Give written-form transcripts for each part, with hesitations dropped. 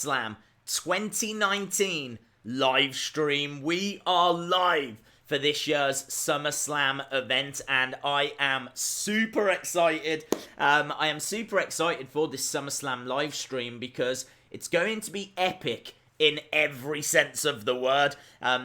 SummerSlam 2019 live stream. We are live for this year's SummerSlam event, and I am super excited. I am super excited for this SummerSlam live stream because it's going to be epic in every sense of the word,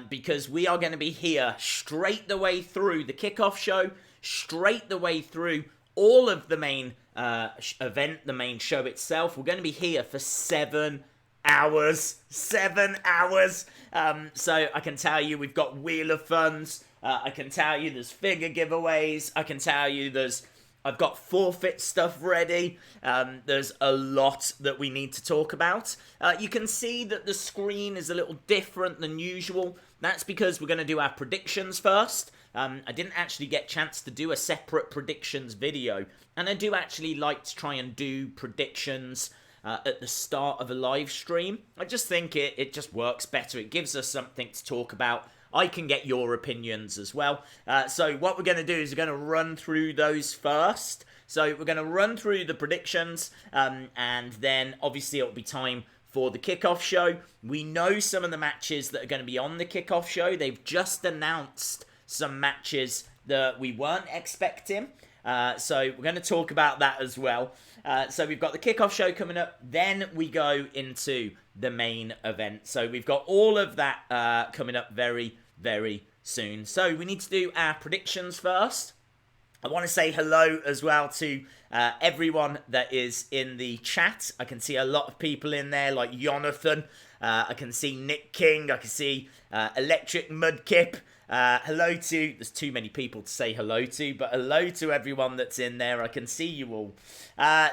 because we are going to be here straight the way through the kickoff show, straight the way through all of the main event, the main show itself. We're going to be here for 7 hours. 7 hours. So I can tell you we've got Wheel of Funds. I can tell you there's figure giveaways. I can tell you I've got forfeit stuff ready. There's a lot that we need to talk about. You can see that the screen is a little different than usual. That's because we're going to do our predictions first. I didn't actually get a chance to do a separate predictions video. And I do actually like to try and do predictions at the start of a live stream. I just think it just works better. It gives us something to talk about. I can get your opinions as well. So what we're going to do is we're going to run through those first. So we're going to run through the predictions, and then obviously it'll be time for the kickoff show. We know some of the matches that are going to be on the kickoff show. They've just announced some matches that we weren't expecting. So we're going to talk about that as well. So we've got the kickoff show coming up. Then we go into the main event. So we've got all of that coming up very, very soon. So we need to do our predictions first. I want to say hello as well to everyone that is in the chat. I can see a lot of people in there like Jonathan. I can see Nick King. I can see Electric Mudkip. Hello to, there's too many people to say hello to, but hello to everyone that's in there. I can see you all.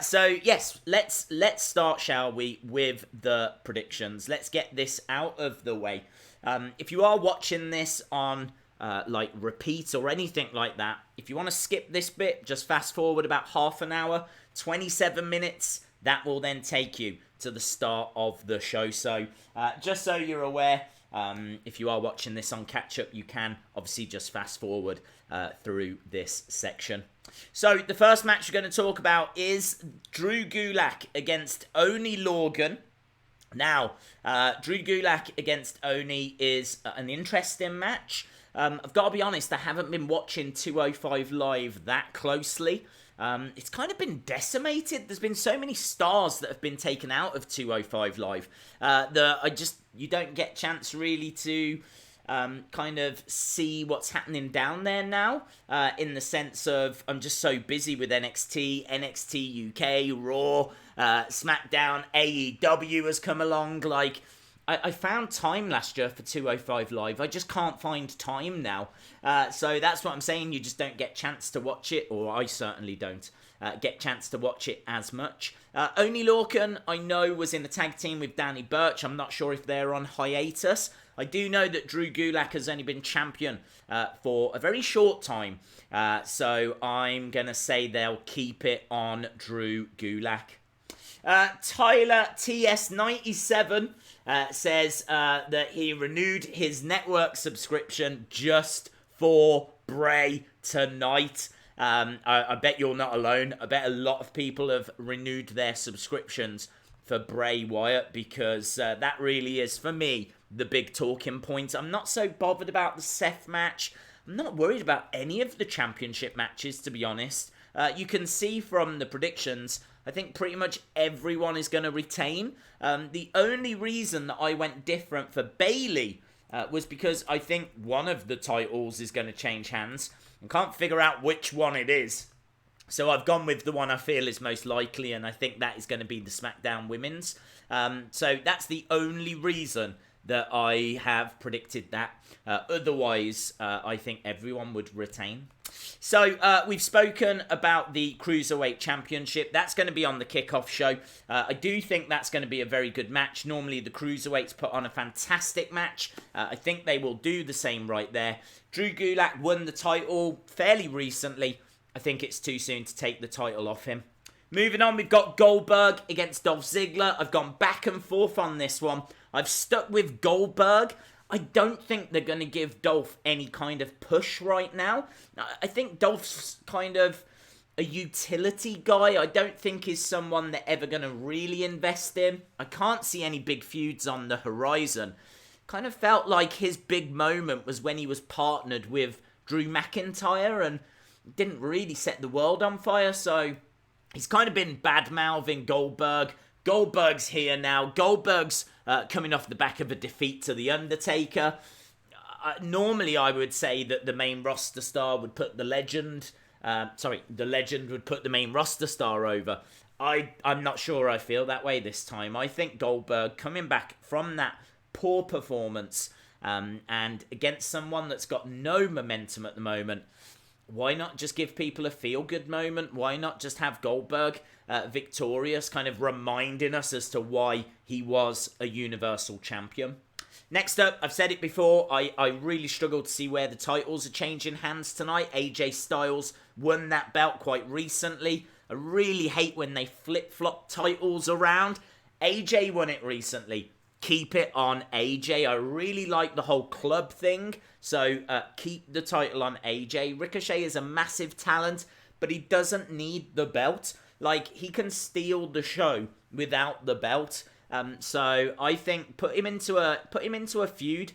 So yes, let's start, shall we, with the predictions. Let's get this out of the way. If you are watching this on like repeat or anything like that, if you want to skip this bit, just fast forward about half an hour, 27 minutes. That will then take you to the start of the show. So just so you're aware, if you are watching this on catch-up, you can obviously just fast forward through this section. So the first match we're going to talk about is Drew Gulak against Oney Lorcan. Now, Drew Gulak against Oney is an interesting match. I've got to be honest, I haven't been watching 205 Live that closely. It's kind of been decimated. There's been so many stars that have been taken out of 205 Live that you don't get a chance really to kind of see what's happening down there now, in the sense of I'm just so busy with NXT, NXT UK, Raw, SmackDown, AEW has come along. Like, I found time last year for 205 Live. I just can't find time now. So that's what I'm saying. You just don't get a chance to watch it, or I certainly don't get a chance to watch it as much. Oney Lorcan, I know, was in the tag team with Danny Burch. I'm not sure if they're on hiatus. I do know that Drew Gulak has only been champion for a very short time. So I'm going to say they'll keep it on Drew Gulak. Tyler TS97 says that he renewed his network subscription just for Bray tonight. I bet you're not alone. I bet a lot of people have renewed their subscriptions for Bray Wyatt, because that really is, for me, the big talking point. I'm not so bothered about the Seth match. I'm not worried about any of the championship matches, to be honest. You can see from the predictions, I think pretty much everyone is going to retain. The only reason that I went different for Bayley was because I think one of the titles is going to change hands. I can't figure out which one it is. So I've gone with the one I feel is most likely, and I think that is going to be the SmackDown Women's. So that's the only reason that I have predicted that. Otherwise, I think everyone would retain. So we've spoken about the Cruiserweight Championship. That's going to be on the kickoff show. I do think that's going to be a very good match. Normally the Cruiserweights put on a fantastic match. I think they will do the same right there. Drew Gulak won the title fairly recently. I think it's too soon to take the title off him. Moving on, we've got Goldberg against Dolph Ziggler. I've gone back and forth on this one. I've stuck with Goldberg. I don't think they're going to give Dolph any kind of push right now. I think Dolph's kind of a utility guy. I don't think is someone they're ever going to really invest in. I can't see any big feuds on the horizon. Kind of felt like his big moment was when he was partnered with Drew McIntyre and didn't really set the world on fire. So he's kind of been bad-mouthing Goldberg. Goldberg's here now. Goldberg's coming off the back of a defeat to The Undertaker. Normally, I would say that the main roster star would put the legend... the legend would put the main roster star over. I'm not sure I feel that way this time. I think Goldberg coming back from that poor performance and against someone that's got no momentum at the moment, why not just give people a feel-good moment? Why not just have Goldberg victorious, kind of reminding us as to why he was a Universal Champion? Next up, I've said it before, I really struggle to see where the titles are changing hands tonight. AJ Styles won that belt quite recently. I really hate when they flip-flop titles around. AJ won it recently. Keep it on AJ. I really like the whole club thing, so keep the title on AJ. Ricochet is a massive talent, but he doesn't need the belt. Like, he can steal the show without the belt. So I think put him into a feud.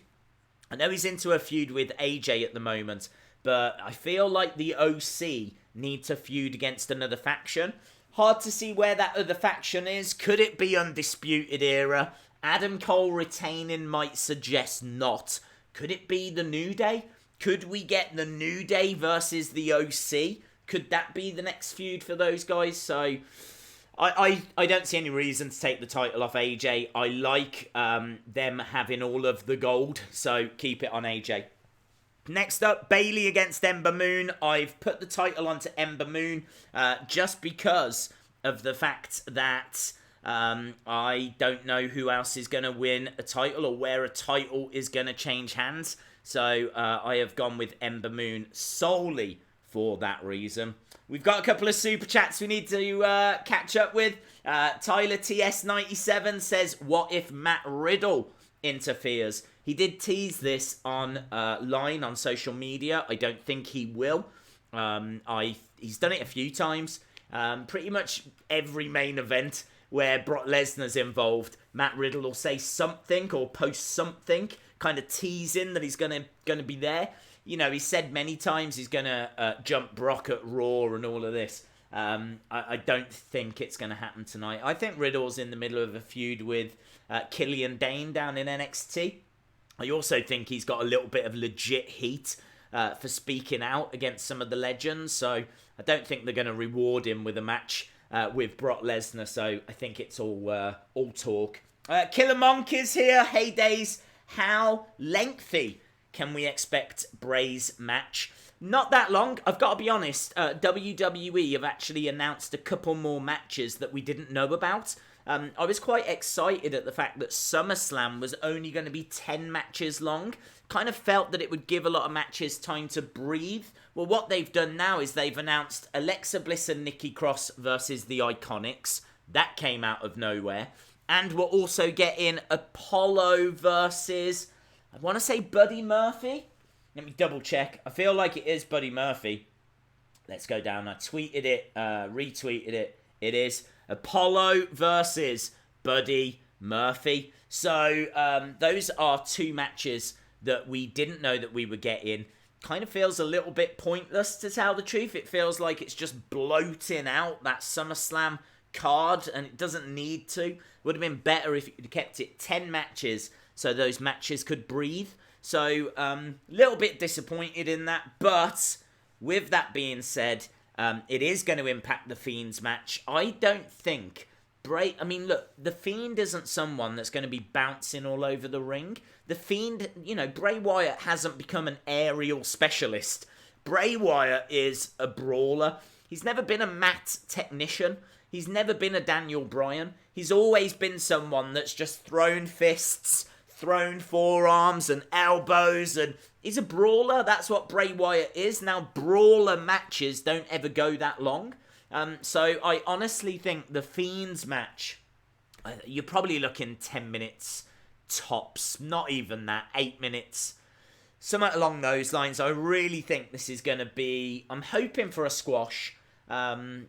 I know he's into a feud with AJ at the moment, but I feel like the OC need to feud against another faction. Hard to see where that other faction is. Could it be Undisputed Era? Adam Cole retaining might suggest not. Could it be the New Day? Could we get the New Day versus the OC? Could that be the next feud for those guys? So I don't see any reason to take the title off AJ. I like them having all of the gold, so keep it on AJ. Next up, Bayley against Ember Moon. I've put the title onto Ember Moon just because of the fact that I don't know who else is going to win a title or where a title is going to change hands. So I have gone with Ember Moon solely for that reason. We've got a couple of super chats we need to catch up with. Tyler TS97 says, what if Matt Riddle interferes? He did tease this on line on social media. I don't think he will. He's done it a few times. Pretty much every main event where Brock Lesnar's involved, Matt Riddle will say something or post something, kind of teasing that he's gonna be there. You know, he said many times he's gonna jump Brock at Raw and all of this. I don't think it's gonna happen tonight. I think Riddle's in the middle of a feud with Killian Dane down in NXT. I also think he's got a little bit of legit heat for speaking out against some of the legends. So I don't think they're going to reward him with a match with Brock Lesnar. So I think it's all talk. Killer Monk is here. Hey Days, how lengthy can we expect Bray's match? Not that long. I've got to be honest. WWE have actually announced a couple more matches that we didn't know about. I was quite excited at the fact that SummerSlam was only going to be 10 matches long. Kind of felt that it would give a lot of matches time to breathe. Well, what they've done now is they've announced Alexa Bliss and Nikki Cross versus the Iconics. That came out of nowhere. And we're also getting Apollo versus, I want to say Buddy Murphy. Let me double check. I feel like it is Buddy Murphy. Let's go down. I tweeted it, retweeted it. It is Apollo versus Buddy Murphy. So those are two matches that we didn't know that we were getting. Kind of feels a little bit pointless, to tell the truth. It feels like it's just bloating out that SummerSlam card, and it doesn't need to. Would have been better if you'd kept it 10 matches so those matches could breathe. So a little bit disappointed in that, but with that being said, it is going to impact the Fiend's match. I don't think Bray... I mean, look, the Fiend isn't someone that's going to be bouncing all over the ring. The Fiend, you know, Bray Wyatt hasn't become an aerial specialist. Bray Wyatt is a brawler. He's never been a mat technician. He's never been a Daniel Bryan. He's always been someone that's just thrown fists, thrown forearms and elbows, and he's a brawler. That's what Bray Wyatt is. Now, brawler matches don't ever go that long. So I honestly think the Fiend's match, you're probably looking 10 minutes tops. Not even that, 8 minutes. Somewhat along those lines. I really think this is going to be, I'm hoping for a squash. And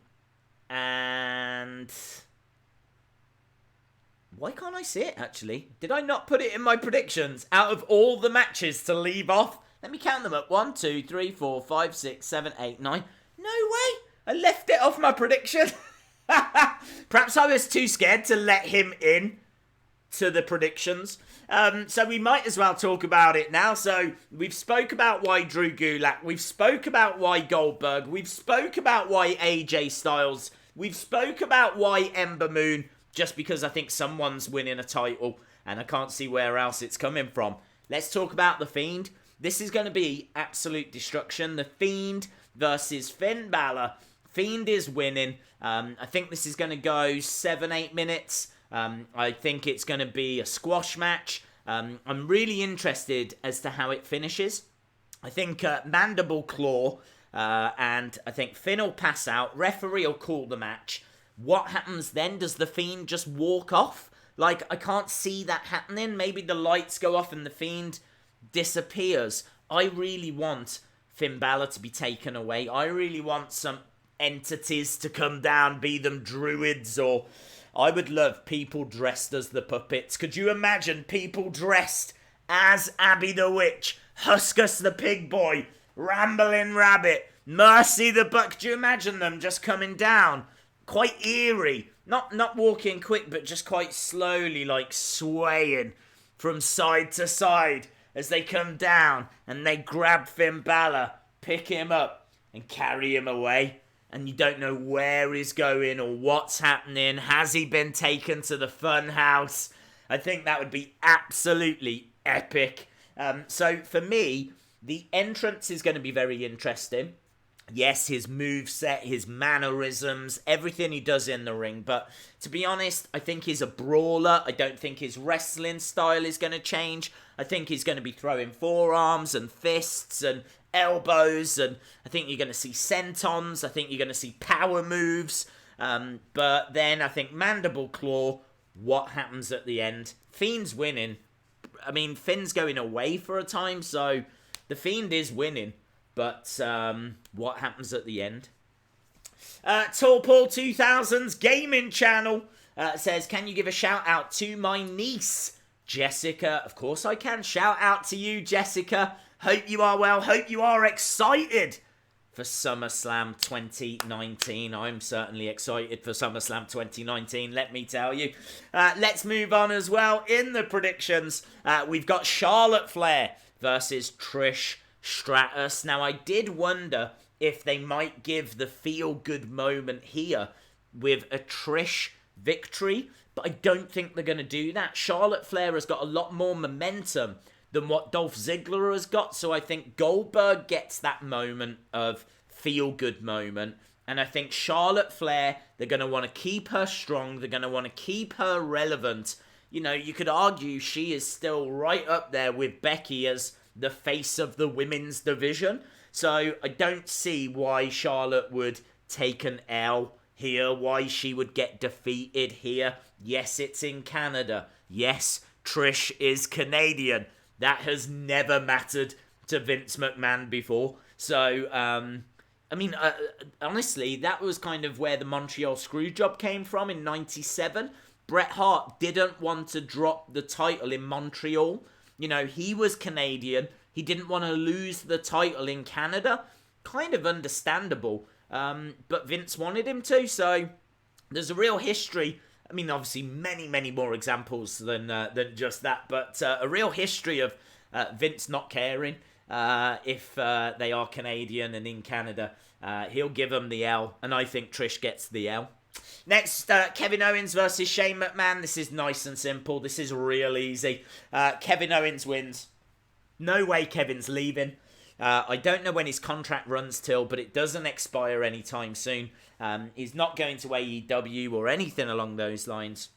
why can't I see it, actually? Did I not put it in my predictions? Out of all the matches to leave off, let me count them up. 1, 2, 3, 4, 5, 6, 7, 8, 9. No way! I left it off my prediction. Perhaps I was too scared to let him in to the predictions. So we might as well talk about it now. So we've spoke about why Drew Gulak. We've spoke about why Goldberg. We've spoke about why AJ Styles. We've spoke about why Ember Moon. Just because I think someone's winning a title and I can't see where else it's coming from. Let's talk about The Fiend. This is going to be absolute destruction. The Fiend versus Finn Balor. Fiend is winning. I think this is going to go 7-8 minutes. I think it's going to be a squash match. I'm really interested as to how it finishes. I think Mandible Claw and I think Finn will pass out. Referee will call the match. What happens then? Does The Fiend just walk off? Like, I can't see that happening. Maybe the lights go off and The Fiend disappears. I really want Finn Balor to be taken away. I really want some entities to come down, be them druids, or I would love people dressed as the puppets. Could you imagine people dressed as Abby the Witch, Huskus the Pig Boy, Ramblin' Rabbit, Mercy the Buck? Could you imagine them just coming down? Quite eerie. Not walking quick, but just quite slowly, like swaying from side to side as they come down and they grab Finn Balor, pick him up and carry him away. And you don't know where he's going or what's happening. Has he been taken to the fun house? I think that would be absolutely epic. So for me, the entrance is going to be very interesting. Yes, his moveset, his mannerisms, everything he does in the ring. But to be honest, I think he's a brawler. I don't think his wrestling style is going to change. I think he's going to be throwing forearms and fists and elbows. And I think you're going to see sentons. I think you're going to see power moves. But then I think Mandible Claw, what happens at the end? Fiend's winning. I mean, Finn's going away for a time, so the Fiend is winning. But what happens at the end? Tall Paul 2000's gaming channel says, can you give a shout out to my niece, Jessica? Of course I can. Shout out to you, Jessica. Hope you are well. Hope you are excited for SummerSlam 2019. I'm certainly excited for SummerSlam 2019, let me tell you. Let's move on as well. In the predictions, we've got Charlotte Flair versus Trish Stratus. Now, I did wonder if they might give the feel-good moment here with a Trish victory, but I don't think they're going to do that. Charlotte Flair has got a lot more momentum than what Dolph Ziggler has got, so I think Goldberg gets that moment of feel-good moment, and I think Charlotte Flair, they're going to want to keep her strong, they're going to want to keep her relevant. You know, you could argue she is still right up there with Becky as the face of the women's division. So I don't see why Charlotte would take an L here, why she would get defeated here. Yes, it's in Canada. Yes, Trish is Canadian. That has never mattered to Vince McMahon before. So, I mean, honestly, that was kind of where the Montreal Screwjob came from in 97. Bret Hart didn't want to drop the title in Montreal. You know, he was Canadian. He didn't want to lose the title in Canada. Kind of understandable. But Vince wanted him to. So there's a real history. I mean, obviously, many more examples than just that. But a real history of Vince not caring if they are Canadian and in Canada. He'll give them the L. And I think Trish gets the L. Next, Kevin Owens versus Shane McMahon. This is nice and simple. This is real easy. Kevin Owens wins. No way Kevin's leaving. I don't know when his contract runs till, but it doesn't expire anytime soon. He's not going to AEW or anything along those lines.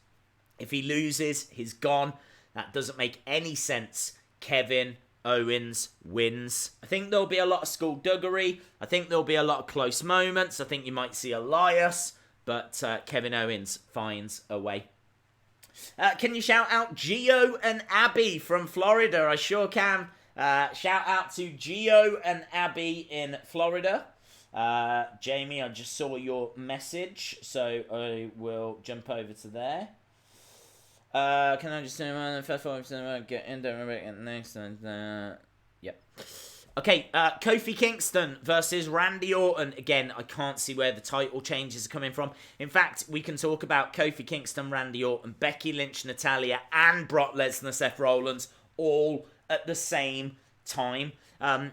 If he loses, he's gone. That doesn't make any sense. Kevin Owens wins. I think there'll be a lot of skullduggery. I think there'll be a lot of close moments. I think you might see Elias. But Kevin Owens finds a way. Can you shout out Gio and Abby from Florida? I sure can. Shout out to Gio and Abby in Florida. Jamie, I just saw your message, so I will jump over to there. Can I just fast forward get in there next? Yep. Okay, Kofi Kingston versus Randy Orton. Again, I can't see where the title changes are coming from. In fact, we can talk about Kofi Kingston, Randy Orton, Becky Lynch, Natalya, and Brock Lesnar, Seth Rollins, all at the same time.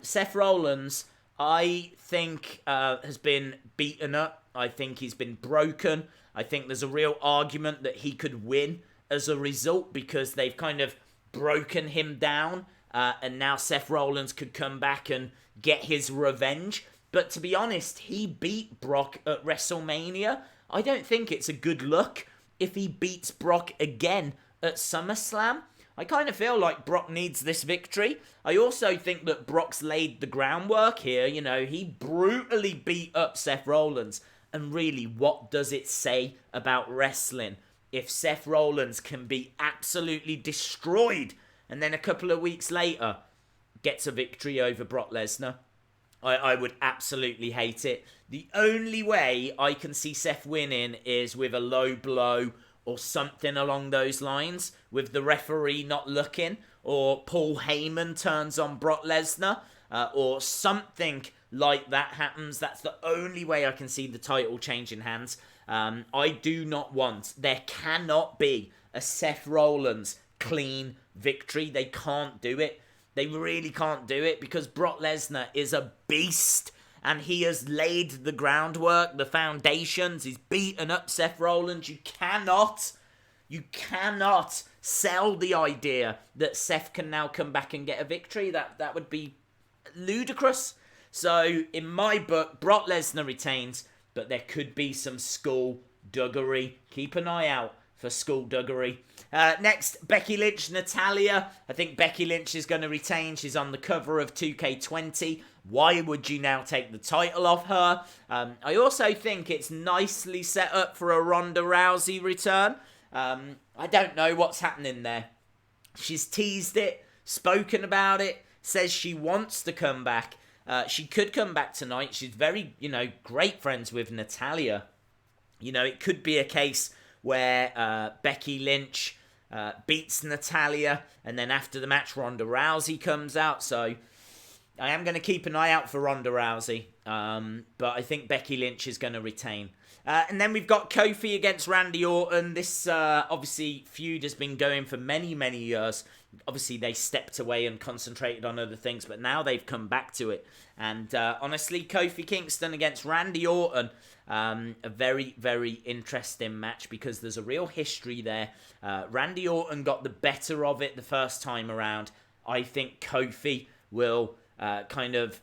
Seth Rollins, I think, has been beaten up. I think he's been broken. I think there's a real argument that he could win as a result because they've kind of broken him down. And now Seth Rollins could come back and get his revenge. But to be honest, he beat Brock at WrestleMania. I don't think it's a good look if he beats Brock again at SummerSlam. I kind of feel like Brock needs this victory. I also think that Brock's laid the groundwork here. You know, he brutally beat up Seth Rollins. And really, what does it say about wrestling if Seth Rollins can be absolutely destroyed and then a couple of weeks later gets a victory over Brock Lesnar? I would absolutely hate it. The only way I can see Seth winning is with a low blow or something along those lines, with the referee not looking, or Paul Heyman turns on Brock Lesnar, or something like that happens. That's the only way I can see the title changing hands. I do not want, there cannot be a Seth Rollins clean victory. They can't do it. They really can't do it because Brock Lesnar is a beast and he has laid the groundwork, the foundations. He's beaten up Seth Rollins. You cannot sell the idea that Seth can now come back and get a victory. That would be ludicrous. So in my book, Brock Lesnar retains, but there could be some skullduggery. Keep an eye out for skullduggery. Next, Becky Lynch, Natalya. I think Becky Lynch is going to retain. She's on the cover of 2K20. Why would you now take the title off her? I also think it's nicely set up for a Ronda Rousey return. I don't know what's happening there. She's teased it, spoken about it, says she wants to come back. She could come back tonight. She's very, great friends with Natalya. It could be a case where Becky Lynch beats Natalya, and then after the match, Ronda Rousey comes out. So I am going to keep an eye out for Ronda Rousey, but I think Becky Lynch is going to retain. And then we've got Kofi against Randy Orton. This, obviously, feud has been going for many, many years. Obviously, they stepped away and concentrated on other things, but now they've come back to it. And honestly, Kofi Kingston against Randy Orton, a very, very interesting match because there's a real history there. Randy Orton got the better of it the first time around. I think Kofi will kind of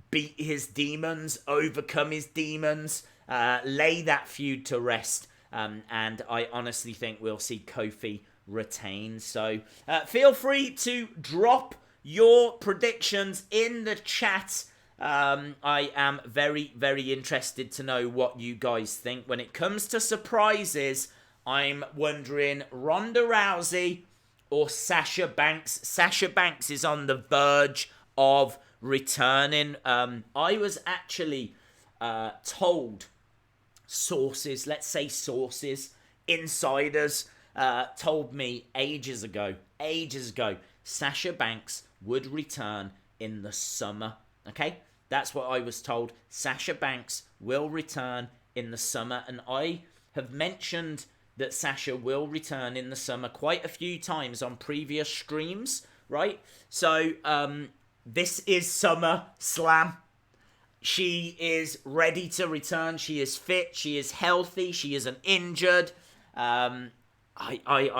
beat his demons, overcome his demons, lay that feud to rest. And I honestly think we'll see Kofi retain. So feel free to drop your predictions in the chat. I am very, very interested to know what you guys think. When it comes to surprises, I'm wondering Ronda Rousey or Sasha Banks. Sasha Banks is on the verge of returning. I was actually told, sources, insiders, told me ages ago, Sasha Banks would return in the summer. Okay? That's what I was told. Sasha Banks will return in the summer. And I have mentioned that Sasha will return in the summer quite a few times on previous streams, right? So, this is SummerSlam. She is ready to return. She is fit. She is healthy. She isn't injured. I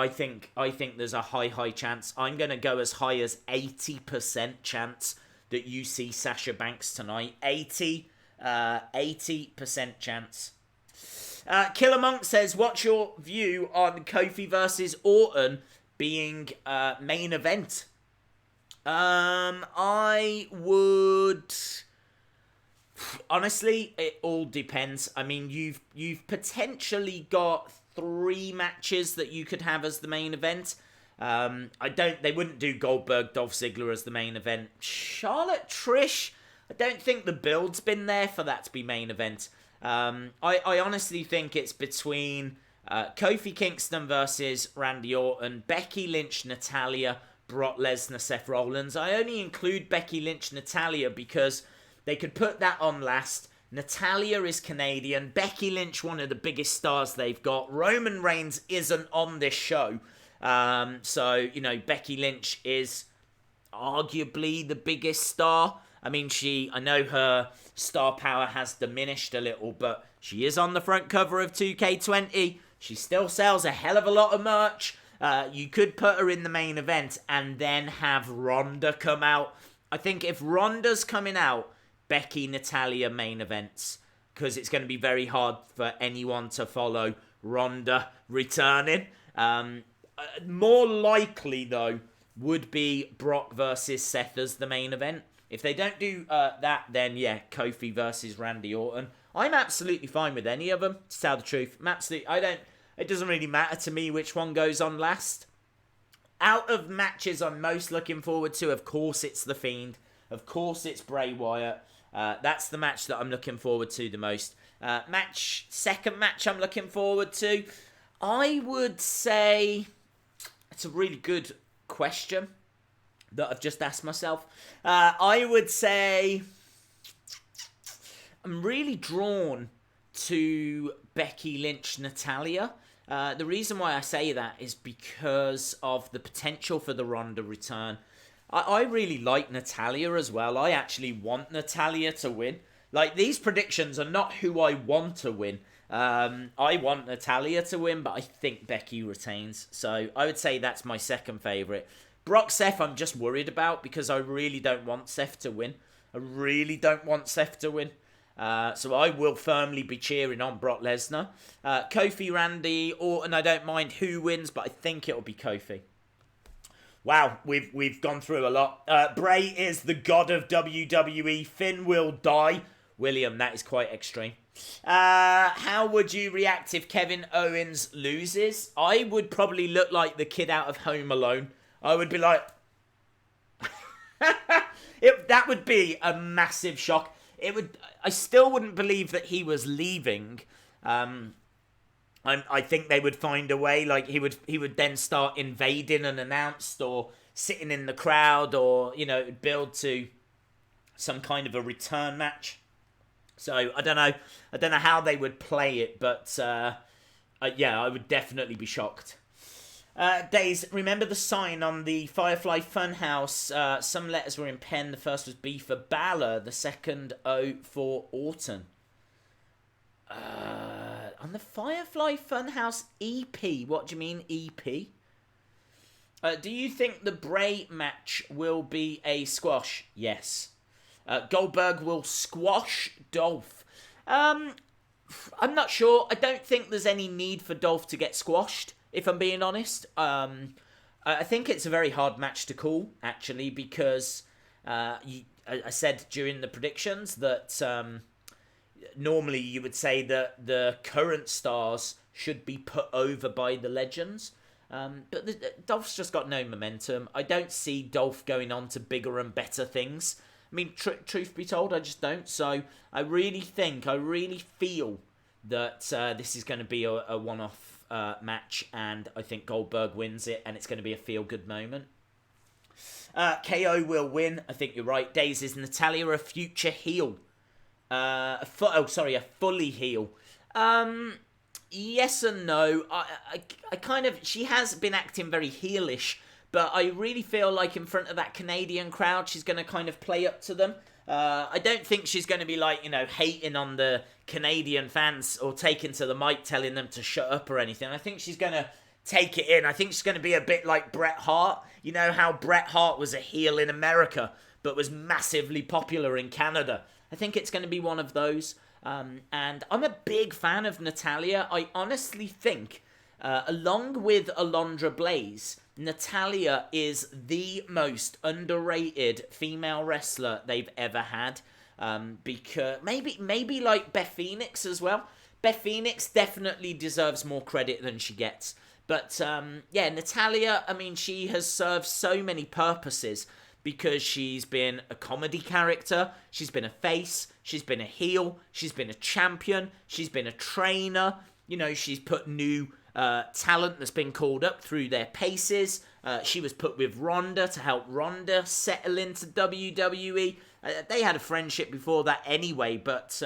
think there's a high chance. I'm going to go as high as 80% chance that you see Sasha Banks tonight. 80% chance. Killer Monk says, what's your view on Kofi versus Orton being main event? I would... Honestly, it all depends. I mean, you've potentially got 3 matches that you could have as the main event. They wouldn't do Goldberg, Dolph Ziggler as the main event. Charlotte, Trish, I don't think the build's been there for that to be main event. I honestly think it's between Kofi Kingston versus Randy Orton, Becky Lynch, Natalya, Brock Lesnar, Seth Rollins. I only include Becky Lynch, Natalya because they could put that on last. Natalya is Canadian. Becky Lynch, one of the biggest stars they've got. Roman Reigns isn't on this show. So, Becky Lynch is arguably the biggest star. I mean, I know her star power has diminished a little, but she is on the front cover of 2K20. She still sells a hell of a lot of merch. You could put her in the main event and then have Ronda come out. I think if Ronda's coming out, Becky, Natalya main events, because it's going to be very hard for anyone to follow Ronda returning. More likely, though, would be Brock versus Seth as the main event. If they don't do that, then yeah, Kofi versus Randy Orton. I'm absolutely fine with any of them, to tell the truth. It doesn't really matter to me which one goes on last. Out of matches I'm most looking forward to, of course it's The Fiend. Of course it's Bray Wyatt. That's the match that I'm looking forward to the most. Second match I'm looking forward to. I would say it's a really good question that I've just asked myself. I would say I'm really drawn to Becky Lynch, Natalya. The reason why I say that is because of the potential for the Ronda return. I really like Natalya as well. I actually want Natalya to win. Like, these predictions are not who I want to win. I want Natalya to win, but I think Becky retains. So I would say that's my second favourite. Brock Seth, I'm just worried about because I really don't want Seth to win. So I will firmly be cheering on Brock Lesnar. Kofi, Randy, Orton, I don't mind who wins, but I think it'll be Kofi. Wow, we've gone through a lot. Bray is the god of WWE. Finn will die. William, that is quite extreme. How would you react if Kevin Owens loses? I would probably look like the kid out of Home Alone. I would be like... that would be a massive shock. I still wouldn't believe that he was leaving. I think they would find a way. Like he would then start invading unannounced or sitting in the crowd, or build to some kind of a return match. So I don't know how they would play it, but I would definitely be shocked. Days, remember the sign on the Firefly Funhouse? Some letters were in pen. The first was B for Balor, the second O for Orton. On the Firefly Funhouse EP, what do you mean EP? Do you think the Bray match will be a squash? Yes. Goldberg will squash Dolph. I'm not sure. I don't think there's any need for Dolph to get squashed, if I'm being honest. I think it's a very hard match to call, actually, because I said during the predictions that normally you would say that the current stars should be put over by the legends. But Dolph's just got no momentum. I don't see Dolph going on to bigger and better things. I mean, truth be told, I just don't. So I really feel that this is going to be a one-off match, and I think Goldberg wins it, and it's going to be a feel-good moment. KO will win. I think you're right. Days, is Natalya a future heel? A fully heel. Yes and no. I kind of... She has been acting very heelish, but I really feel like in front of that Canadian crowd, she's going to kind of play up to them. I don't think she's going to be like, hating on the Canadian fans or taking to the mic telling them to shut up or anything. I think she's going to take it in. I think she's going to be a bit like Bret Hart. You know how Bret Hart was a heel in America, but was massively popular in Canada. I think it's going to be one of those. And I'm a big fan of Natalya. I honestly think, along with Alundra Blaze, Natalya is the most underrated female wrestler they've ever had. Because maybe like Beth Phoenix as well. Beth Phoenix definitely deserves more credit than she gets. But Natalya, I mean, she has served so many purposes. because she's been a comedy character, she's been a face, she's been a heel, she's been a champion, she's been a trainer. You know, she's put new talent that's been called up through their paces. She was put with Ronda to help Ronda settle into WWE. They had a friendship before that anyway, but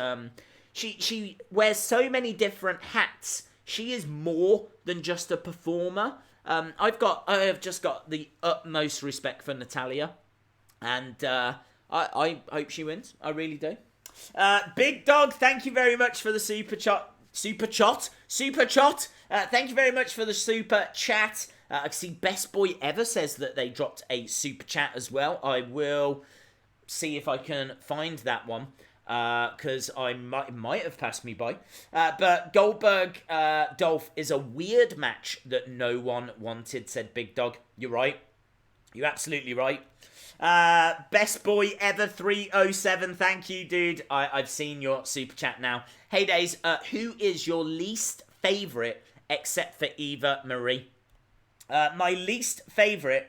she wears so many different hats. She is more than just a performer. I have just got the utmost respect for Natalya, and I hope she wins. I really do. Big Dog, thank you very much for the super chat. Thank you very much for the super chat. I can see Best Boy Ever says that they dropped a super chat as well. I will see if I can find that one, because it might have passed me by. But Goldberg Dolph is a weird match that no one wanted, said Big Dog. You're right. You're absolutely right. Best Boy Ever 307, thank you, dude. I've seen your super chat now. Hey Days, who is your least favourite except for Eva Marie? My least favourite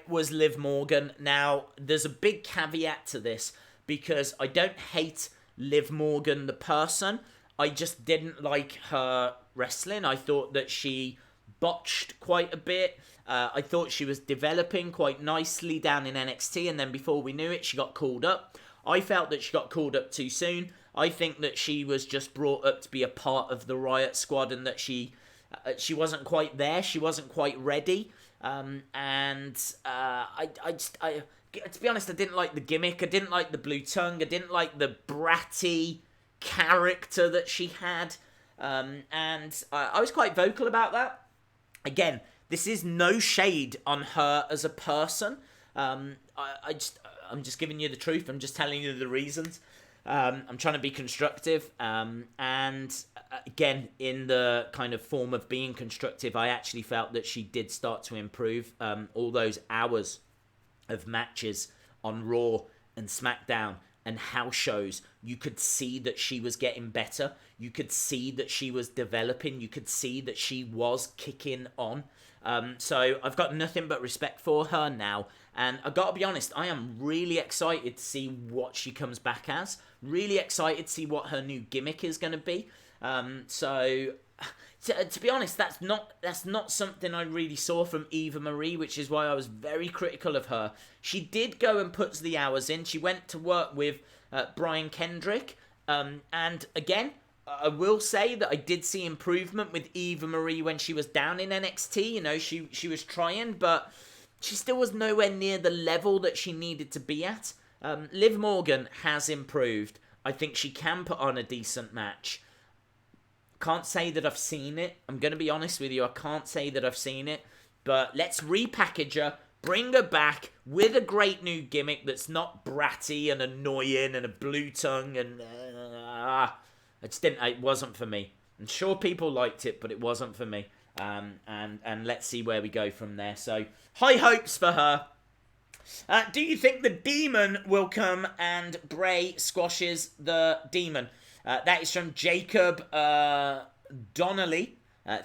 was Liv Morgan. Now, there's a big caveat to this, because I don't hate Liv Morgan the person. I just didn't like her wrestling. I thought that she botched quite a bit. I thought she was developing quite nicely down in NXT, and then before we knew it, she got called up. I felt that she got called up too soon. I think that she was just brought up to be a part of the Riot Squad, and that she wasn't quite there. She wasn't quite ready. To be honest, I didn't like the gimmick. I didn't like the blue tongue. I didn't like the bratty character that she had. I was quite vocal about that. Again, this is no shade on her as a person. I'm just giving you the truth. I'm just telling you the reasons. I'm trying to be constructive. Again, in the kind of form of being constructive, I actually felt that she did start to improve. All those hours of matches on Raw and SmackDown and house shows, you could see that she was getting better. You could see that she was developing. You could see that she was kicking on. So I've got nothing but respect for her now. And I gotta be honest, I am really excited to see what she comes back as. Really excited to see what her new gimmick is going to be. To be honest, that's not something I really saw from Eva Marie, which is why I was very critical of her. She did go and put the hours in. She went to work with Brian Kendrick. And again, I will say that I did see improvement with Eva Marie when she was down in NXT. You know, she was trying, but she still was nowhere near the level that she needed to be at. Liv Morgan has improved. I think she can put on a decent match. Can't say that I've seen it. I'm going to be honest with you. I can't say that I've seen it. But let's repackage her, bring her back with a great new gimmick that's not bratty and annoying and a blue tongue and... It wasn't for me. I'm sure people liked it, but it wasn't for me. And let's see where we go from there. So, high hopes for her. Do you think the Demon will come and Bray squashes the Demon? That is from Jacob Donnelly.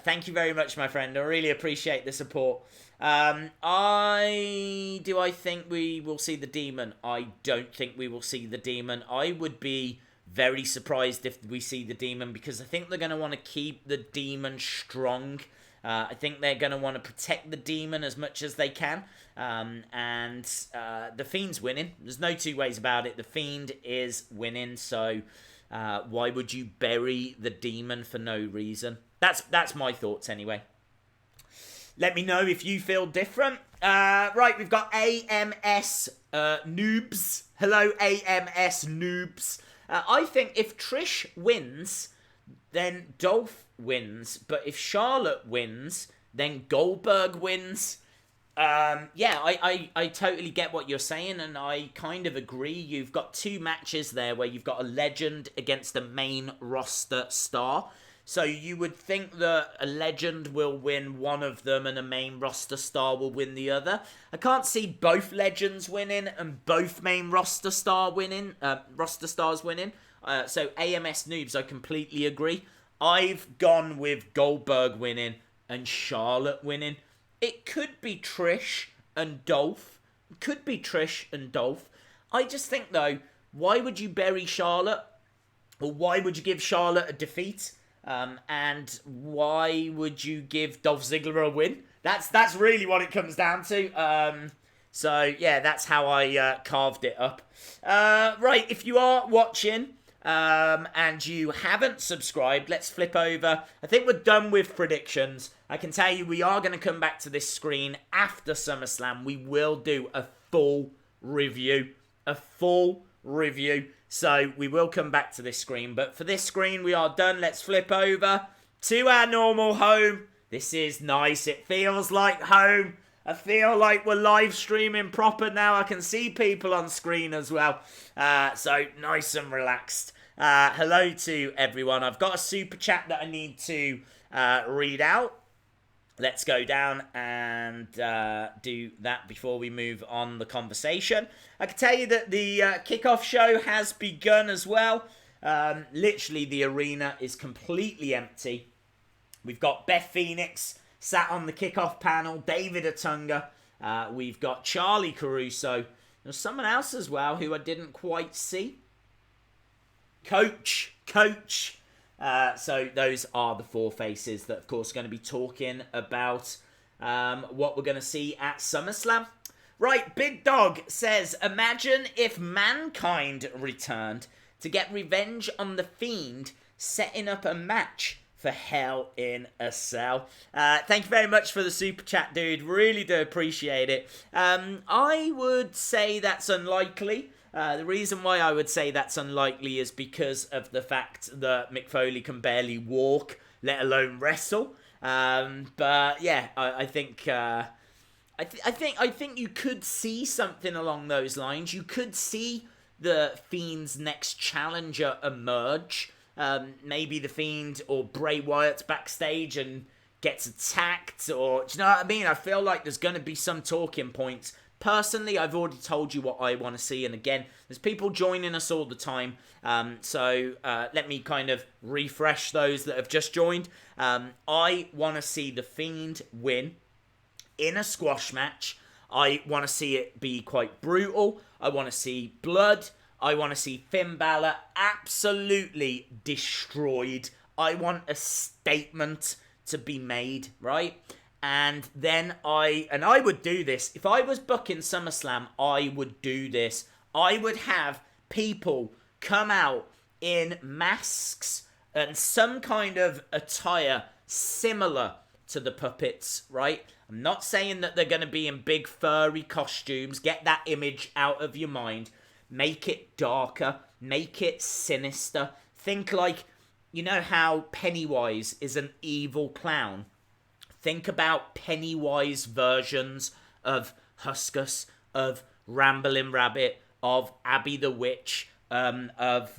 Thank you very much, my friend. I really appreciate the support. Do I think we will see the Demon? I don't think we will see the Demon. I would be very surprised if we see the Demon, because I think they're going to want to keep the Demon strong. I think they're going to want to protect the Demon as much as they can. The Fiend's winning. There's no two ways about it. The Fiend is winning, so why would you bury the Demon for no reason? That's my thoughts anyway. Let me know if you feel different. Right, we've got AMS Noobs. Hello, AMS Noobs. I think if Trish wins, then Dolph wins. But if Charlotte wins, then Goldberg wins. I totally get what you're saying, and I kind of agree. You've got two matches there where you've got a legend against a main roster star. So you would think that a legend will win one of them and a main roster star will win the other. I can't see both legends winning and both main roster stars winning. So AMS Noobs, I completely agree. I've gone with Goldberg winning and Charlotte winning. it could be Trish and Dolph. It could be Trish and Dolph. I just think, though, why would you bury Charlotte? Or why would you give Charlotte a defeat? And why would you give Dolph Ziggler a win? That's really what it comes down to. So, yeah, that's how I carved it up. Right, if you are watching and you haven't subscribed, let's flip over. I think we're done with predictions. I can tell you we are going to come back to this screen after SummerSlam. We will do a full review. So we will come back to this screen. But for this screen, we are done. Let's flip over to our normal home. This is nice. It feels like home. I feel like we're live streaming proper now. I can see people on screen as well. So nice and relaxed. Hello to everyone. I've got a super chat that I need to read out. Let's go down and do that before we move on the conversation. I can tell you that the kickoff show has begun as well. Literally, the arena is completely empty. We've got Beth Phoenix sat on the kickoff panel, David Otunga. We've got Charlie Caruso. There's someone else as well who I didn't quite see. Coach. So those are the four faces that, of course, are going to be talking about what we're going to see at SummerSlam. Right, Big Dog says, imagine if Mankind returned to get revenge on the Fiend, setting up a match for Hell in a Cell. Thank you very much for the super chat, dude. Really do appreciate it. I would say that's unlikely. The reason why I would say that's unlikely is because of the fact that Mick Foley can barely walk, let alone wrestle. But yeah, I think I think you could see something along those lines. You could see the Fiend's next challenger emerge. Maybe the Fiend or Bray Wyatt's backstage and gets attacked, or do you know what I mean? I feel like there's going to be some talking points. Personally, I've already told you what I want to see, and again, there's people joining us all the time, so let me kind of refresh those that have just joined. I want to see the Fiend win in a squash match. I want to see it be quite brutal. I want to see blood. I want to see Finn Balor absolutely destroyed. I want a statement to be made, right? And then I would do this. If I was booking SummerSlam, I would do this. I would have people come out in masks and some kind of attire similar to the puppets, right? I'm not saying that they're going to be in big furry costumes. Get that image out of your mind. Make it darker. Make it sinister. Think like, you know how Pennywise is an evil clown? Think about Pennywise versions of Huskus, of Ramblin' Rabbit, of Abby the Witch, of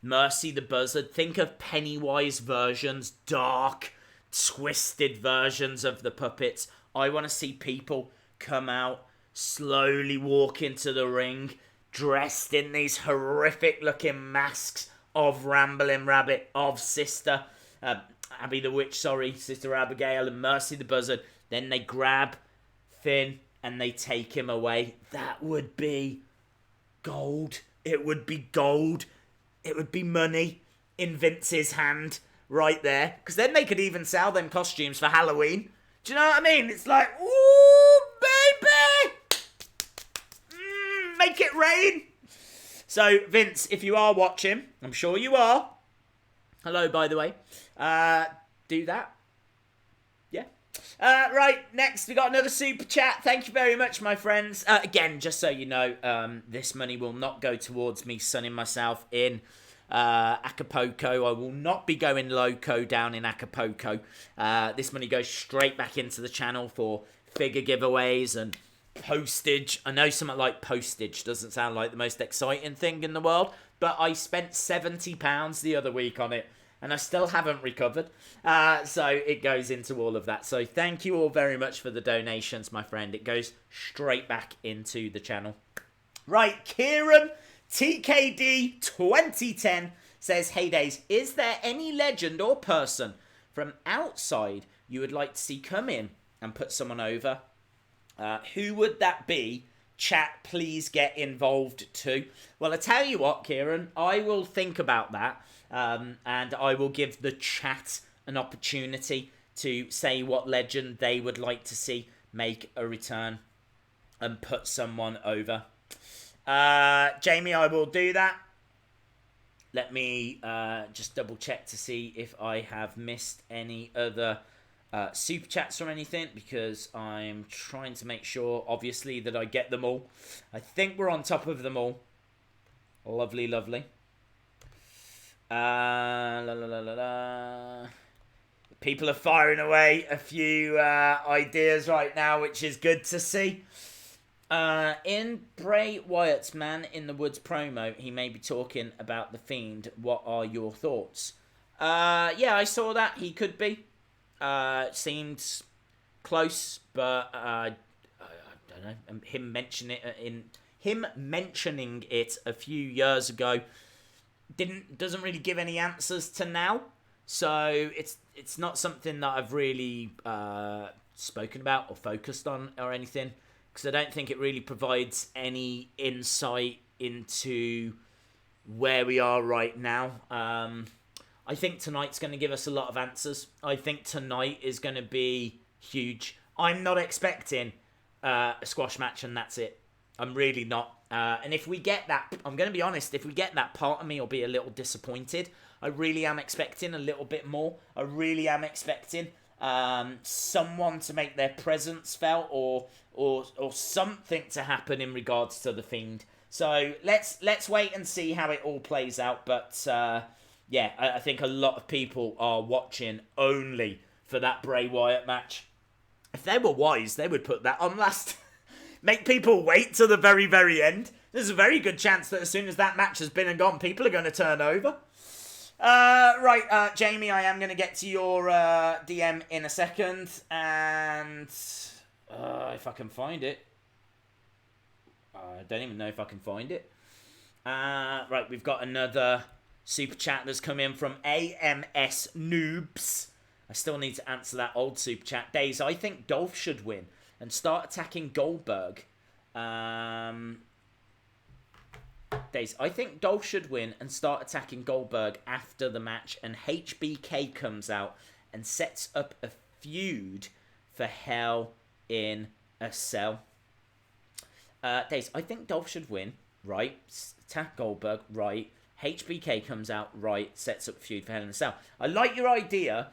Mercy the Buzzard. Think of Pennywise versions, dark, twisted versions of the puppets. I want to see people come out, slowly walk into the ring, dressed in these horrific looking masks of Ramblin' Rabbit, of Sister Abby the Witch, Sister Abigail, and Mercy the Buzzard. Then they grab Finn and they take him away. That would be gold. It would be gold. It would be money in Vince's hand right there. Because then they could even sell them costumes for Halloween. Do you know what I mean? It's like, ooh, baby! Make it rain! So, Vince, if you are watching, I'm sure you are. Hello, by the way. Do that. Yeah. Right, next we got another super chat. Thank you very much, my friends. Again, just so you know, this money will not go towards me sunning myself in Acapulco. I will not be going loco down in Acapulco. This money goes straight back into the channel for figure giveaways and postage. I know something like postage doesn't sound like the most exciting thing in the world, but I spent £70 the other week on it, and I still haven't recovered. So it goes into all of that. So thank you all very much for the donations, my friend. It goes straight back into the channel. Right, Kieran TKD 2010 says, "Hey Days, is there any legend or person from outside you would like to see come in and put someone over. Who would that be? Chat, please get involved too. Well, I tell you what, Kieran, I will think about that, and I will give the chat an opportunity to say what legend they would like to see make a return and put someone over. Jamie, I will do that. Let me just double check to see if I have missed any other super chats or anything, because I'm trying to make sure, obviously, that I get them all. I think we're on top of them all. Lovely, lovely. People are firing away a few ideas right now, which is good to see. In Bray Wyatt's Man in the Woods promo, he may be talking about the Fiend. What are your thoughts? Yeah, I saw that. He could be. Seemed close, but I don't know. Him mentioning it a few years ago doesn't really give any answers to now. So it's not something that I've really spoken about or focused on or anything, because I don't think it really provides any insight into where we are right now. I think tonight's going to give us a lot of answers. I think tonight is going to be huge. I'm not expecting a squash match and that's it. I'm really not. And if we get that, I'm going to be honest, if we get that, part of me will be a little disappointed. I really am expecting a little bit more. I really am expecting someone to make their presence felt or something to happen in regards to the Fiend. So let's wait and see how it all plays out. But yeah, I think a lot of people are watching only for that Bray Wyatt match. If they were wise, they would put that on last. Make people wait till the very, very end. There's a very good chance that as soon as that match has been and gone, people are going to turn over. Right, Jamie, I am going to get to your DM in a second. And if I can find it. I don't even know if I can find it. Right, we've got another super chat that's come in from AMS Noobs. I still need to answer that old super chat. Days, I think Dolph should win and start attacking Goldberg. Days, I think Dolph should win and start attacking Goldberg after the match, and HBK comes out and sets up a feud for Hell in a Cell. Days, I think Dolph should win, right? Attack Goldberg, right? HBK comes out, right? Sets up a feud for Hell in a Cell. I like your idea.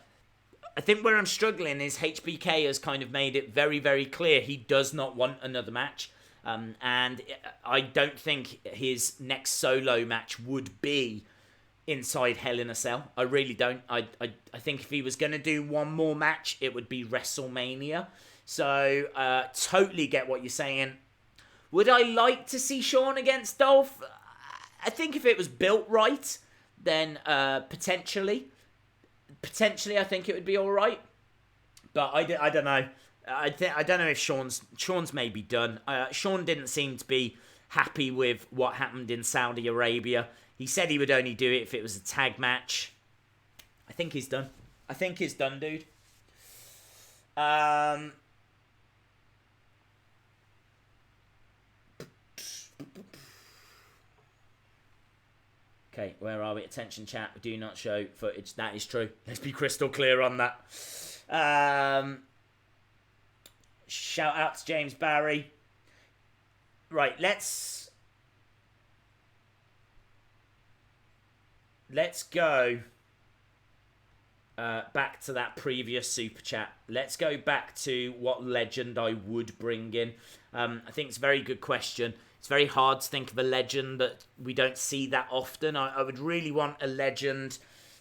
I think where I'm struggling is HBK has kind of made it very, very clear he does not want another match. And I don't think his next solo match would be inside Hell in a Cell. I really don't. I think if he was going to do one more match, it would be WrestleMania. So, totally get what you're saying. Would I like to see Shawn against Dolph? I think if it was built right, then potentially, I think it would be all right. But I don't know. I don't know if Shawn's maybe done. Shawn didn't seem to be happy with what happened in Saudi Arabia. He said he would only do it if it was a tag match. I think he's done. I think he's done, dude. Okay, where are we? Attention chat, do not show footage. That is true. Let's be crystal clear on that. Shout out to James Barry. Right, let's go back to that previous super chat. Let's go back to what legend I would bring in. I think it's a very good question. It's very hard to think of a legend that we don't see that often. I would really want a legend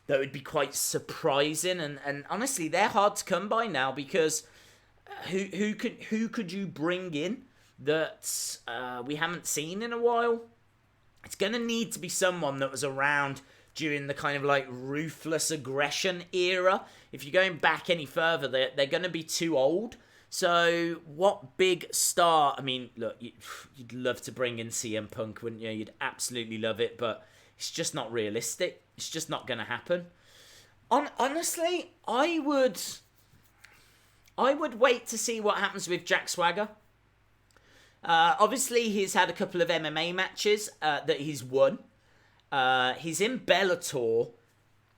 that would be quite surprising, and honestly, they're hard to come by now, because who could you bring in that we haven't seen in a while? It's going to need to be someone that was around during the kind of like ruthless aggression era. If you're going back any further, they're going to be too old. So what big star? I mean, look, you'd love to bring in CM Punk, wouldn't you? You'd absolutely love it, but it's just not realistic. It's just not going to happen. Honestly, I I would wait to see what happens with Jack Swagger. Obviously, he's had a couple of MMA matches that he's won. He's in Bellator.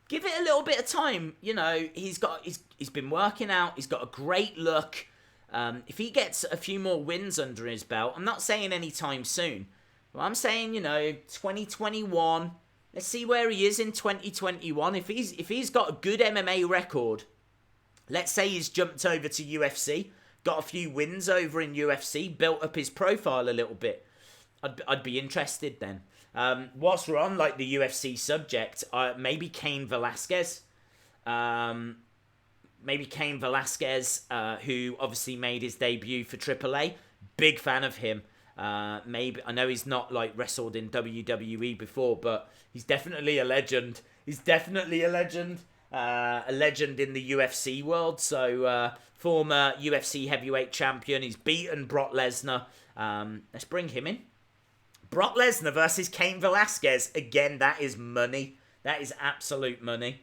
Give it a little bit of time. You know, he's been working out. He's got a great look. If he gets a few more wins under his belt, I'm not saying anytime soon. But I'm saying, 2021. Let's see where he is in 2021. If he's got a good MMA record, let's say he's jumped over to UFC, got a few wins over in UFC, built up his profile a little bit, I'd be interested then. Whilst we're on like the UFC subject, maybe Cain Velasquez. Maybe Cain Velasquez, who obviously made his debut for AAA. Big fan of him. Maybe I know he's not like wrestled in WWE before, but he's definitely a legend. He's definitely a legend. A legend in the UFC world. So former UFC heavyweight champion. He's beaten Brock Lesnar. Let's bring him in. Brock Lesnar versus Cain Velasquez. Again, that is money. That is absolute money.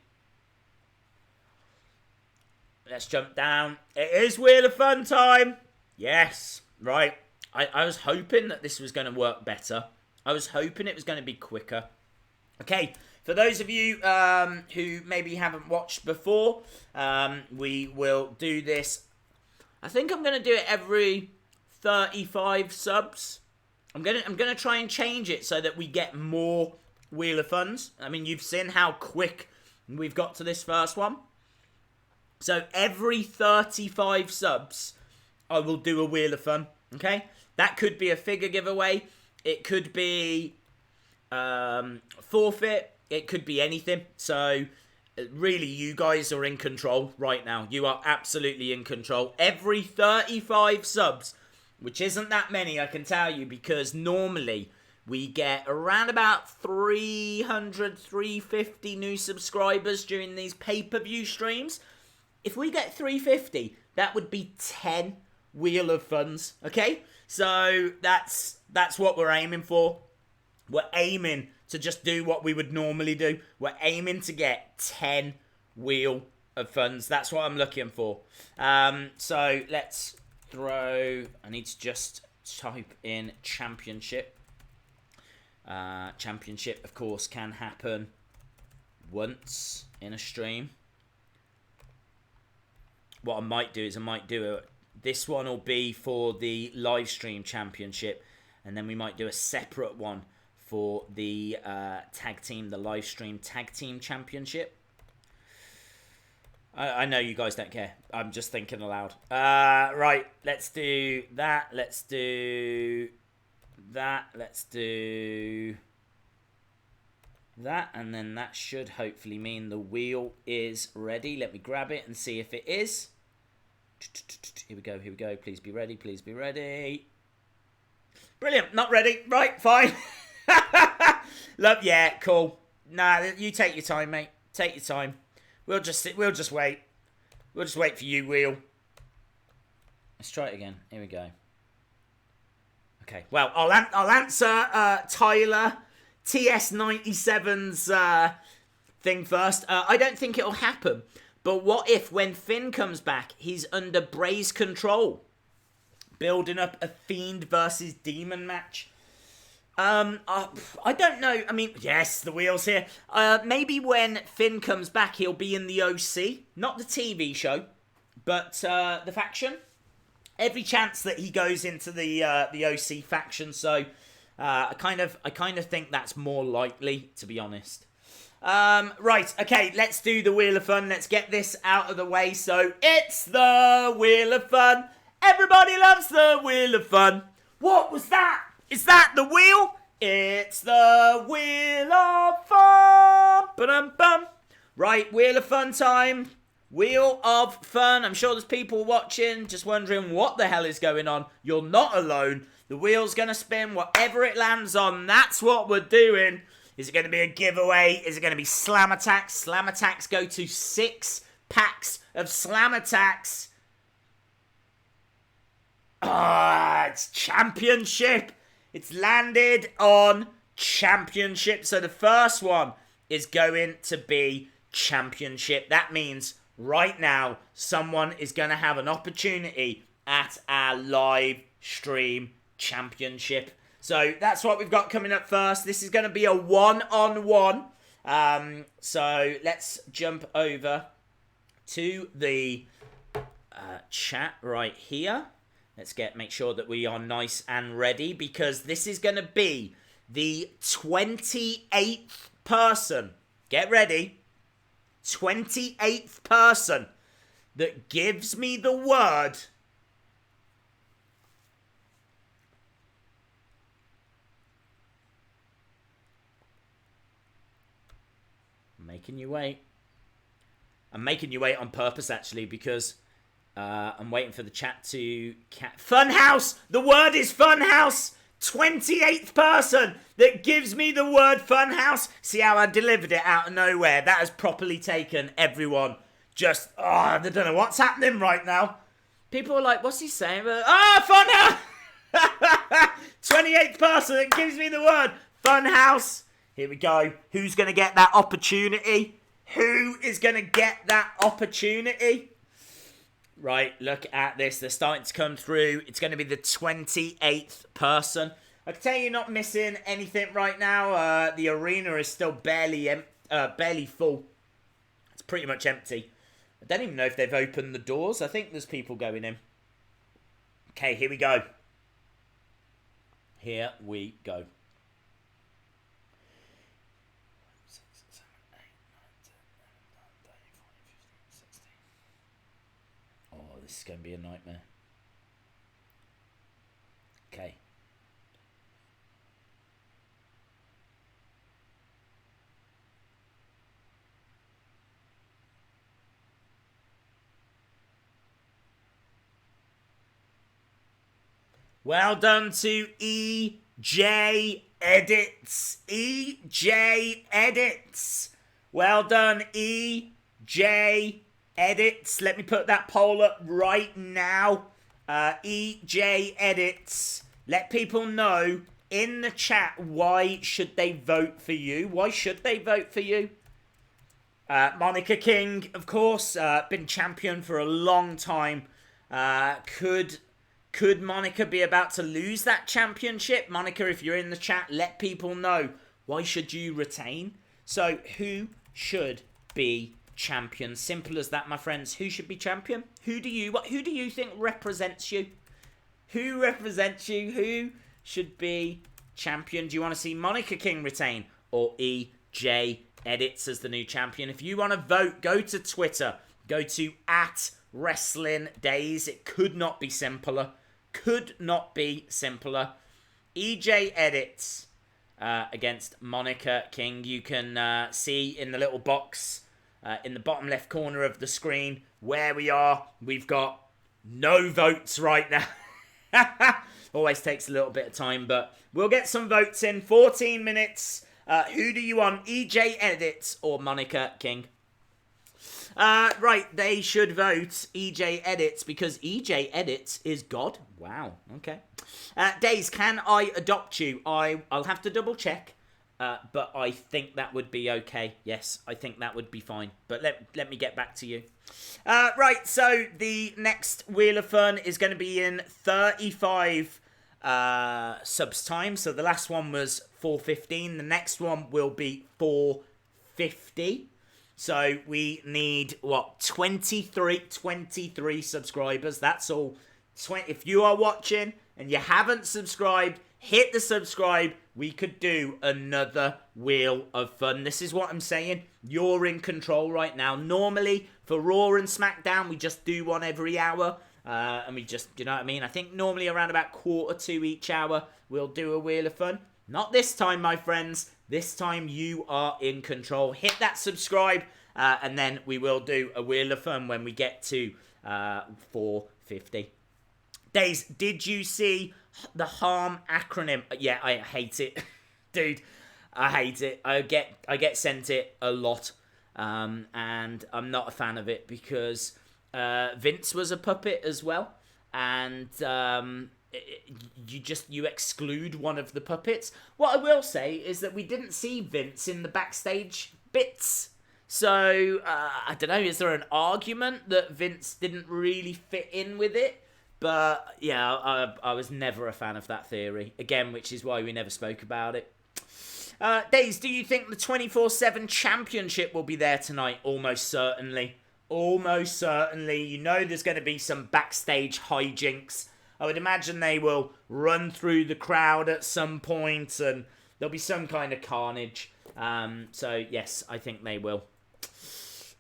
Let's jump down. It is Wheel of Fun time. Yes. Right. I was hoping that this was going to work better. I was hoping it was going to be quicker. Okay. For those of you who maybe haven't watched before, we will do this. I think I'm going to do it every 35 subs. I'm gonna try and change it so that we get more Wheel of Funs. I mean, you've seen how quick we've got to this first one. So every 35 subs, I will do a Wheel of Fun. Okay, that could be a figure giveaway. It could be forfeit. It could be anything. So really, you guys are in control right now. You are absolutely in control. Every 35 subs. Which isn't that many, I can tell you, because normally we get around about 300, 350 new subscribers during these pay-per-view streams. If we get 350, that would be 10 Wheel of Funs, okay? So that's what we're aiming for. We're aiming to just do what we would normally do. We're aiming to get 10 Wheel of Funs. That's what I'm looking for. So let's... I need to just type in championship. Championship, of course, can happen once in a stream. What I might do is this one will be for the live stream championship, and then we might do a separate one for the the live stream tag team championship. I know you guys don't care. I'm just thinking aloud. Right, let's do that. Let's do that. Let's do that. And then that should hopefully mean the wheel is ready. Let me grab it and see if it is. Here we go. Here we go. Please be ready. Please be ready. Brilliant. Not ready. Right, fine. Yeah, cool. Nah, you take your time, mate. Take your time. We'll just wait. We'll just wait for you, Wheel. Let's try it again. Here we go. Okay. Well, I'll answer Tyler TS97's thing first. I don't think it'll happen. But what if, when Finn comes back, he's under Bray's control, building up a Fiend versus Demon match? I don't know. I mean, yes, the wheel's here. Maybe when Finn comes back, he'll be in the OC, not the TV show, but the faction. Every chance that he goes into the OC faction. So I kind of think that's more likely, to be honest. Right, okay, let's do the Wheel of Fun. Let's get this out of the way. So it's the Wheel of Fun. Everybody loves the Wheel of Fun. What was that? Is that the wheel? It's the Wheel of Fun. Ba-dum-bum. Right, Wheel of Fun time. Wheel of Fun. I'm sure there's people watching just wondering what the hell is going on. You're not alone. The wheel's going to spin. Whatever it lands on, that's what we're doing. Is it going to be a giveaway? Is it going to be Slam Attacks? Slam Attacks go to 6 packs of Slam Attacks. It's Championship. It's landed on Championship. So the first one is going to be Championship. That means right now, someone is going to have an opportunity at our live stream championship. So that's what we've got coming up first. This is going to be a one-on-one. So let's jump over to the chat right here. Let's make sure that we are nice and ready, because this is going to be the 28th person. Get ready. 28th person that gives me the word I'm making you wait. I'm making you wait on purpose, actually, because I'm waiting for the chat to... Funhouse! The word is Funhouse! 28th person that gives me the word Funhouse. See how I delivered it out of nowhere? That has properly taken everyone. Just, I don't know what's happening right now. People are like, what's he saying? Funhouse! 28th person that gives me the word Funhouse. Here we go. Who's going to get that opportunity? Who is going to get that opportunity? Right, look at this. They're starting to come through. It's going to be the 28th person. I can tell you, not missing anything right now. The arena is still barely full. It's pretty much empty. I don't even know if they've opened the doors. I think there's people going in. Okay, here we go. Here we go. This is going to be a nightmare. Okay. Well done to EJ Edits. EJ Edits. Well done, EJ Edits. Let me put that poll up right now. EJ Edits. Let people know in the chat, why should they vote for you? Why should they vote for you? Monica King, of course, been champion for a long time. Could Monica be about to lose that championship? Monica, if you're in the chat, let people know. Why should you retain? So, who should be champion? Simple as that, my friends. Who should be champion? Who do you think represents you? Who represents you? Who should be champion? Do you want to see Monica King retain or EJ Edits as the new champion? If you want to vote, go to Twitter. Go to @WrestlingDays. It could not be simpler. Could not be simpler. EJ Edits against Monica King. You can see in the little box in the bottom left corner of the screen where we are. We've got no votes right now. Always takes a little bit of time, but we'll get some votes in. 14 minutes. Who do you want? EJ Edits or Monica King? Right, they should vote EJ Edits because EJ Edits is God. Wow, okay. Days, can I adopt you? I'll have to double check. But I think that would be okay. Yes, I think that would be fine. But let me get back to you. Right, so the next Wheel of Fun is going to be in 35 subs time. So the last one was 415. The next one will be 450. So we need, 23 subscribers. That's all. If you are watching and you haven't subscribed, hit the subscribe. We could do another Wheel of Fun. This is what I'm saying. You're in control right now. Normally, for Raw and SmackDown, we just do one every hour. And we just, you know what I mean? I think normally around about 1/4 each hour, we'll do a Wheel of Fun. Not this time, my friends. This time, you are in control. Hit that subscribe, and then we will do a Wheel of Fun when we get to 450. Days, did you see the HARM acronym? Yeah, I hate it. Dude, I hate it. I get sent it a lot. And I'm not a fan of it because Vince was a puppet as well. And you exclude one of the puppets. What I will say is that we didn't see Vince in the backstage bits. So, I don't know, is there an argument that Vince didn't really fit in with it? But, yeah, I was never a fan of that theory. Again, which is why we never spoke about it. Days, do you think the 24/7 championship will be there tonight? Almost certainly. Almost certainly. You know there's going to be some backstage hijinks. I would imagine they will run through the crowd at some point and there'll be some kind of carnage. So, yes, I think they will.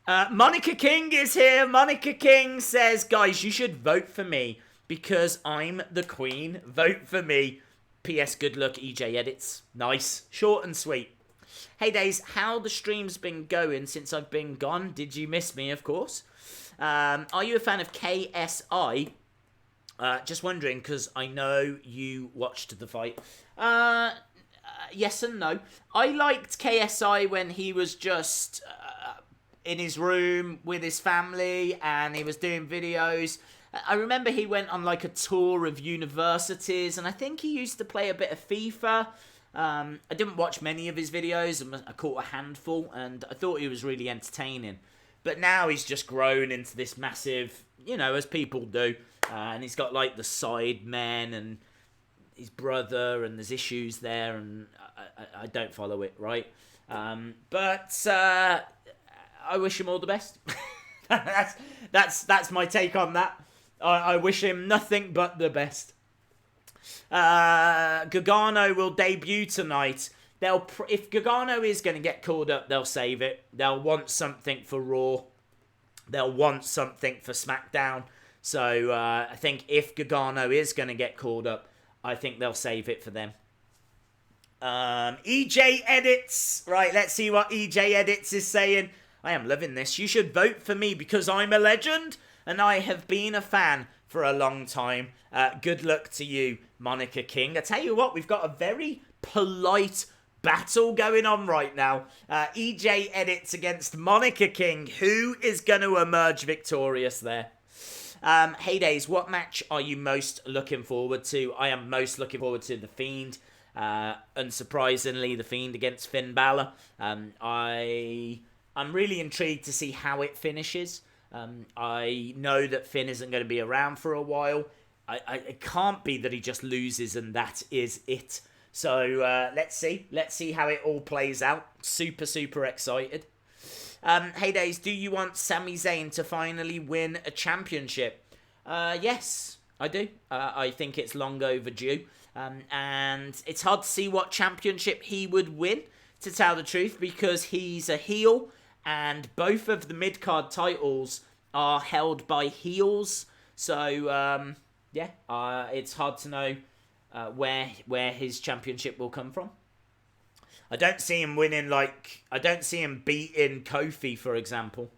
Monica King is here. Monica King says, guys, you should vote for me because I'm the queen. Vote for me. P.S. Good luck, EJ Edits. Nice. Short and sweet. Hey, Days, how the stream's been going since I've been gone? Did you miss me, of course? Are you a fan of KSI? Just wondering, because I know you watched the fight. Yes and no. I liked KSI when he was just in his room with his family and he was doing videos. I remember he went on like a tour of universities and I think he used to play a bit of FIFA. I didn't watch many of his videos. I caught a handful and I thought he was really entertaining. But now he's just grown into this massive, you know, as people do. And he's got like the side men and his brother and there's issues there and I don't follow it, right? But I wish him all the best. That's my take on that. I wish him nothing but the best. Gargano will debut tonight. If Gargano is going to get called up, they'll save it. They'll want something for Raw. They'll want something for SmackDown. So I think if Gargano is going to get called up, I think they'll save it for them. EJ Edits. Right, let's see what EJ Edits is saying. I am loving this. You should vote for me because I'm a legend and I have been a fan for a long time. Good luck to you, Monica King. I tell you what, we've got a very polite battle going on right now. EJ Edits against Monica King. Who is going to emerge victorious there? Hey Days, what match are you most looking forward to? I am most looking forward to The Fiend. Unsurprisingly, The Fiend against Finn Balor. I'm really intrigued to see how it finishes. I know that Finn isn't going to be around for a while. It can't be that he just loses and that is it. So let's see. Let's see how it all plays out. Super, super excited. Hey Days, do you want Sami Zayn to finally win a championship? Yes, I do. I think it's long overdue. And it's hard to see what championship he would win, to tell the truth, because he's a heel and both of the mid-card titles are held by heels. So, it's hard to know where his championship will come from. I don't see him winning, I don't see him beating Kofi, for example.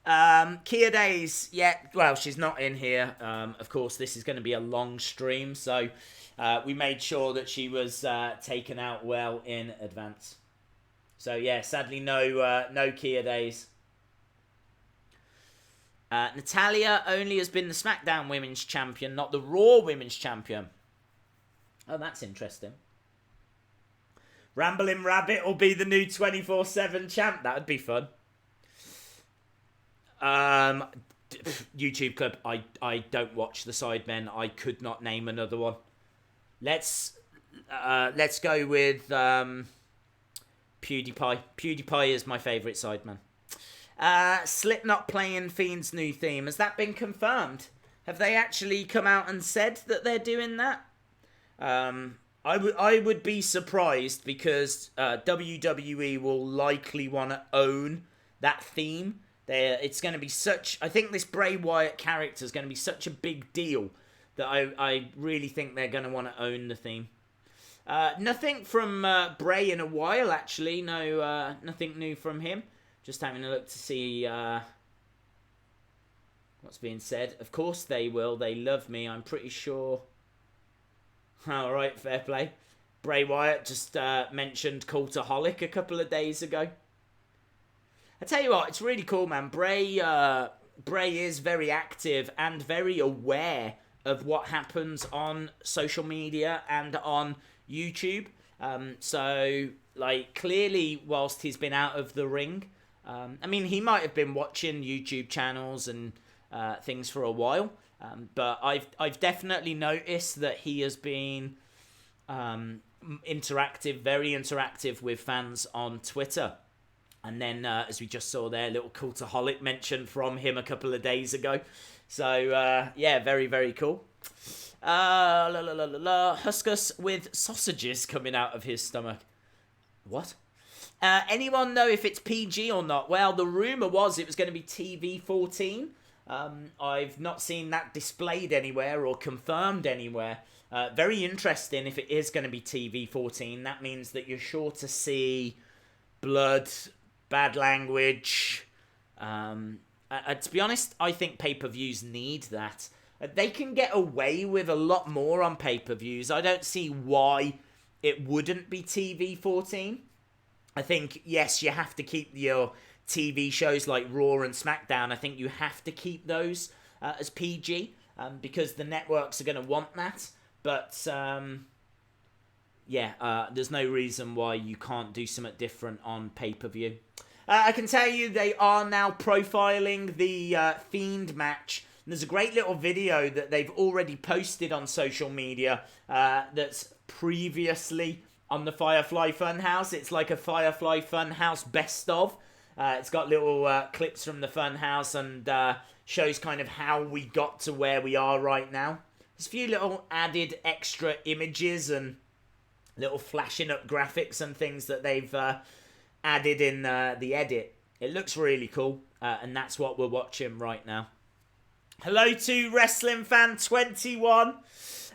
Kia Days, she's not in here. Of course, this is going to be a long stream, so we made sure that she was taken out well in advance. So, sadly, no Kia Days. Natalya only has been the SmackDown Women's Champion, not the Raw Women's Champion. Oh, that's interesting. Rambling Rabbit will be the new 24/7 champ. That would be fun. YouTube Club, I don't watch the Sidemen. I could not name another one. Let's go with PewDiePie. PewDiePie is my favourite Sideman. Slipknot playing Fiend's new theme. Has that been confirmed? Have they actually come out and said that they're doing that? I would be surprised because WWE will likely want to own that theme. It's going to be I think this Bray Wyatt character is going to be such a big deal that I really think they're going to want to own the theme. Nothing from Bray in a while, actually. No, nothing new from him. Just having a look to see what's being said. Of course they will. They love me, I'm pretty sure. All right, fair play. Bray Wyatt just mentioned Cultaholic a couple of days ago. I tell you what, it's really cool, man. Bray is very active and very aware of what happens on social media and on YouTube. So like, clearly, whilst he's been out of the ring, I mean, he might have been watching YouTube channels and things for a while, but I've definitely noticed that he has been interactive, very interactive with fans on Twitter. And then, as we just saw there, little Cultaholic mention from him a couple of days ago. So, yeah, very, very cool. Huskus with sausages coming out of his stomach. What? Anyone know if it's PG or not? Well, the rumour was it was going to be TV-14. I've not seen that displayed anywhere or confirmed anywhere. Very interesting if it is going to be TV-14. That means that you're sure to see blood, bad language. To be honest, I think pay-per-views need that. They can get away with a lot more on pay-per-views. I don't see why it wouldn't be TV-14. I think, yes, you have to keep your TV shows like Raw and SmackDown. I think you have to keep those as PG because the networks are going to want that. But, there's no reason why you can't do something different on pay-per-view. I can tell you they are now profiling the Fiend match. There's a great little video that they've already posted on social media that's previously on the Firefly Funhouse. It's like a Firefly Funhouse best of. It's got little clips from the Funhouse and shows kind of how we got to where we are right now. There's a few little added extra images and little flashing up graphics and things that they've added in the edit. It looks really cool, and that's what we're watching right now. Hello to Wrestling Fan 21,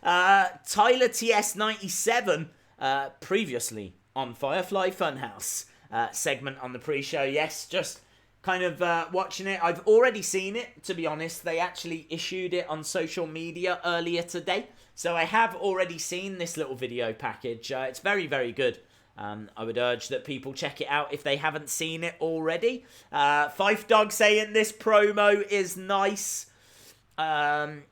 Tyler TS97, previously on Firefly Funhouse segment on the pre-show. Yes, just kind of watching it. I've already seen it, to be honest. They actually issued it on social media earlier today, so I have already seen this little video package. It's very, very good. I would urge that people check it out if they haven't seen it already. Fife Dog saying this promo is nice. TV-14,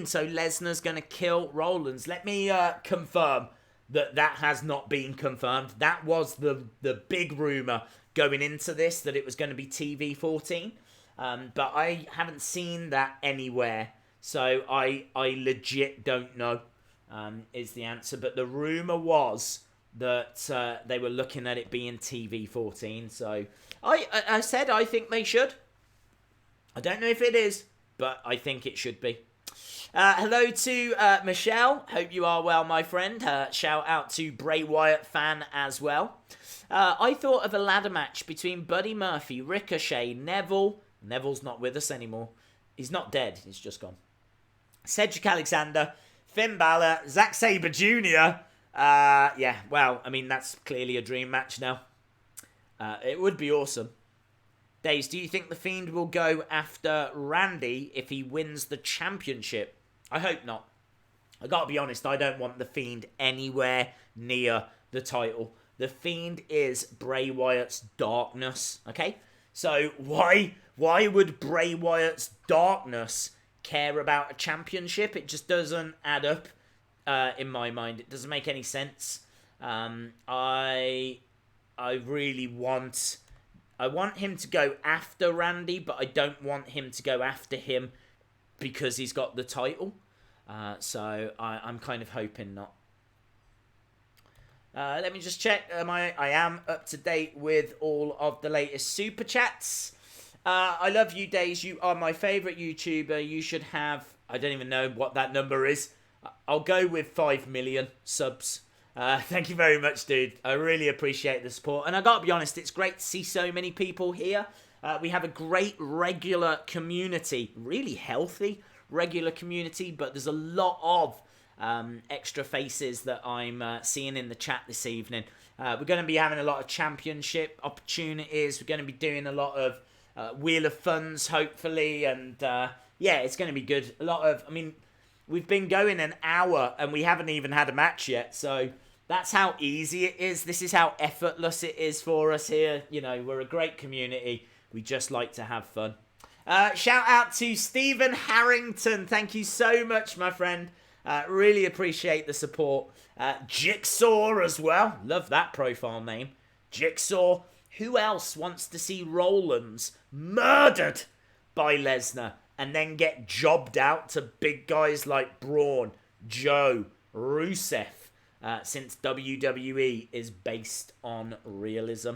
so Lesnar's going to kill Rollins. Let me confirm that has not been confirmed. That was the big rumour going into this, that it was going to be TV-14. But I haven't seen that anywhere, so I legit don't know, is the answer. But the rumour was that they were looking at it being TV-14, so I said I think they should. I don't know if it is, but I think it should be. Hello to Michelle. Hope you are well, my friend. Shout out to Bray Wyatt fan as well. I thought of a ladder match between Buddy Murphy, Ricochet, Neville. Neville's not with us anymore. He's not dead. He's just gone. Cedric Alexander, Finn Balor, Zack Sabre Jr. Well, I mean, that's clearly a dream match now. It would be awesome. Days, do you think The Fiend will go after Randy if he wins the championship? I hope not. I gotta be honest, I don't want The Fiend anywhere near the title. The Fiend is Bray Wyatt's darkness, okay? So why would Bray Wyatt's darkness care about a championship? It just doesn't add up in my mind. It doesn't make any sense. I really want... I want him to go after Randy, but I don't want him to go after him because he's got the title. So I'm kind of hoping not. Let me just check. I am up to date with all of the latest super chats. I love you, Days. You are my favourite YouTuber. You should have... I don't even know what that number is. I'll go with 5 million subs. Thank you very much, dude. I really appreciate the support. And I gotta be honest, it's great to see so many people here. We have a great regular community. Really healthy regular community. But there's a lot of extra faces that I'm seeing in the chat this evening. We're going to be having a lot of championship opportunities. We're going to be doing a lot of Wheel of Funds, hopefully. And yeah, it's going to be good. A lot of... I mean, we've been going an hour and we haven't even had a match yet. So... that's how easy it is. This is how effortless it is for us here. You know, we're a great community. We just like to have fun. Shout out to Stephen Harrington. Thank you so much, my friend. Really appreciate the support. Jigsaw as well. Love that profile name. Jigsaw. Who else wants to see Rollins murdered by Lesnar and then get jobbed out to big guys like Braun, Joe, Rusev, since WWE is based on realism?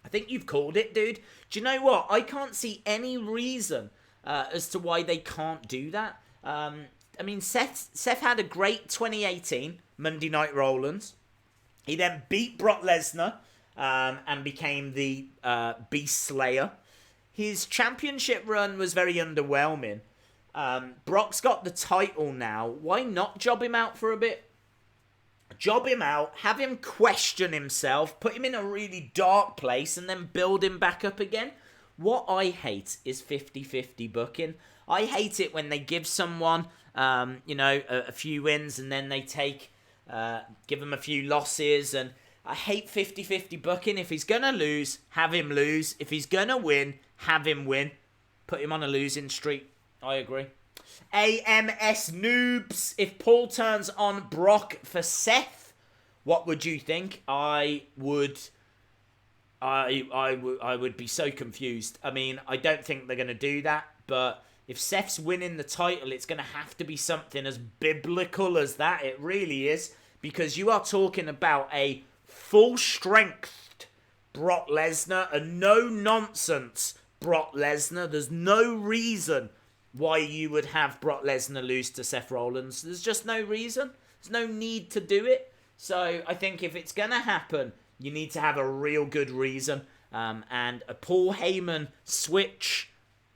I think you've called it, dude. Do you know what? I can't see any reason as to why they can't do that. I mean, Seth had a great 2018 Monday Night Rollins. He then beat Brock Lesnar and became the Beast Slayer. His championship run was very underwhelming. Brock's got the title now. Why not job him out for a bit? Job him out, have him question himself, put him in a really dark place, and then build him back up again. What I hate is 50-50 booking. I hate it when they give someone, a few wins, and then they give them a few losses, and I hate 50-50 booking. If he's going to lose, have him lose. If he's going to win, have him win. Put him on a losing streak. I agree. AMS Noobs. If Paul turns on Brock for Seth, what would you think? I would be so confused. I mean, I don't think they're going to do that, but if Seth's winning the title, it's going to have to be something as biblical as that. It really is, because you are talking about a full-strength Brock Lesnar, a no-nonsense Brock Lesnar. There's no reason why you would have Brock Lesnar lose to Seth Rollins. There's just no reason. There's no need to do it. So I think if it's going to happen, you need to have a real good reason. And a Paul Heyman switch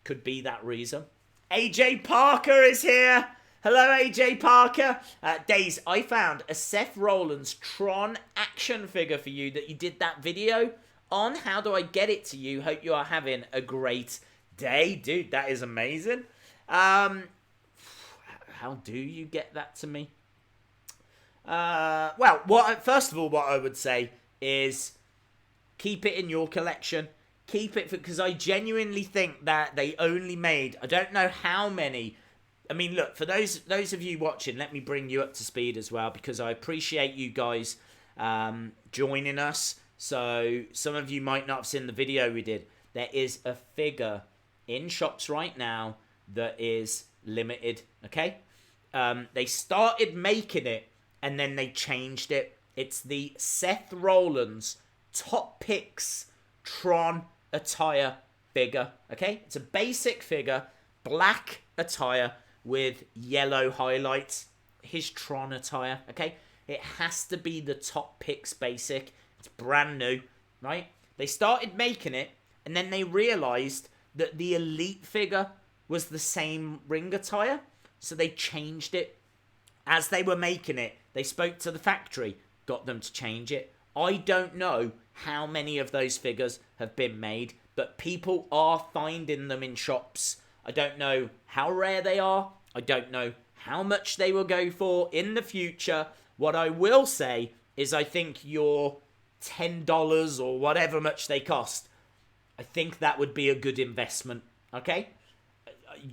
could be that reason. AJ Parker is here. Hello, AJ Parker. Days, I found a Seth Rollins Tron action figure for you that you did that video on. How do I get it to you? Hope you are having a great day. Dude, that is amazing. How do you get that to me? First of all, what I would say is keep it in your collection. Keep it, because I genuinely think that they only made, I don't know how many. I mean, look, for those of you watching, let me bring you up to speed as well, because I appreciate you guys joining us. So some of you might not have seen the video we did. There is a figure in shops right now that is limited, okay? They started making it, and then they changed it. It's the Seth Rollins Top Picks Tron attire figure, okay? It's a basic figure, black attire with yellow highlights. His Tron attire, okay? It has to be the Top Picks basic. It's brand new, right? They started making it, and then they realized that the Elite figure was the same ring attire, so they changed it. As they were making it, they spoke to the factory, got them to change it. I don't know how many of those figures have been made, but people are finding them in shops. I don't know how rare they are. I don't know how much they will go for in the future. What I will say is I think your $10 or whatever much they cost, I think that would be a good investment, okay?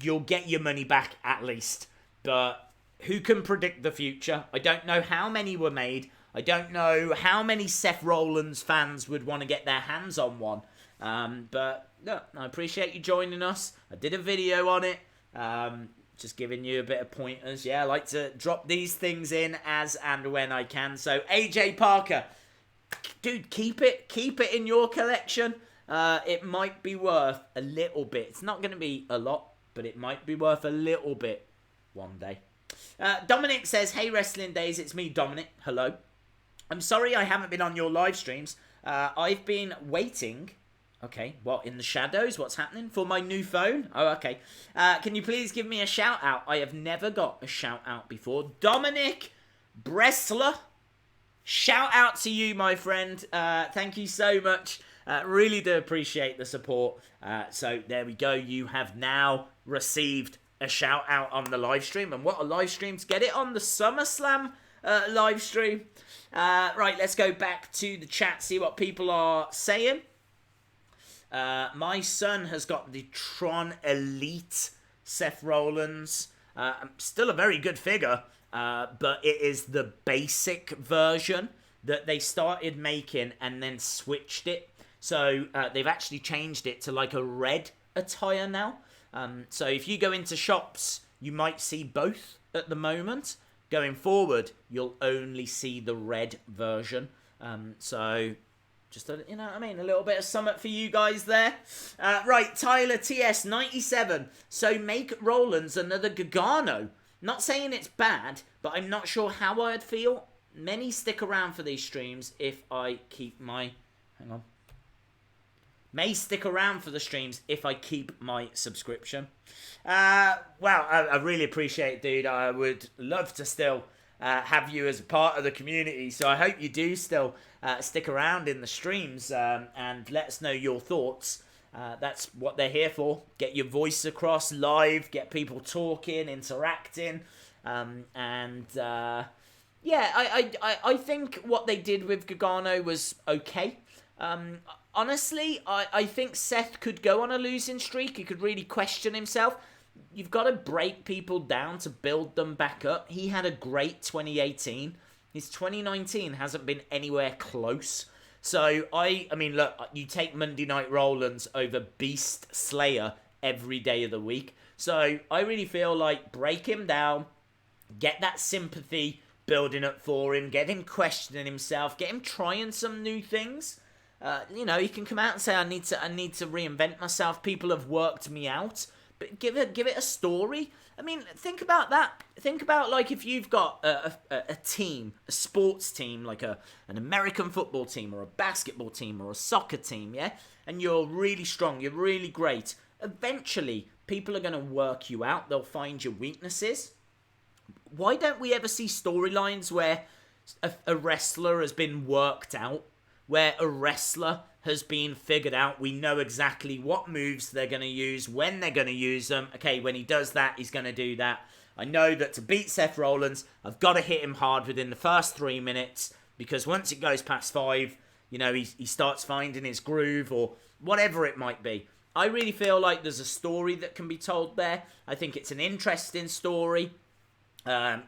You'll get your money back at least, but who can predict the future? I don't know how many were made. I don't know how many Seth Rollins fans would want to get their hands on one. But look, I appreciate you joining us. I did a video on it. Just giving you a bit of pointers. Yeah, I like to drop these things in as and when I can. So AJ Parker, dude, keep it in your collection. It might be worth a little bit. It's not going to be a lot, but it might be worth a little bit one day. Dominic says, hey Wrestling Days, it's me Dominic. Hello. I'm sorry I haven't been on your live streams. I've been waiting. Okay, what, in the shadows? What's happening? For my new phone? Oh, okay. Can you please give me a shout out? I have never got a shout out before. Dominic Bressler, shout out to you, my friend. Thank you so much. Really do appreciate the support. So there we go. You have now received a shout out on the live stream. And what a live stream to get it on the SummerSlam live stream. Right, let's go back to the chat, see what people are saying. My son has got the Tron Elite Seth Rollins. Still a very good figure, but it is the basic version that they started making and then switched it. So they've actually changed it to like a red attire now. So if you go into shops, you might see both at the moment. Going forward, you'll only see the red version. So just, you know what I mean? A little bit of summit for you guys there. Right, Tyler TS97. So make Rollins another Gargano. Not saying it's bad, but I'm not sure how I'd feel. Many stick around for these streams if I keep my... Hang on. May stick around for the streams if I keep my subscription. Well, I really appreciate it, dude. I would love to still have you as a part of the community. So I hope you do still stick around in the streams and let us know your thoughts. That's what they're here for. Get your voice across live, get people talking, interacting. Yeah, I think what they did with Gargano was okay. Honestly, I think Seth could go on a losing streak. He could really question himself. You've got to break people down to build them back up. He had a great 2018. His 2019 hasn't been anywhere close. So, I mean, look, you take Monday Night Rollins over Beast Slayer every day of the week. So, I really feel like break him down, get that sympathy building up for him, get him questioning himself, get him trying some new things. You know, he can come out and say, I need to reinvent myself. People have worked me out. But give it a story. I mean, think about that. Think about, like, if you've got a team, a sports team, like an American football team or a basketball team or a soccer team, yeah? And you're really strong, you're really great. Eventually, people are going to work you out. They'll find your weaknesses. Why don't we ever see storylines where a wrestler has been worked out, where a wrestler has been figured out? We know exactly what moves they're going to use, when they're going to use them. Okay, when he does that, he's going to do that. I know that to beat Seth Rollins, I've got to hit him hard within the first 3 minutes, because once it goes past 5, you know, he starts finding his groove or whatever it might be. I really feel like there's a story that can be told there. I think it's an interesting story.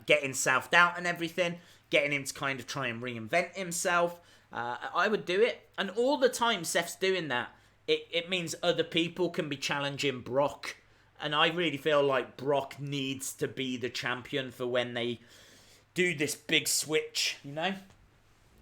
Getting South out and everything, getting him to kind of try and reinvent himself. I would do it. And all the time Seth's doing that, it means other people can be challenging Brock. And I really feel like Brock needs to be the champion for when they do this big switch, you know?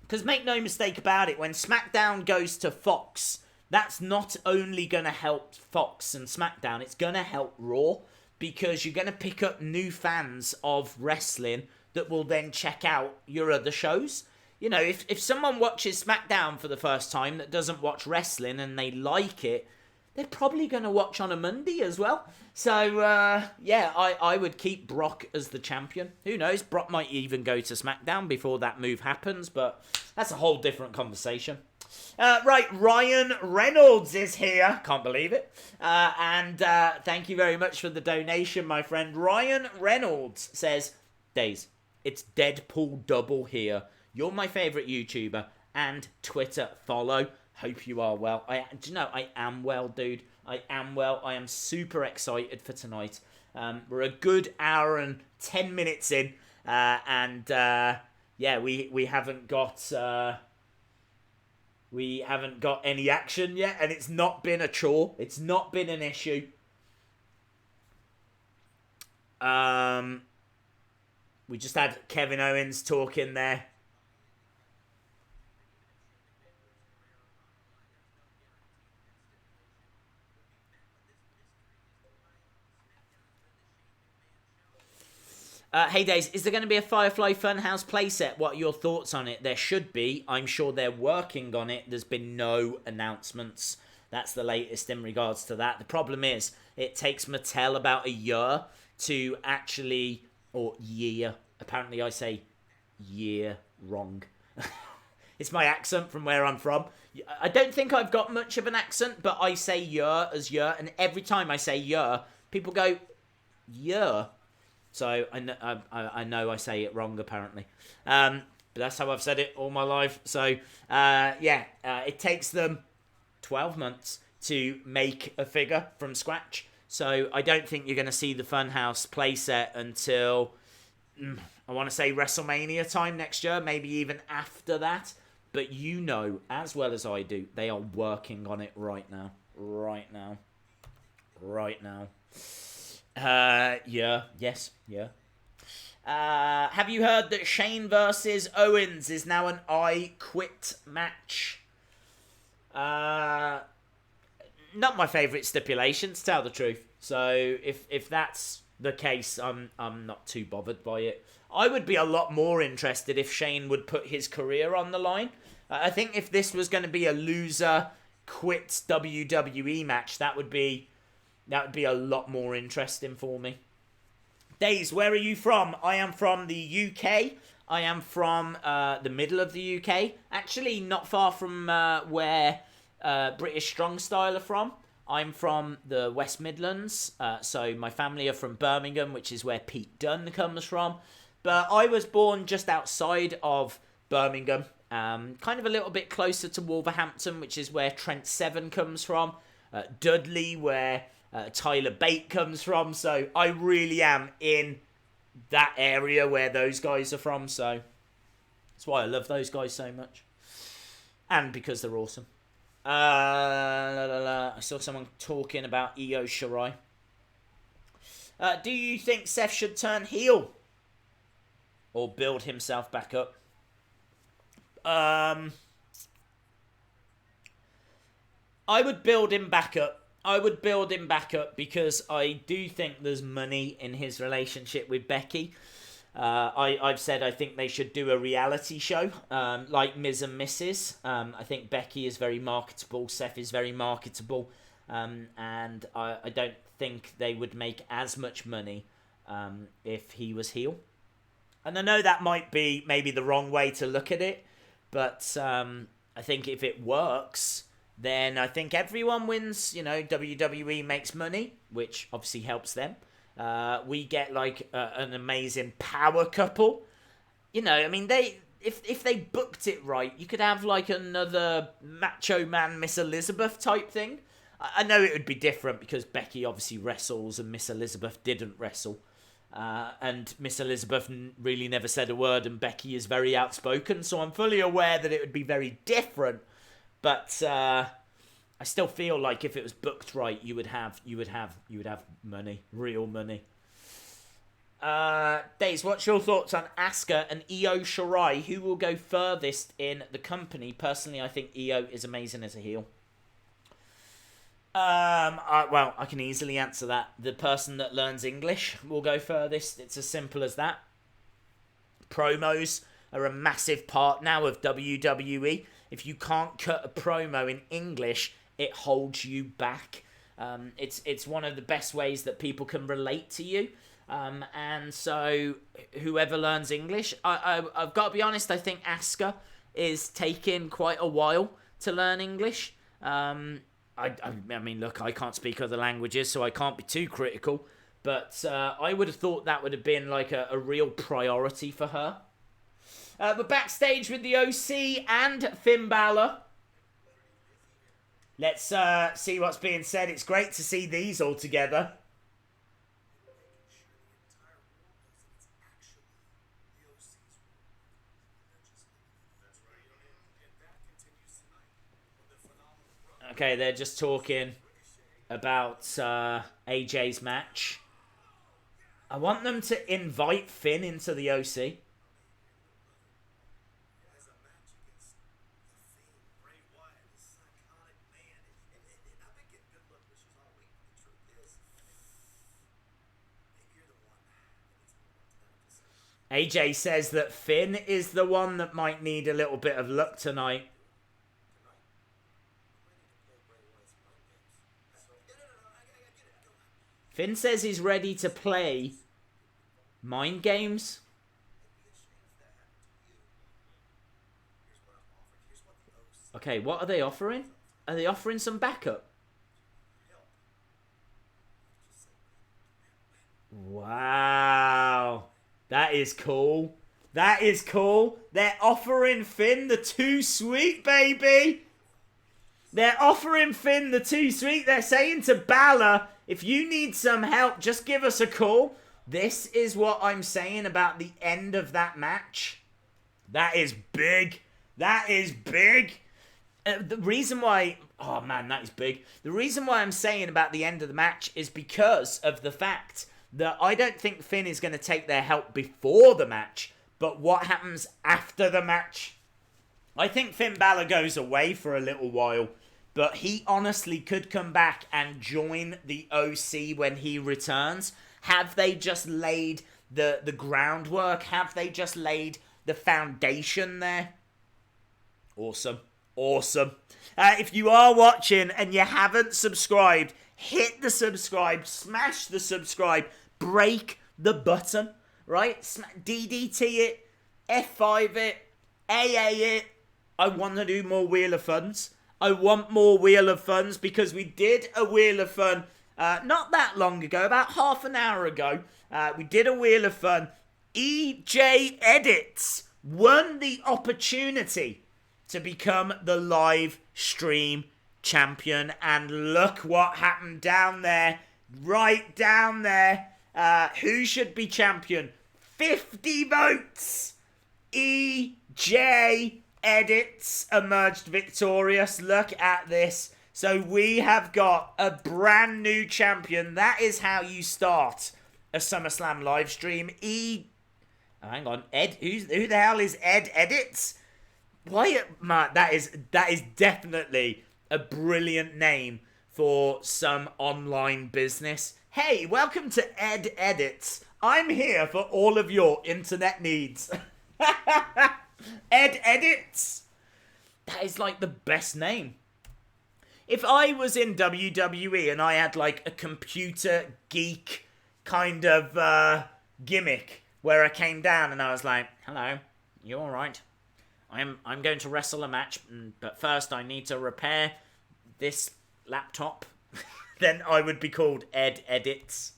Because make no mistake about it, when SmackDown goes to Fox, that's not only going to help Fox and SmackDown, it's going to help Raw. Because you're going to pick up new fans of wrestling that will then check out your other shows. You know, if someone watches SmackDown for the first time that doesn't watch wrestling and they like it, they're probably going to watch on a Monday as well. So, yeah, I would keep Brock as the champion. Who knows? Brock might even go to SmackDown before that move happens, but that's a whole different conversation. Right, Ryan Reynolds is here. Can't believe it. And thank you very much for the donation, my friend. Ryan Reynolds says, Days, it's Deadpool double here. You're my favourite YouTuber and Twitter follow. Hope you are well. Do you know, I am well, dude. I am well. I am super excited for tonight. We're a good hour and 10 minutes in. Yeah, we haven't got... We haven't got any action yet, and it's not been a chore. It's not been an issue. We just had Kevin Owens talking there. Hey Days, is there going to be a Firefly Funhouse playset? What are your thoughts on it? There should be. I'm sure they're working on it. There's been no announcements. That's the latest in regards to that. The problem is, it takes Mattel about a year to actually, or year. Apparently I say year wrong. It's my accent from where I'm from. I don't think I've got much of an accent, but I say year as year. And every time I say year, people go, year. So I know I say it wrong apparently, but that's how I've said it all my life. So it takes them 12 months to make a figure from scratch. So I don't think you're going to see the Funhouse playset until, I want to say WrestleMania time next year, maybe even after that. But you know, as well as I do, they are working on it right now. Right now. Have you heard that Shane versus Owens is now an I Quit match? Not my favourite stipulation, to tell the truth. So if that's the case, I'm not too bothered by it. I would be a lot more interested if Shane would put his career on the line. I think if this was going to be a loser quits WWE match, that would be a lot more interesting for me. Days, where are you from? I am from the UK. I am from the middle of the UK. Actually, not far from where British Strong Style are from. I'm from the West Midlands. So my family are from Birmingham, which is where Pete Dunne comes from. But I was born just outside of Birmingham. Kind of a little bit closer to Wolverhampton, which is where Trent Seven comes from. Dudley, where Tyler Bate comes from. So I really am in that area where those guys are from. So that's why I love those guys so much. And because they're awesome. I saw someone talking about Io Shirai. Do you think Seth should turn heel? Or build himself back up? I would build him back up. Because I do think there's money in his relationship with Becky. I've said I think they should do a reality show like Ms. and Mrs. I think Becky is very marketable. Seth is very marketable. And I don't think they would make as much money if he was heel. And I know that might be maybe the wrong way to look at it. But I think if it works, then I think everyone wins. You know, WWE makes money, which obviously helps them. We get like an amazing power couple. You know, I mean, if they booked it right, you could have like another Macho Man Miss Elizabeth type thing. I know it would be different because Becky obviously wrestles and Miss Elizabeth didn't wrestle. And Miss Elizabeth really never said a word, and Becky is very outspoken, so I'm fully aware that it would be very different. But I still feel like if it was booked right, you would have money, real money. Days, what's your thoughts on Asuka and Io Shirai? Who will go furthest in the company? Personally, I think Io is amazing as a heel. Well, I can easily answer that. The person that learns English will go furthest. It's as simple as that. Promos are a massive part now of WWE. If you can't cut a promo in English, it holds you back. It's one of the best ways that people can relate to you. And so whoever learns English, I've got to be honest, I think Asuka is taking quite a while to learn English. I mean, look, I can't speak other languages, so I can't be too critical. But I would have thought that would have been like a real priority for her. We're backstage with the OC and Finn Balor. Let's see what's being said. It's great to see these all together. Okay, they're just talking about AJ's match. I want them to invite Finn into the OC. AJ says that Finn is the one that might need a little bit of luck tonight. Finn says he's ready to play mind games. Okay, what are they offering? Are they offering some backup? Wow. That is cool. That is cool. They're offering Finn the Too Sweet, baby. They're offering Finn the Too Sweet. They're saying to Balor, If you need some help, just give us a call. This is what I'm saying about the end of that match. That is big. That is big. The reason why... Oh, man, that is big. The reason why I'm saying about the end of the match is because of the fact that I don't think Finn is going to take their help before the match, but what happens after the match. I think Finn Balor goes away for a little while, but he honestly could come back and join the OC when he returns. Have they just laid the groundwork? Have they just laid the foundation there? Awesome. Awesome. If you are watching and you haven't subscribed, hit the subscribe, smash the subscribe, break the button, right? DDT it, F5 it, AA it. I want to do more Wheel of Funs. I want more Wheel of Funs because we did a Wheel of Fun not that long ago, about half an hour ago. We did a Wheel of Fun. EJ Edits won the opportunity to become the live stream champion. And look what happened down there. Right down there. Who should be champion? 50 votes. EJ Edits emerged victorious. Look at this. So we have got a brand new champion. That is how you start a SummerSlam live stream. Hang on. Who the hell is Ed Edits? Why, man, that is definitely a brilliant name for some online business. Hey, welcome to Ed Edits. I'm here for all of your internet needs. Ed Edits. That is like the best name. If I was in WWE and I had like a computer geek kind of gimmick where I came down and I was like, hello, you all right? I'm going to wrestle a match, but first I need to repair this laptop. Then I would be called Ed Edits.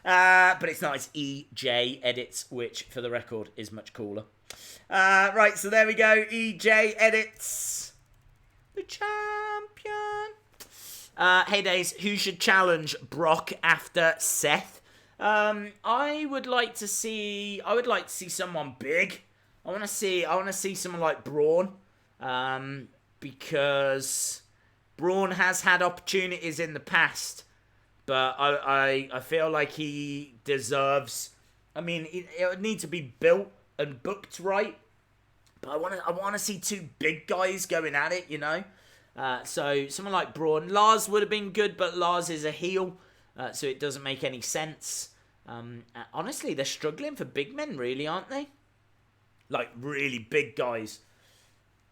But it's not, it's EJ Edits, which for the record is much cooler. Right, so there we go. EJ Edits. The champion. Hey Days, who should challenge Brock after Seth? I would like to see someone big. I want to see someone like Braun, because Braun has had opportunities in the past, but I feel like he deserves. I mean, it would need to be built and booked right, but I want to see two big guys going at it, you know. So someone like Braun. Lars would have been good, but Lars is a heel, so it doesn't make any sense. Honestly, they're struggling for big men, really, aren't they? Like, really big guys.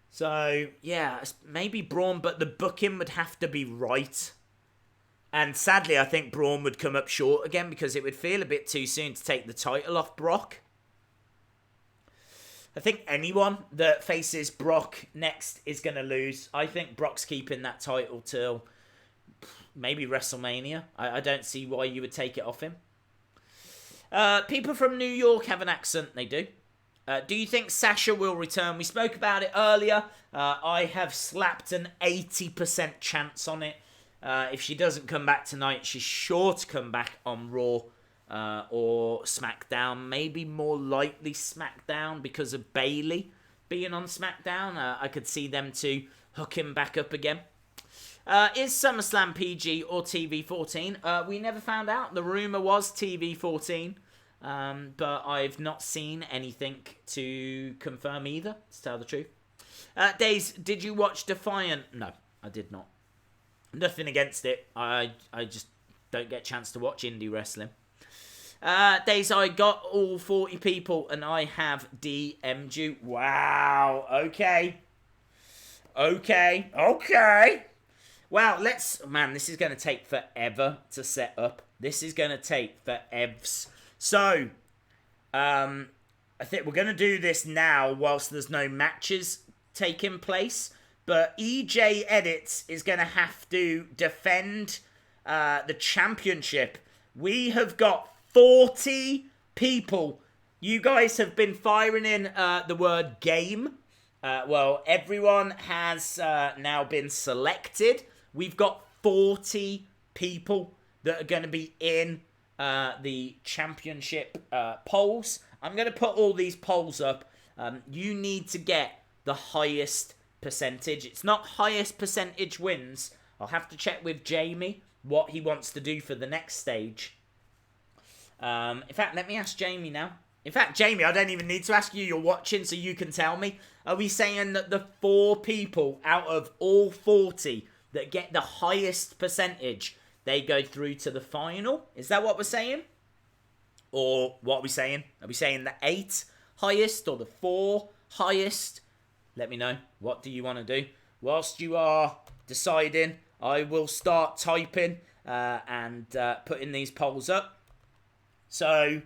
So, yeah, maybe Braun, but the booking would have to be right. And sadly, I think Braun would come up short again because it would feel a bit too soon to take the title off Brock. I think anyone that faces Brock next is going to lose. I think Brock's keeping that title till maybe WrestleMania. I don't see why you would take it off him. People from New York have an accent. They do. Do you think Sasha will return? We spoke about it earlier. I have slapped an 80% chance on it. If she doesn't come back tonight, she's sure to come back on Raw or SmackDown. Maybe more likely SmackDown because of Bayley being on SmackDown. I could see them two hooking back up again. Is SummerSlam PG or TV-14? We never found out. The rumour was TV-14. But I've not seen anything to confirm either, to tell the truth. Days, did you watch Defiant? No, I did not. Nothing against it. I just don't get a chance to watch indie wrestling. Days, I got all 40 people and I have DM'd you. Wow, okay. Well, man, this is going to take forever to set up. This is going to take forevs. So, I think we're going to do this now whilst there's no matches taking place. But EJ Edits is going to have to defend the championship. We have got 40 people. You guys have been firing in the word game. Well, everyone has now been selected. We've got 40 people that are going to be in the championship polls. I'm going to put all these polls up. You need to get the highest percentage. It's not highest percentage wins. I'll have to check with Jamie what he wants to do for the next stage. In fact, let me ask Jamie now. In fact, Jamie, I don't even need to ask you. You're watching, so you can tell me. Are we saying that the 4 people out of all 40 that get the highest percentage, they go through to the final? Is that what we're saying? Or what are we saying? Are we saying the 8 highest or the 4 highest? Let me know. What do you want to do? Whilst you are deciding, I will start typing and putting these polls up. So,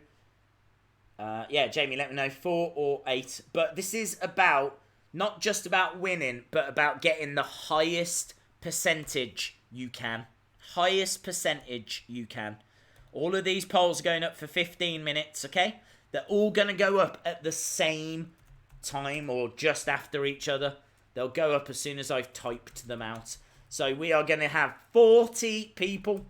yeah, Jamie, let me know 4 or 8. But this is about, not just about winning, but about getting the highest percentage you can. Highest percentage you can. All of these polls are going up for 15 minutes, okay? They're all going to go up at the same time or just after each other. They'll go up as soon as I've typed them out. So we are going to have 40 people.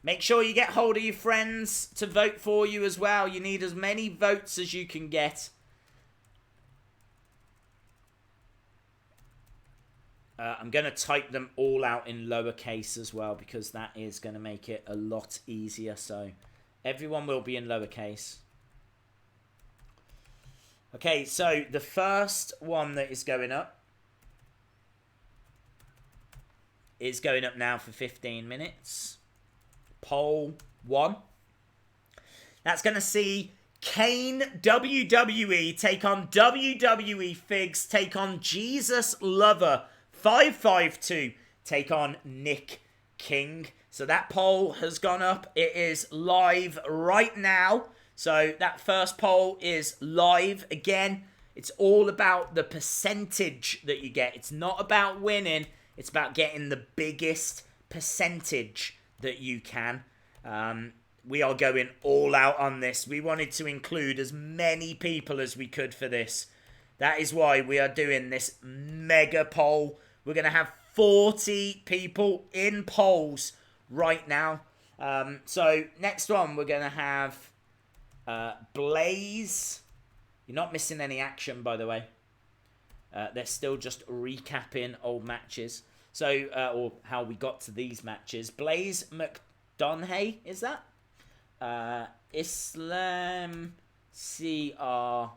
Make sure you get hold of your friends to vote for you as well. You need as many votes as you can get. I'm going to type them all out in lowercase as well because that is going to make it a lot easier. So everyone will be in lowercase. Okay, so the first one that is going up now for 15 minutes. Poll 1. That's going to see Kane WWE take on WWE Figs, take on Jesus Lover 552, take on Nick King. So that poll has gone up. It is live right now. So that first poll is live. Again, it's all about the percentage that you get. It's not about winning. It's about getting the biggest percentage that you can. We are going all out on this. We wanted to include as many people as we could for this. That is why we are doing this mega poll. We're going to have 40 people in polls right now. So next one, we're going to have Blaze. You're not missing any action, by the way. They're still just recapping old matches. So, or how we got to these matches. Blaze McDonaghy, is that? Islam CRB.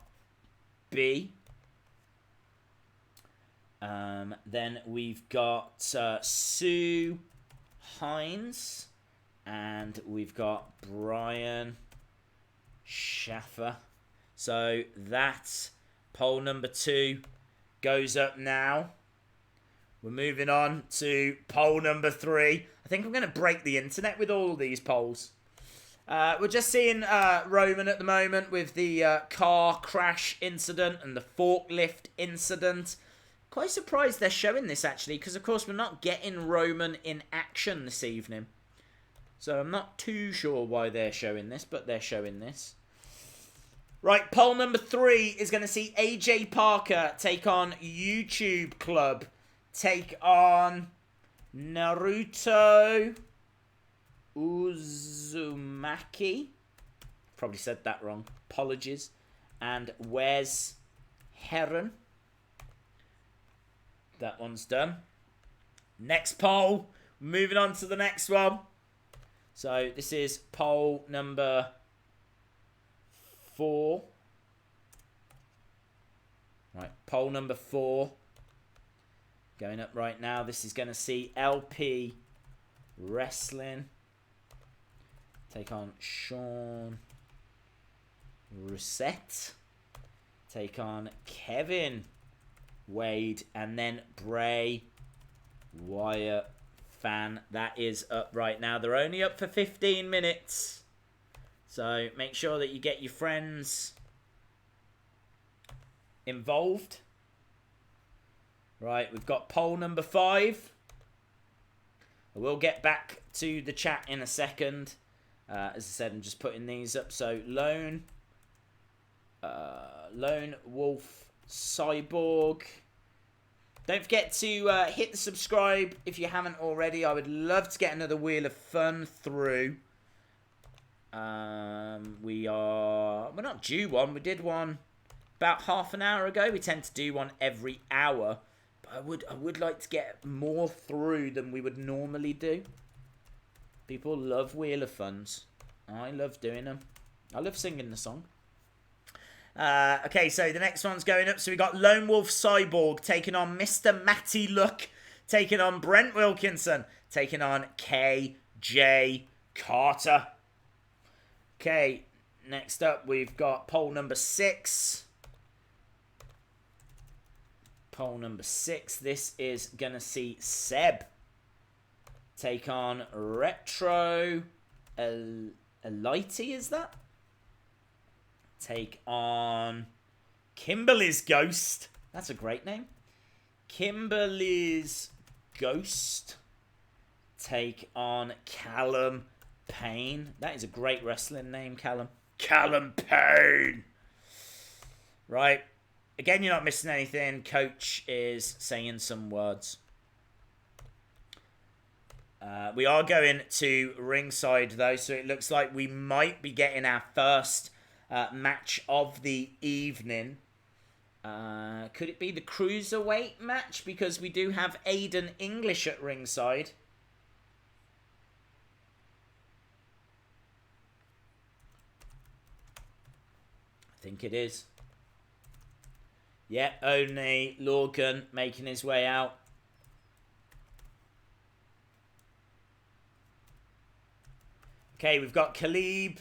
Then we've got Sue Hines. And we've got Brian Schaffer. So that's poll number 2 goes up now. We're moving on to poll number 3. I think I'm going to break the internet with all of these polls. We're just seeing Roman at the moment with the car crash incident and the forklift incident. Quite surprised they're showing this actually, because of course we're not getting Roman in action this evening. So I'm not too sure why they're showing this, but they're showing this. Right, poll number 3 is going to see AJ Parker take on YouTube Club. Take on Naruto Uzumaki. Probably said that wrong. Apologies. And Wes Heron. That one's done. Next poll. Moving on to the next one. So this is poll number 4. Right, poll number 4. Going up right now. This is going to see LP Wrestling take on Sean Rousset. Take on Kevin Wade. And then Bray Wyatt Fan. That is up right now. They're only up for 15 minutes. So make sure that you get your friends involved. Right, we've got poll number 5. I will get back to the chat in a second. As I said, I'm just putting these up. So Lone Wolf Cyborg. Don't forget to hit the subscribe if you haven't already. I would love to get another Wheel of Fun through. We're not due one. We did one about half an hour ago. We tend to do one every hour. But I would like to get more through than we would normally do. People love Wheel of Funs. I love doing them. I love singing the song. Okay, so the next one's going up. So we got Lone Wolf Cyborg taking on Mr. Matty Luck, taking on Brent Wilkinson, taking on KJ Carter. Okay, next up we've got poll number 6. Poll number 6. This is gonna see Seb take on Retro Elite, is that? Take on Kimberly's Ghost. That's a great name. Kimberly's Ghost. Take on Callum Payne. That is a great wrestling name, Callum. Callum Payne. Right. Again, you're not missing anything. Coach is saying some words. We are going to ringside, though, so it looks like we might be getting our first match of the evening. Could it be the Cruiserweight match? Because we do have Aiden English at ringside. I think it is. Yeah, only Logan making his way out. Okay, we've got Khalib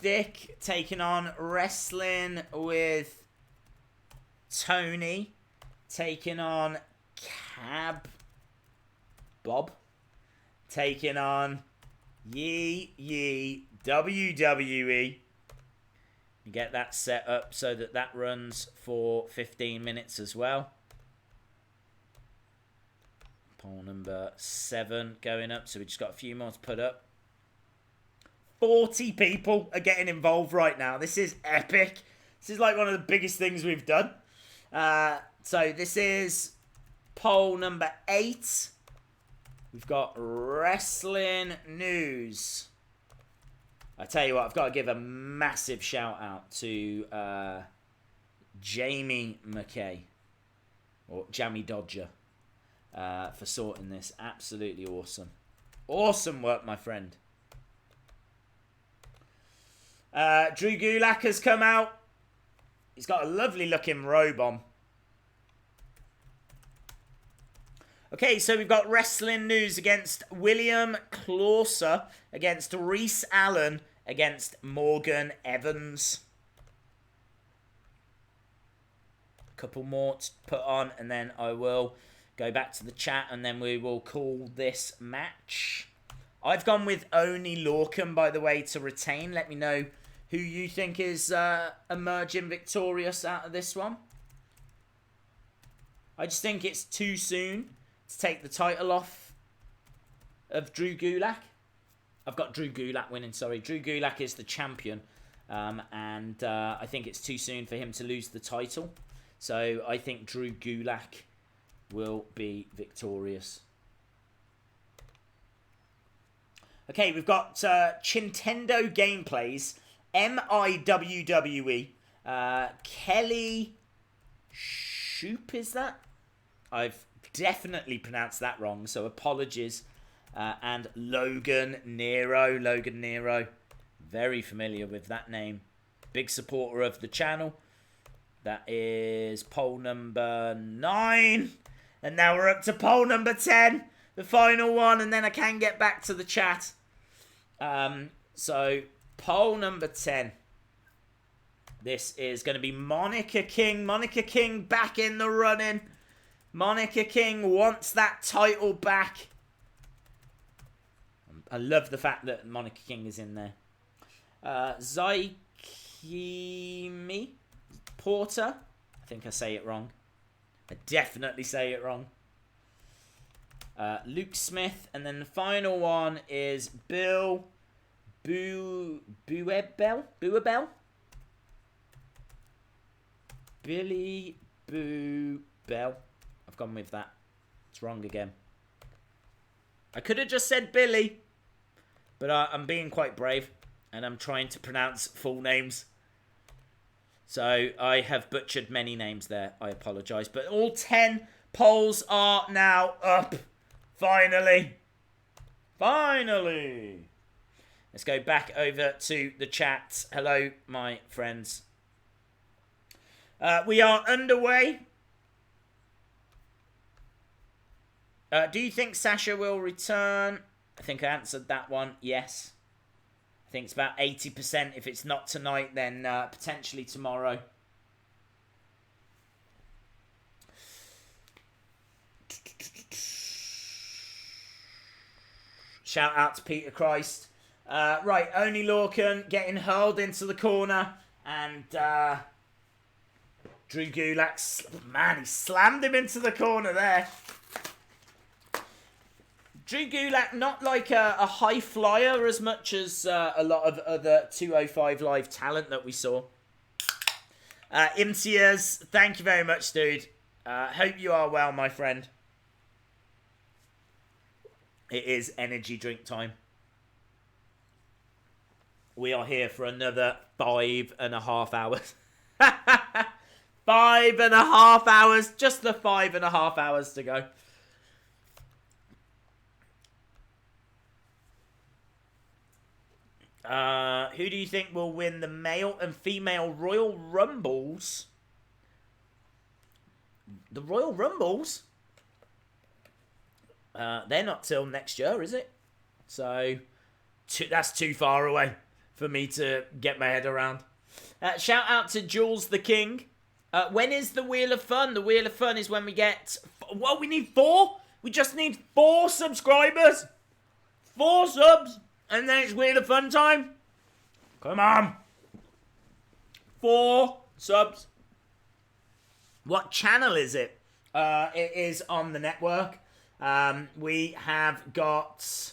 Dick taking on Wrestling with Tony, taking on Cab Bob, taking on Yee WWE. You get that set up so that runs for 15 minutes as well. Poll number 7 going up, so we just got a few more to put up. 40 people are getting involved right now. This is epic. This is like one of the biggest things we've done. So this is poll number 8. We've got wrestling news. I tell you what, I've got to give a massive shout out to Jamie McKay, or Jamie Dodger, for sorting this. Absolutely awesome. Awesome work, my friend. Drew Gulak has come out. He's got a lovely looking robe on. Okay, so we've got wrestling news against William Clauser, against Reese Allen, against Morgan Evans. A couple more to put on, and then I will go back to the chat, and then we will call this match. I've gone with Oni Lorcan, by the way, to retain. Let me know who you think is emerging victorious out of this one. I just think it's too soon to take the title off of Drew Gulak. I've got Drew Gulak winning, sorry. Drew Gulak is the champion. And I think it's too soon for him to lose the title. So I think Drew Gulak will be victorious. Okay, we've got Chintendo Gameplays, MIWWE, Kelly Shoop, is that? I've definitely pronounced that wrong, so apologies. And Logan Nero. Very familiar with that name. Big supporter of the channel. That is poll number 9. And now we're up to poll number 10. The final one, and then I can get back to the chat. So, poll number 10. This is going to be Monica King. Monica King back in the running. Monica King wants that title back. I love the fact that Monica King is in there. Zykimi Porter. I think I say it wrong. I definitely say it wrong. Luke Smith. And then the final one is Bill Buebel. Billy Boo Bell. I've gone with that. It's wrong again. I could have just said Billy, but I'm being quite brave, and I'm trying to pronounce full names. So I have butchered many names there. I apologise. But all 10 polls are now up. Finally. Finally. Let's go back over to the chat. Hello, my friends. We are underway. Do you think Sasha will return? I think I answered that one. Yes. I think it's about 80%. If it's not tonight, then potentially tomorrow. Shout out to Peter Christ. Right, Only Lorcan getting hurled into the corner. And Drew Gulak, man, he slammed him into the corner there. Drew Gulak, not like a high flyer as much as a lot of other 205 Live talent that we saw. Imtiaz, thank you very much, dude. Hope you are well, my friend. It is energy drink time. We are here for another 5.5 hours. 5.5 hours. Just the 5.5 hours to go. Who do you think will win the male and female Royal Rumbles? The Royal Rumbles? They're not till next year, is it? So, that's too far away for me to get my head around. Shout out to Jules the King. When is the Wheel of Fun? The Wheel of Fun is when we get... Well, we need 4? We just need 4 subscribers. 4 subs. And then it's Wheel of Fun time. Come on. 4 subs. What channel is it? It is on the network. We have got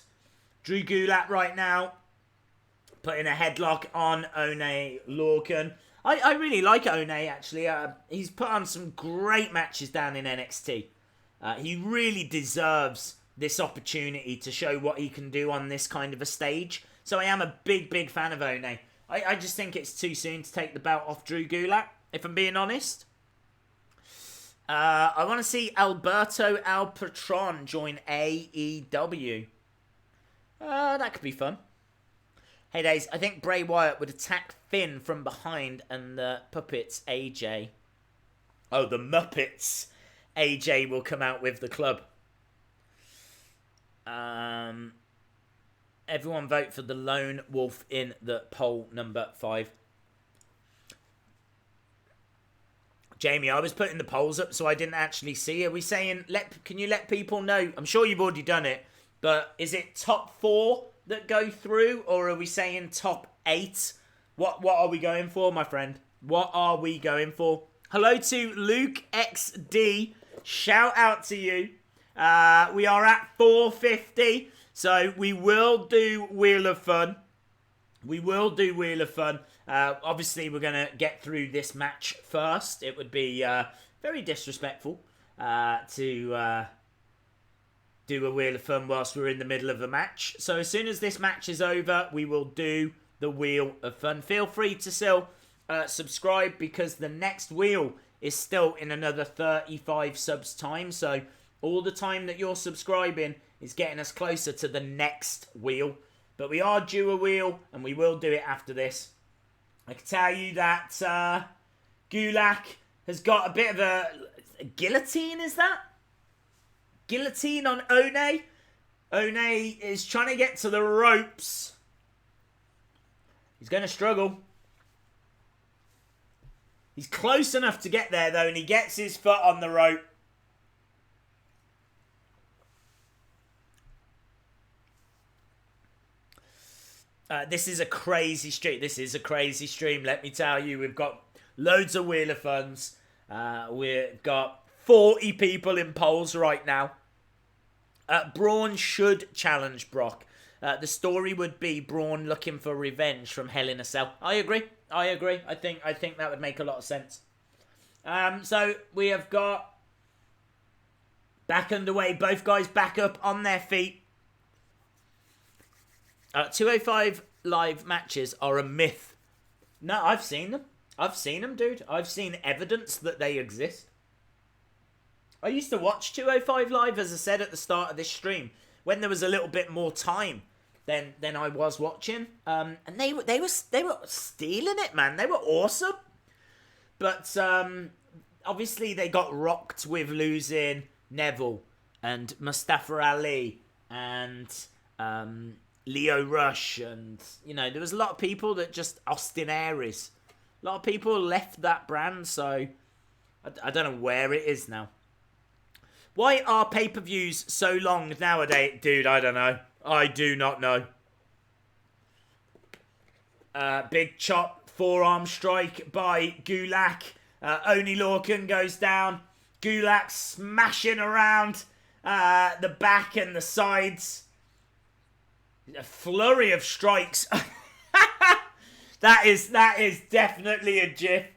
Drew Gulak right now putting a headlock on Oney Lorcan. I really like Oney, actually. He's put on some great matches down in NXT. He really deserves this opportunity to show what he can do on this kind of a stage. So I am a big fan of Oney. I just think it's too soon to take the belt off Drew Gulak, if I'm being honest. I want to see Alberto El Patron join AEW. That could be fun. Hey, Days, I think Bray Wyatt would attack Finn from behind and the puppets AJ. Oh, the Muppets AJ will come out with the club. Everyone vote for the lone wolf in the poll number 5. Jamie, I was putting the polls up so I didn't actually see. Are we saying, can you let people know? I'm sure you've already done it, but is it top 4 that go through, or are we saying top 8? What are we going for, my friend? What are we going for? Hello to Luke XD. Shout out to you. We are at 450, so we will do Wheel of Fun. We will do Wheel of Fun. Obviously, we're going to get through this match first. It would be very disrespectful to do a Wheel of Fun whilst we're in the middle of a match. So as soon as this match is over, we will do the Wheel of Fun. Feel free to still subscribe, because the next wheel is still in another 35 subs time. So all the time that you're subscribing is getting us closer to the next wheel. But we are due a wheel, and we will do it after this. I can tell you that Gulak has got a bit of a guillotine, is that? Guillotine on Oney. Oney is trying to get to the ropes. He's going to struggle. He's close enough to get there, though, and he gets his foot on the rope. This is a crazy stream. This is a crazy stream, let me tell you. We've got loads of Wheel of Funs. We've got 40 people in polls right now. Braun should challenge Brock. The story would be Braun looking for revenge from Hell in a Cell. I agree. I think that would make a lot of sense. So we have got Back underway. Both guys back up on their feet. 205 live matches are a myth. No, I've seen them. I've seen them, dude. I've seen evidence that they exist. I used to watch 205 live, as I said at the start of this stream, when there was a little bit more time than I was watching. And they were stealing it, man. They were awesome. But obviously they got rocked with losing Neville and Mustafa Ali and Leo Rush, and there was a lot of people that just Austin Aries. A lot of people left that brand, so I don't know where it is now. Why are pay-per-views so long nowadays? Dude, I don't know. I do not know. Big chop, forearm strike by Gulak. Oni Lorcan goes down. Gulak smashing around the back and the sides. A flurry of strikes. That is definitely a GIF.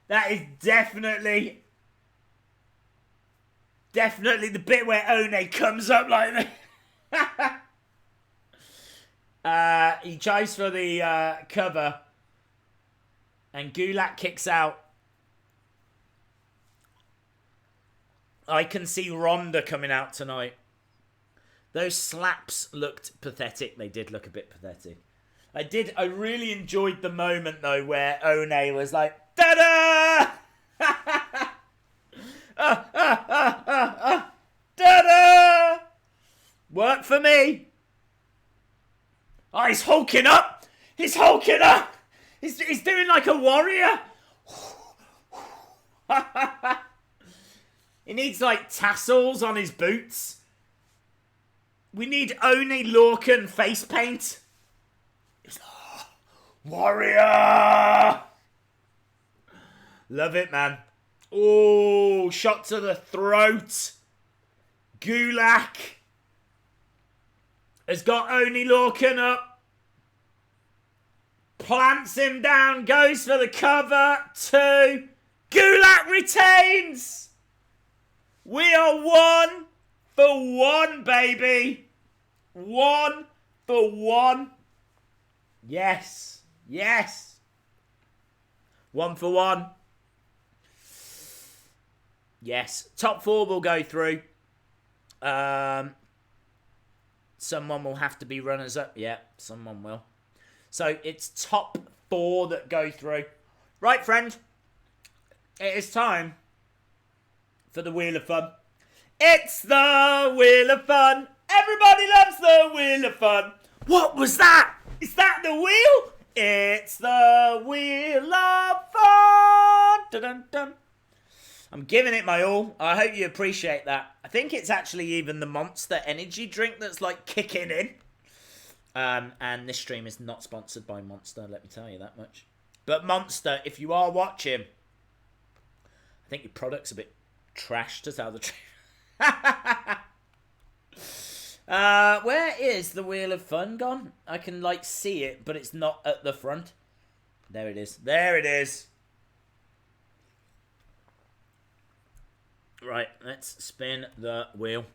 That is definitely the bit where One comes up like that. He tries for the cover, and Gulak kicks out. I can see Ronda coming out tonight. Those slaps looked pathetic. They did look a bit pathetic. I really enjoyed the moment, though, where One was like, da-da! Da-da! Work for me. Oh, he's hulking up. He's hulking up. He's doing like a warrior. He needs, like, tassels on his boots. We need Oni Lorcan face paint. Warrior! Love it, man. Oh, shot to the throat. Gulak has got Oni Lorcan up. Plants him down. Goes for the cover. 2. Gulak retains. We are 1 for 1, baby. 1 for 1. Yes. Yes. 1 for 1. Yes. Top 4 will go through. Someone will have to be runners up. Yeah, someone will. So it's top 4 that go through. Right, friend. It is time for the Wheel of Fun. It's the Wheel of Fun. Everybody loves the Wheel of Fun. What was that? Is that the wheel? It's the Wheel of Fun. Dun-dun-dun. I'm giving it my all. I hope you appreciate that. I think it's actually even the Monster energy drink that's like kicking in. And this stream is not sponsored by Monster, let me tell you that much. But Monster, if you are watching, I think your product's a bit trash, to tell the truth. Where is the Wheel of Fun gone? I can like see it, but it's not at the front. There it is. There it is. Right, let's spin the wheel.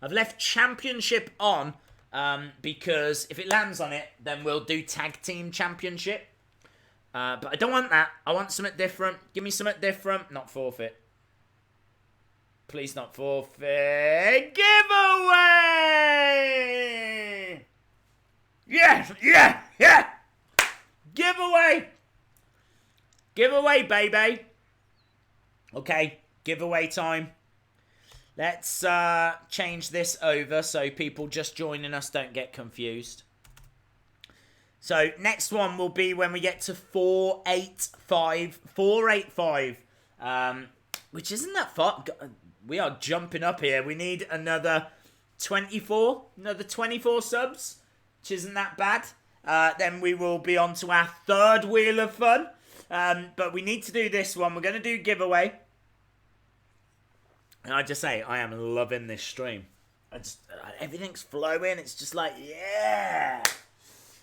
I've left Championship on because if it lands on it, then we'll do Tag Team Championship. But I don't want that. I want something different. Give me something different. Not Forfeit. Please not Forfeit. Giveaway! Yeah, yeah, yeah! Giveaway! Giveaway, baby! Okay, giveaway time. Let's change this over so people just joining us don't get confused. So, next one will be when we get to 485. 485. Which isn't that far. We are jumping up here. We need another 24. Another 24 subs. Which isn't that bad. Then we will be on to our third Wheel of Fun. But we need to do this one. We're going to do giveaway. And I just say, I am loving this stream. Everything's flowing. It's just like, yeah.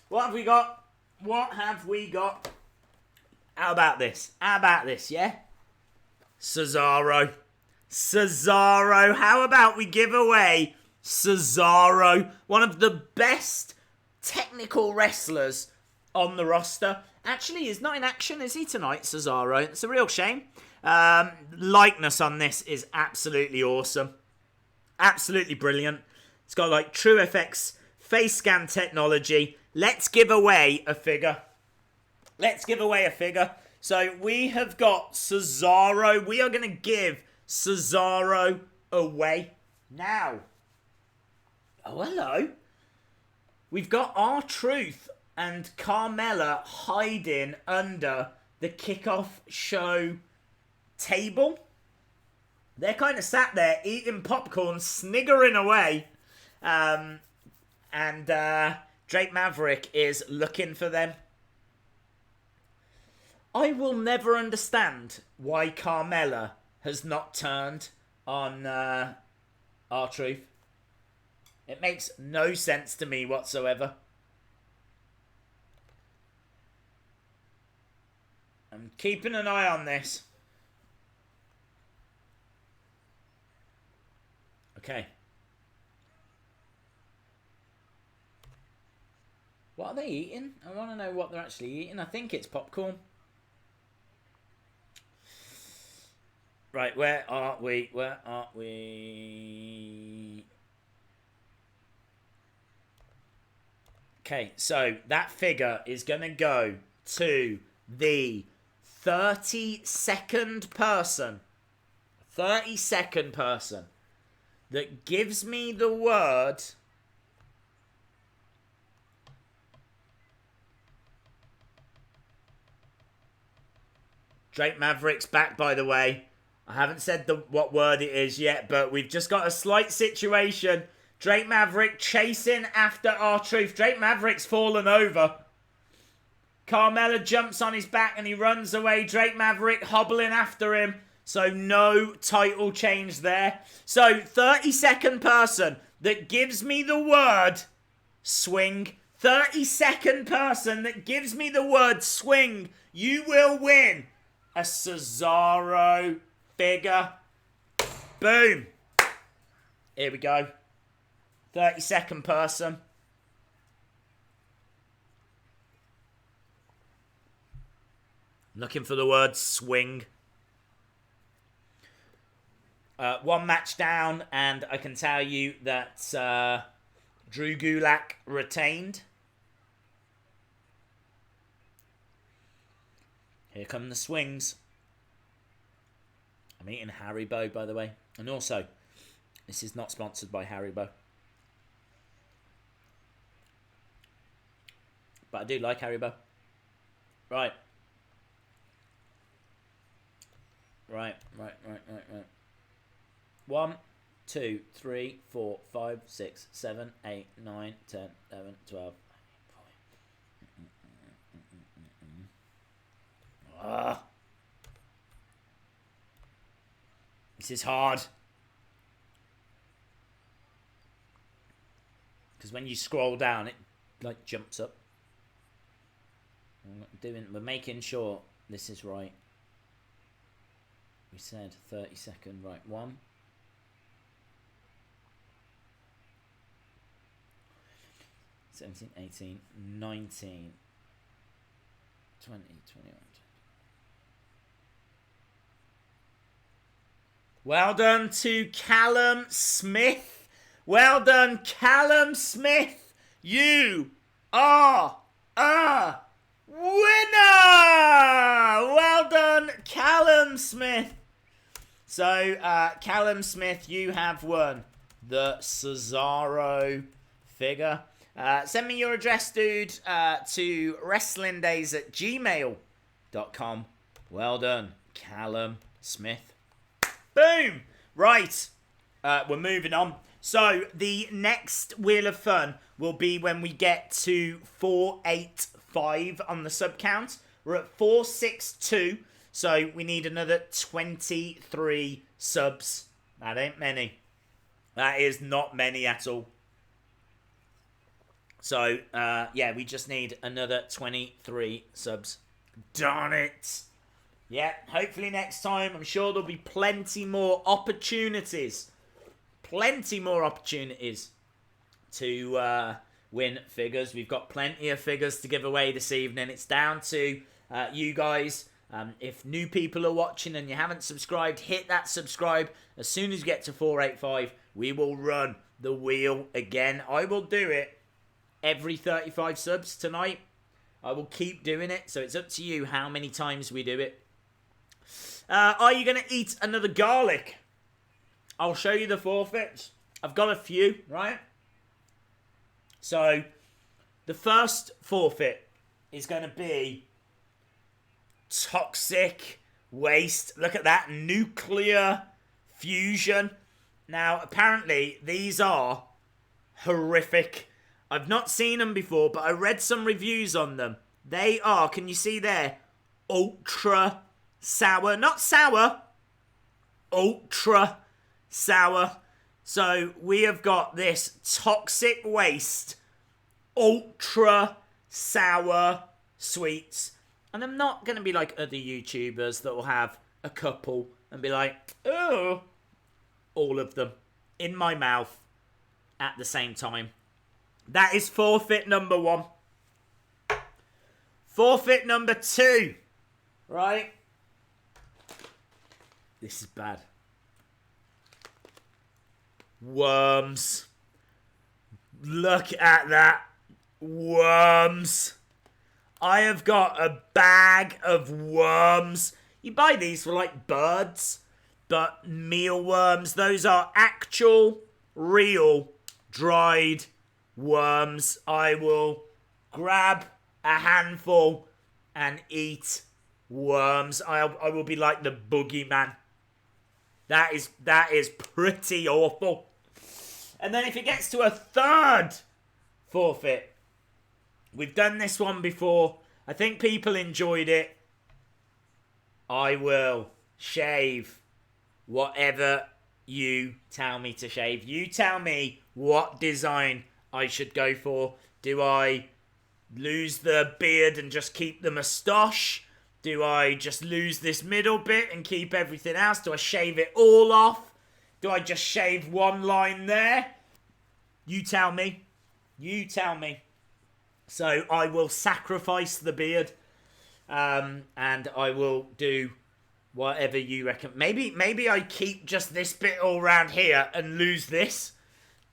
What have we got? What have we got? How about this? How about this, yeah? Cesaro. Cesaro. How about we give away Cesaro, one of the best technical wrestlers on the roster. Actually, he's not in action, is he, tonight, Cesaro? It's a real shame. Likeness on this is absolutely awesome. Absolutely brilliant. It's got like True FX face scan technology. Let's give away a figure. So we have got Cesaro. We are going to give Cesaro away now. Oh, hello. We've got R-Truth and Carmella hiding under the Kickoff show table. They're kind of sat there eating popcorn, sniggering away. And Drake Maverick is looking for them. I will never understand why Carmella has not turned on R-Truth. It makes no sense to me whatsoever. I'm keeping an eye on this. Okay. What are they eating? I want to know what they're actually eating. I think it's popcorn. Right, where are we? Okay, so that figure is going to go to the 30-second person. 30-second person that gives me the word Drake Maverick's back, by the way. I haven't said what word it is yet, but we've just got a slight situation. Drake Maverick chasing after R-Truth. Drake Maverick's fallen over. Carmella jumps on his back and he runs away. Drake Maverick hobbling after him. So no title change there. So 30-second person that gives me the word swing. 30-second person that gives me the word swing. You will win a Cesaro figure. Boom. Here we go. 30-second person. Looking for the word swing. One match down, and I can tell you that Drew Gulak retained. Here come the swings. I'm eating Haribo, by the way. And also, this is not sponsored by Haribo. But I do like Haribo. Right. Right. 1, 2, 3, 4, 5, 6, 7, 8, 9, 10, 11, 12. This is hard. Because when you scroll down, it like jumps up. We're making sure this is right. We said 30-second, right? 1. 17, 18, 19, 20, 21. Well done to Callum Smith. Well done, Callum Smith. You are a winner. Well done, Callum Smith. So, Callum Smith, you have won the Cesaro figure. Send me your address, dude, to wrestlingdays@gmail.com. Well done, Callum Smith. Boom! Right. We're moving on. So, the next Wheel of Fun will be when we get to 485 on the sub count. We're at 462. So, we need another 23 subs. That ain't many. That is not many at all. So, yeah, we just need another 23 subs. Darn it. Yeah, hopefully next time. I'm sure there'll be plenty more opportunities. Plenty more opportunities to win figures. We've got plenty of figures to give away this evening. It's down to you guys. If new people are watching and you haven't subscribed, hit that subscribe. As soon as you get to 485, we will run the wheel again. I will do it every 35 subs tonight. I will keep doing it, so it's up to you how many times we do it. Are you going to eat another garlic? I'll show you the forfeits. I've got a few, right? So, the first forfeit is going to be toxic waste. Look at that. Nuclear fusion. Now, apparently, these are horrific. I've not seen them before, but I read some reviews on them. They are, can you see there? Ultra sour. Not sour. Ultra sour. So we have got this toxic waste, ultra sour sweets. And I'm not going to be like other YouTubers that will have a couple and be like, oh, all of them in my mouth at the same time. That is forfeit number 1. Forfeit number 2. Right? This is bad. Worms. Look at that. Worms. I have got a bag of worms. You buy these for like birds, but mealworms, those are actual, real, dried worms. I will grab a handful and eat worms. I will be like the boogeyman. That is pretty awful. And then if it gets to a third forfeit, we've done this one before. I think people enjoyed it. I will shave whatever you tell me to shave. You tell me what design I should go for. Do I lose the beard and just keep the moustache? Do I just lose this middle bit and keep everything else? Do I shave it all off? Do I just shave one line there? You tell me. You tell me. So I will sacrifice the beard. And I will do whatever you reckon. Maybe I keep just this bit all around here and lose this.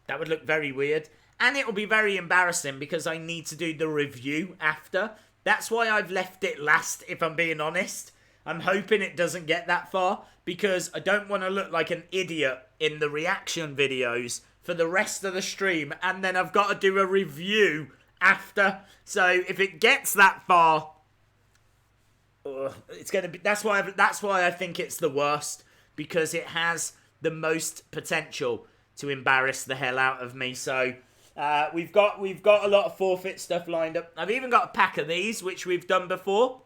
That would look very weird. And it will be very embarrassing because I need to do the review after. That's why I've left it last, if I'm being honest. I'm hoping it doesn't get that far because I don't want to look like an idiot in the reaction videos for the rest of the stream, and then I've got to do a review after. So if it gets that far, it's gonna be. That's why I think it's the worst, because it has the most potential to embarrass the hell out of me. So we've got a lot of forfeit stuff lined up. I've even got a pack of these, which we've done before.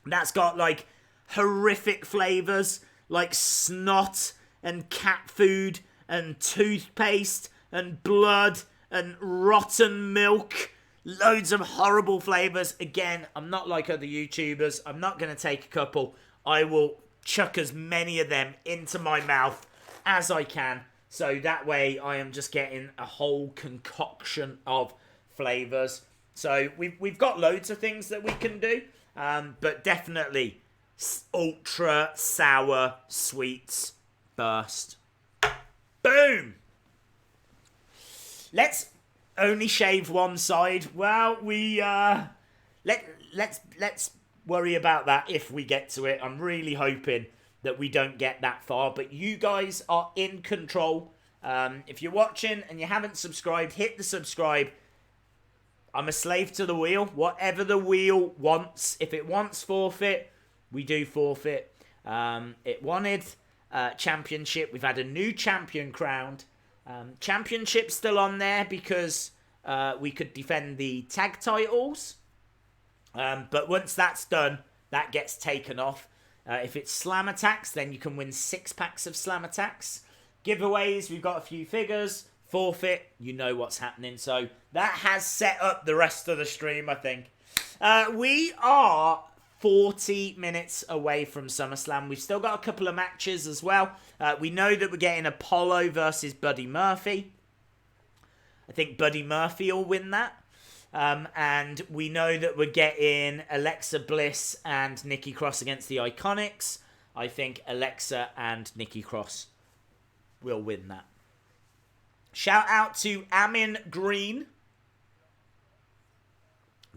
That's got like horrific flavors, like snot and cat food and toothpaste and blood and rotten milk. Loads of horrible flavors. Again, I'm not like other YouTubers. I'm not going to take a couple. I will chuck as many of them into my mouth as I can. So that way I am just getting a whole concoction of flavors. So we've got loads of things that we can do. But definitely ultra sour sweets first. Boom! Let's only shave one side. Well, let's worry about that if we get to it. I'm really hoping that we don't get that far, but you guys are in control. If you're watching and you haven't subscribed, hit the subscribe. I'm a slave to the wheel. Whatever the wheel wants. If it wants forfeit, we do forfeit. It wanted championship. We've had a new champion crowned. Championship still on there because we could defend the tag titles. But once that's done, that gets taken off. If it's slam attacks, then you can win 6 packs of slam attacks. Giveaways, we've got a few figures. Forfeit, you know what's happening. So that has set up the rest of the stream, I think. We are 40 minutes away from SummerSlam. We've still got a couple of matches as well. We know that we're getting Apollo versus Buddy Murphy. I think Buddy Murphy will win that. And we know that we're getting Alexa Bliss and Nikki Cross against the Iconics. I think Alexa and Nikki Cross will win that. Shout out to Amin Green.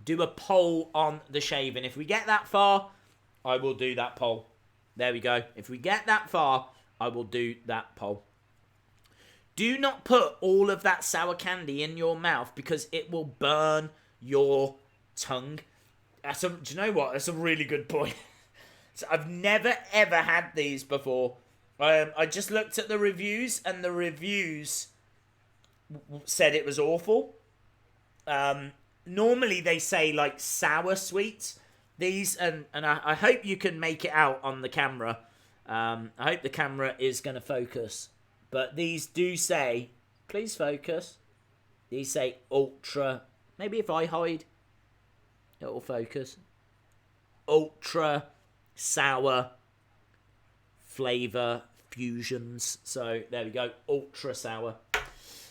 Do a poll on the shaving. If we get that far, I will do that poll. There we go. If we get that far, I will do that poll. Do not put all of that sour candy in your mouth because it will burn your tongue. Do you know what? That's a really good point. So I've never ever had these before. I just looked at the reviews and the reviews said it was awful. Normally they say like sour sweets. These, and I hope you can make it out on the camera. I hope the camera is going to focus. But these do say, please focus. These say ultra. Maybe if I hide, it will focus. Ultra sour flavor fusions. So there we go. Ultra sour.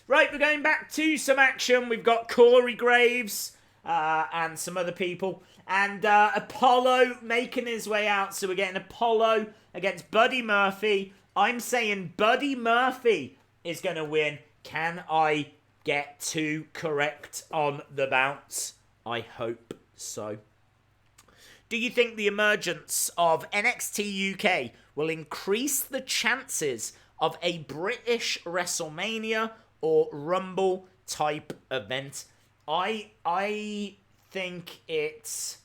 Right, we're going back to some action. We've got Corey Graves and some other people. And Apollo making his way out. So we're getting Apollo against Buddy Murphy. I'm saying Buddy Murphy is going to win. Can I get 2 correct on the bounce? I hope so. Do you think the emergence of NXT UK will increase the chances of a British WrestleMania or Rumble type event? I think it's,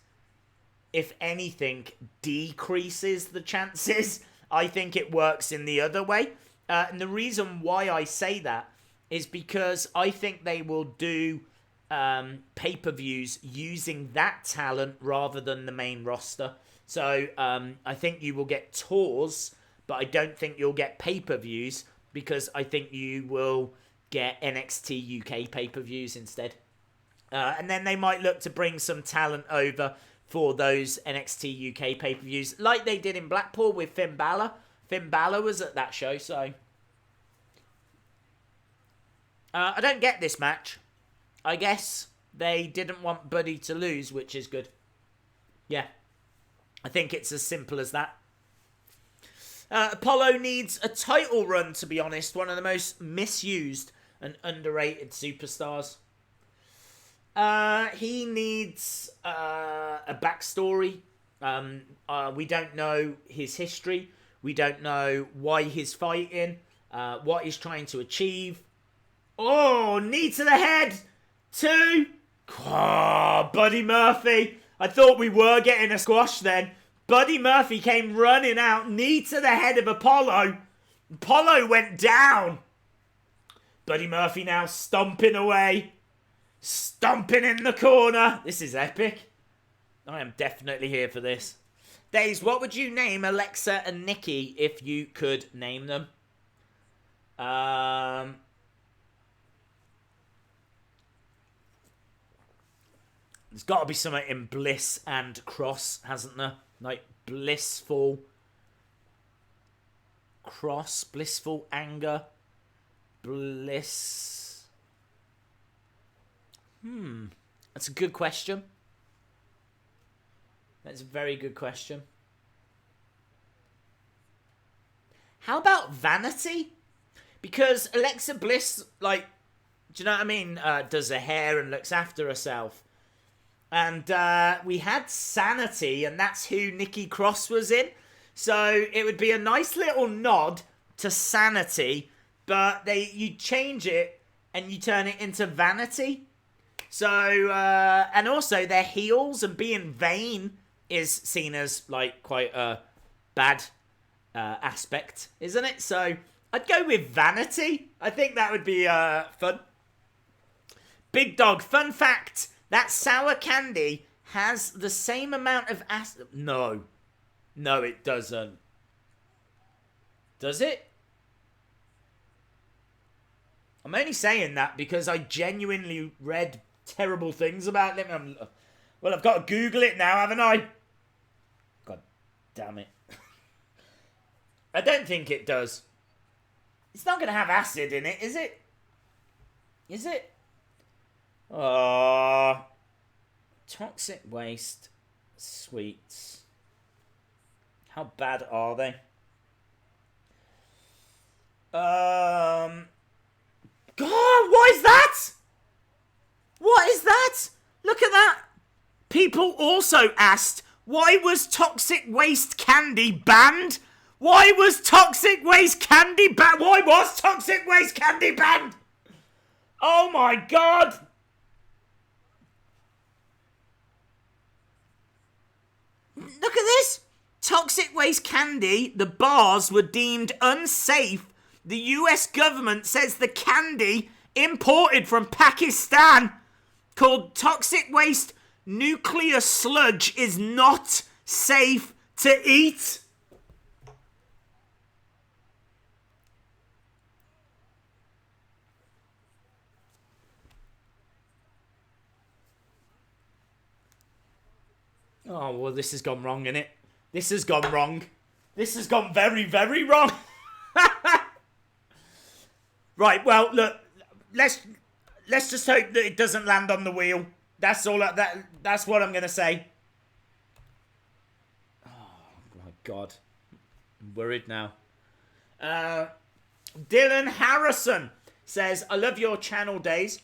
if anything, decreases the chances. I think it works in the other way. And the reason why I say that is because I think they will do pay-per-views using that talent rather than the main roster. So I think you will get tours, but I don't think you'll get pay-per-views because I think you will get NXT UK pay-per-views instead. And then they might look to bring some talent over for those NXT UK pay-per-views, like they did in Blackpool with Finn Balor. Finn Balor was at that show, so... I don't get this match. I guess they didn't want Buddy to lose, which is good. Yeah. I think it's as simple as that. Apollo needs a title run, to be honest. One of the most misused and underrated superstars. He needs a backstory. We don't know his history. We don't know why he's fighting, what he's trying to achieve. Oh, knee to the head. 2. Oh, Buddy Murphy. I thought we were getting a squash then. Buddy Murphy came running out, knee to the head of Apollo. Apollo went down. Buddy Murphy now stomping away. Stomping in the corner. This is epic. I am definitely here for this. Days, what would you name Alexa and Nikki if you could name them? There's got to be something in Bliss and Cross, hasn't there? Like blissful Cross, blissful anger, bliss. That's a good question. That's a very good question. How about Vanity? Because Alexa Bliss, like, do you know what I mean? Does her hair and looks after herself. And we had Sanity, and that's who Nikki Cross was in. So it would be a nice little nod to Sanity, but you change it and you turn it into Vanity. So, and also they're heels, and being vain is seen as like quite a bad aspect, isn't it? So I'd go with Vanity. I think that would be fun. Big Dog, fun fact. That sour candy has the same amount of acid. No. No, it doesn't. Does it? I'm only saying that because I genuinely read terrible things about them. Well, I've got to Google it now, haven't I? damn it. I don't think it does. It's not going to have acid in it, is it? Is it? Toxic waste sweets. How bad are they? God, what is that? What is that? Look at that. People also asked, why was toxic waste candy banned? Why was toxic waste candy banned? Why was toxic waste candy banned? Oh my God. Look at this. Toxic waste candy, the bars were deemed unsafe. The US government says the candy imported from Pakistan called toxic waste nuclear sludge is not safe to eat. Oh, well, this has gone wrong, innit? This has gone wrong. This has gone very, very wrong. Right, well, look, let's just hope that it doesn't land on the wheel. That's all. That's what I'm going to say. Oh, my God. I'm worried now. Dylan Harrison says, I love your channel days.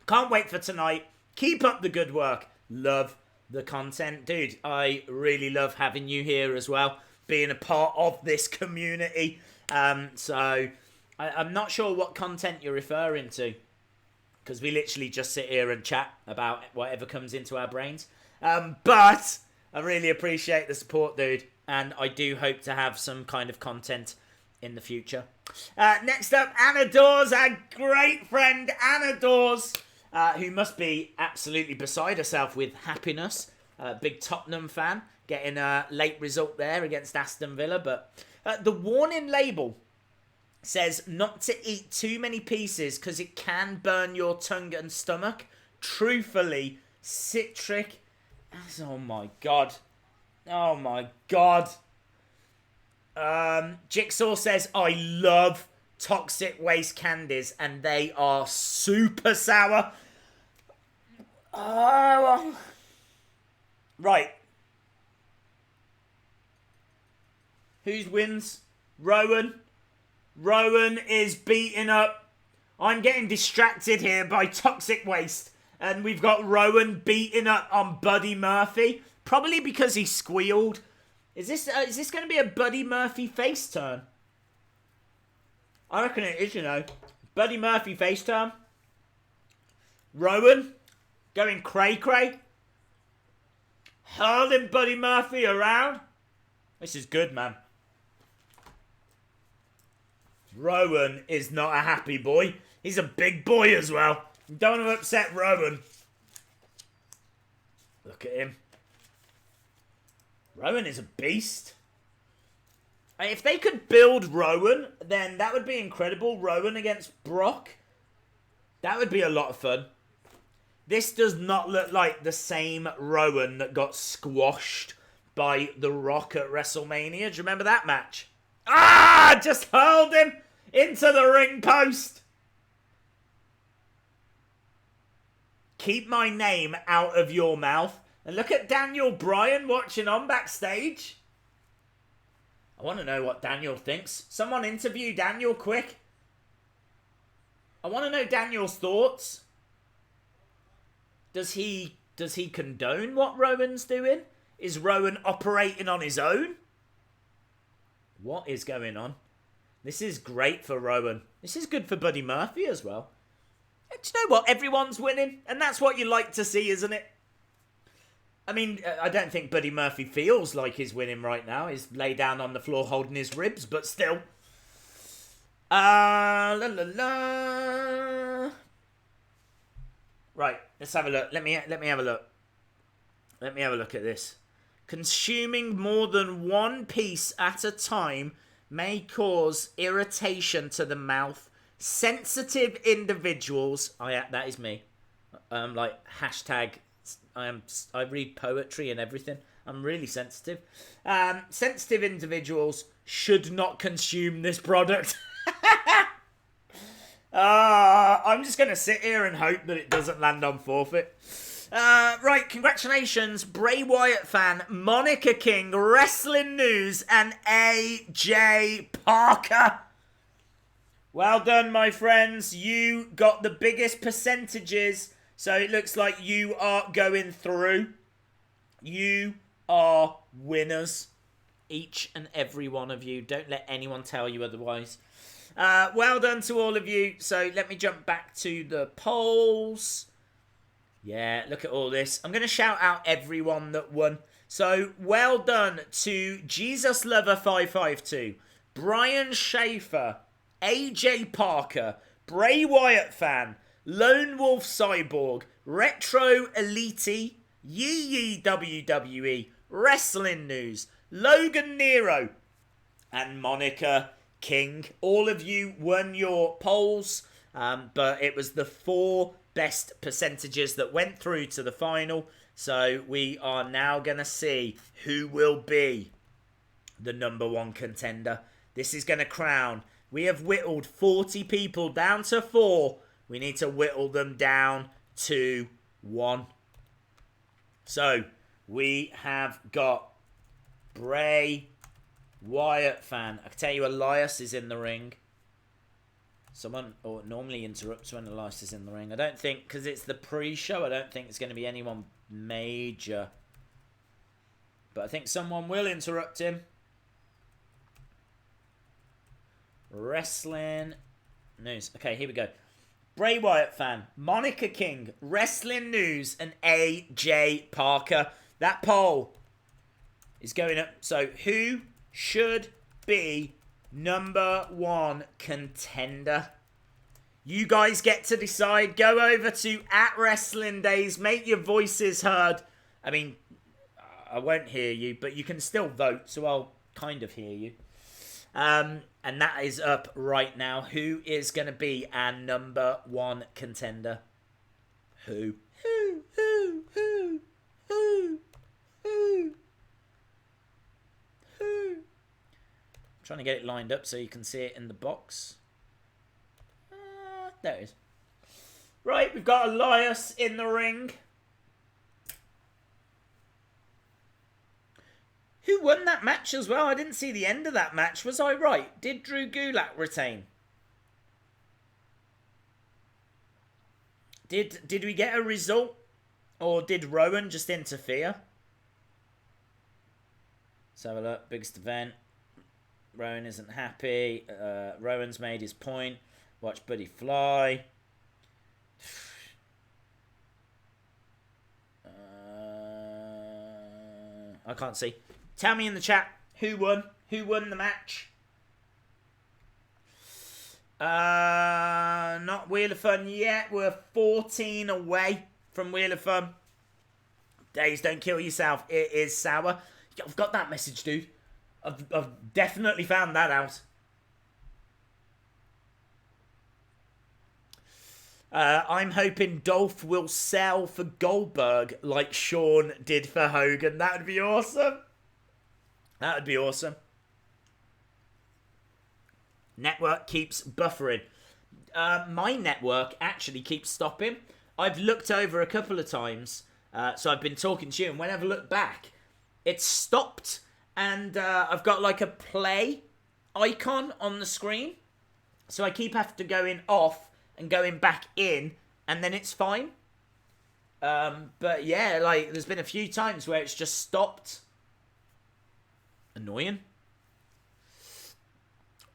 Can't wait for tonight. Keep up the good work. Love the content. Dude, I really love having you here as well. Being a part of this community. So I'm not sure what content you're referring to. Because we literally just sit here and chat about whatever comes into our brains. But I really appreciate the support, dude. And I do hope to have some kind of content in the future. Next up, Anna Dawes, our great friend Anna Dawes, who must be absolutely beside herself with happiness. Big Tottenham fan, getting a late result there against Aston Villa. But the warning label says not to eat too many pieces because it can burn your tongue and stomach. Truthfully, citric. Oh my God. Oh my God. Jigsaw says, I love toxic waste candies and they are super sour. Right. Who wins? Rowan. Rowan is beating up. I'm getting distracted here by toxic waste. And we've got Rowan beating up on Buddy Murphy. Probably because he squealed. Is this going to be a Buddy Murphy face turn? I reckon it is, you know. Buddy Murphy face turn. Rowan going cray-cray. Hurling Buddy Murphy around. This is good, man. Rowan is not a happy boy. He's a big boy as well. You don't want to upset Rowan. Look at him. Rowan is a beast. If they could build Rowan, then that would be incredible. Rowan against Brock. That would be a lot of fun. This does not look like the same Rowan that got squashed by The Rock at WrestleMania. Do you remember that match? Ah! Just hurled him into the ring post. Keep my name out of your mouth. And look at Daniel Bryan watching on backstage. I want to know what Daniel thinks. Someone interview Daniel quick. I want to know Daniel's thoughts. Does he condone what Rowan's doing? Is Rowan operating on his own? What is going on? This is great for Rowan. This is good for Buddy Murphy as well. Do you know what? Everyone's winning. And that's what you like to see, isn't it? I mean, I don't think Buddy Murphy feels like he's winning right now. He's laid down on the floor holding his ribs, but still. La la la. Right, let's have a look. Let me have a look. Let me have a look at this. Consuming more than one piece at a time may cause irritation to the mouth. Sensitive individuals, that is me. Like hashtag I read poetry and everything. I'm really sensitive. Sensitive individuals should not consume this product. I'm just going to sit here and hope that it doesn't land on Forfeit. Right, congratulations, Bray Wyatt fan, Monica King, Wrestling News, and AJ Parker. Well done, my friends. You got the biggest percentages, so it looks like you are going through. You are winners, each and every one of you. Don't let anyone tell you otherwise. Well done to all of you. So let me jump back to the polls. Yeah, look at all this. I'm going to shout out everyone that won. So well done to Jesus Lover 552, Brian Schaefer, AJ Parker, Bray Wyatt fan, Lone Wolf Cyborg, Retro Elite, Yee WWE, Wrestling News, Logan Nero, and Monica King. All of you won your polls, but it was the 4 best percentages that went through to the final. So we are now going to see who will be the #1 contender. This is going to crown. We have whittled 40 people down to 4. We need to whittle them down to 1. So we have got Bray Wyatt fan. I can tell you Elias is in the ring. Someone normally interrupts when Elias is in the ring. I don't think, because it's the pre-show, I don't think it's going to be anyone major. But I think someone will interrupt him. Wrestling News. Okay, here we go. Bray Wyatt fan, Monica King, Wrestling News, and AJ Parker. That poll is going up. So who should be #1 contender? You guys get to decide. Go over to @WrestlingDays. Make your voices heard. I mean, I won't hear you, but you can still vote, so I'll kind of hear you. And that is up right now. Who is going to be our #1 contender? Who? Trying to get it lined up so you can see it in the box. There it is. Right, we've got Elias in the ring. Who won that match as well? I didn't see the end of that match. Was I right? Did Drew Gulak retain? Did we get a result? Or did Rowan just interfere? Let's have a look. Biggest event. Rowan isn't happy. Rowan's made his point. Watch Buddy fly. I can't see. Tell me in the chat who won. Who won the match? Not Wheel of Fun yet. We're 14 away from Wheel of Fun. Days, don't kill yourself. It is sour. I've got that message, dude. I've definitely found that out. I'm hoping Dolph will sell for Goldberg like Shawn did for Hogan. That would be awesome. That would be awesome. Network keeps buffering. My network actually keeps stopping. I've looked over a couple of times. So I've been talking to you, and whenever I look back, it's stopped. And I've got like a play icon on the screen. So I keep having to going off and going back in, and then it's fine. But yeah, like there's been a few times where it's just stopped. Annoying.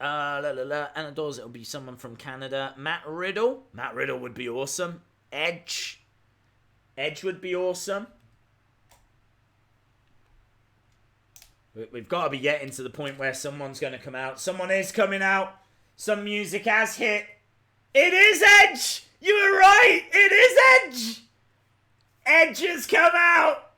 Anadors, it'll be someone from Canada. Matt Riddle. Matt Riddle would be awesome. Edge. Edge would be awesome. We've got to be getting to the point where someone's going to come out. Someone is coming out. Some music has hit. It is Edge! You were right! It is Edge! Edge has come out!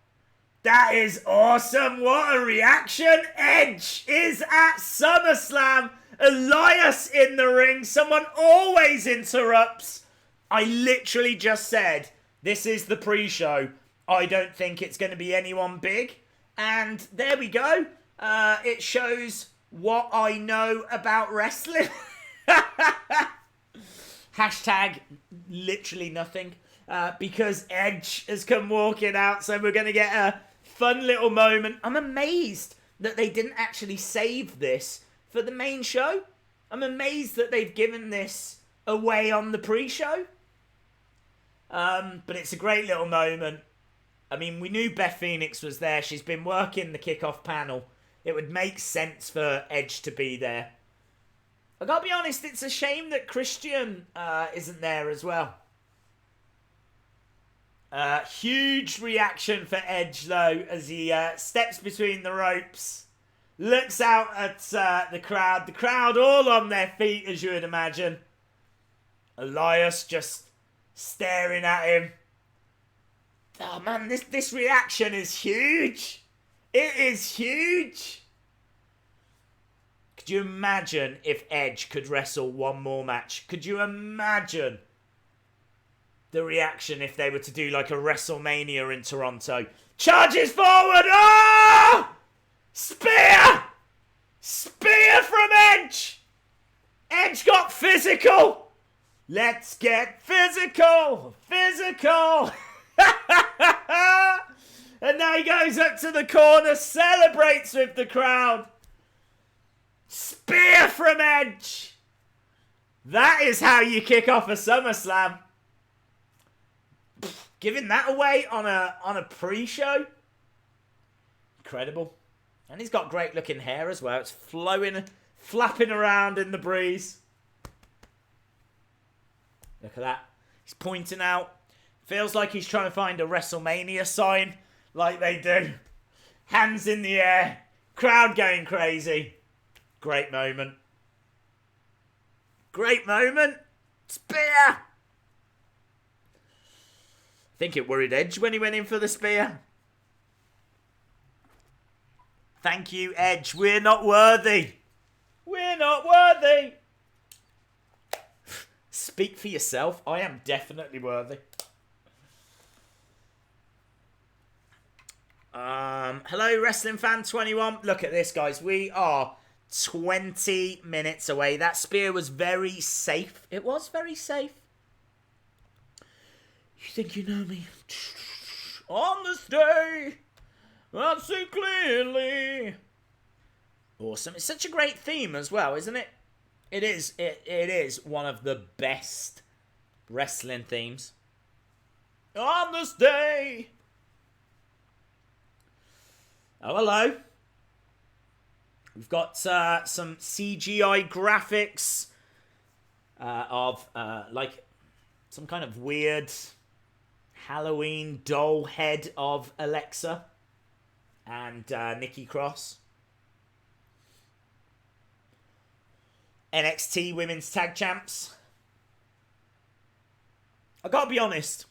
That is awesome. What a reaction. Edge is at SummerSlam. Elias in the ring. Someone always interrupts. I literally just said, this is the pre-show. I don't think it's going to be anyone big. And there we go. It shows what I know about wrestling. Hashtag literally nothing. Because Edge has come walking out, so we're going to get a fun little moment. I'm amazed that they didn't actually save this for the main show. I'm amazed that they've given this away on the pre-show. But it's a great little moment. I mean, we knew Beth Phoenix was there. She's been working the kickoff panel. It would make sense for Edge to be there. I gotta be honest, it's a shame that Christian isn't there as well. Huge reaction for Edge, though, as he steps between the ropes. Looks out at the crowd. The crowd all on their feet, as you would imagine. Elias just staring at him. Oh, man, this reaction is huge. It is huge. Could you imagine if Edge could wrestle one more match? Could you imagine the reaction if they were to do like a WrestleMania in Toronto? Charges forward. Oh! Spear! Spear from Edge! Edge got physical! Let's get physical! Physical! And now he goes up to the corner, celebrates with the crowd. Spear from Edge! That is how you kick off a SummerSlam. Giving that away on a pre-show? Incredible. And he's got great looking hair as well. It's flowing, flapping around in the breeze. Look at that. He's pointing out. Feels like he's trying to find a WrestleMania sign, like they do. Hands in the air. Crowd going crazy. Great moment. Great moment. Spear. I think it worried Edge when he went in for the spear. Thank you, Edge. We're not worthy. We're not worthy. Speak for yourself. I am definitely worthy. Hello, Wrestling Fan 21. Look at this, guys. We are 20 minutes away. That spear was very safe. It was very safe. You think you know me? On this day, I see clearly. Awesome. It's such a great theme as well, isn't it? It is. It is one of the best wrestling themes. On this day. Oh, hello. We've got some CGI graphics of like some kind of weird Halloween doll head of Alexa and Nikki Cross. NXT Women's Tag Champs. I gotta be honest.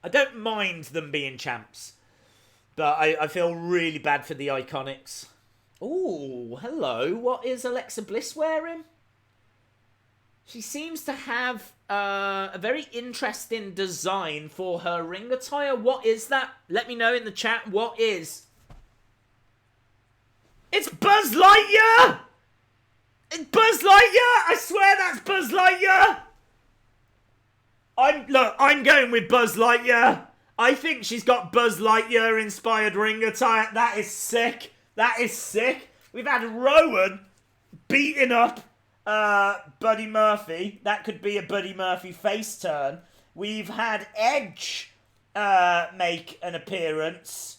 I don't mind them being champs. But I feel really bad for the Iconics. Ooh, hello. What is Alexa Bliss wearing? She seems to have a very interesting design for her ring attire. What is that? Let me know in the chat. What is? It's Buzz Lightyear! It's Buzz Lightyear! I swear that's Buzz Lightyear! I'm going with Buzz Lightyear. I think she's got Buzz Lightyear inspired ring attire. That is sick. That is sick. We've had Rowan beating up Buddy Murphy. That could be a Buddy Murphy face turn. We've had Edge make an appearance.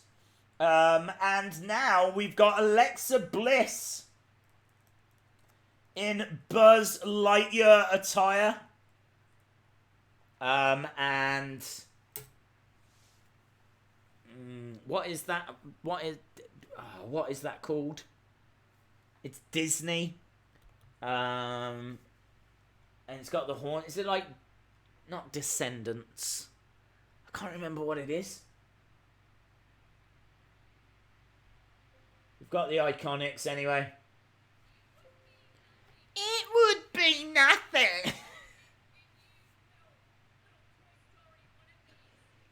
And now we've got Alexa Bliss in Buzz Lightyear attire. And what is that? What is that called? It's Disney. And it's got the horn. Is it like not Descendants? I can't remember what it is. We've got the Iconics anyway. It would be nothing.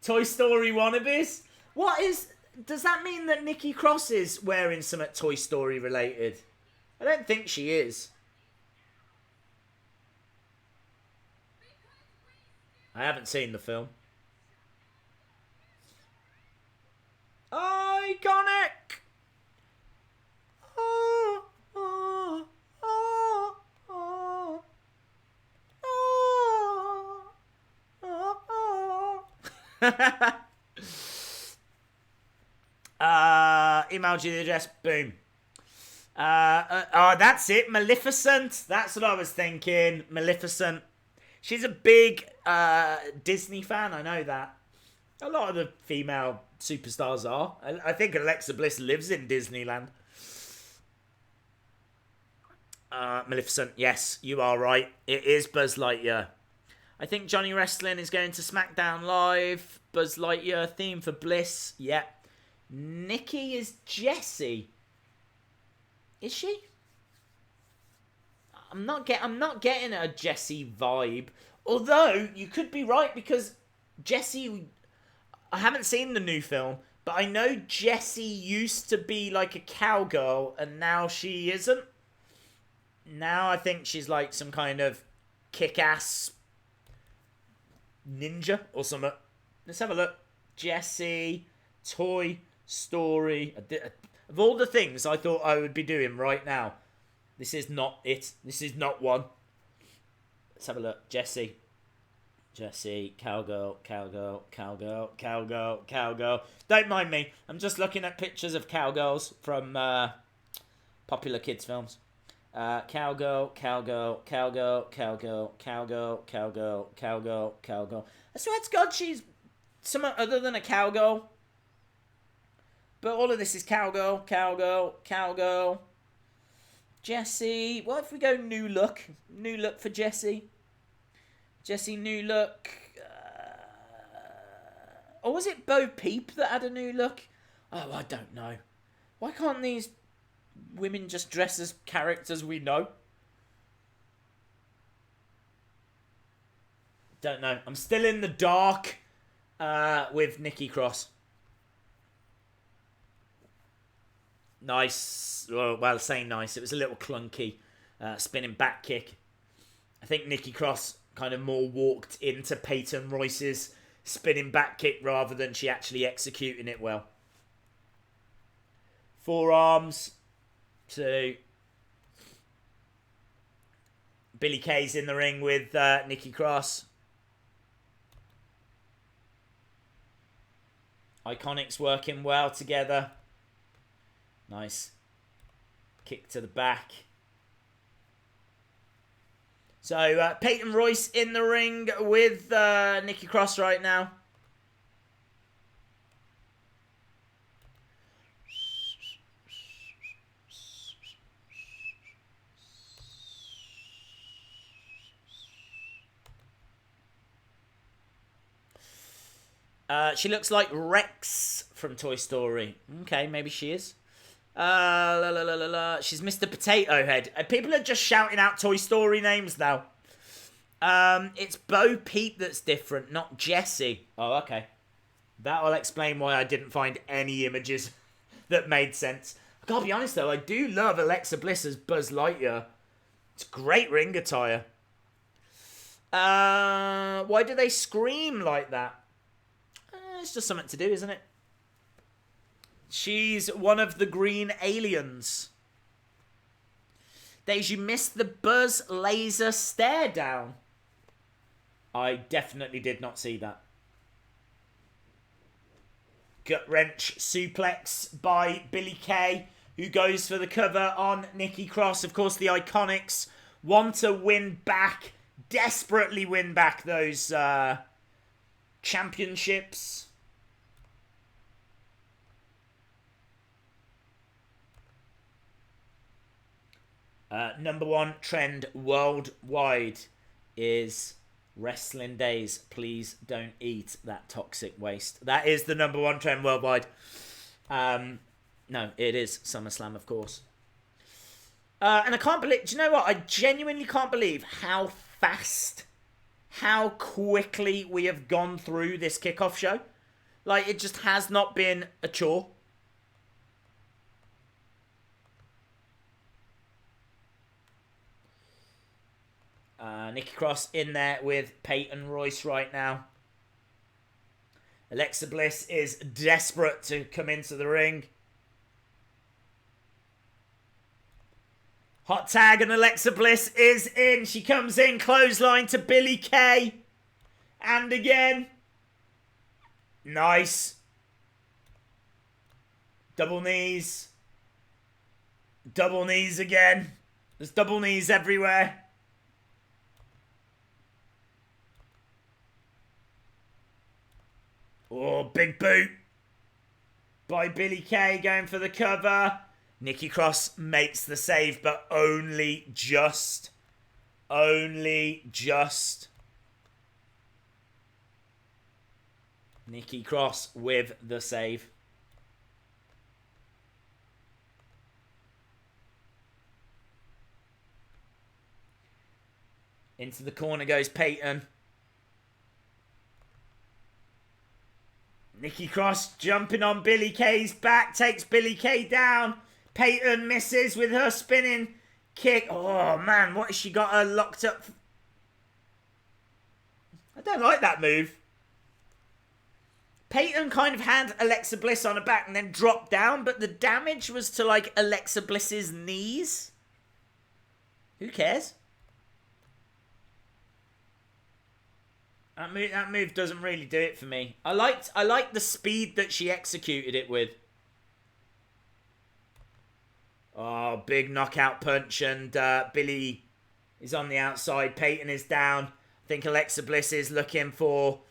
Toy Story wannabes? What is... Does that mean that Nikki Cross is wearing something Toy Story related? I don't think she is. I haven't seen the film. Iconic! Oh, oh, oh, oh, oh, oh, oh. Emailed you the address. Boom. Oh, that's it. Maleficent. That's what I was thinking. Maleficent. She's a big Disney fan. I know that. A lot of the female superstars are. I think Alexa Bliss lives in Disneyland. Maleficent. Yes, you are right. It is Buzz Lightyear. I think Johnny Wrestling is going to SmackDown Live. Buzz Lightyear theme for Bliss. Yep. Nikki is Jessie. Is she? I'm not getting a Jessie vibe. Although you could be right, because Jessie, I haven't seen the new film, but I know Jessie used to be like a cowgirl and now she isn't. Now I think she's like some kind of kick-ass ninja or something. Let's have a look. Jessie, Toy Story. Of all the things I thought I would be doing right now, this is not it. This is not one. Let's have a look. Jessie, cowgirl. Don't mind me. I'm just looking at pictures of cowgirls from popular kids films. Cowgirl. I swear to God, she's something other than a cowgirl. But all of this is cowgirl. Jessie. What if we go new look? New look for Jessie. Jessie, new look. Or was it Bo Peep that had a new look? Oh, I don't know. Why can't these women just dress as characters we know? Don't know. I'm still in the dark with Nikki Cross. Nice. Well, saying nice. It was a little clunky. Spinning back kick. I think Nikki Cross kind of more walked into Peyton Royce's spinning back kick rather than she actually executing it well. Forearms. To Billie Kay's in the ring with Nikki Cross. Iconics working well together. Nice. Kick to the back. So, Peyton Royce in the ring with Nikki Cross right now. She looks like Rex from Toy Story. Okay, maybe she is. She's Mr. Potato Head. People are just shouting out Toy Story names now. It's Bo Peep that's different, not Jessie. Oh, okay. That'll explain why I didn't find any images that made sense. I gotta be honest though, I do love Alexa Bliss as Buzz Lightyear. It's great ring attire. Why do they scream like that? It's just something to do, isn't it? She's one of the green aliens. Days, you missed the Buzz laser stare down. I definitely did not see that. Gut wrench suplex by Billie Kay, who goes for the cover on Nikki Cross. Of course, the Iconics want to win back, desperately win back those championships. Number one trend worldwide is wrestling days. Please don't eat that toxic waste. That is the number one trend worldwide. No, it is SummerSlam, of course. And I can't believe... Do you know what? I genuinely can't believe how fast, how quickly we have gone through this kickoff show. Like, it just has not been a chore. Nikki Cross in there with Peyton Royce right now. Alexa Bliss is desperate to come into the ring. Hot tag and Alexa Bliss is in. She comes in, clothesline to Billie Kay. And again. Nice. Double knees. Double knees again. There's double knees everywhere. Oh, big boot by Billie Kay going for the cover. Nikki Cross makes the save, but only just. Only just. Nikki Cross with the save. Into the corner goes Peyton. Nikki Cross jumping on Billie Kay's back, takes Billie Kay down. Peyton misses with her spinning kick. Oh man, what has she got her locked up? I don't like that move. Peyton kind of had Alexa Bliss on her back and then dropped down, but the damage was to like Alexa Bliss's knees. Who cares? That move doesn't really do it for me. I liked the speed that she executed it with. Oh, big knockout punch, and Billie is on the outside. Peyton is down. I think Alexa Bliss is looking for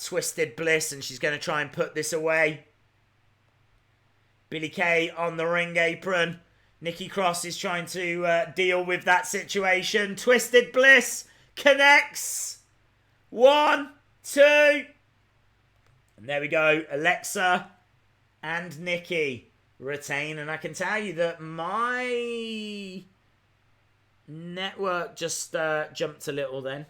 Twisted Bliss, and she's going to try and put this away. Billie Kay on the ring apron. Nikki Cross is trying to deal with that situation. Twisted Bliss connects. 1, 2. And there we go. Alexa and Nikki retain. And I can tell you that my network just jumped a little then.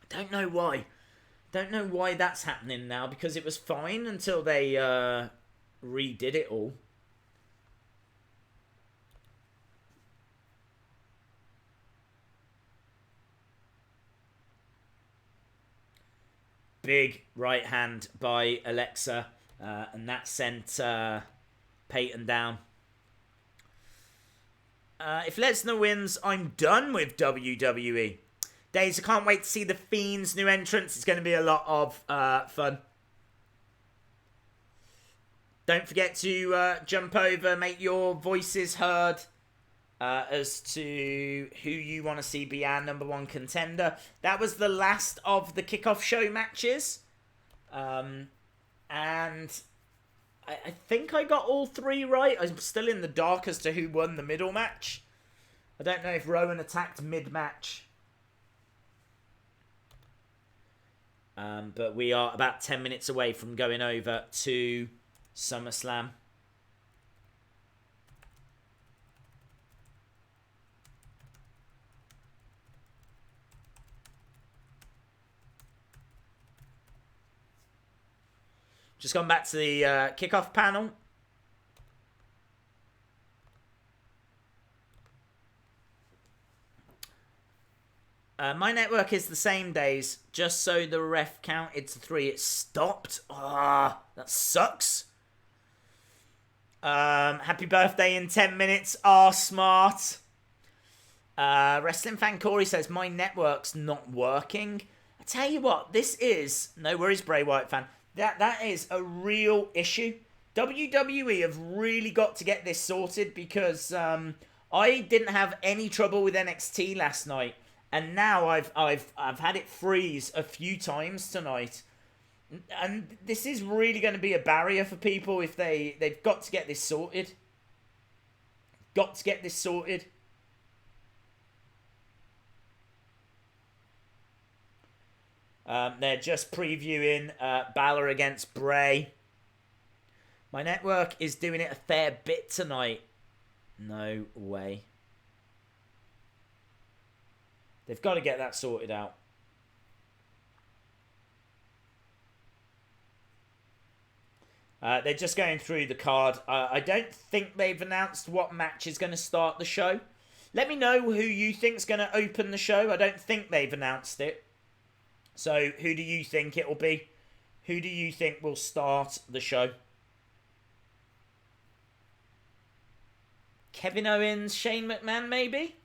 I don't know why. Don't know why that's happening now, because it was fine until they redid it all. Big right hand by Alexa, and that sent Peyton down. If Lesnar wins, I'm done with WWE. Days, I can't wait to see the Fiend's new entrance. It's going to be a lot of fun. Don't forget to jump over, make your voices heard as to who you want to see be our #1 contender. That was the last of the Kickoff show matches. And I think I got all 3 right. I'm still in the dark as to who won the middle match. I don't know if Rowan attacked mid-match. But we are about 10 minutes away from going over to SummerSlam. Just gone back to the Kickoff panel. My network is the same days, just so the ref counted to 3. It stopped. Ah, that sucks. Happy birthday in 10 minutes. Smart. Wrestling fan Corey says, my network's not working. I tell you what, this is, no worries Bray Wyatt fan, that is a real issue. WWE have really got to get this sorted, because I didn't have any trouble with NXT last night. And now I've had it freeze a few times tonight, and this is really going to be a barrier for people if they've got to get this sorted. Got to get this sorted. They're just previewing Balor against Bray. My network is doing it a fair bit tonight. No way. They've got to get that sorted out. They're just going through the card. I don't think they've announced what match is going to start the show. Let me know who you think's going to open the show. I don't think they've announced it. So who do you think it will be? Who do you think will start the show? Kevin Owens, Shane McMahon, maybe?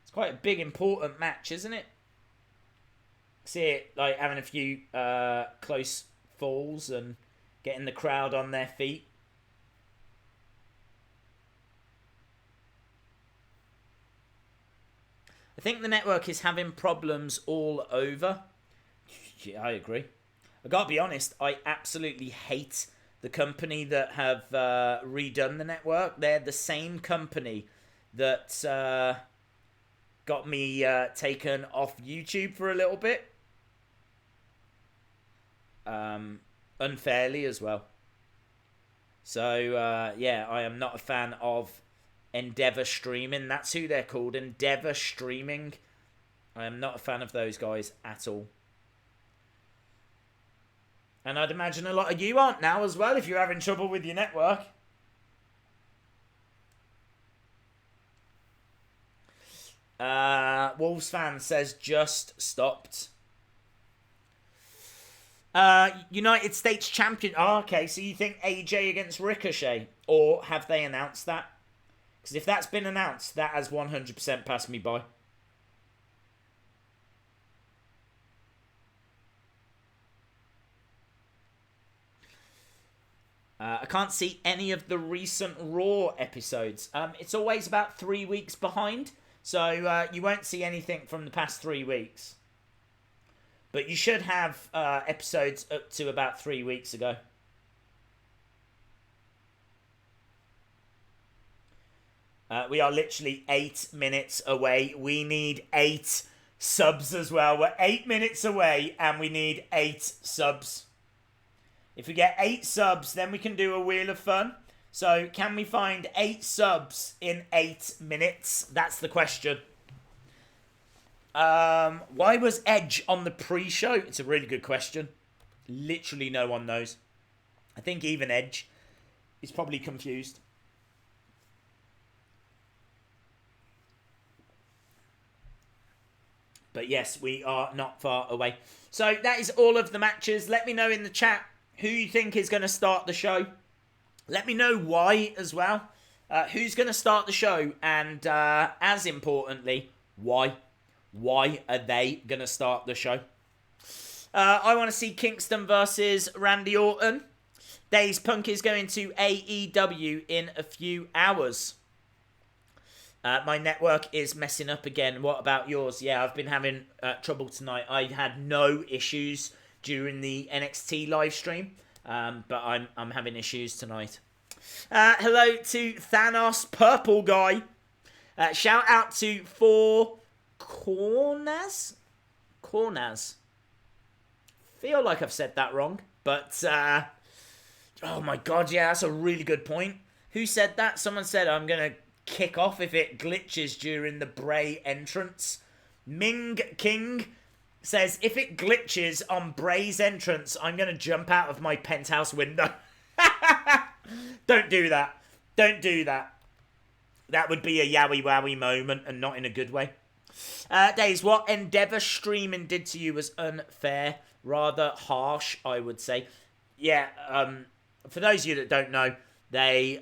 It's quite a big, important match, isn't it? See it like having a few close falls and getting the crowd on their feet. I think the network is having problems all over. Yeah, I agree. I gotta be honest, I absolutely hate the company that have redone the network. They're the same company that got me taken off YouTube for a little bit. Unfairly as well. So, yeah, I am not a fan of Endeavour Streaming. That's who they're called, Endeavour Streaming. I am not a fan of those guys at all. And I'd imagine a lot of you aren't now as well if you're having trouble with your network. Wolves fan says just stopped. United States champion. Oh, okay, so you think AJ against Ricochet? Or have they announced that? Because if that's been announced, that has 100% passed me by. I can't see any of the recent Raw episodes. It's always about 3 weeks behind, so you won't see anything from the past 3 weeks. But you should have episodes up to about 3 weeks ago. We are literally 8 minutes away. We need 8 subs as well. We're 8 minutes away and we need 8 subs. If we get 8 subs, then we can do a Wheel of Fun. So, can we find 8 subs in 8 minutes? That's the question. Why was Edge on the pre-show? It's a really good question. Literally no one knows. I think even Edge is probably confused. But yes, we are not far away. So, that is all of the matches. Let me know in the chat who you think is going to start the show. Let me know why as well. Who's going to start the show? And as importantly, why? Why are they going to start the show? I want to see Kingston versus Randy Orton. Days Punk is going to AEW in a few hours. My network is messing up again. What about yours? Yeah, I've been having trouble tonight. I had no issues during the NXT live stream, but I'm having issues tonight. Hello to Thanos Purple Guy. Shout out to Four Corners. Feel like I've said that wrong, but oh my god, yeah, that's a really good point. Who said that? Someone said I'm gonna kick off if it glitches during the Bray entrance. Ming King says, if it glitches on Bray's entrance, I'm going to jump out of my penthouse window. Don't do that. Don't do that. That would be a yowie wowie moment and not in a good way. Days, what Endeavour Streaming did to you was unfair. Rather harsh, I would say. Yeah, for those of you that don't know, they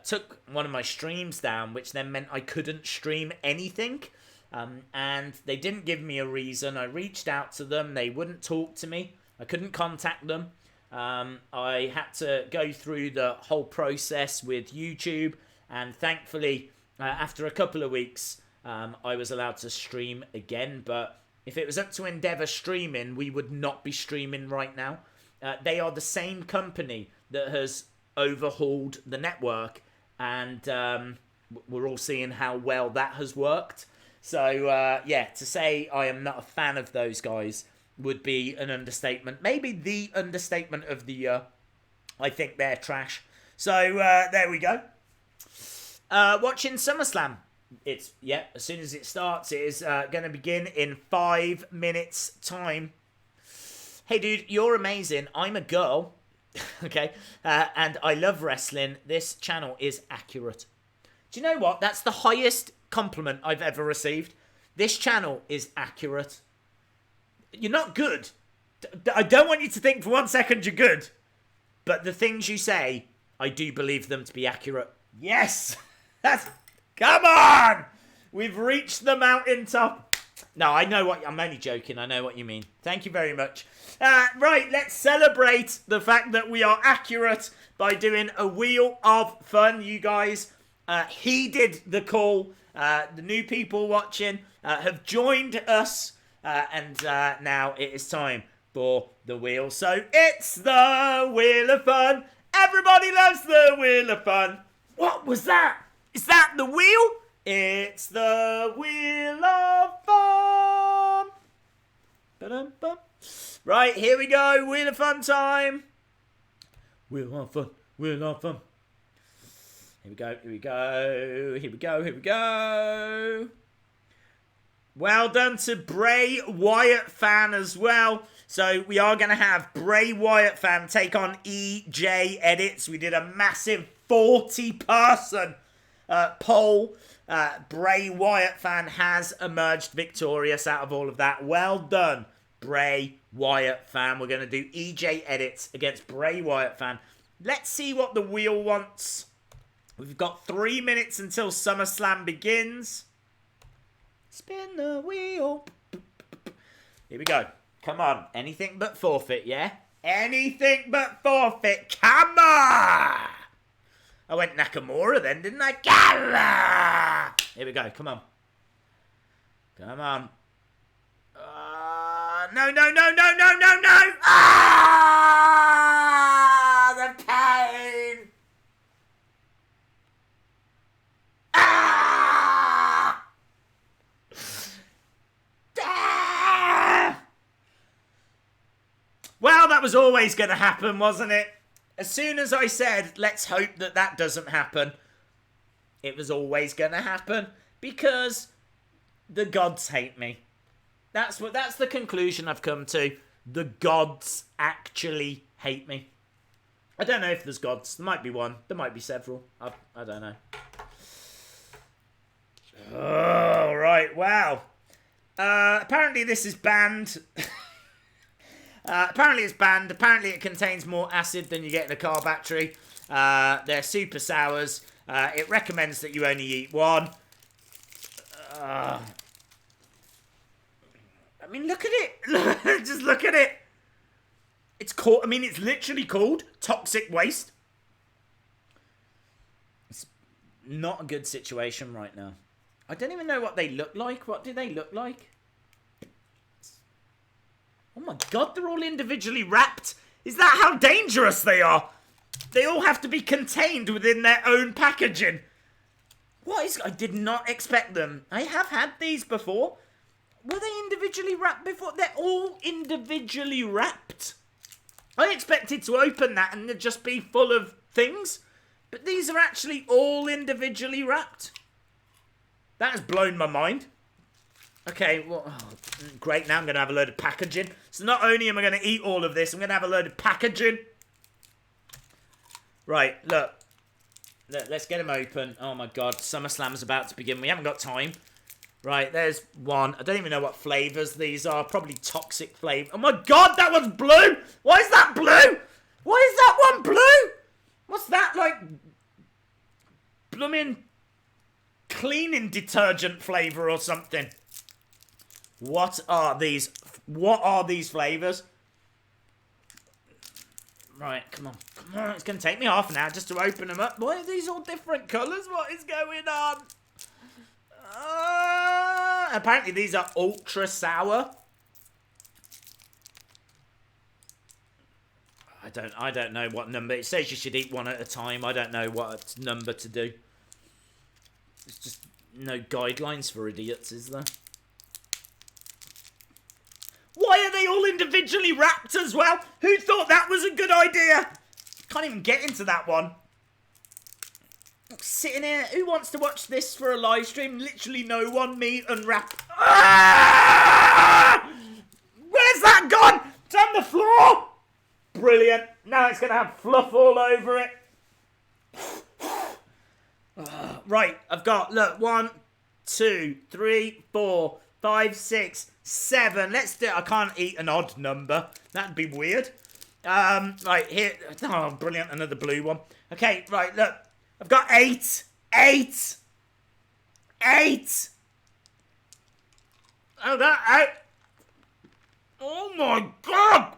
took one of my streams down, which then meant I couldn't stream anything. And they didn't give me a reason. I reached out to them. They wouldn't talk to me. I couldn't contact them. I had to go through the whole process with YouTube. And thankfully, after a couple of weeks, I was allowed to stream again. But if it was up to Endeavour Streaming, we would not be streaming right now. They are the same company that has overhauled the network. And we're all seeing how well that has worked. So, yeah, to say I am not a fan of those guys would be an understatement. Maybe the understatement of the year. I think they're trash. So, there we go. Watching SummerSlam. It's, yeah, as soon as it starts, it is going to begin in 5 minutes' time. Hey, dude, you're amazing. I'm a girl. Okay? And I love wrestling. This channel is accurate. Do you know what? That's the highest compliment I've ever received. This channel is accurate. You're not good. I don't want you to think for 1 second you're good. But the things you say, I do believe them to be accurate. Yes! Come on! We've reached the mountaintop. No, I know what... I'm only joking. I know what you mean. Thank you very much. Right, let's celebrate the fact that we are accurate by doing a Wheel of Fun, you guys. Heeded the call. The new people watching have joined us. And now it is time for the wheel. So it's the Wheel of Fun. Everybody loves the Wheel of Fun. What was that? Is that the wheel? It's the Wheel of Fun. Ba-dum-bum. Right, here we go. Wheel of Fun time. Wheel of Fun. Wheel of Fun. Here we go. Here we go. Here we go. Here we go. Well done to Bray Wyatt fan as well. So we are going to have Bray Wyatt fan take on EJ Edits. We did a massive 40-person poll. Bray Wyatt fan has emerged victorious out of all of that. Well done, Bray Wyatt fan. We're going to do EJ Edits against Bray Wyatt fan. Let's see what the wheel wants. We've got 3 minutes until SummerSlam begins. Spin the wheel. Here we go. Come on. Anything but forfeit, yeah? Anything but forfeit. Come on! I went Nakamura then, didn't I? Gala! Here we go. Come on. Come on. No, no, no, no, no, no, no! Ah! The pain! Ah! Ah! Well, that was always going to happen, wasn't it? As soon as I said, let's hope that that doesn't happen, it was always going to happen because the gods hate me. That's the conclusion I've come to. The gods actually hate me. I don't know if there's gods. There might be one. There might be several. I don't know. Oh, right. Wow. Apparently this is banned. Apparently it's banned. Apparently it contains more acid than you get in a car battery. They're super sours. It recommends that you only eat one. I mean, look at it. Just look at it. It's called, I mean, it's literally called toxic waste. It's not a good situation right now. I don't even know what they look like. What do they look like? Oh my god, they're all individually wrapped. Is that how dangerous they are? They all have to be contained within their own packaging. What is... I did not expect them. I have had these before. Were they individually wrapped before? They're all individually wrapped. I expected to open that and they'd just be full of things. But these are actually all individually wrapped. That has blown my mind. Okay, well, great. Now I'm going to have a load of packaging. So not only am I going to eat all of this, I'm going to have a load of packaging. Right, look. Let's get them open. Oh my god, SummerSlam's about to begin. We haven't got time. Right, there's one. I don't even know what flavours these are. Probably toxic flavour. Oh my god, that one's blue! Why is that blue? Why is that one blue? What's that, like... blooming... cleaning detergent flavour or something? What are these? What are these flavours? Right, come on. Come on, it's going to take me half an hour just to open them up. Why are these all different colours? What is going on? Apparently these are ultra sour. I don't know what number. It says you should eat one at a time. I don't know what number to do. There's just no guidelines for idiots, is there? Why are they all individually wrapped as well? Who thought that was a good idea? Can't even get into that one. Sitting here, who wants to watch this for a live stream? Literally no one. Me unwrap. Ah! Where's that gone? It's on the floor brilliant. Now it's going to have fluff all over it. Right, I've got, look, 1, 2, 3, 4, 5, 6, 7. Let's do it. I can't eat an odd number. That'd be weird. Right, here. Oh, brilliant. Another blue one. Okay, right, look. I've got 8. 8. 8. Oh, that 8. Oh, my God.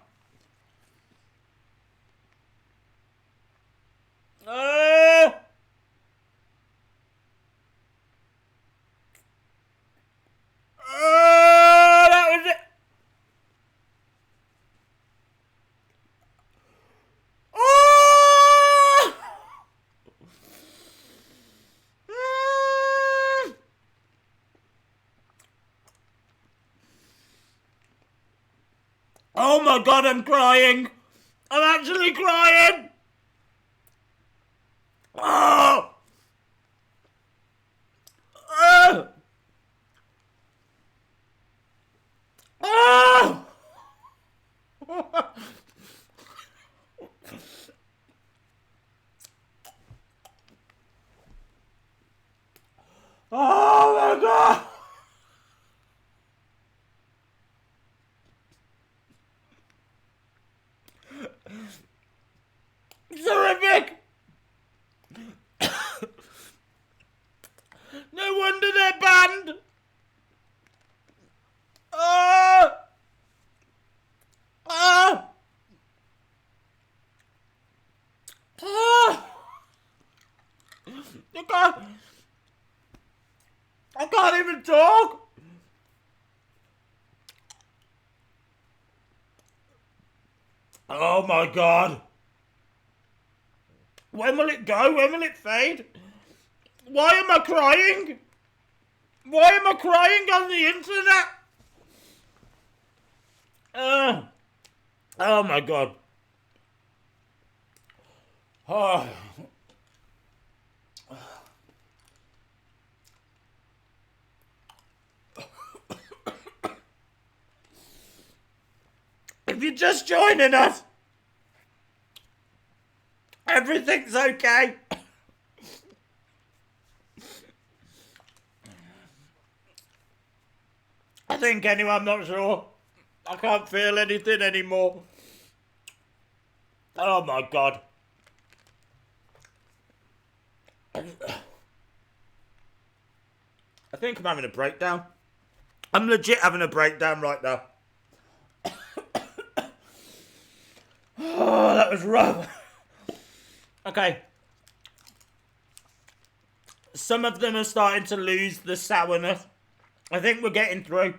That was it. Oh my God, I'm crying. I'm actually crying. Oh. Oh. Oh. Oh my God. It's horrific. No wonder they're banned. Oh. Oh. Oh. I can't even talk. Oh my God. When will it go? When will it fade? Why am I crying? Why am I crying on the internet? Oh my God. Oh. If you're just joining us, everything's okay. I think anyway, I'm not sure. I can't feel anything anymore. Oh my God. I think I'm having a breakdown. I'm legit having a breakdown right now. Oh, that was rough. Okay. Some of them are starting to lose the sourness. I think we're getting through.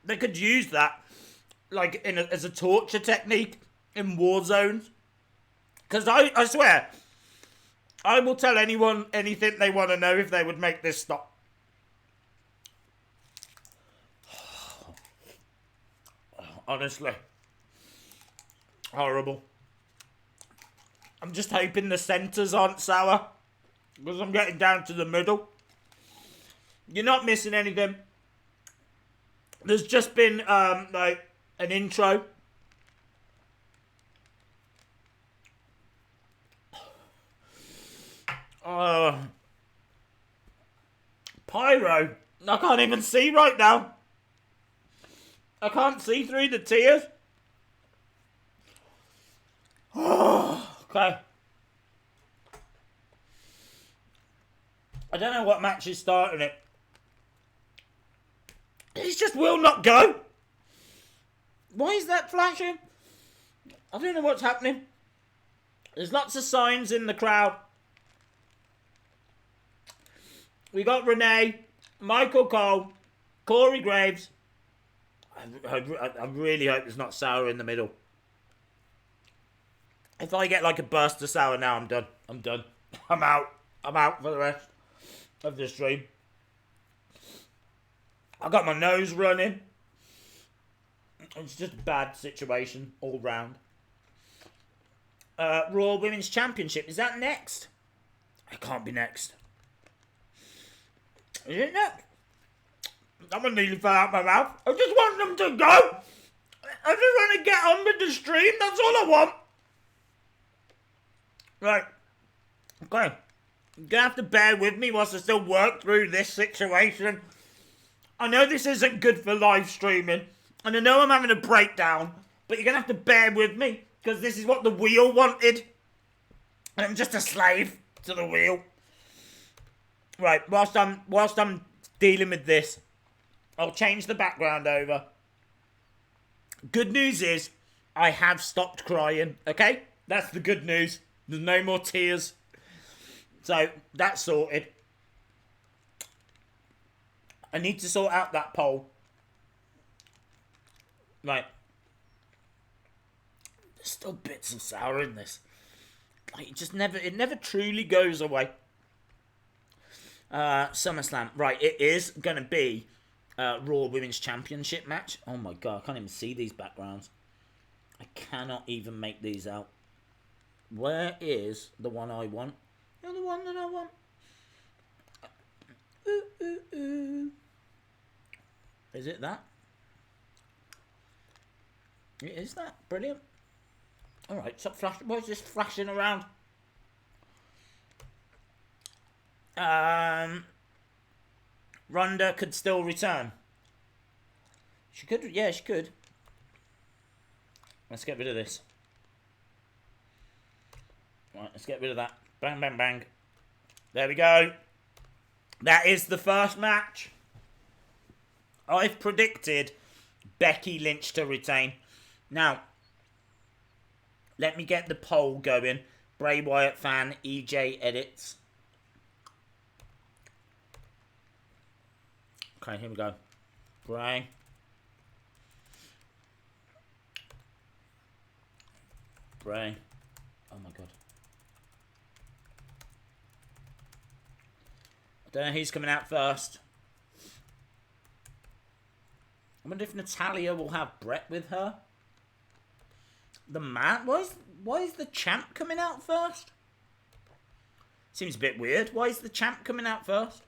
They could use that, like, as a torture technique in war zones. Because I swear, I will tell anyone anything they want to know if they would make this stop. Honestly. Horrible. I'm just hoping the centres aren't sour, because I'm getting down to the middle. You're not missing anything. There's just been, like, an intro. Pyro. I can't even see right now. I can't see through the tears. Okay. I don't know what match is starting it. It just will not go. Why is that flashing? I don't know what's happening. There's lots of signs in the crowd. We got Renee, Michael Cole, Corey Graves. I really hope it's not sour in the middle. If I get like a burst of sour now, I'm done. I'm done. I'm out. I'm out for the rest of the stream. I got my nose running. It's just a bad situation all round. Raw Women's Championship. Is that next? It can't be next. Is it next? That one nearly fell out my mouth. I just want them to go. I just want to get on with the stream. That's all I want. Right. Okay. You're going to have to bear with me whilst I still work through this situation. I know this isn't good for live streaming. And I know I'm having a breakdown. But you're going to have to bear with me. Because this is what the wheel wanted. And I'm just a slave to the wheel. Right. Whilst I'm dealing with this, I'll change the background over. Good news is, I have stopped crying, okay? That's the good news. There's no more tears. So, that's sorted. I need to sort out that poll. Right. There's still bits of sour in this. Like, it never truly goes away. SummerSlam. Right, it is going to be Raw Women's Championship match. Oh my god, I can't even see these backgrounds. I cannot even make these out. Where is the one I want? You're the one that I want. Ooh, ooh, ooh. Is it that? It is that. Brilliant. Alright, stop flashing. Why is this flashing around? Ronda could still return. She could, yeah, she could. Let's get rid of this. Right, let's get rid of that. Bang, bang, bang. There we go. That is the first match. I've predicted Becky Lynch to retain. Now, let me get the poll going. Bray Wyatt fan, EJ edits. Okay, here we go. Bray. Bray. Oh my god. I don't know who's coming out first. I wonder if Natalya will have Brett with her. The man? Why is the champ coming out first? Seems a bit weird. Why is the champ coming out first?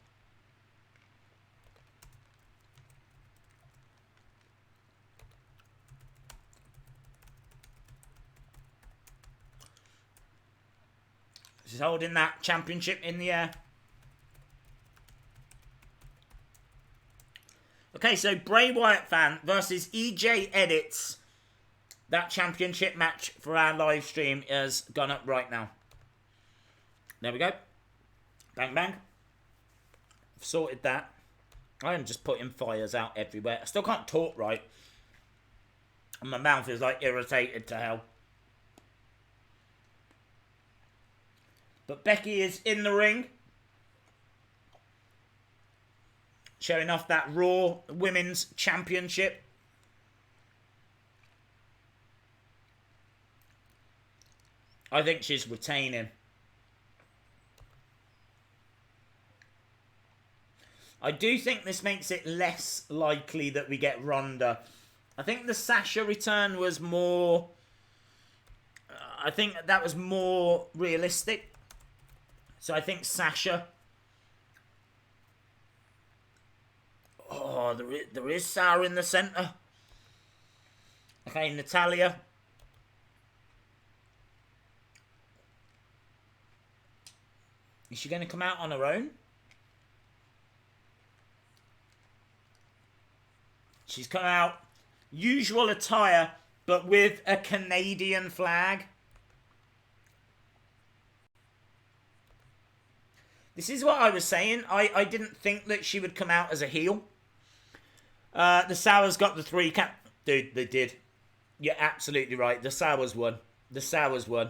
She's holding that championship in the air. Okay, so Bray Wyatt fan versus EJ Edits. That championship match for our live stream has gone up right now. There we go. Bang, bang. I've sorted that. I am just putting fires out everywhere. I still can't talk right. And my mouth is like irritated to hell. But Becky is in the ring. Showing off that Raw Women's Championship. I think she's retaining. I do think this makes it less likely that we get Ronda. I think the Sasha return was more... I think that was more realistic. So I think Sasha... Oh, there is sour in the centre. Okay, Natalya. Is she going to come out on her own? She's come out usual attire, but with a Canadian flag. This is what I was saying. I didn't think that she would come out as a heel. The Sours got the 3 count. Dude, they did. You're absolutely right. The Sours won. The Sours won.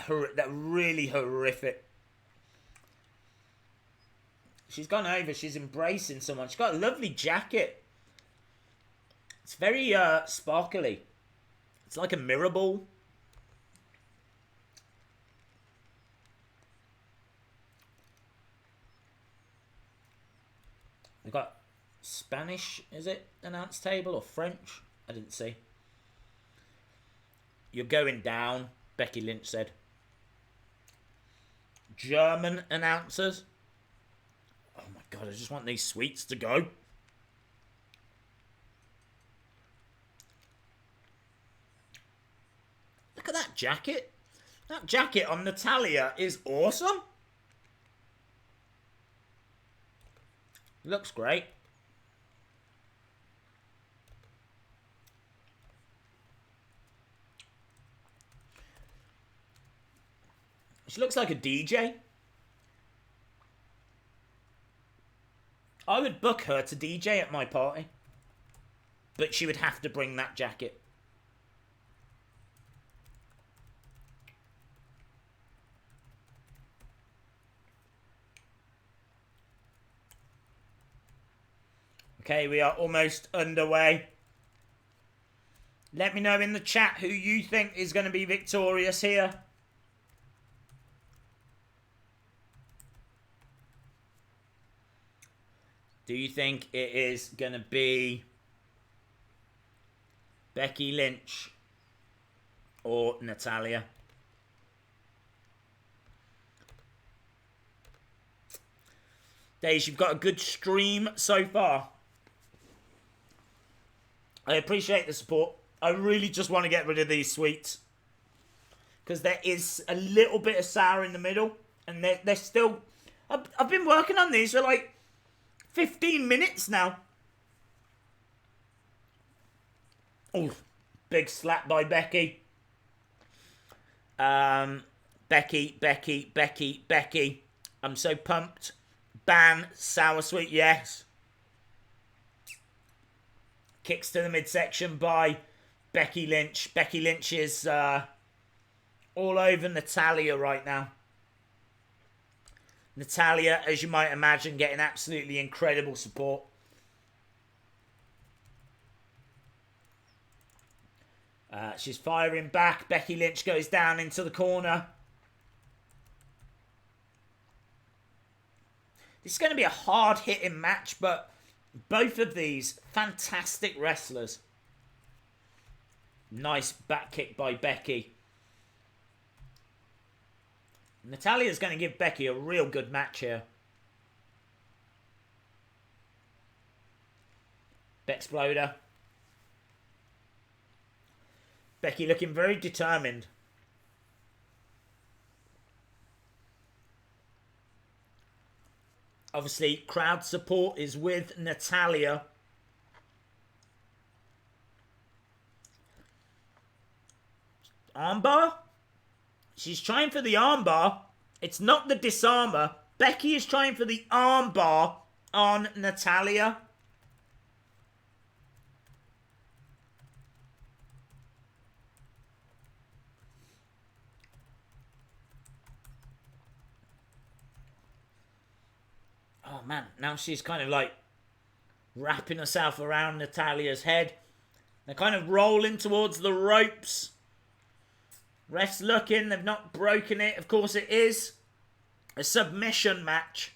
That really horrific. She's gone over. She's embracing someone. She's got a lovely jacket. It's very sparkly. It's like a mirror ball. We've got Spanish, is it? Announce table or French? I didn't see. You're going down, Becky Lynch said. German announcers. Oh my god, I just want these sweets to go. that jacket? That jacket on Natalya is awesome. Looks great. She looks like a DJ. I would book her to DJ at my party. But she would have to bring that jacket. Okay, we are almost underway. Let me know in the chat who you think is going to be victorious here. Do you think it is going to be Becky Lynch or Natalya? Days, you've got a good stream so far. I appreciate the support. I really just want to get rid of these sweets. Because there is a little bit of sour in the middle. And they're still... I've been working on these for like 15 minutes now. Oh, big slap by Becky. Becky. I'm so pumped. Ban sour sweet, yes. Kicks to the midsection by Becky Lynch. Becky Lynch is all over Natalya right now. Natalya, as you might imagine, getting absolutely incredible support. She's firing back. Becky Lynch goes down into the corner. This is going to be a hard-hitting match, but both of these fantastic wrestlers. Nice back kick by Becky. Natalya's going to give Becky a real good match here. Bexploder. Becky looking very determined. Obviously, crowd support is with Natalya. Armbar? She's trying for the armbar. It's not the disarmer. Becky is trying for the armbar on Natalya. Oh man, now she's kind of like wrapping herself around Natalya's head. They're kind of rolling towards the ropes. Ref's looking, they've not broken it. Of course it is a submission match.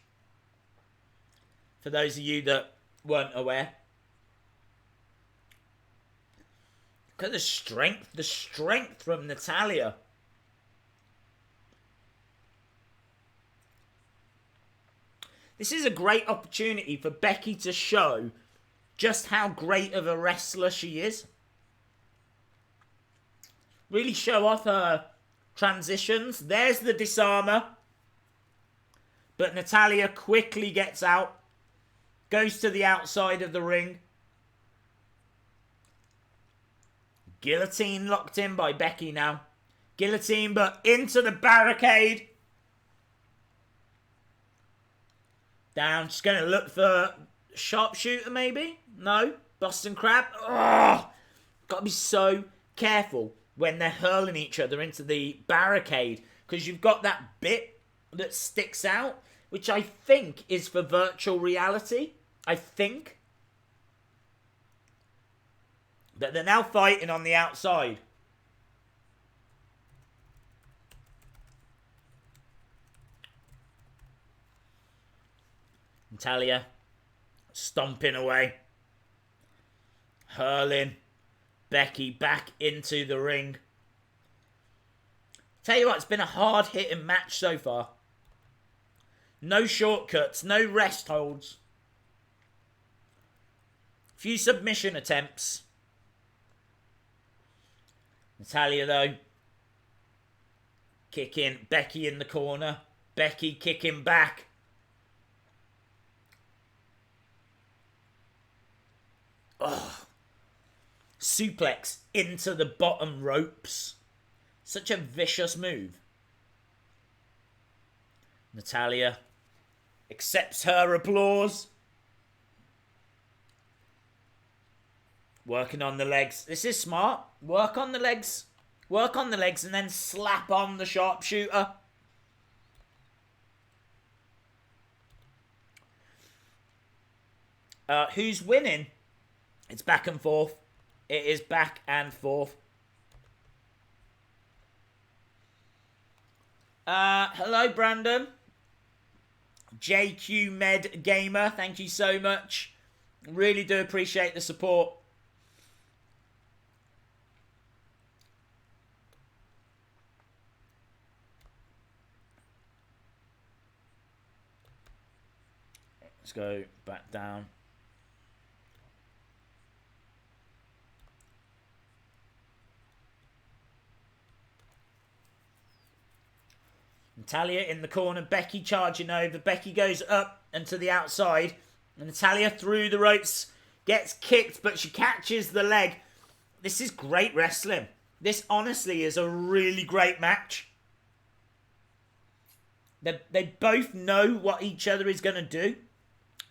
For those of you that weren't aware. Look at the strength from Natalya. This is a great opportunity for Becky to show just how great of a wrestler she is. Really show off her transitions. There's the disarmer. But Natalya quickly gets out. Goes to the outside of the ring. Guillotine locked in by Becky now. Guillotine, but into the barricade. Down. She's going to look for sharpshooter, maybe? No. Boston Crab. Oh, got to be so careful when they're hurling each other into the barricade. Because you've got that bit that sticks out, which I think is for virtual reality. I think. But they're now fighting on the outside. Natalya stomping away. Hurling Becky back into the ring. Tell you what, it's been a hard-hitting match so far. No shortcuts, no rest holds. Few submission attempts. Natalya, though, Kicking Becky in the corner. Becky kicking back. Oh. Suplex into the bottom ropes. Such a vicious move. Natalya accepts her applause. Working on the legs. This is smart. Work on the legs. Work on the legs and then slap on the sharpshooter. Who's winning? It's back and forth. It is back and forth. Hello, Brandon. JQ Med Gamer, thank you so much. Really do appreciate the support. Let's go back down. Natalya in the corner, Becky charging over. Becky goes up and to the outside. And Natalya through the ropes, gets kicked, but she catches the leg. This is great wrestling. This honestly is a really great match. They both know what each other is going to do.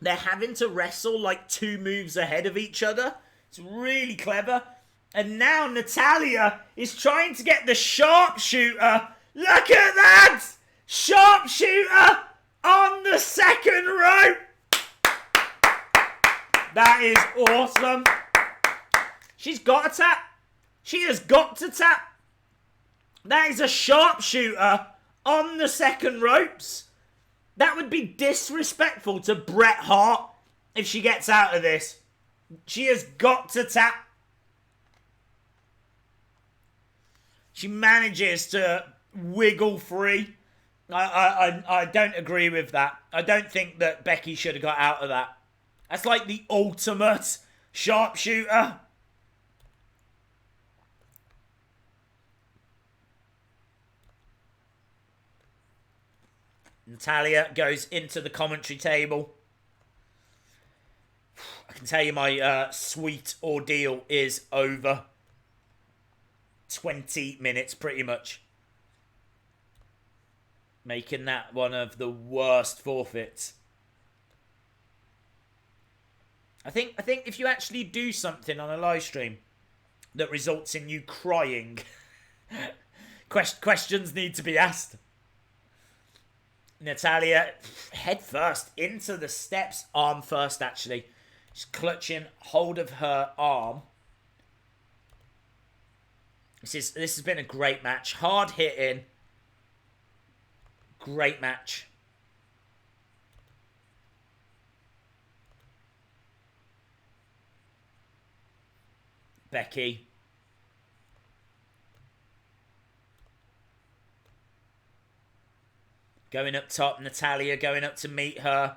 They're having to wrestle like 2 moves ahead of each other. It's really clever. And now Natalya is trying to get the sharpshooter. Look at that! Sharpshooter on the second rope. That is awesome. She's got to tap. She has got to tap. That is a sharpshooter on the second ropes. That would be disrespectful to Bret Hart if she gets out of this. She has got to tap. She manages to wiggle free. I don't agree with that. I don't think that Becky should have got out of that. That's like the ultimate sharpshooter. Natalya goes into the commentary table. I can tell you my sweet ordeal is over. 20 minutes pretty much. Making that one of the worst forfeits. I think if you actually do something on a live stream that results in you crying, questions need to be asked. Natalya, head first into the steps. Arm first, actually. She's clutching hold of her arm. This has been a great match. Hard hitting. Great match. Becky. Going up top. Natalya going up to meet her.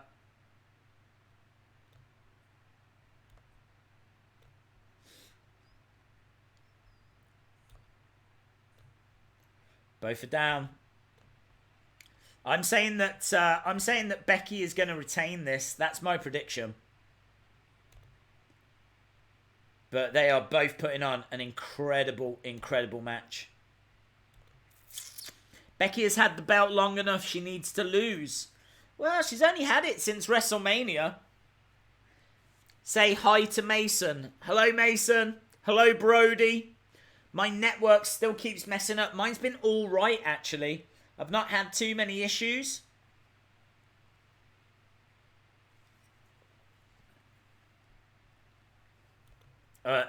Both are down. I'm saying that Becky is going to retain this. That's my prediction. But they are both putting on an incredible, incredible match. Becky has had the belt long enough. She needs to lose. Well, she's only had it since WrestleMania. Say hi to Mason. Hello, Mason. Hello, Brody. My network still keeps messing up. Mine's been all right, actually. I've not had too many issues.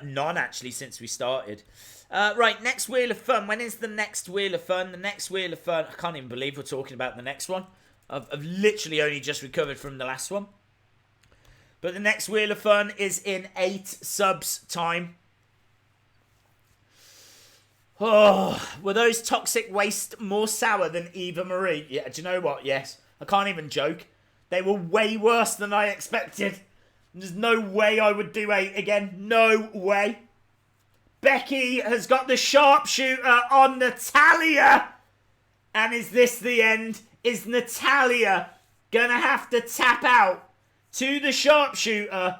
None, actually, since we started. Right, next Wheel of Fun. When is the next Wheel of Fun? The next Wheel of Fun. I can't even believe we're talking about the next one. I've literally only just recovered from the last one. But the next Wheel of Fun is in 8 subs time. Oh, were those toxic waste more sour than Eva Marie? Yeah, do you know what? Yes. I can't even joke. They were way worse than I expected. There's no way I would do 8 again. No way. Becky has got the sharpshooter on Natalya. And is this the end? Is Natalya gonna have to tap out to the sharpshooter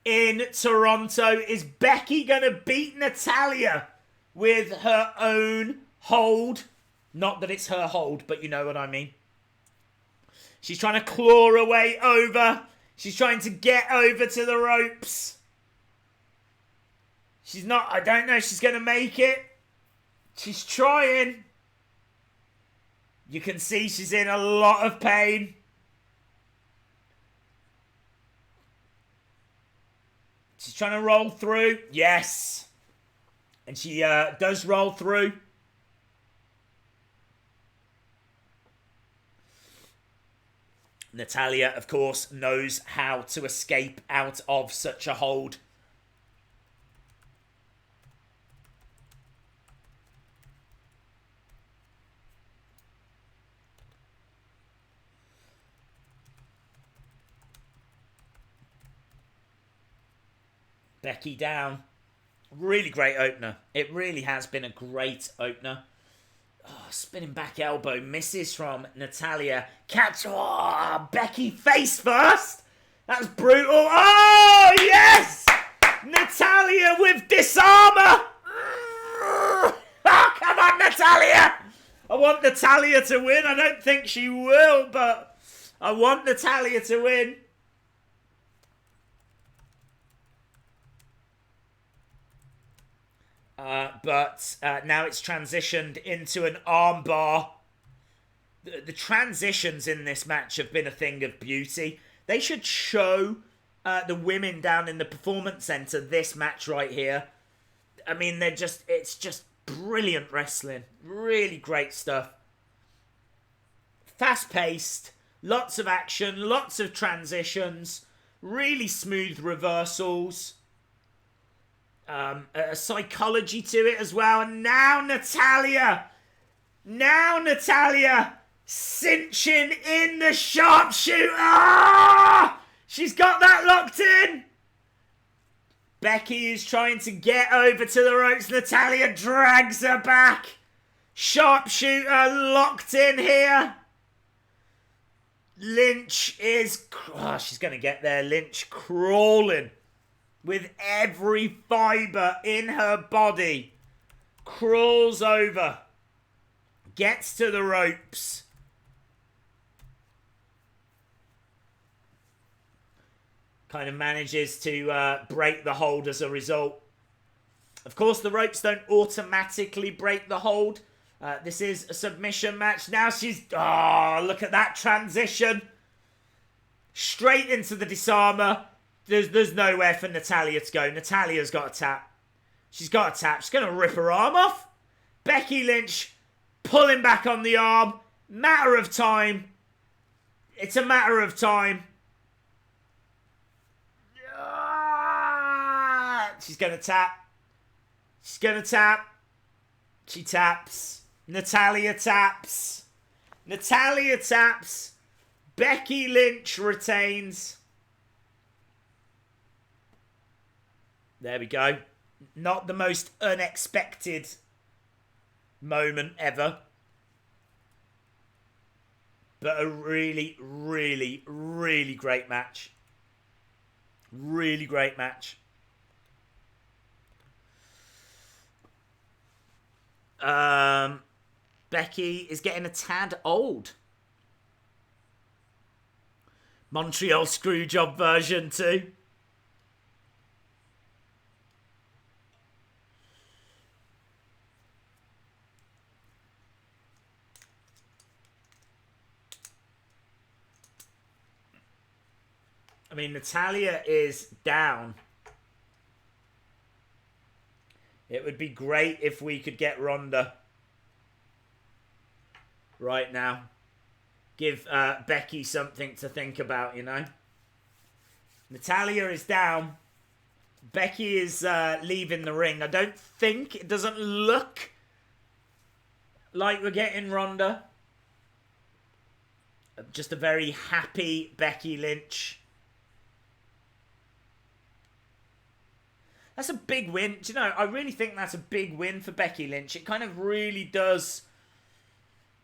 in Toronto? Is Becky gonna beat Natalya with her own hold? Not that it's her hold, but you know what I mean. She's trying to claw her way over. She's trying to get over to the ropes. She's not, I don't know if she's going to make it. She's trying. You can see she's in a lot of pain. She's trying to roll through. Yes. And she does roll through. Natalya, of course, knows how to escape out of such a hold. Becky down. Really great opener. It really has been a great opener. Oh, spinning back elbow misses from Natalya. Catch. Oh, Becky face first. That's brutal. Oh, yes! Natalya with disarmer. Oh, come on, Natalya. I want Natalya to win. I don't think she will, but I want Natalya to win. But now it's transitioned into an armbar. The transitions in this match have been a thing of beauty. They should show the women down in the Performance Center this match right here. I mean, it's just brilliant wrestling. Really great stuff. Fast-paced, lots of action, lots of transitions, really smooth reversals. A psychology to it as well. And now Natalya cinching in the sharpshooter. Ah! She's got that locked in. Becky is trying to get over to the ropes. Natalya drags her back. Sharpshooter locked in here. Lynch is... Oh, she's going to get there. Lynch crawling. With every fibre in her body. Crawls over. Gets to the ropes. Kind of manages to break the hold as a result. Of course, the ropes don't automatically break the hold. This is a submission match. Now she's... Oh, look at that transition. Straight into the disarmer. There's nowhere for Natalya to go. Natalya's got a tap. She's got a tap. She's going to rip her arm off. Becky Lynch pulling back on the arm. Matter of time. It's a matter of time. She's going to tap. She's going to tap. She taps. Natalya taps. Natalya taps. Becky Lynch retains. There we go. Not the most unexpected moment ever. But a really, really, really great match. Really great match. Becky is getting a tad old. Montreal Screwjob version too. I mean, Natalya is down. It would be great if we could get Ronda right now. Give Becky something to think about, you know. Natalya is down. Becky is leaving the ring. I don't think, it doesn't look like we're getting Ronda. Just a very happy Becky Lynch. That's a big win. Do you know, I really think that's a big win for Becky Lynch. It kind of really does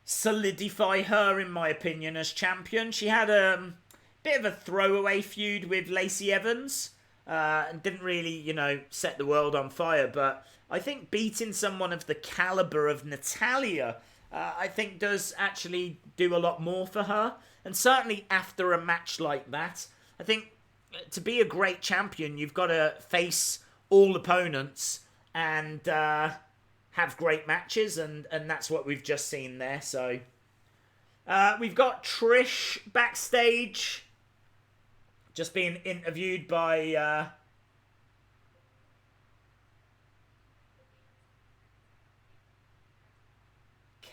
solidify her, in my opinion, as champion. She had a bit of a throwaway feud with Lacey Evans and didn't really, you know, set the world on fire. But I think beating someone of the caliber of Natalya, I think does actually do a lot more for her. And certainly after a match like that, I think to be a great champion, you've got to face all opponents and have great matches, and that's what we've just seen there. So we've got Trish backstage, just being interviewed by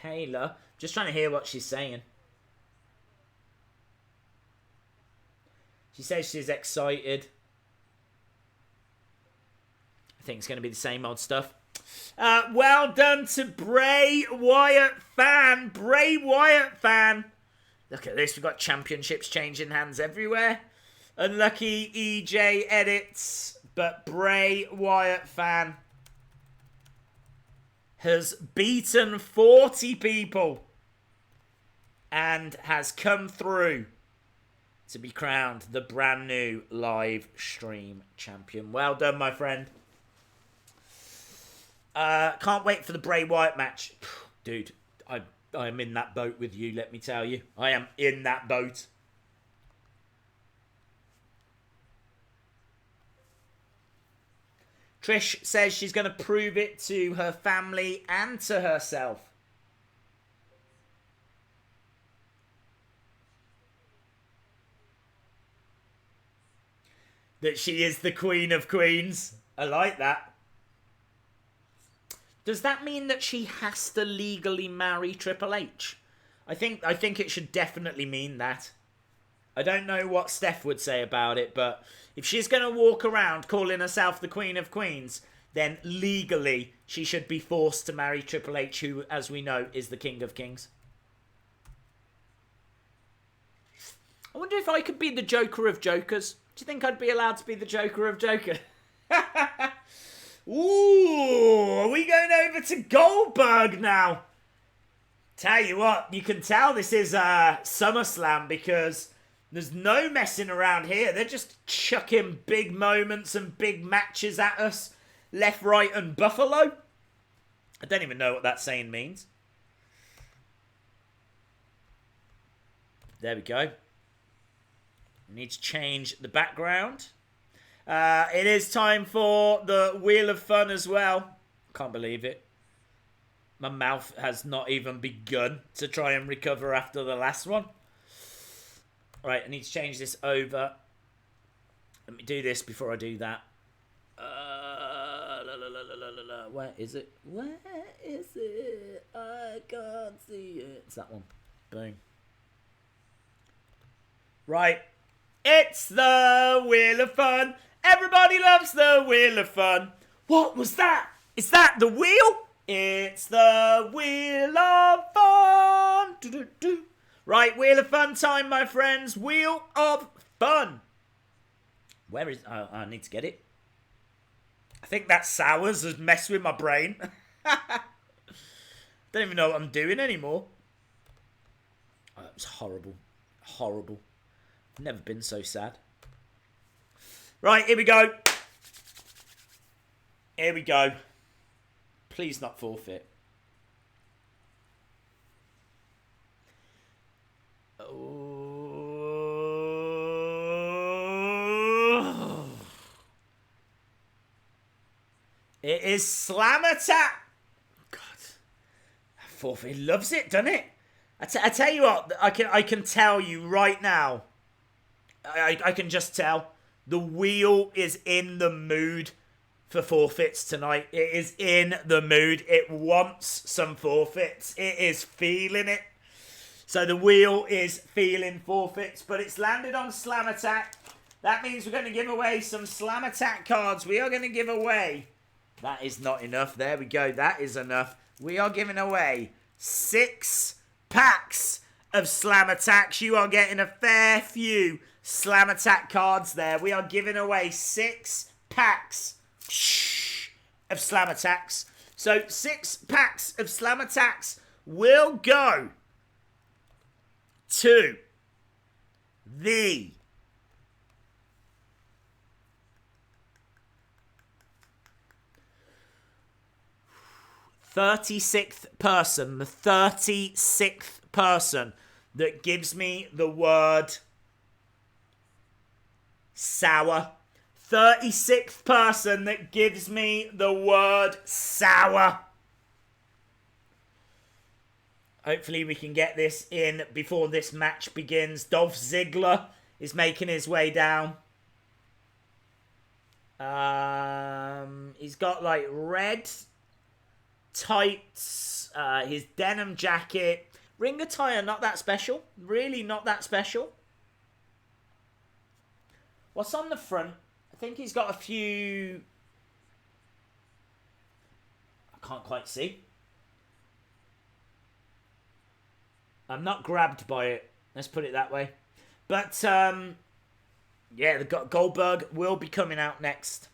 Kayla. Just trying to hear what she's saying. She says she's excited. I think it's going to be the same old stuff. Well done to Bray Wyatt fan. Bray Wyatt fan. Look at this. We've got championships changing hands everywhere. Unlucky EJ edits. But Bray Wyatt fan has beaten 40 people and has come through to be crowned the brand new live stream champion. Well done, my friend. Can't wait for the Bray Wyatt match. Dude, I'm in that boat with you, let me tell you. I am in that boat. Trish says she's going to prove it to her family and to herself. That she is the Queen of Queens. I like that. Does that mean that she has to legally marry Triple H? I think it should definitely mean that. I don't know what Seth would say about it, but if she's going to walk around calling herself the Queen of Queens, then legally she should be forced to marry Triple H, who, as we know, is the King of Kings. I wonder if I could be the Joker of Jokers. Do you think I'd be allowed to be the Joker of Joker? Ooh, are we going over to Goldberg now? Tell you what, you can tell this is SummerSlam because there's no messing around here. They're just chucking big moments and big matches at us. Left, right, and Buffalo. I don't even know what that saying means. There we go. Need to change the background. It is time for the Wheel of Fun as well. Can't believe it. My mouth has not even begun to try and recover after the last one. Right, I need to change this over. Let me do this before I do that. Where is it? Where is it? I can't see it. It's that one. Boom. Right. It's the Wheel of Fun. Everybody loves the Wheel of Fun. What was that? Is that the wheel? It's the Wheel of Fun. Do-do-do. Right, Wheel of Fun time, my friends. Wheel of Fun. Where is... I need to get it. I think that Sours has messed with my brain. Don't even know what I'm doing anymore. Oh, it was horrible. Horrible. Never been so sad. Right, here we go. Here we go. Please not forfeit. Oh. It is Slam Attack. God. Forfeit loves it, doesn't it? I tell you what, I can tell you right now. I can just tell. The wheel is in the mood for forfeits tonight. It is in the mood. It wants some forfeits. It is feeling it. So the wheel is feeling forfeits, but it's landed on Slam Attack. That means we're going to give away some Slam Attack cards. We are going to give away... That is not enough. There we go. That is enough. We are giving away 6 packs of Slam Attacks. You are getting a fair few Slam Attack cards there. We are giving away 6 packs of Slam Attacks. So 6 packs of Slam Attacks will go to the 36th person, the 36th person that gives me the word sour. 36th person that gives me the word sour. Hopefully we can get this in before this match begins. Dolph Ziggler is making his way down. He's got like red tights, his denim jacket. Ring attire, not that special. Really not that special. What's on the front? I think he's got a few... I can't quite see. I'm not grabbed by it. Let's put it that way. But, yeah, the Goldberg will be coming out next.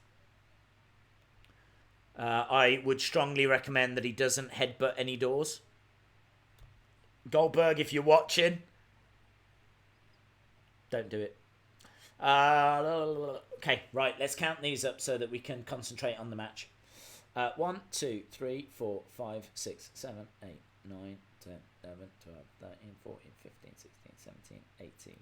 I would strongly recommend that he doesn't headbutt any doors. Goldberg, if you're watching, don't do it. Okay, right, let's count these up so that we can concentrate on the match. 1, 2, 3, 4, 5, 6, 7, 8, 9, 10, 11, 12, 13, 14, 15, 16, 17, 18.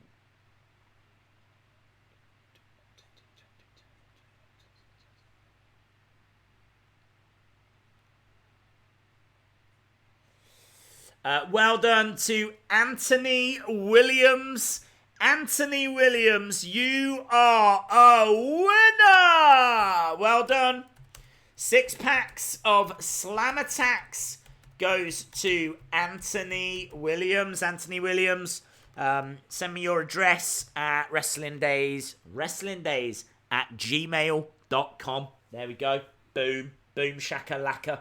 Well done to Anthony Williams. Anthony Williams, you are a winner! Well done. 6 packs of Slam Attacks goes to Anthony Williams. Anthony Williams, send me your address at wrestlingdays at gmail.com. There we go. Boom. Boom shakalaka.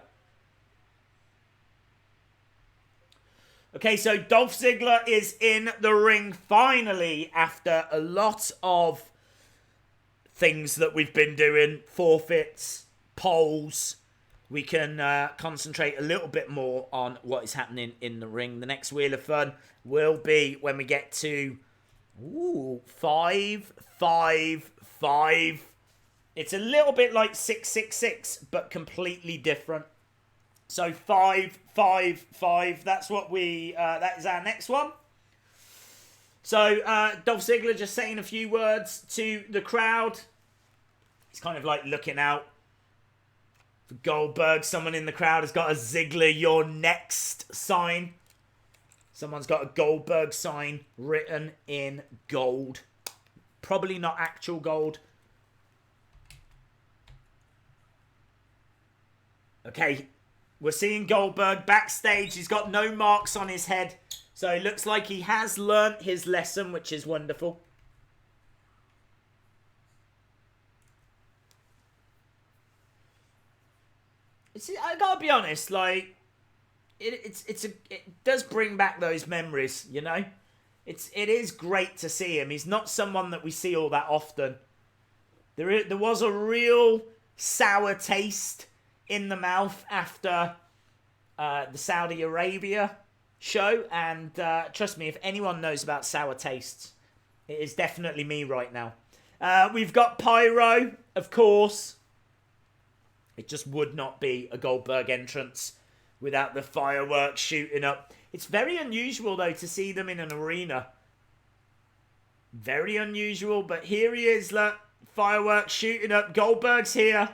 Okay, so Dolph Ziggler is in the ring finally after a lot of things that we've been doing. Forfeits, polls. We can concentrate a little bit more on what is happening in the ring. The next Wheel of Fun will be when we get to 5, 5, 5. It's a little bit like 666, but completely different. So 5, 5, 5. That's what we. That is our next one. So Dolph Ziggler just saying a few words to the crowd. He's kind of like looking out for Goldberg. Someone in the crowd has got a Ziggler "You're Next" sign. Someone's got a Goldberg sign written in gold. Probably not actual gold. Okay. We're seeing Goldberg backstage. He's got no marks on his head. So it looks like he has learnt his lesson, which is wonderful. I gotta be honest, like, it does bring back those memories, you know? It is great to see him. He's not someone that we see all that often. There was a real sour taste in the mouth after the Saudi Arabia show, and trust me, if anyone knows about sour tastes, it is definitely me right now. We've got Pyro, of course. It just would not be a Goldberg entrance without the fireworks shooting up. It's very unusual, though, to see them in an arena. Very unusual, but here he is, look. Fireworks shooting up. Goldberg's here.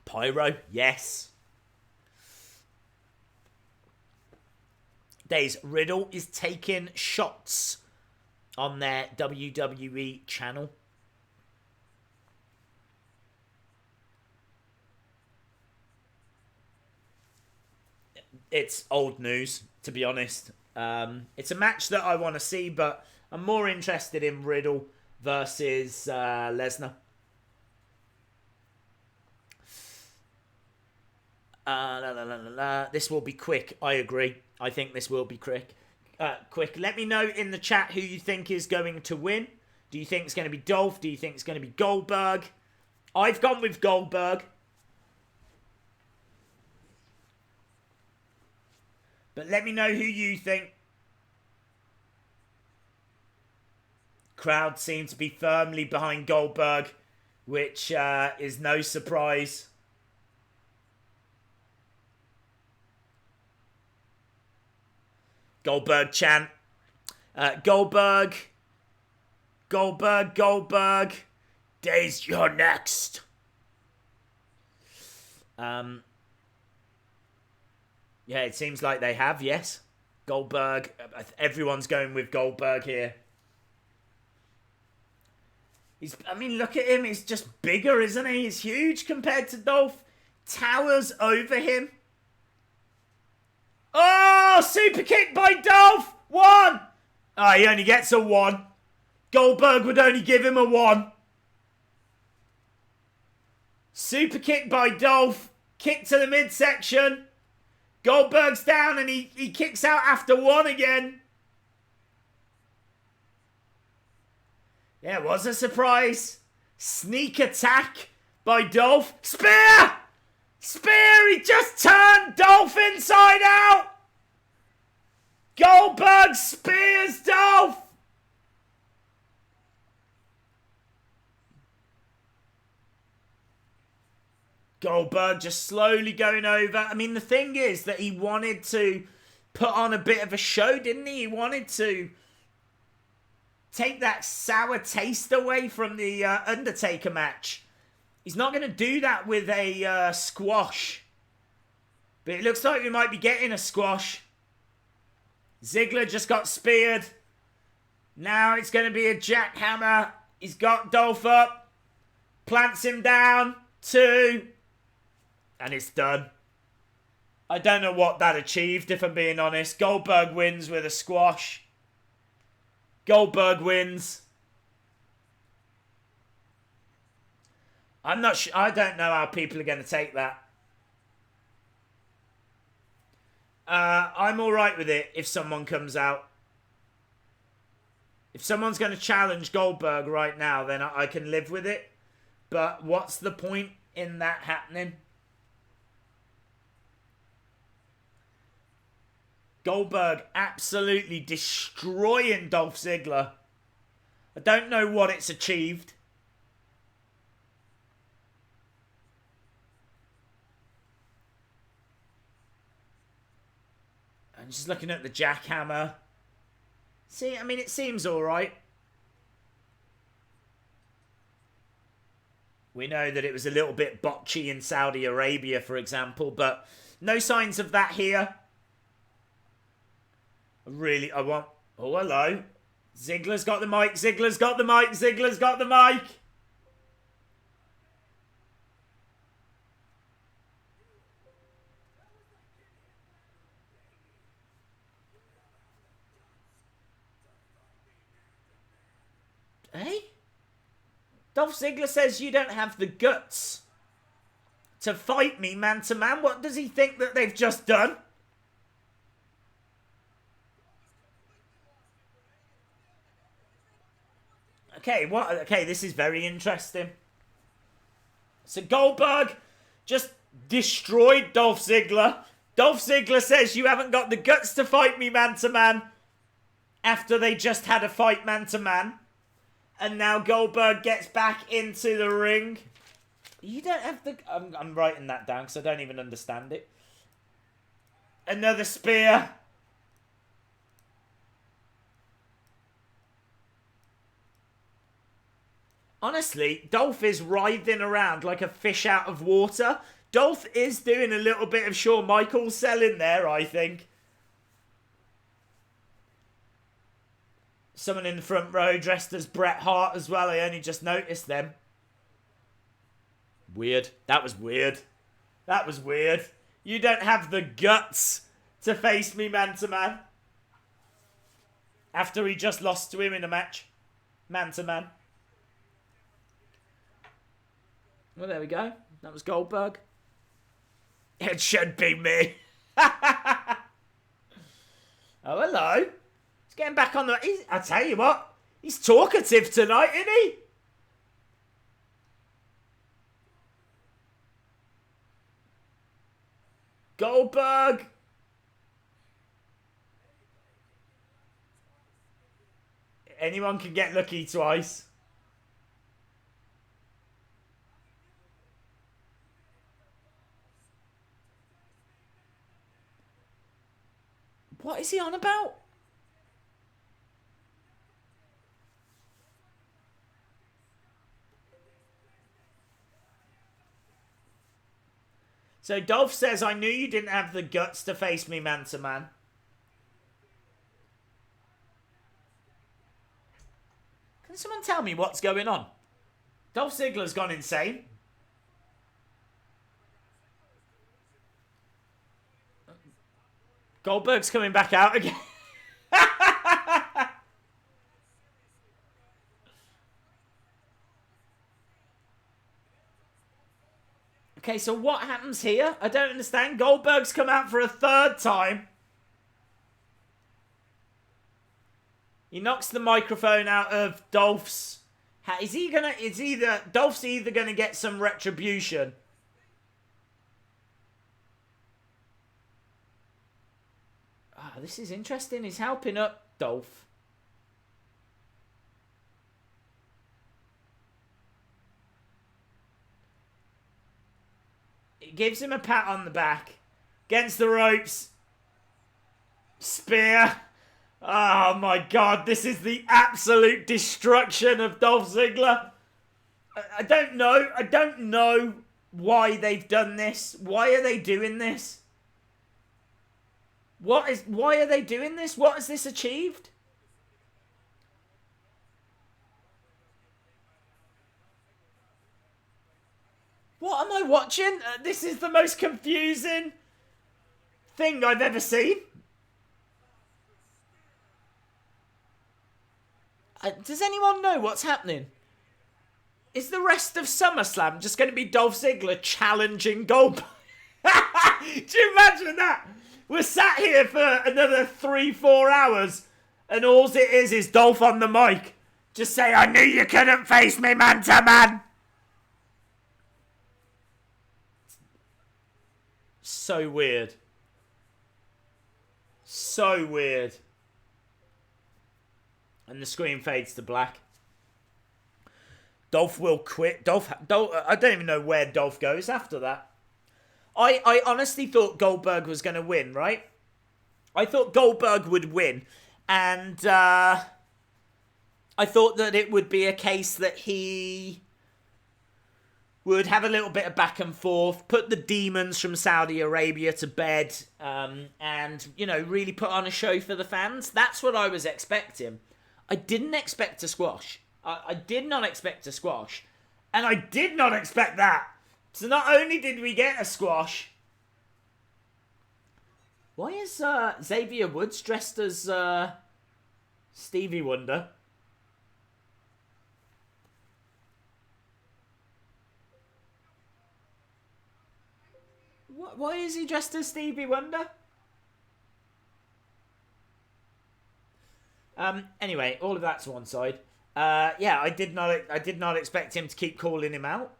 Pyro, yes. Days Riddle is taking shots on their WWE channel. It's old news, to be honest. It's a match that I want to see, but I'm more interested in Riddle versus Lesnar. This will be quick. I agree. I think this will be quick. Let me know in the chat who you think is going to win. Do you think it's going to be Dolph? Do you think it's going to be Goldberg? I've gone with Goldberg. But let me know who you think. Crowd seem to be firmly behind Goldberg, which is no surprise. Goldberg chant. Goldberg. Goldberg, Goldberg. Days, you're next. Yeah, it seems like they have, yes. Goldberg. Everyone's going with Goldberg here. I mean, look at him. He's just bigger, isn't he? He's huge compared to Dolph. Towers over him. Oh, super kick by Dolph. 1. Oh, he only gets a 1. Goldberg would only give him a 1. Super kick by Dolph. Kick to the midsection. Goldberg's down and he kicks out after 1 again. Yeah, it was a surprise. Sneak attack by Dolph. Spear! Spear! He just turned Dolph inside out! Goldberg spears Dolph! Goldberg just slowly going over. I mean, the thing is that he wanted to put on a bit of a show, didn't he? He wanted to take that sour taste away from the Undertaker match. He's not going to do that with a squash. But it looks like we might be getting a squash. Ziggler just got speared. Now it's going to be a jackhammer. He's got Dolph up. Plants him down. 2. And it's done. I don't know what that achieved, if I'm being honest. Goldberg wins with a squash. Goldberg wins. I'm not sure. I don't know how people are going to take that. I'm alright with it if someone comes out. If someone's going to challenge Goldberg right now, then I can live with it. But what's the point in that happening? Goldberg absolutely destroying Dolph Ziggler. I don't know what it's achieved. I'm just looking at the jackhammer. See, I mean, it seems alright. We know that it was a little bit botchy in Saudi Arabia, for example, but no signs of that here. I want... Oh, hello. Ziggler's got the mic. Ziggler's got the mic. Ziggler's got the mic. Hey? Dolph Ziggler says you don't have the guts to fight me man to man. What does he think that they've just done? Okay, what? Okay, this is very interesting. So Goldberg just destroyed Dolph Ziggler. Dolph Ziggler says you haven't got the guts to fight me man to man after they just had a fight man to man. And now Goldberg gets back into the ring. You don't have the... I'm writing that down because I don't even understand it. Another spear. Honestly, Dolph is writhing around like a fish out of water. Dolph is doing a little bit of Shawn Michaels selling there, I think. Someone in the front row dressed as Bret Hart as well. I only just noticed them. Weird. That was weird. That was weird. You don't have the guts to face me man to man. After he just lost to him in a match. Man to man. Well, there we go. That was Goldberg. It should be me. Oh, hello. He's getting back on the... I tell you what. He's talkative tonight, isn't he? Goldberg. Anyone can get lucky twice. What is he on about? So Dolph says, I knew you didn't have the guts to face me man to man. Can someone tell me what's going on? Dolph Ziggler's gone insane. Goldberg's coming back out again. Okay, so what happens here? I don't understand. Goldberg's come out for a third time. He knocks the microphone out of Dolph's. Dolph's either gonna get some retribution. This is interesting. He's helping up Dolph. He gives him a pat on the back. Against the ropes. Spear. Oh my god, this is the absolute destruction of Dolph Ziggler. I don't know why they've done this. Why are they doing this? Why are they doing this? What has this achieved? What am I watching? This is the most confusing thing I've ever seen. Does anyone know what's happening? Is the rest of SummerSlam just going to be Dolph Ziggler challenging Goldberg? Do you imagine that? We're sat here for another 3-4 hours, and all it is Dolph on the mic. Just say, I knew you couldn't face me man to man. So weird. So weird. And the screen fades to black. Dolph will quit. Dolph, I don't even know where Dolph goes after that. I honestly thought Goldberg was going to win, right? I thought Goldberg would win. And I thought that it would be a case that he would have a little bit of back and forth, put the demons from Saudi Arabia to bed, and, you know, really put on a show for the fans. That's what I was expecting. I didn't expect a squash. I did not expect a squash. And I did not expect that. So not only did we get a squash. Why is Xavier Woods dressed as Stevie Wonder? Why is he dressed as Stevie Wonder? Anyway, all of that to one side. Yeah, I did not expect him to keep calling him out.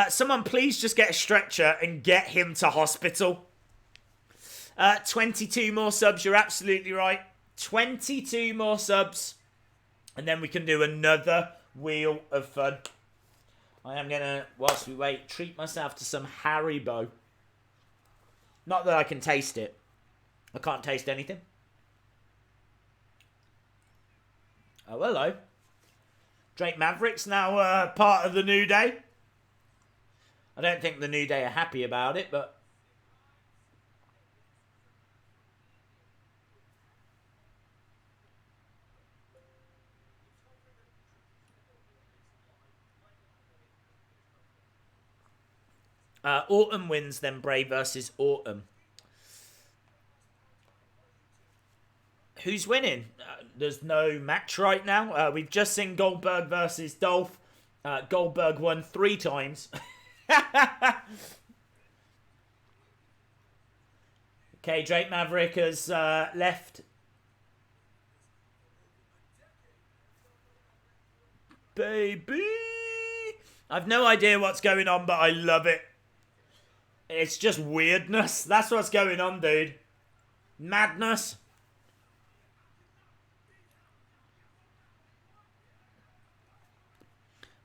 Someone please just get a stretcher and get him to hospital. 22 more subs, you're absolutely right. 22 more subs. And then we can do another Wheel of Fun. I am going to, whilst we wait, treat myself to some Haribo. Not that I can taste it. I can't taste anything. Oh, hello. Drake Maverick's now part of the New Day. I don't think the New Day are happy about it, but... Orton wins, then Bray versus Orton. Who's winning? There's no match right now. We've just seen Goldberg versus Dolph. Goldberg won 3 times. Okay, Drake Maverick has left. Baby! I've no idea what's going on, but I love it. It's just weirdness. That's what's going on, dude. Madness.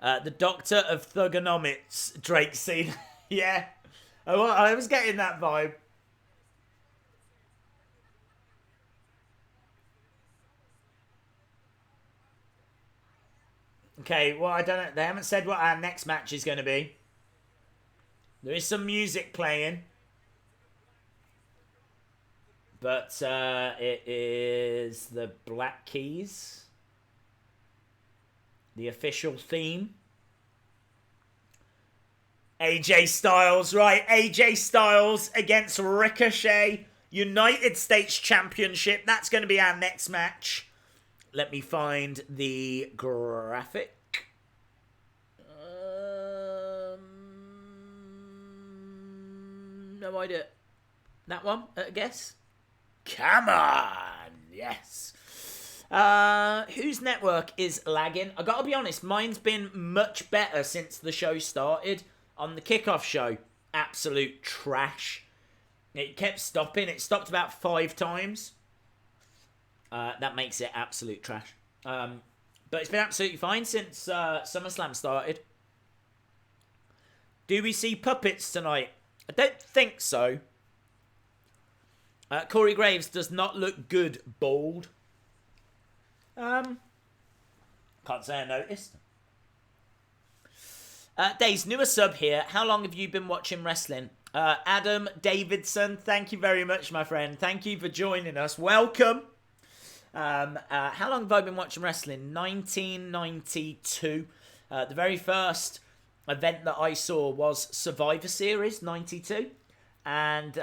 The Doctor of Thugonomics, Drake scene. Yeah. I was getting that vibe. Okay, well, I don't know. They haven't said what our next match is going to be. There is some music playing. But it is the Black Keys. The official theme. AJ Styles, right? AJ Styles against Ricochet. United States Championship. That's going to be our next match. Let me find the graphic. No idea. That one, I guess. Come on! Yes. Whose network is lagging? I gotta be honest, mine's been much better since the show started. On the Kickoff show, absolute trash. It kept stopping. It stopped about 5 times. That makes it absolute trash. But it's been absolutely fine since SummerSlam started. Do we see puppets tonight? I don't think so. Corey Graves does not look good bald. Can't say I noticed. Dave's newer sub here. How long have you been watching wrestling? Adam Davidson, thank you very much, my friend. Thank you for joining us. Welcome. How long have I been watching wrestling? 1992. The very first event that I saw was Survivor Series 92. And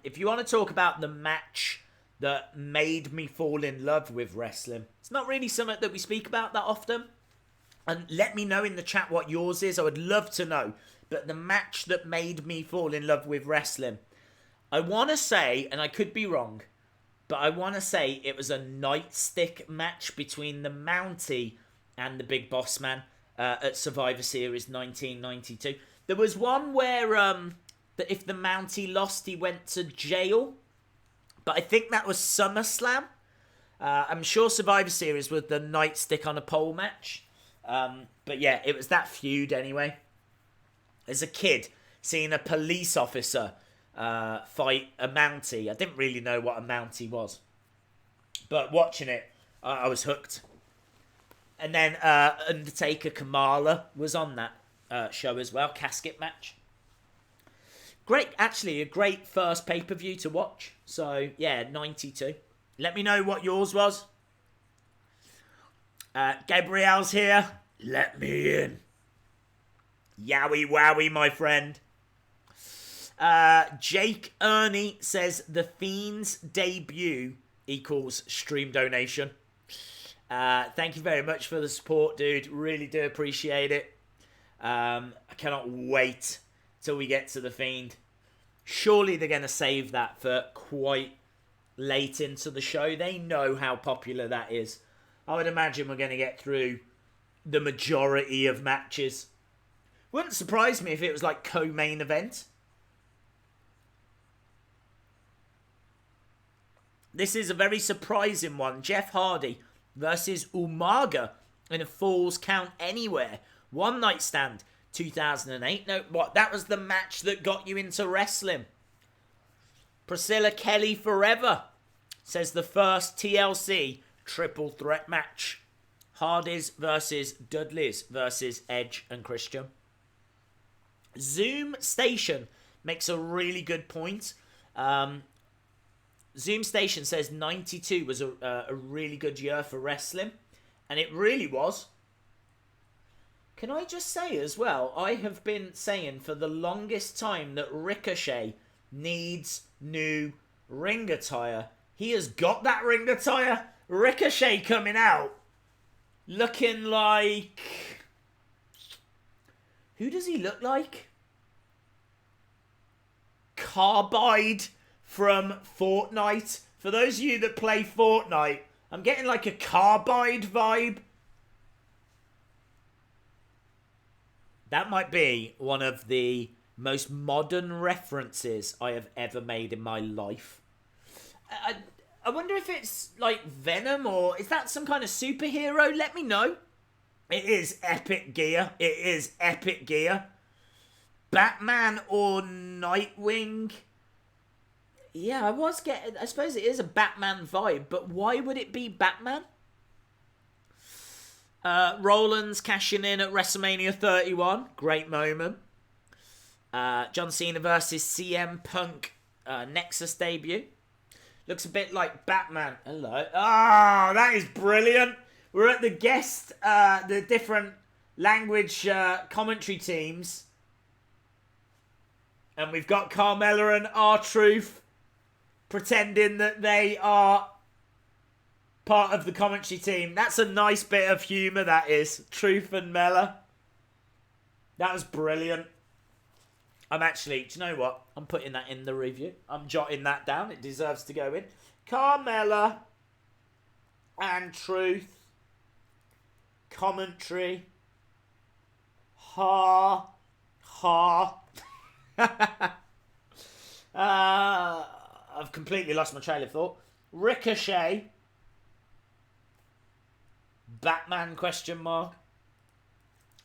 if you want to talk about the match that made me fall in love with wrestling, it's not really something that we speak about that often. And let me know in the chat what yours is. I would love to know. But the match that made me fall in love with wrestling, I want to say, and I could be wrong, but I want to say it was a nightstick match between the Mountie and the Big Boss Man at Survivor Series 1992. There was one where that if the Mountie lost, he went to jail. But I think that was SummerSlam. I'm sure Survivor Series was the nightstick on a pole match. But yeah, it was that feud anyway. As a kid, seeing a police officer fight a Mountie. I didn't really know what a Mountie was. But watching it, I was hooked. And then Undertaker Kamala was on that show as well. Casket match. Great, actually, a great first pay-per-view to watch. So, yeah, 92. Let me know what yours was. Gabrielle's here. Let me in. Yowie wowie, my friend. Jake Ernie says the Fiend's debut equals stream donation. Thank you very much for the support, dude. Really do appreciate it. I cannot wait till we get to the Fiend. Surely they're going to save that for quite late into the show. They know how popular that is. I would imagine we're going to get through the majority of matches. Wouldn't surprise me if it was like co-main event. This is a very surprising one. Jeff Hardy versus Umaga in a Falls Count Anywhere. One Night Stand, 2008. No, what? That was the match that got you into wrestling. Priscilla Kelly Forever says the first TLC triple threat match. Hardys versus Dudleys versus Edge and Christian. Zoom Station makes a really good point. Zoom Station says 92 was a really good year for wrestling. And it really was. Can I just say as well, I have been saying for the longest time that Ricochet needs new ring attire. He has got that ring attire. Ricochet coming out looking like... Who does he look like? Carbide from Fortnite. For those of you that play Fortnite, I'm getting like a Carbide vibe. That might be one of the most modern references I have ever made in my life. I wonder if it's like Venom or is that some kind of superhero? Let me know. It is epic gear. It is epic gear. Batman or Nightwing? Yeah, I suppose it is a Batman vibe, but why would it be Batman? Rollins cashing in at WrestleMania 31. Great moment. John Cena versus CM Punk Nexus debut. Looks a bit like Batman. Hello. Ah, that is brilliant. We're at the different language commentary teams. And we've got Carmella and R-Truth pretending that they are part of the commentary team. That's a nice bit of humour, that is. Truth and Mella. That was brilliant. I'm actually, do you know what? I'm putting that in the review. I'm jotting that down. It deserves to go in. Carmella and Truth. Commentary. Ha. Ha. I've completely lost my train of thought. Ricochet. Batman question mark.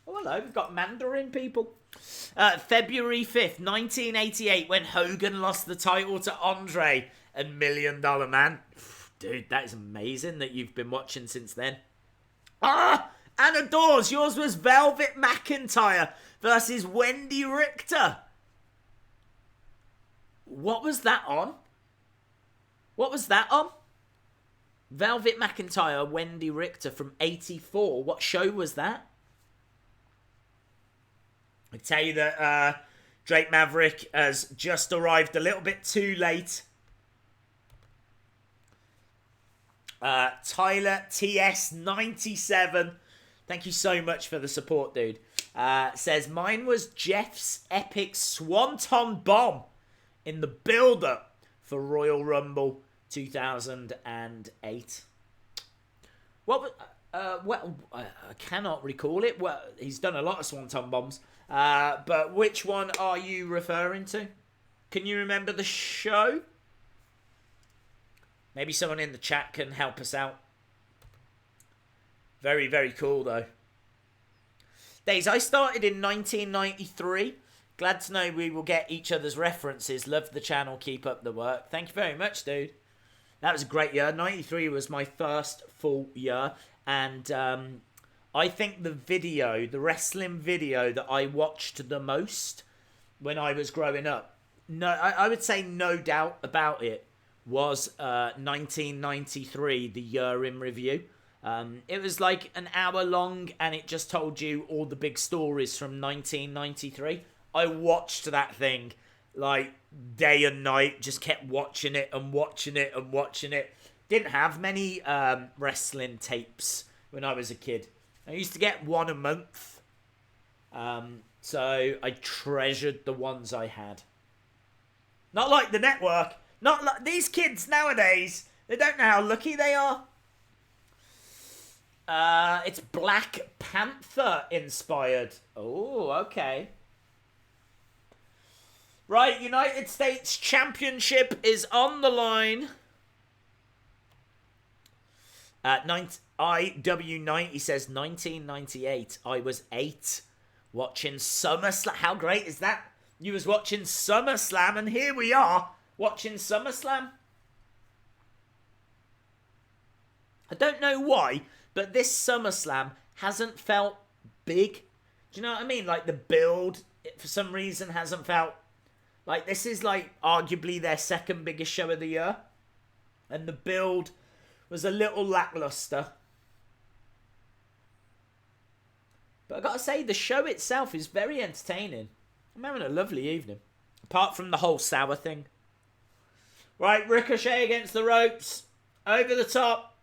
Oh, hello. We've got Mandarin people. February 5th, 1988, when Hogan lost the title to Andre and $1 Million Man. Dude, that is amazing that you've been watching since then. Anna Dawes, yours was Velvet McIntyre versus Wendy Richter. What was that on? What was that on? Velvet McIntyre, Wendy Richter from 84. What show was that? I tell you that Drake Maverick has just arrived a little bit too late. Tyler TS97. Thank you so much for the support, dude. Says, mine was Jeff's epic Swanton Bomb in the build-up for Royal Rumble 2008. What? Well, I cannot recall it. Well, he's done a lot of Swanton Bombs. But which one are you referring to? Can you remember the show? Maybe someone in the chat can help us out. Very, very cool, though. Days, I started in 1993. Glad to know we will get each other's references. Love the channel. Keep up the work. Thank you very much, dude. That was a great year. 93 was my first full year. And I think the wrestling video that I watched the most when I was growing up, I would say no doubt about it, was 1993, the year in review. It was like an hour long and it just told you all the big stories from 1993. I watched that thing like day and night, just kept watching it and watching it and watching it. Didn't have many wrestling tapes when I was a kid. I used to get one a month. So I treasured the ones I had. Not like the network. Not like these kids nowadays. They don't know how lucky they are. It's Black Panther inspired. Oh, okay. Right, United States Championship is on the line. IW90 says 1998. I was 8 watching SummerSlam. How great is that? You was watching SummerSlam and here we are watching SummerSlam. I don't know why, but this SummerSlam hasn't felt big. Do you know what I mean? Like the build, for some reason, hasn't felt... Like this is like arguably their second biggest show of the year. And the build was a little lackluster. But I gotta say, the show itself is very entertaining. I'm having a lovely evening. Apart from the whole sour thing. Right, Ricochet against the ropes. Over the top.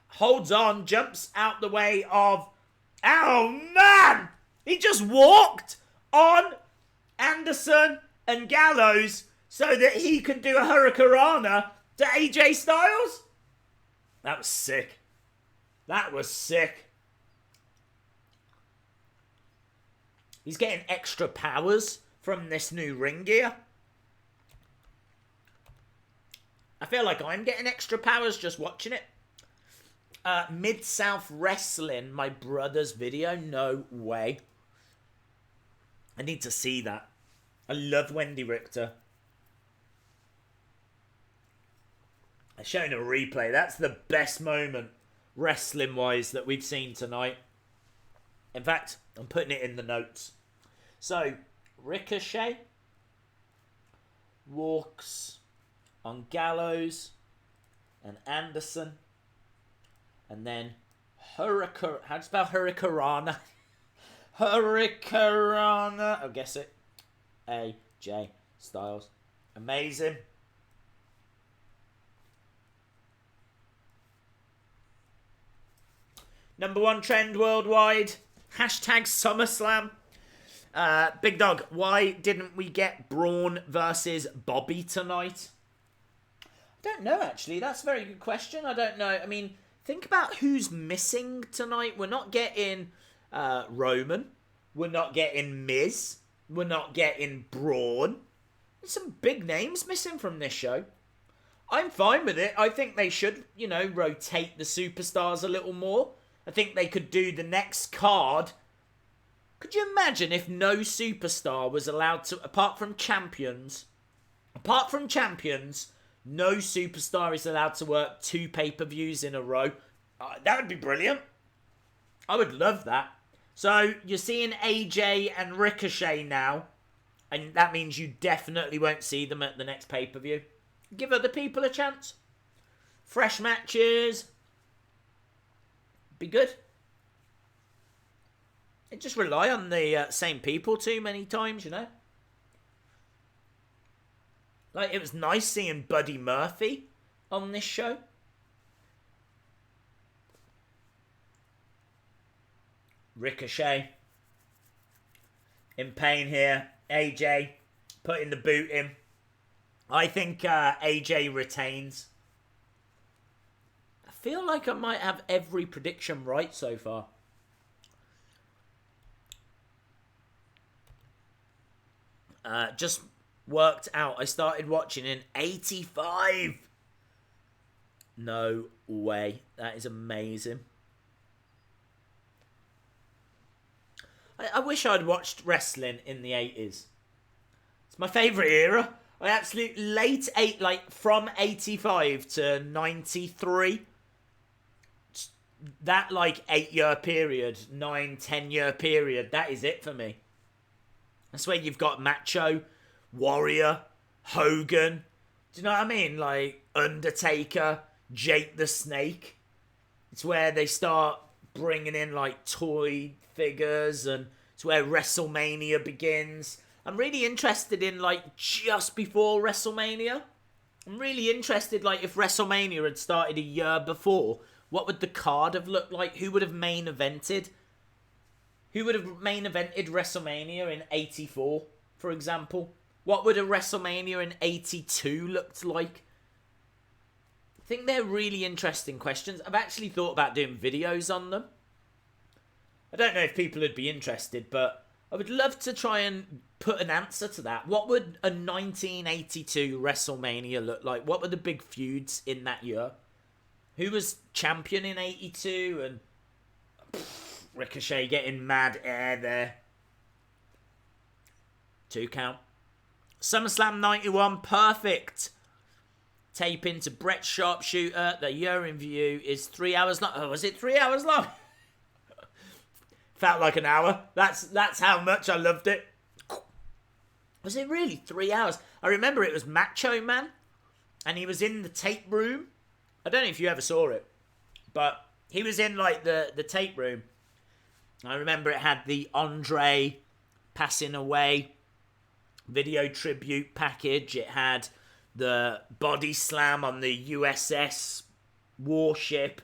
Holds on, jumps out the way of... Oh, man! He just walked on Anderson and Gallows so that he could do a Hurricanrana to AJ Styles? That was sick. That was sick. He's getting extra powers from this new ring gear. I feel like I'm getting extra powers just watching it. Mid-South Wrestling, my brother's video. No way. I need to see that. I love Wendy Richter. I'm showing a replay. That's the best moment, wrestling-wise, that we've seen tonight. In fact, I'm putting it in the notes. So, Ricochet walks on Gallows and Anderson. And then Hurricane. How do you spell Hurricanrana? Hurricanrana. I'll guess it. AJ Styles. Amazing. #1 trend worldwide. Hashtag SummerSlam. Big Dog, why didn't we get Braun versus Bobby tonight? I don't know, actually. That's a very good question. I don't know. I mean, think about who's missing tonight. We're not getting Roman. We're not getting Miz. We're not getting Braun. There's some big names missing from this show. I'm fine with it. I think they should, you know, rotate the superstars a little more. I think they could do the next card. Could you imagine if no superstar was allowed to, apart from champions, no superstar is allowed to work 2 pay-per-views in a row? That would be brilliant. I would love that. So, you're seeing AJ and Ricochet now, and that means you definitely won't see them at the next pay-per-view. Give other people a chance. Fresh matches. Be good. They just rely on the same people too many times, you know. Like, it was nice seeing Buddy Murphy on this show. Ricochet. In pain here. AJ putting the boot in. I think AJ retains. I feel like I might have every prediction right so far. Just worked out. I started watching in 85. No way. That is amazing. I wish I'd watched wrestling in the 80s. It's my favourite era. I absolutely like from 85 to 93. That 8-year period, 9-10-year period, that is it for me. That's where you've got Macho, Warrior, Hogan. Do you know what I mean? Like Undertaker, Jake the Snake. It's where they start bringing in toy figures, and it's where WrestleMania begins. I'm really interested in just before WrestleMania. I'm really interested if WrestleMania had started a year before, what would the card have looked like? Who would have main evented? Who would have main evented WrestleMania in 84, for example? What would a WrestleMania in 82 looked like? I think they're really interesting questions. I've actually thought about doing videos on them. I don't know if people would be interested, but I would love to try and put an answer to that. What would a 1982 WrestleMania look like? What were the big feuds in that year? Who was champion in 82? And Ricochet getting mad air there. 2 count. SummerSlam 91, perfect. Tape into Brett Sharpshooter. The year in view is 3 hours long. Oh, was it 3 hours long? Felt like an hour. That's how much I loved it. Was it really 3 hours? I remember it was Macho Man, and he was in the tape room. I don't know if you ever saw it, but he was in the tape room. I remember it had the Andre passing away video tribute package. It had the body slam on the USS Warship,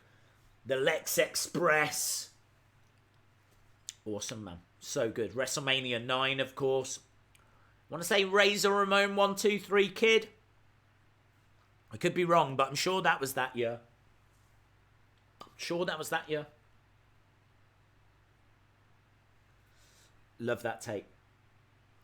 the Lex Express. Awesome, man. So good. WrestleMania 9, of course. I want to say Razor Ramon 1-2-3 Kid. I could be wrong, but I'm sure that was that year. Love that tape.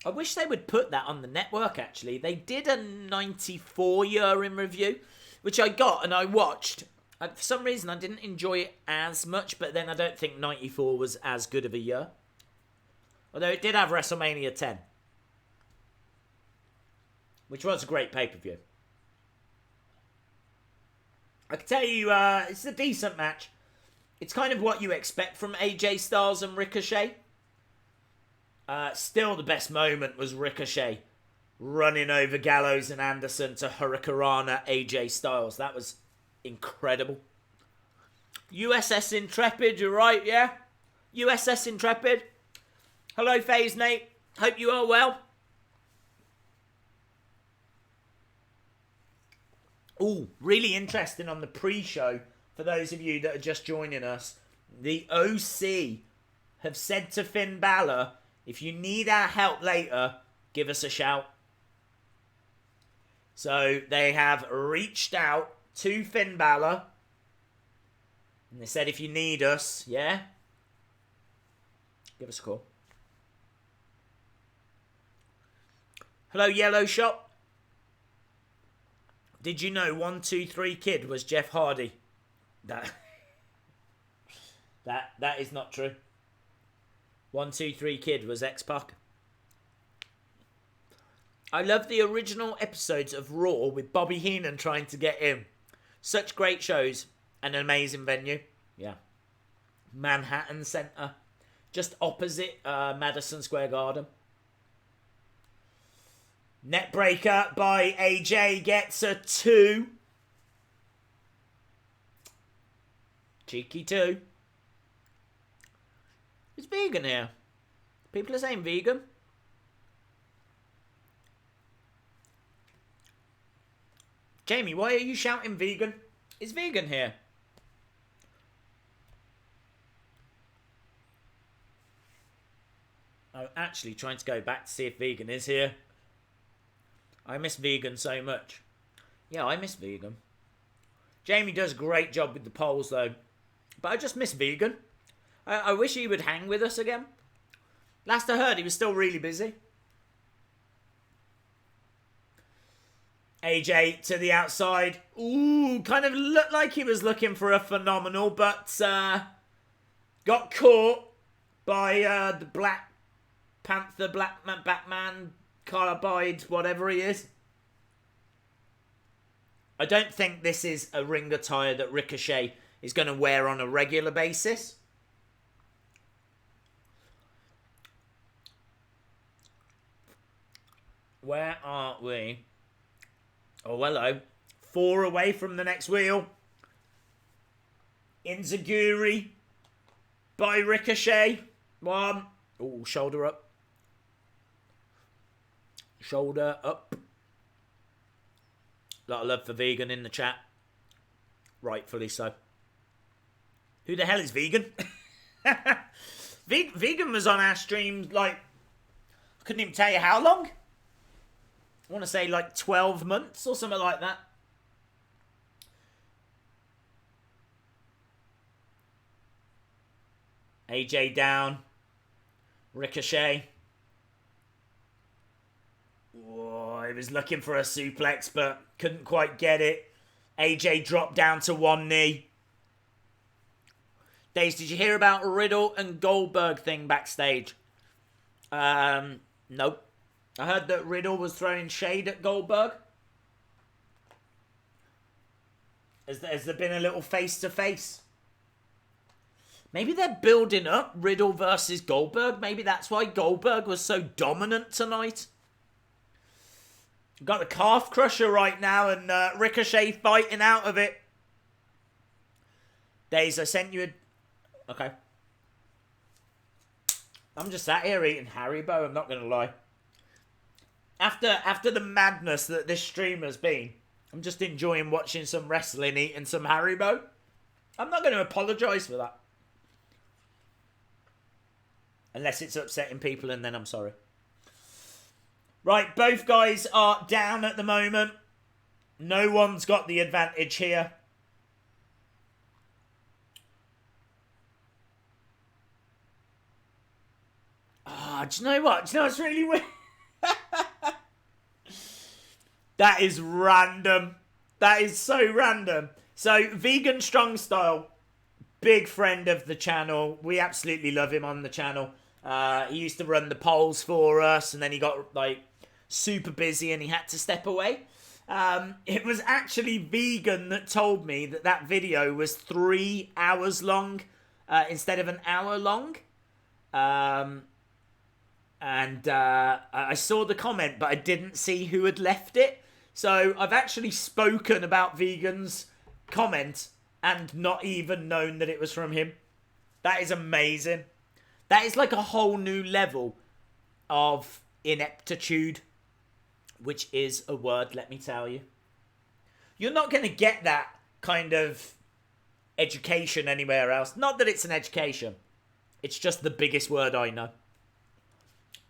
I wish they would put that on the network, actually. They did a 94 year in review, which I got and I watched. For some reason, I didn't enjoy it as much, but then I don't think 94 was as good of a year. Although it did have WrestleMania 10, which was a great pay-per-view. I can tell you, it's a decent match. It's kind of what you expect from AJ Styles and Ricochet. Still, the best moment was Ricochet running over Gallows and Anderson to Hurricanrana AJ Styles. That was incredible. USS Intrepid, you're right, yeah? USS Intrepid. Hello, FaZe Nate. Hope you are well. Ooh, really interesting on the pre-show, for those of you that are just joining us. The OC have said to Finn Balor, if you need our help later, give us a shout. So they have reached out to Finn Balor. And they said, if you need us, yeah? Give us a call. Hello, Yellow Shop. Did you know 123 Kid was Jeff Hardy? That is not true. 123 Kid was X-Pac. I love the original episodes of Raw with Bobby Heenan trying to get in. Such great shows. An amazing venue. Yeah. Manhattan Center. Just opposite Madison Square Garden. Netbreaker by AJ gets a 2. Cheeky 2. It's vegan here. People are saying vegan. Jamie, why are you shouting vegan? It's vegan here. I'm actually trying to go back to see if vegan is here. I miss vegan so much. Yeah, I miss vegan. Jamie does a great job with the polls, though. But I just miss vegan. I wish he would hang with us again. Last I heard, he was still really busy. AJ to the outside. Ooh, kind of looked like he was looking for a phenomenal, but got caught by the Black Panther, Batman, Carbide, whatever he is. I don't think this is a ring attire that Ricochet is going to wear on a regular basis. Where are we? Oh, hello. 4 away from the next wheel. Enziguri by Ricochet. 1. Oh, shoulder up. Shoulder up. Lot of love for vegan in the chat. Rightfully so. Who the hell is vegan? Vegan was on our stream, like, I couldn't even tell you how long. I want to say like 12 months or something like that. AJ down. Ricochet. Oh, he was looking for a suplex, but couldn't quite get it. AJ dropped down to 1 knee. Daze, did you hear about Riddle and Goldberg thing backstage? Nope. I heard that Riddle was throwing shade at Goldberg. Has there been a little face-to-face? Maybe they're building up Riddle versus Goldberg. Maybe that's why Goldberg was so dominant tonight. Got the calf crusher right now and Ricochet fighting out of it. Daze, I sent you a... Okay. I'm just sat here eating Haribo, I'm not going to lie. After the madness that this stream has been, I'm just enjoying watching some wrestling, eating some Haribo. I'm not going to apologise for that. Unless it's upsetting people, and then I'm sorry. Right, both guys are down at the moment. No one's got the advantage here. Ah, do you know what? Do you know what's really weird? That is random. That is so random. So, Vegan Strong Style, big friend of the channel. We absolutely love him on the channel. He used to run the polls for us, and then he got like super busy and he had to step away. It was actually Vegan that told me that that video was 3 hours long instead of an hour long. And I saw the comment, but I didn't see who had left it. So I've actually spoken about Vegan's comment and not even known that it was from him. That is amazing. That is like a whole new level of ineptitude, which is a word, let me tell you. You're not going to get that kind of education anywhere else. Not that it's an education. It's just the biggest word I know.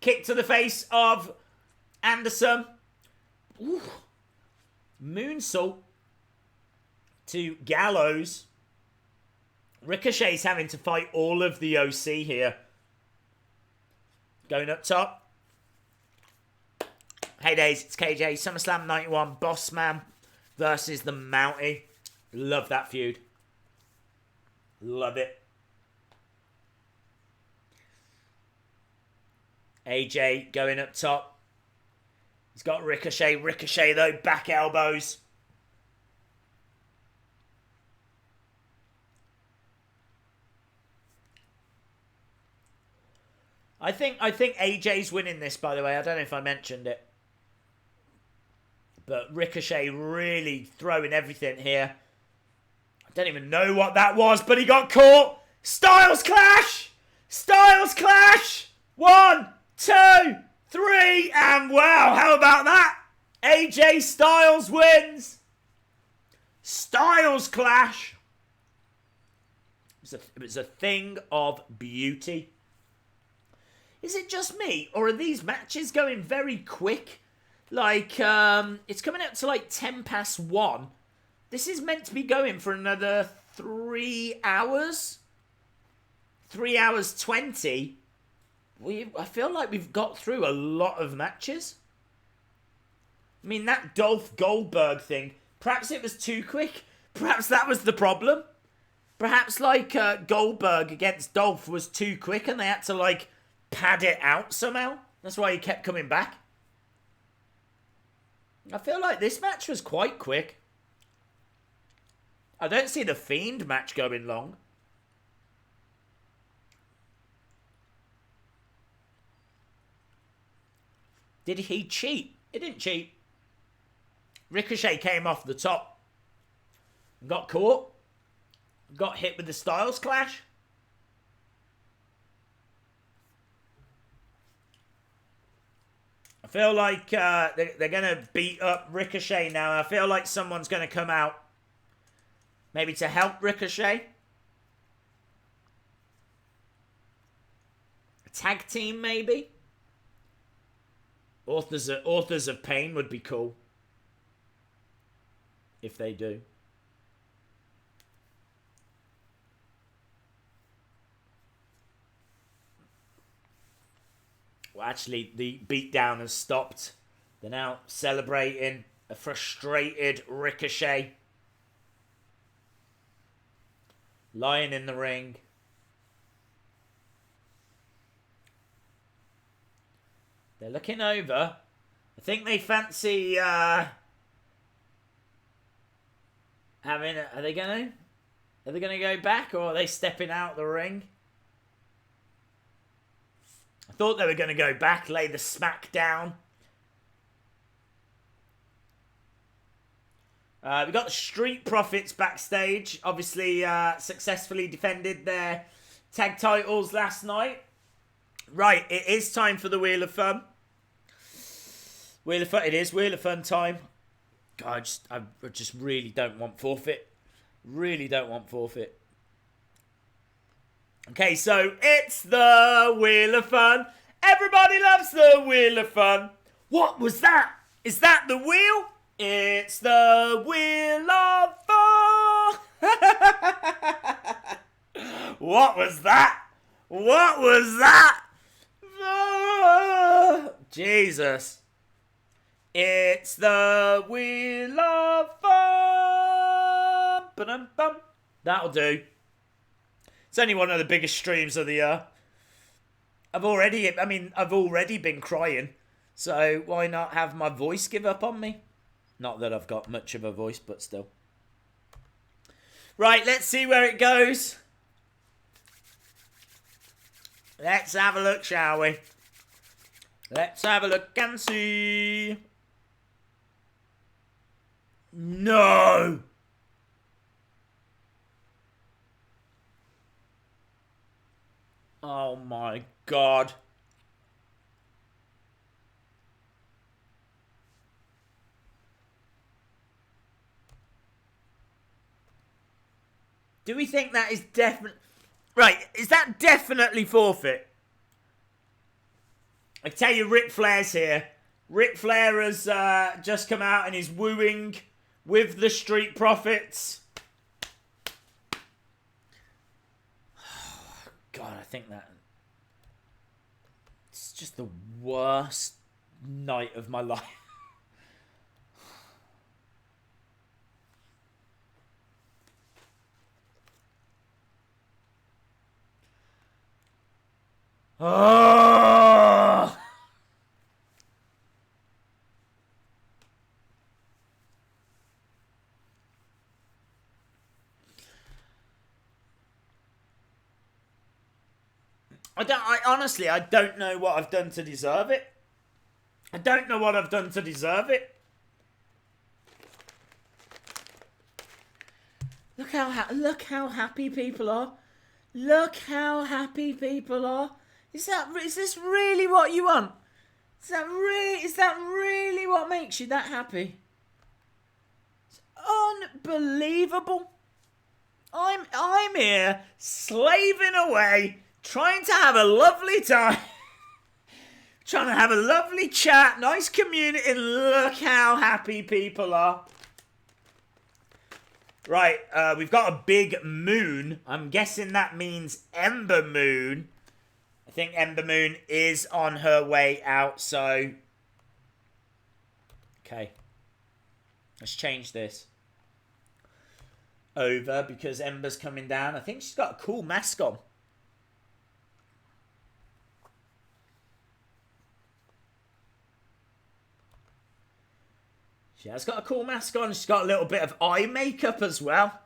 Kick to the face of Anderson. Ooh. Moonsault to Gallows. Ricochet's having to fight all of the OC here. Going up top. Hey days, it's KJ. SummerSlam 91, Bossman versus the Mountie. Love that feud. Love it. AJ going up top. He's got Ricochet. Ricochet, though, back elbows. I think AJ's winning this, by the way. I don't know if I mentioned it. But Ricochet really throwing everything here. I don't even know what that was, but he got caught. Styles Clash! Styles Clash! 1, 2, 3, and wow, how about that? AJ Styles wins. Styles Clash. It was a thing of beauty. Is it just me, or are these matches going very quick? Like, it's coming up to like 10 past 1. This is meant to be going for another 3 hours. 3 hours 20. I feel like we've got through a lot of matches. I mean, that Dolph Goldberg thing, perhaps it was too quick. Perhaps that was the problem. Perhaps, like, Goldberg against Dolph was too quick and they had to, like, pad it out somehow. That's why he kept coming back. I feel like this match was quite quick. I don't see the Fiend match going long. Did he cheat? He didn't cheat. Ricochet came off the top. Got caught. Got hit with the Styles Clash. I feel like they're going to beat up Ricochet now. I feel like someone's going to come out. Maybe to help Ricochet. A tag team, maybe? Authors of Pain would be cool. If they do. Well, actually, the beatdown has stopped. They're now celebrating a frustrated Ricochet. Lying in the ring. They're looking over. I think they fancy having. Are they gonna go back, or are they stepping out the ring? I thought they were going to go back, lay the smack down. We got the Street Profits backstage. Obviously, successfully defended their tag titles last night. Right, it is time for the Wheel of Fun. It is Wheel of Fun time. God, I just really don't want Forfeit. Really don't want Forfeit. Okay, so it's the Wheel of Fun. Everybody loves the Wheel of Fun. What was that? Is that the wheel? It's the Wheel of Fun. What was that? What was that? Jesus. It's the Wheel of Fun. Ba-dum-bum. That'll do. It's only one of the biggest streams of the year. I've already been crying. So why not have my voice give up on me? Not that I've got much of a voice, but still. Right, let's see where it goes. Let's have a look, shall we? Let's have a look and see. No! Oh my God. Do we think that is definitely... Right, is that definitely forfeit? I tell you, Ric Flair's here. Ric Flair has just come out and is wooing with the Street Profits. God, I think that... It's just the worst night of my life. Oh! Honestly, I don't know what I've done to deserve it. I don't know what I've done to deserve it. Look how happy people are. Look how happy people are. Is this really what you want? Is that really what makes you that happy? It's unbelievable. I'm here slaving away, trying to have a lovely time. Trying to have a lovely chat, nice community, and look how happy people are. Right, we've got a big moon. I'm guessing that means Ember Moon. I think Ember Moon is on her way out, so... Okay. Let's change this over because Ember's coming down. I think she's got a cool mask on. She has got a cool mask on. She's got a little bit of eye makeup as well.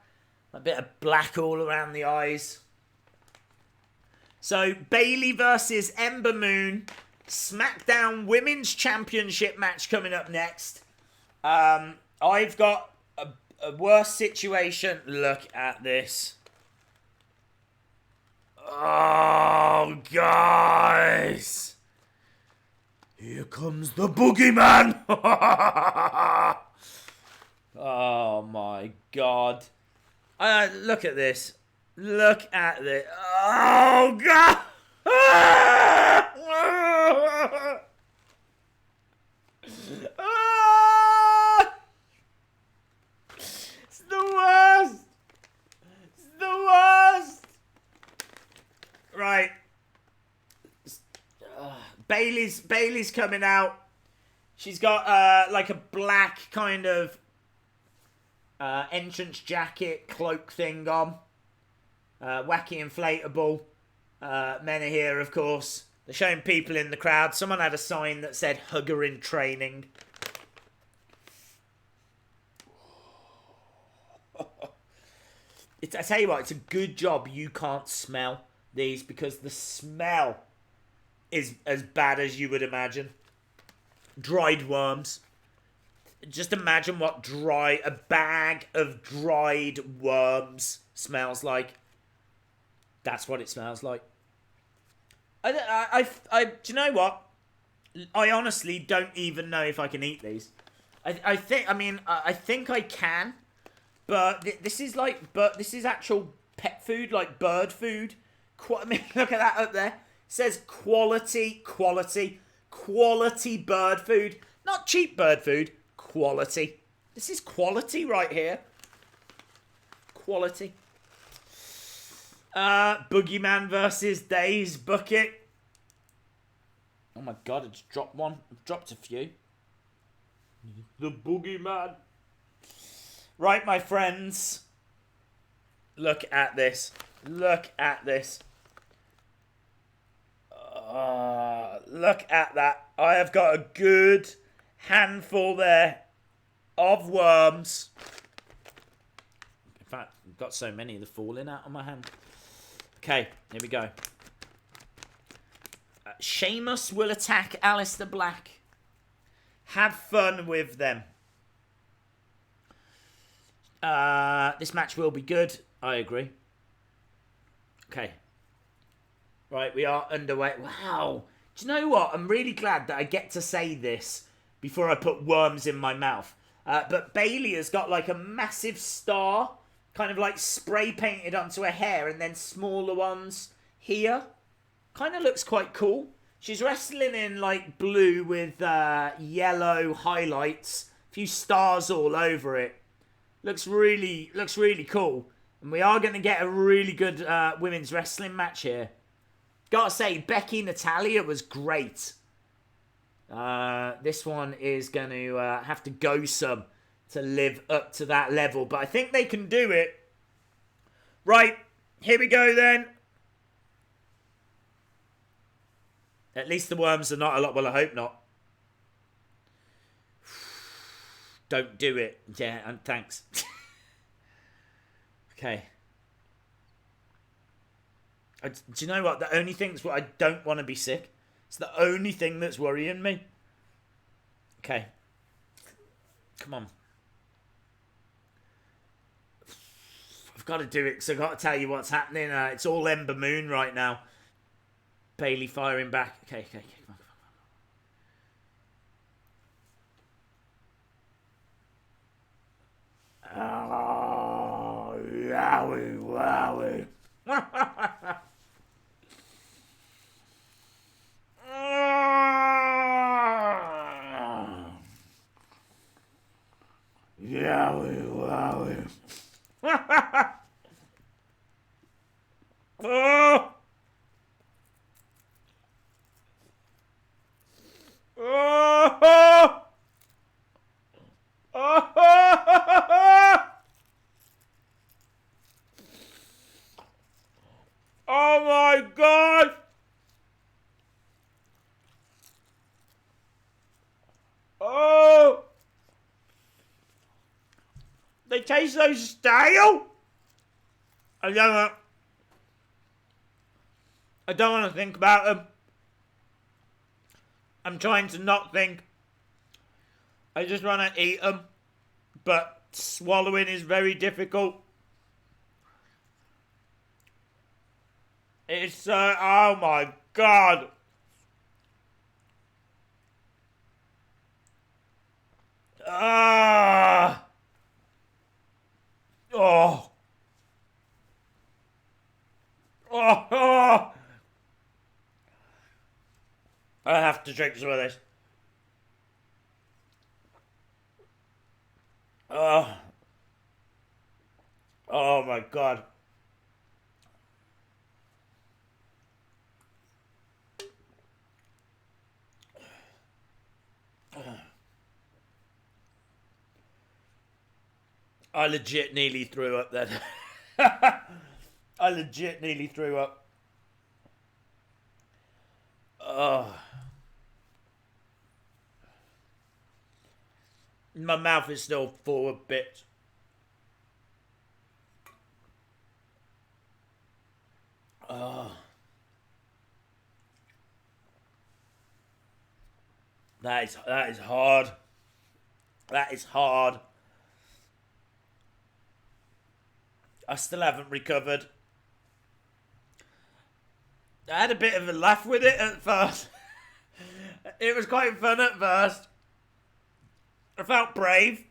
A bit of black all around the eyes. So, Bayley versus Ember Moon. SmackDown Women's Championship match coming up next. I've got a worse situation. Look at this. Oh, guys. Here comes the boogeyman. Oh, my God. Look at this. Look at this. Oh, God. It's the worst. It's the worst. Right. Bayley's coming out. She's got like a black kind of entrance jacket, cloak thing on. Wacky inflatable. Men are here, of course. They're showing people in the crowd. Someone had a sign that said "Hugger in training." I tell you what, it's a good job you can't smell these because the smell is as bad as you would imagine. Dried worms. Just imagine what a bag of dried worms smells like. That's what it smells like. Do you know what? I honestly don't even know if I can eat these. I think I can, but this is actual pet food, like bird food. Look at that up there. It says quality bird food. Not cheap bird food, quality. This is quality right here. Quality. Boogeyman versus Days Bucket. Oh my God, I just dropped one. I've dropped a few. The boogeyman. Right, my friends. Look at this. Look at this. Look at that. I have got a good handful there of worms. In fact, I've got so many they're falling out of my hand. Okay, here we go. Sheamus will attack Aleister Black. Have fun with them. This match will be good. I agree. Okay. Right, we are underway. Wow. Do you know what? I'm really glad that I get to say this before I put worms in my mouth. But Bayley has got like a massive star, kind of like spray painted onto her hair, and then smaller ones here. Kind of looks quite cool. She's wrestling in like blue with yellow highlights, a few stars all over it. Looks really cool. And we are going to get a really good women's wrestling match here. Gotta say, Becky Natalya was great. This one is going to have to go some to live up to that level. But I think they can do it. Right, here we go then. At least the worms are not a lot. Well, I hope not. Don't do it. Yeah, and thanks. Okay. Do you know what? The only thing that's what I don't want to be sick. It's the only thing that's worrying me. Okay. Come on. I've got to do it because I've got to tell you what's happening. It's all Ember Moon right now. Bayley firing back. Okay. Come on. Oh, wowie. Yowie. Oh! Oh! Oh my God! Oh! They taste so stale. I don't want to think about them. I'm trying to not think. I just want to eat them. But swallowing is very difficult. It's oh my God. Ah. Oh. Oh. I have to drink some of this. Oh. Oh my God. I legit nearly threw up then. I legit nearly threw up. Oh. My mouth is still full of bits. Oh. That is hard. That is hard. I still haven't recovered. I had a bit of a laugh with it at first. It was quite fun at first. I felt brave.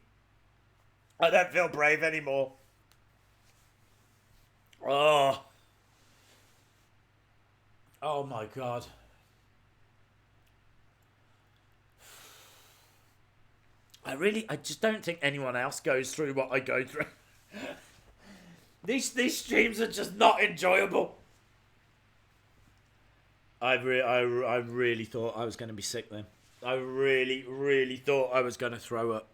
I don't feel brave anymore. Oh. Oh my God. I just don't think anyone else goes through what I go through. These streams are just not enjoyable. I really thought I was going to be sick then. I really, really thought I was going to throw up.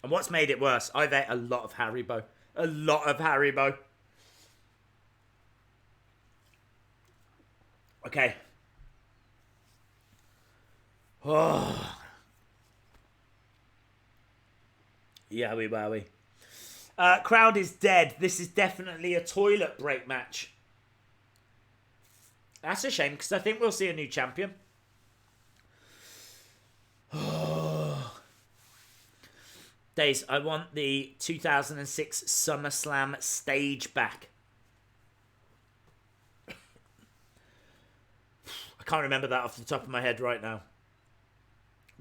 And what's made it worse, I've ate a lot of Haribo. A lot of Haribo. Okay. Oh. Yowie wowie. Crowd is dead. This is definitely a toilet break match. That's a shame, because I think we'll see a new champion. Days, I want the 2006 SummerSlam stage back. I can't remember that off the top of my head right now.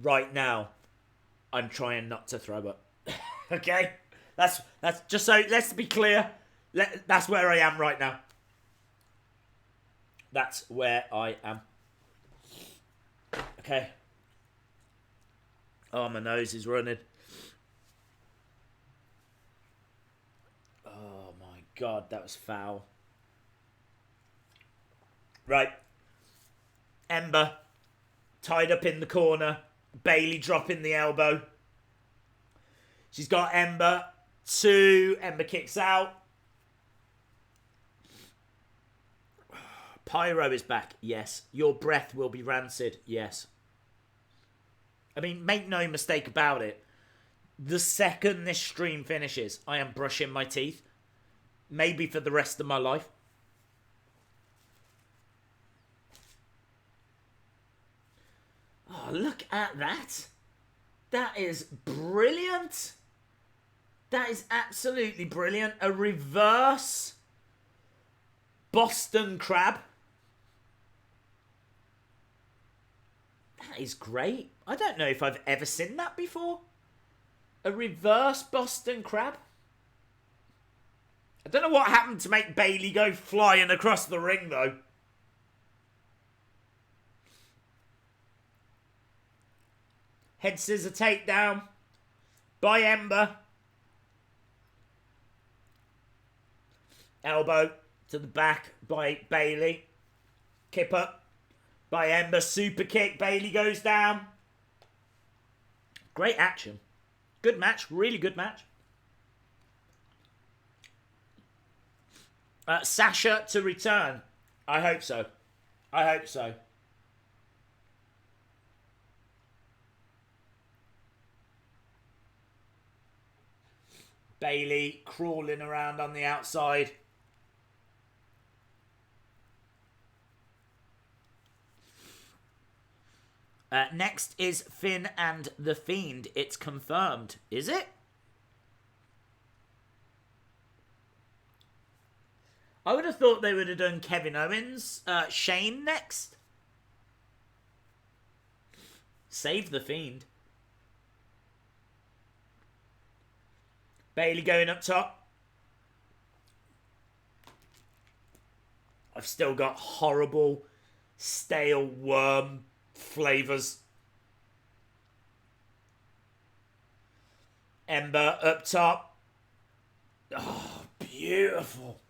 Right now, I'm trying not to throw up. Okay? That's just so, let's be clear. That's where I am right now. That's where I am. Okay. Oh, my nose is running. Oh my god, that was foul. Right. Ember. Tied up in the corner. Bailey dropping the elbow. She's got Ember. 2. Ember kicks out. Pyro is back. Yes. Your breath will be rancid. Yes. I mean, make no mistake about it. The second this stream finishes, I am brushing my teeth. Maybe for the rest of my life. Oh, look at that. That is brilliant. That is absolutely brilliant. A reverse Boston Crab. That is great. I don't know if I've ever seen that before. A reverse Boston Crab. I don't know what happened to make Bailey go flying across the ring, though. Head scissor takedown by Ember. Elbow to the back by Bailey. Kip up by Ember. Super kick. Bailey goes down. Great action. Good match. Really good match. Sasha to return. I hope so. I hope so. Bailey crawling around on the outside. Next is Finn and the Fiend. It's confirmed. Is it? I would have thought they would have done Kevin Owens, Shane next. Save the Fiend. Bailey going up top. I've still got horrible, stale worm flavours. Ember up top. Oh, beautiful.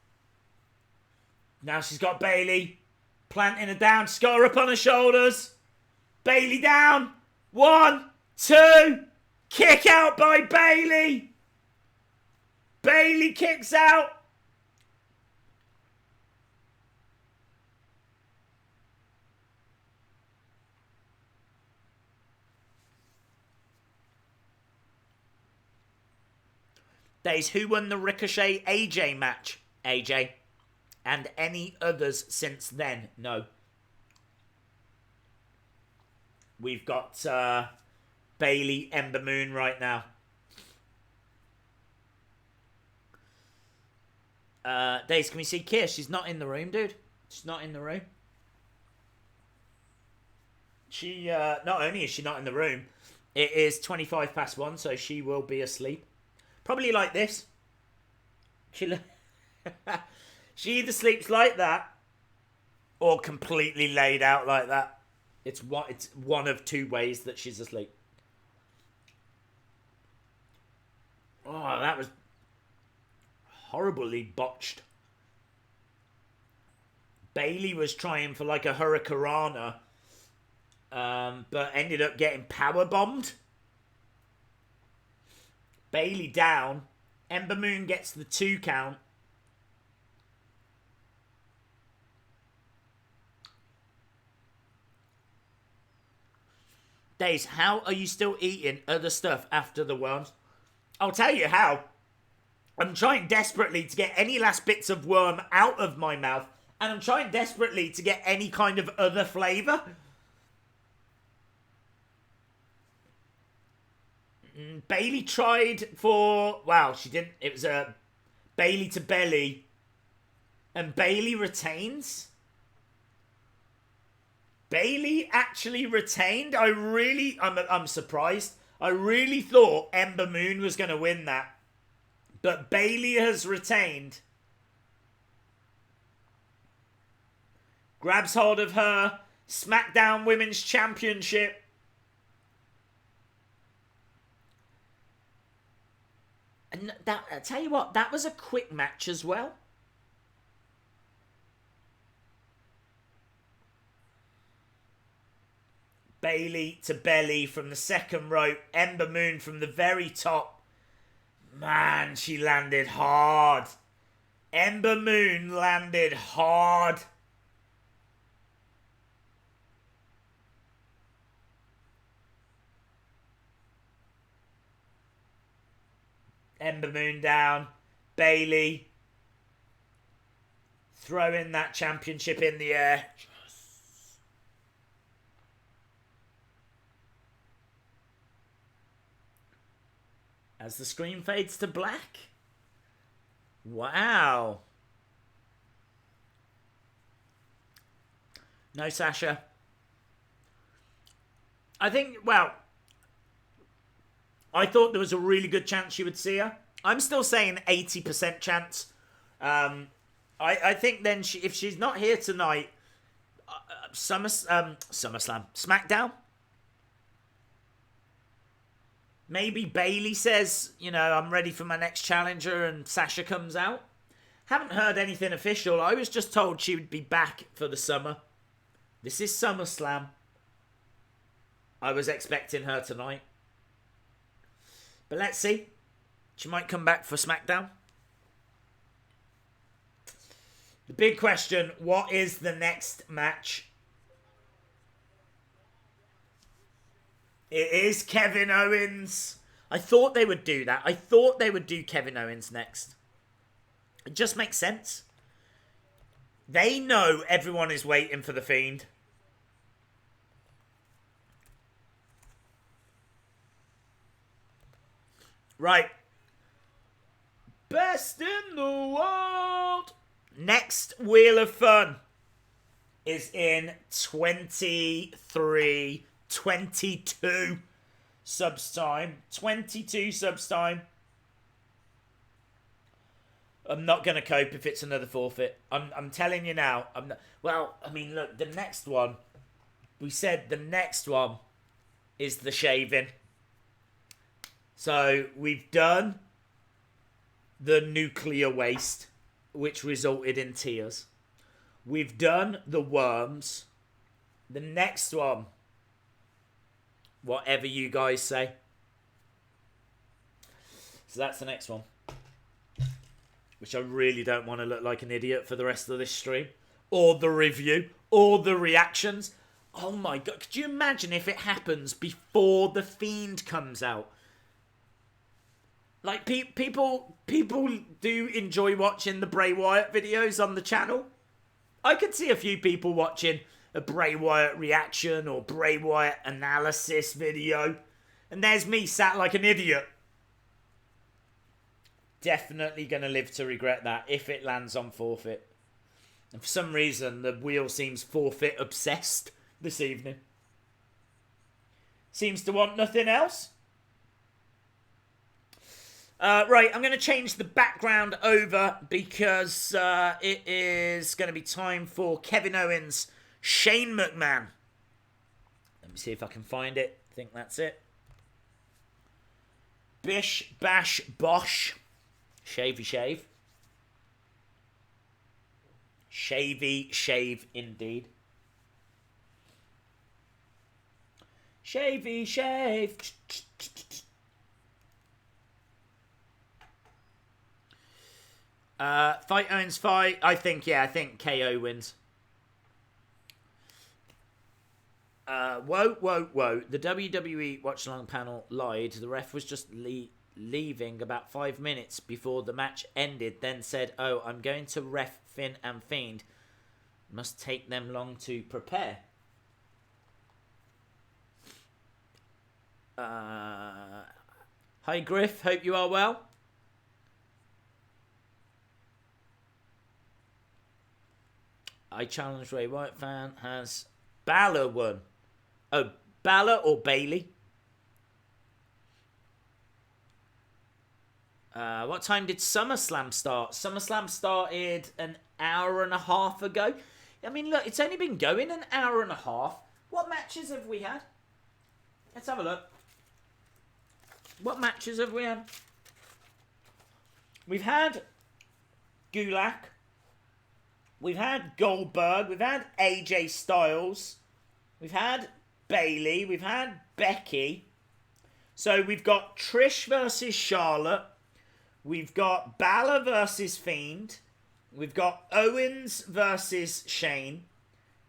Now she's got Bailey planting her down. She's got her up on her shoulders. Bailey down. 1, 2. Kick out by Bailey. Bailey kicks out. Days, who won the Ricochet AJ match? AJ. And any others since then? No. We've got Bailey, Ember Moon right now. Days, can we see Kier? She's not in the room, dude. She's not in the room. She, not only is she not in the room, it is 1:25, so she will be asleep. Probably like this. She either sleeps like that or completely laid out like that. It's one of 2 ways that she's asleep. Oh, that was horribly botched. Bayley was trying for like a Hurricanrana, but ended up getting power bombed. Bayley down. Ember Moon gets the 2 count. Days, how are you still eating other stuff after the worms? I'll tell you how. I'm trying desperately to get any last bits of worm out of my mouth, and I'm trying desperately to get any kind of other flavour. Bayley tried for... Wow, she didn't... It was a Bayley to belly. And Bayley retains. Bayley actually retained. I'm surprised. I really thought Ember Moon was going to win that. But Bayley has retained. Grabs hold of her SmackDown Women's Championship. And that, I tell you what, that was a quick match as well. Bayley to belly from the second rope. Ember Moon from the very top. Man, she landed hard. Ember Moon landed hard. Ember Moon down. Bayley throwing that championship in the air. As the screen fades to black. Wow. No Sasha. I think, well, I thought there was a really good chance she would see her. I'm still saying 80% chance. I think then if she's not here tonight, SummerSlam, SmackDown. Maybe Bayley says, you know, I'm ready for my next challenger, and Sasha comes out. Haven't heard anything official. I was just told she would be back for the summer. This is SummerSlam. I was expecting her tonight. But let's see. She might come back for SmackDown. The big question, what is the next match? It is Kevin Owens. I thought they would do that. I thought they would do Kevin Owens next. It just makes sense. They know everyone is waiting for the Fiend. Right. Best in the world. Next Wheel of Fun is in 22 subs time. 22 subs time. I'm not going to cope if it's another forfeit. I'm telling you now. I'm not, well, I mean, look, the next one. We said the next one is the shaving. So we've done the nuclear waste, which resulted in tears. We've done the worms. The next one, whatever you guys say. So that's the next one. Which I really don't want to look like an idiot for the rest of this stream. Or the review. Or the reactions. Oh my god. Could you imagine if it happens before the Fiend comes out? Like, people do enjoy watching the Bray Wyatt videos on the channel. I could see a few people watching a Bray Wyatt reaction or Bray Wyatt analysis video. And there's me sat like an idiot. Definitely going to live to regret that if it lands on forfeit. And for some reason, the wheel seems forfeit obsessed this evening. Seems to want nothing else. Right, I'm going to change the background over because it is going to be time for Kevin Owens, Shane McMahon. Let me see if I can find it. I think that's it. Bish, bash, bosh. Shavey shave. Shavy shave indeed. Shavy shave. Fight Owens fight. I think KO wins. Whoa. The WWE Watch Along panel lied. The ref was just leaving about 5 minutes before the match ended, then said, "Oh, I'm going to ref Finn and Fiend. Must take them long to prepare." Hi Griff, hope you are well. I challenge Ray Wyatt fan. Has Balor won? Oh, Balor or Bailey? What time did SummerSlam start? SummerSlam started an hour and a half ago. I mean, look, it's only been going an hour and a half. What matches have we had? Let's have a look. What matches have we had? We've had Gulak. We've had Goldberg. We've had AJ Styles. We've had Bailey. We've had Becky. So we've got Trish versus Charlotte. We've got Balor versus Fiend. We've got Owens versus Shane.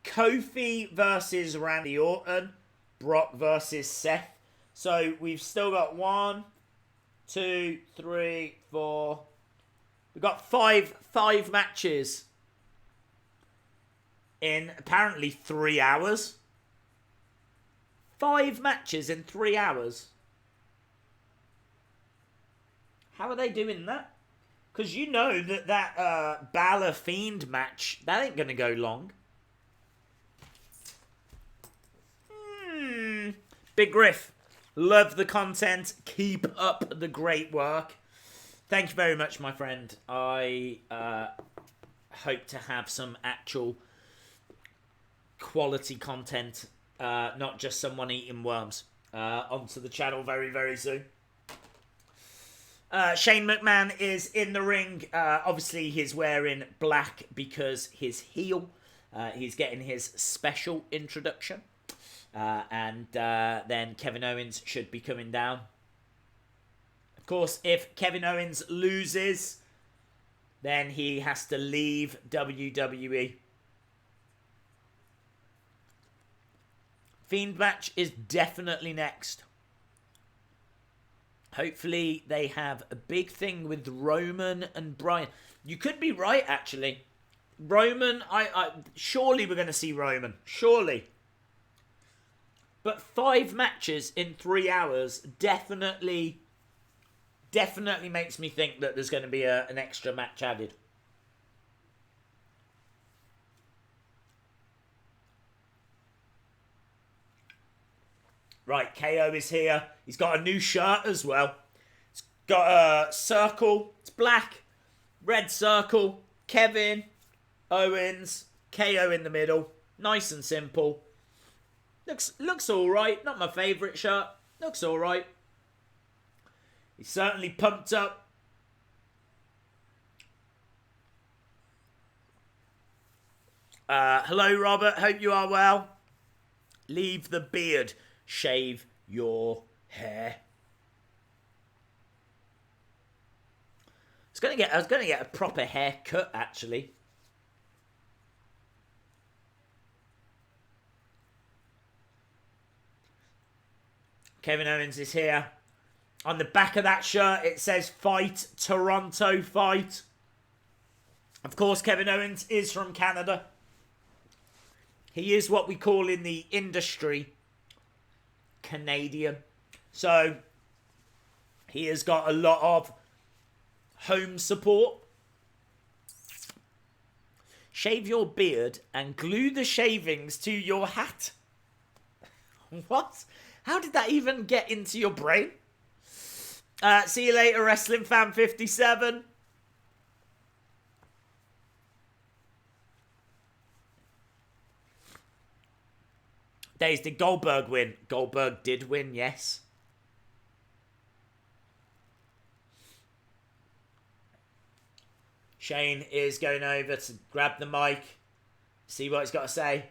Kofi versus Randy Orton. Brock versus Seth. So we've still got 1, 2, 3, 4. We've got five matches in apparently 3 hours. 5 matches in 3 hours. How are they doing that? Because you know that Balor Fiend match, that ain't going to go long. Big Griff. Love the content. Keep up the great work. Thank you very much, my friend. I hope to have some actual quality content, not just someone eating worms, onto the channel very, very soon. Shane McMahon is in the ring. Obviously, he's wearing black because his heel. He's getting his special introduction. And then Kevin Owens should be coming down. Of course, if Kevin Owens loses, then he has to leave WWE. Fiend match is definitely next. Hopefully they have a big thing with Roman and Bryan. You could be right, actually. Roman, surely we're going to see Roman. Surely. But 5 matches in 3 hours definitely makes me think that there's going to be an extra match added. Right, KO is here. He's got a new shirt as well. It's got a circle. It's black. Red circle. Kevin. Owens. KO in the middle. Nice and simple. Looks alright. Not my favourite shirt. Looks alright. He's certainly pumped up. Hello, Robert. Hope you are well. Leave the beard. Shave your hair. I was gonna get a proper haircut, actually. Kevin Owens is here. On the back of that shirt, it says "Fight Toronto Fight." Of course, Kevin Owens is from Canada. He is what we call in the industry Canadian. So he has got a lot of home support. Shave your beard and glue the shavings to your hat. What? How did that even get into your brain? See you later, Wrestling Fan 57. Days, did Goldberg win? Goldberg did win, yes. Shane is going over to grab the mic, see what he's got to say.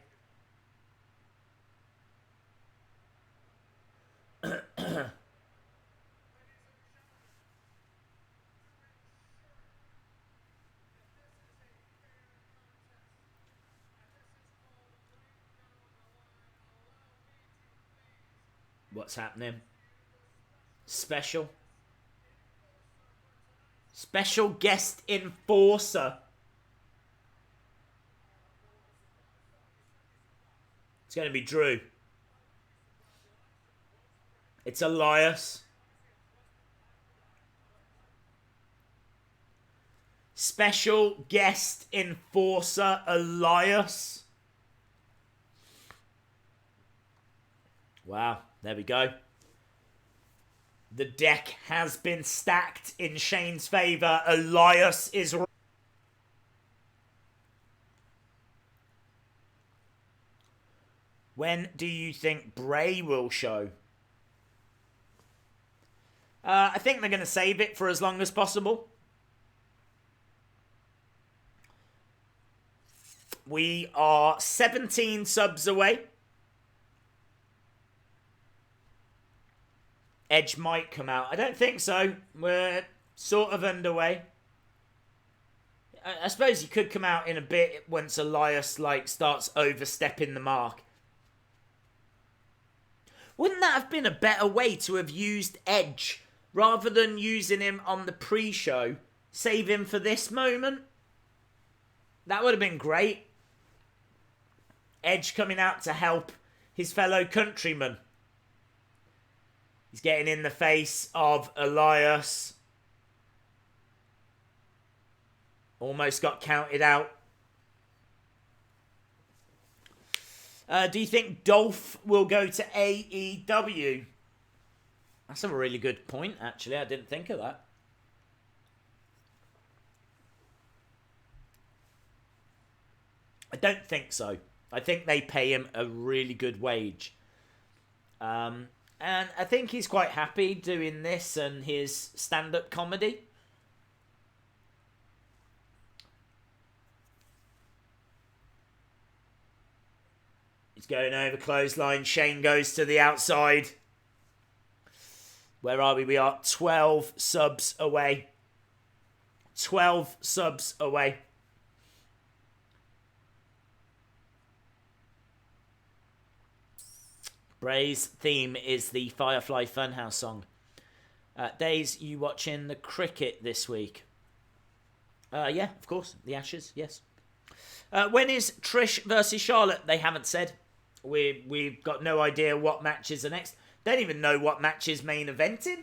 What's happening? Special guest enforcer. It's going to be Drew. It's Elias. Special guest enforcer Elias. Wow, there we go. The deck has been stacked in Shane's favour. Elias is... When do you think Bray will show? I think they're going to save it for as long as possible. We are 17 subs away. Edge might come out. I don't think so. We're sort of underway. I suppose he could come out in a bit once Elias starts overstepping the mark. Wouldn't that have been a better way to have used Edge rather than using him on the pre-show? Save him for this moment? That would have been great. Edge coming out to help his fellow countrymen. He's getting in the face of Elias. Almost got counted out. Do you think Dolph will go to AEW? That's a really good point, actually. I didn't think of that. I don't think so. I think they pay him a really good wage. And I think he's quite happy doing this and his stand-up comedy. He's going over clothesline. Shane goes to the outside. Where are we? We are 12 subs away. 12 subs away. Bray's theme is the Firefly Funhouse song. Days, you watching the cricket this week? Yeah, of course. The Ashes, yes. When is Trish versus Charlotte? They haven't said. We've got no idea what matches are next. Don't even know what match is main eventing.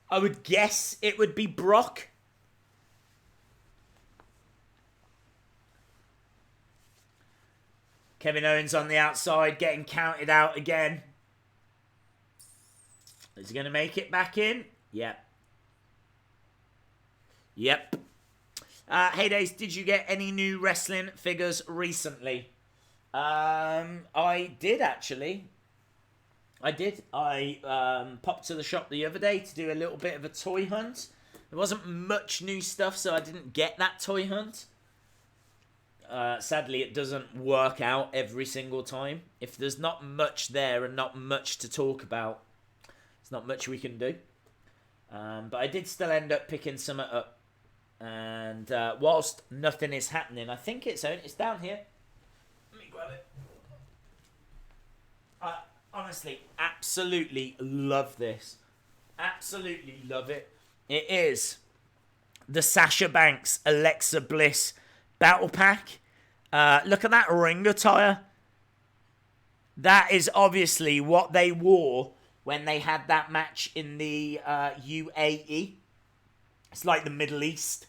I would guess it would be Brock. Kevin Owens on the outside, getting counted out again. Is he going to make it back in? Yep. Yep. Hey Days, did you get any new wrestling figures recently? I did actually. I did. I popped to the shop the other day to do a little bit of a toy hunt. There wasn't much new stuff, so I didn't get that toy hunt. Sadly, it doesn't work out every single time. If there's not much there and not much to talk about, there's not much we can do. But I did still end up picking some up. And whilst nothing is happening, I think it's down here. Let me grab it. I honestly absolutely love this. Absolutely love it. It is the Sasha Banks Alexa Bliss Battle Pack. Look at that ring attire. That is obviously what they wore when they had that match in the UAE. It's like the Middle East.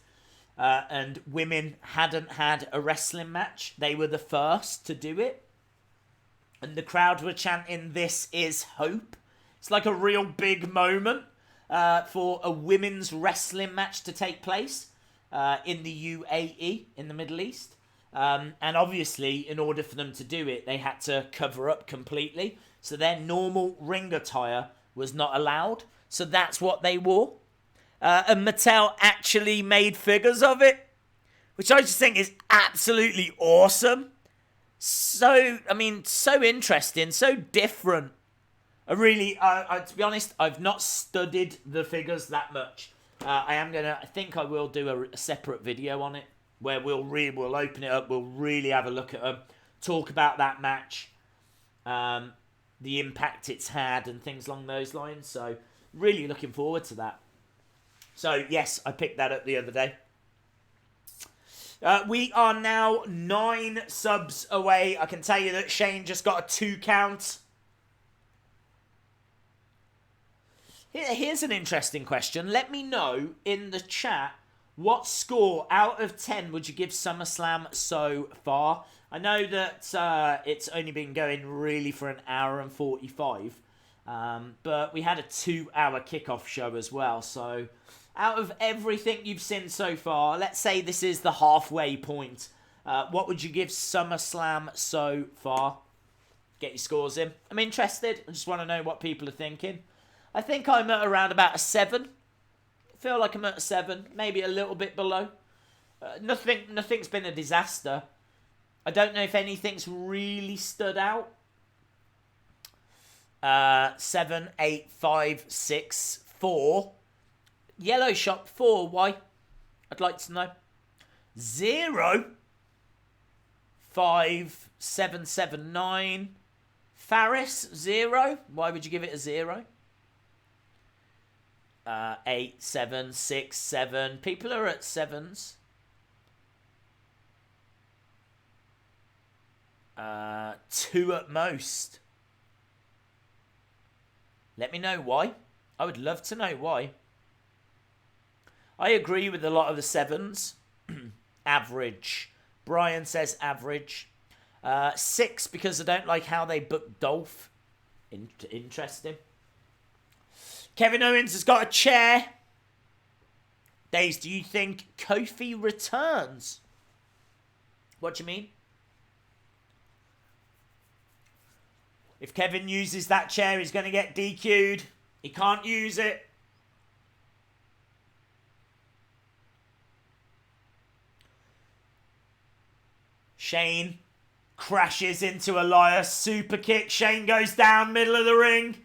And women hadn't had a wrestling match. They were the first to do it. And the crowd were chanting, "This is hope." It's like a real big moment for a women's wrestling match to take place in the UAE, in the Middle East. And obviously, in order for them to do it, they had to cover up completely. So their normal ring attire was not allowed. So that's what they wore. and Mattel actually made figures of it, which I just think is absolutely awesome. So, I mean, so interesting, so different. To be honest, I've not studied the figures that much. I think I will do a separate video on it where we'll open it up, we'll really have a look at them, talk about that match, the impact it's had and things along those lines. So really looking forward to that. So yes, I picked that up the other day. We are now 9 subs away. I can tell you that Shane just got a 2 count. Here's an interesting question. Let me know in the chat, what score out of 10 would you give SummerSlam so far? I know that it's only been going really for an hour and 45. But we had a 2-hour kickoff show as well. So out of everything you've seen so far, let's say this is the halfway point. What would you give SummerSlam so far? Get your scores in. I'm interested. I just want to know what people are thinking. I think I'm at around about a 7. I feel like I'm at a 7, maybe a little bit below. Nothing's been a disaster. I don't know if anything's really stood out. 7, 8, 5, 6, 4. Yellow shop 4. Why? I'd like to know. 0. 5, 7, 7, 9. Faris 0. Why would you give it a 0? 8, 7, 6, 7. People are at 7s. 2 at most. Let me know why. I would love to know why. I agree with a lot of the 7s. Average. Brian says average. 6 because I don't like how they booked Dolph. Interesting. Kevin Owens has got a chair. Days, do you think Kofi returns? What do you mean? If Kevin uses that chair, he's going to get DQ'd. He can't use it. Shane crashes into Elias. Super kick. Shane goes down, middle of the ring.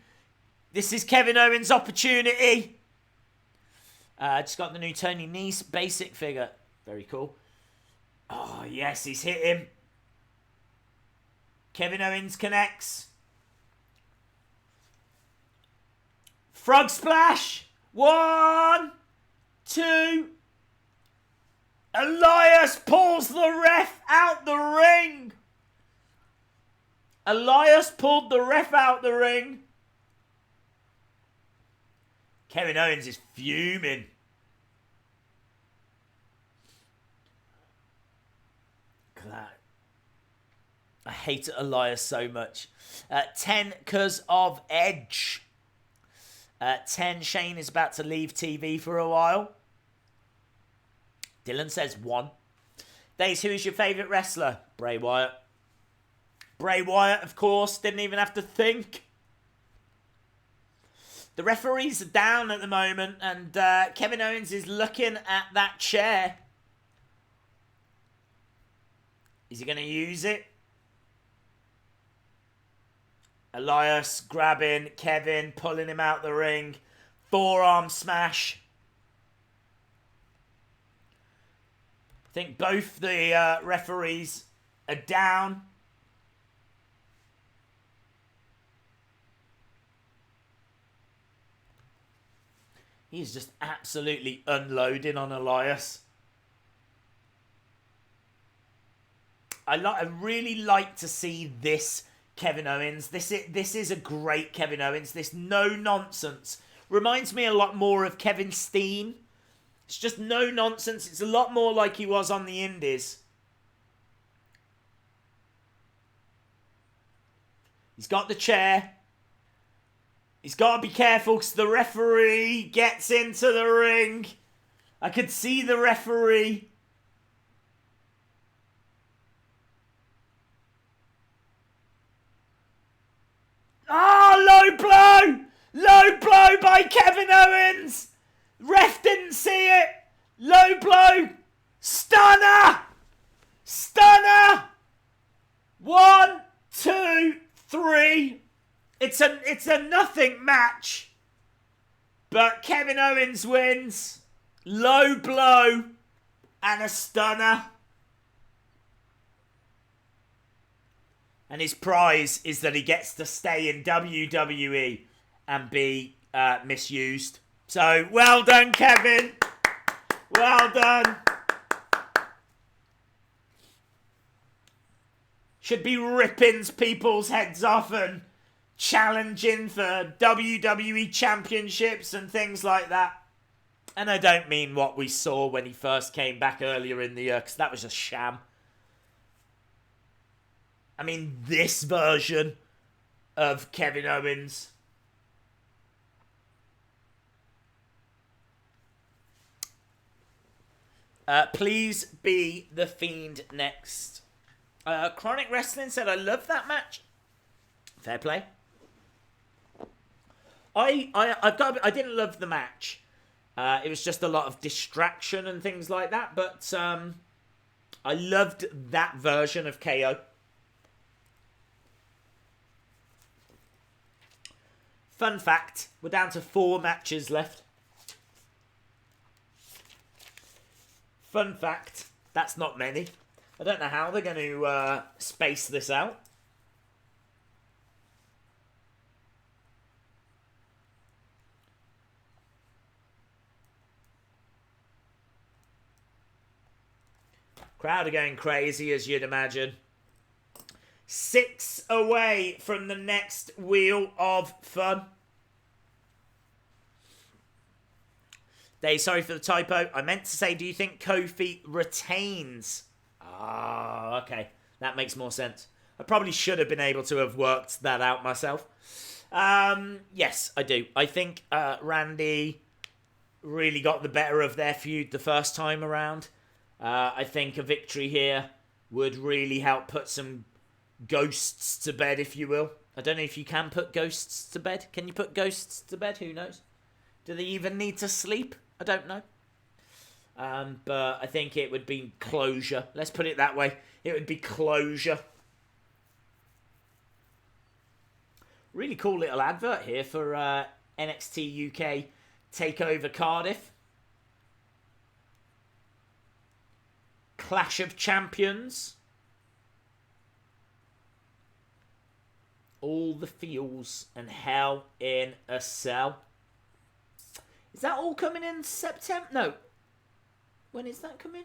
This is Kevin Owens' opportunity. Just got the new Tony Nese basic figure. Very cool. Oh, yes, he's hit him. Kevin Owens connects. Frog splash. 1, 2. Elias pulls the ref out the ring. Elias pulled the ref out the ring. Kevin Owens is fuming. I hate Elias so much. 10 because of Edge. 10, Shane is about to leave TV for a while. Dylan says 1. Days, who is your favourite wrestler? Bray Wyatt. Bray Wyatt, of course. Didn't even have to think. The referees are down at the moment, and Kevin Owens is looking at that chair. Is he going to use it? Elias grabbing Kevin, pulling him out the ring. Forearm smash. I think both the referees are down. He's just absolutely unloading on Elias. I really like to see this Kevin Owens. This is a great Kevin Owens. This no nonsense reminds me a lot more of Kevin Steen. It's just no nonsense. It's a lot more like he was on the Indies. He's got the chair. He's got to be careful because the referee gets into the ring. I could see the referee. Oh, low blow! Low blow by Kevin Owens! Ref didn't see it. Low blow. Stunner. Stunner. 1, 2, 3. It's a nothing match. But Kevin Owens wins. Low blow and a stunner. And his prize is that he gets to stay in WWE and be misused. So, well done, Kevin. Well done. Should be ripping people's heads off and challenging for WWE championships and things like that. And I don't mean what we saw when he first came back earlier in the year, because that was a sham. I mean, this version of Kevin Owens. Please be the Fiend next. Chronic Wrestling said, I love that match. Fair play. I didn't love the match. It was just a lot of distraction and things like that. But I loved that version of KO. Fun fact, we're down to 4 matches left. Fun fact, that's not many. I don't know how they're going to space this out. Crowd are going crazy, as you'd imagine. 6 away from the next Wheel of Fun. Dave, sorry for the typo. I meant to say, do you think Kofi retains? Ah, okay. That makes more sense. I probably should have been able to have worked that out myself. Yes, I do. I think Randy really got the better of their feud the first time around. I think a victory here would really help put some ghosts to bed, if you will. I don't know if you can put ghosts to bed. Can you put ghosts to bed? Who knows? Do they even need to sleep? I don't know. But I think it would be closure. Let's put it that way. It would be closure. Really cool little advert here for NXT UK TakeOver Cardiff. Clash of Champions. All the feels and Hell in a Cell. Is that all coming in September? No. When is that coming?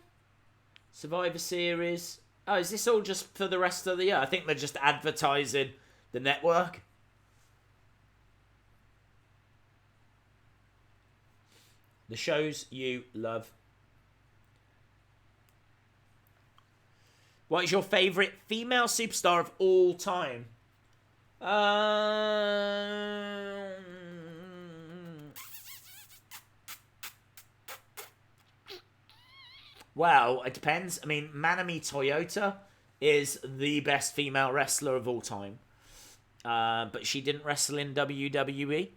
Survivor Series. Oh, is this all just for the rest of the year? I think they're just advertising the network. The shows you love. What is your favourite female superstar of all time? Well, it depends. I mean, Manami Toyota is the best female wrestler of all time. But she didn't wrestle in WWE.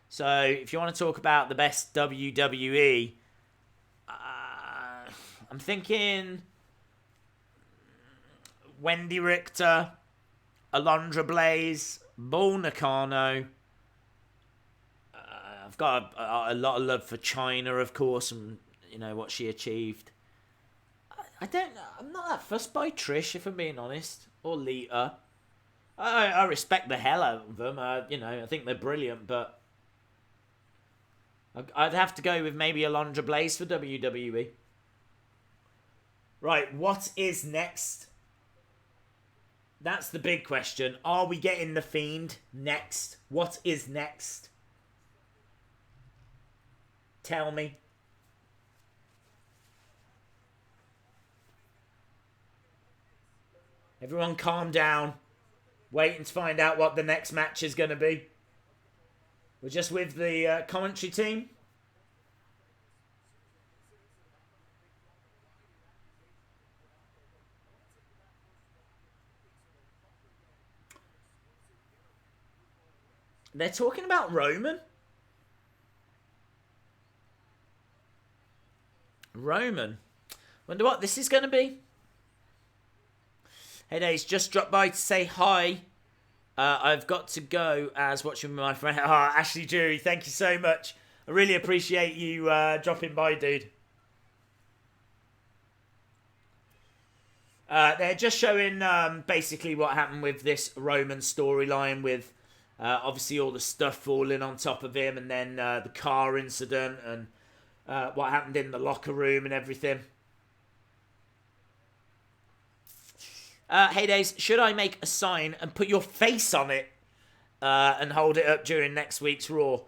So, if you want to talk about the best WWE, I'm thinking Wendy Richter, Alundra Blaze, Bull Nakano. I've got a lot of love for Chyna, of course, and you know what she achieved. I don't know. I'm not that fussed by Trish, if I'm being honest, or Lita. I respect the hell out of them. You know, I think they're brilliant, but I'd have to go with maybe Alundra Blaze for WWE. Right, what is next? That's the big question. Are we getting the Fiend next? What is next? Tell me. Everyone calm down. Waiting to find out what the next match is going to be. We're just with the commentary team. They're talking about Roman. Roman. Wonder what this is going to be. Hey Days, just dropped by to say hi. I've got to go as watching with my friend. Ashley Jury, thank you so much. I really appreciate you dropping by, dude. They're just showing basically what happened with this Roman storyline with obviously all the stuff falling on top of him, and then the car incident, and what happened in the locker room and everything. Hey Days, should I make a sign and put your face on it and hold it up during next week's Raw?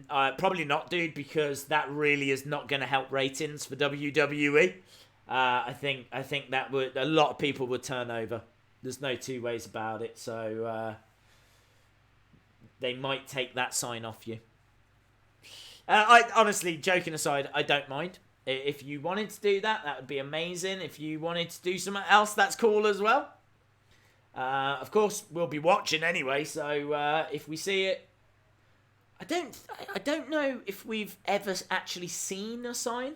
Probably not, dude, because that really is not going to help ratings for WWE. I think that would, a lot of people would turn over. There's no two ways about it. So they might take that sign off you. I honestly, joking aside, I don't mind. If you wanted to do that, that would be amazing. If you wanted to do something else, that's cool as well. Of course, we'll be watching anyway. So if we see it, I don't know if we've ever actually seen a sign.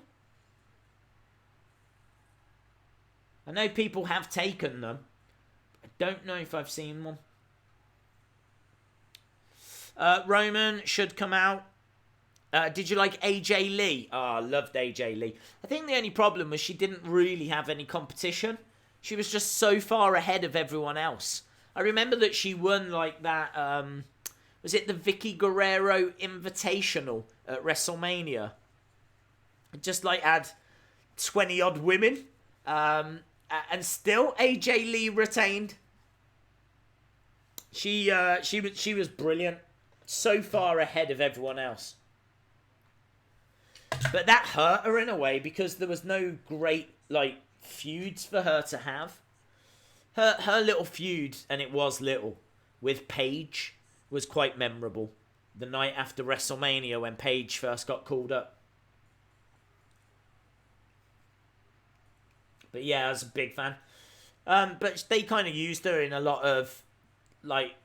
I know people have taken them. I don't know if I've seen one. Roman should come out. Did you like AJ Lee? Oh, I loved AJ Lee. I think the only problem was she didn't really have any competition. She was just so far ahead of everyone else. I remember that she won like that, was it the Vicky Guerrero Invitational at WrestleMania? It just like had 20 odd women. And still AJ Lee retained. She was brilliant. So far ahead of everyone else. But that hurt her in a way because there was no great like feuds for her to have. Her little feud, and it was little, with Paige was quite memorable. The night after WrestleMania when Paige first got called up. But yeah, I was a big fan. But they kind of used her in a lot of like.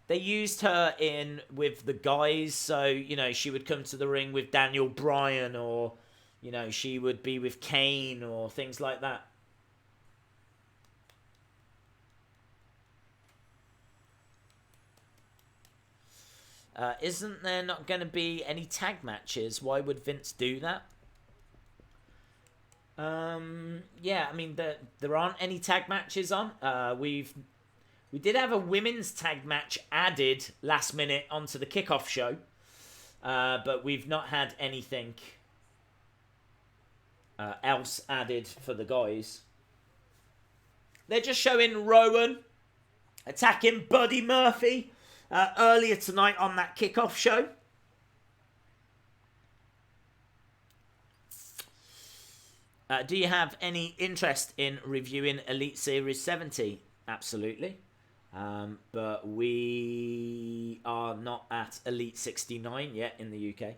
They used her in with the guys, so, you know, she would come to the ring with Daniel Bryan, or, you know, she would be with Kane, or things like that. Isn't there not going to be any tag matches? Why would Vince do that? Yeah, I mean, there aren't any tag matches on. We did have a women's tag match added last minute onto the Kickoff show. But we've not had anything else added for the guys. They're just showing Rowan attacking Buddy Murphy earlier tonight on that Kickoff show. Do you have any interest in reviewing Elite Series 70? Absolutely. But we are not at Elite 69 yet in the UK.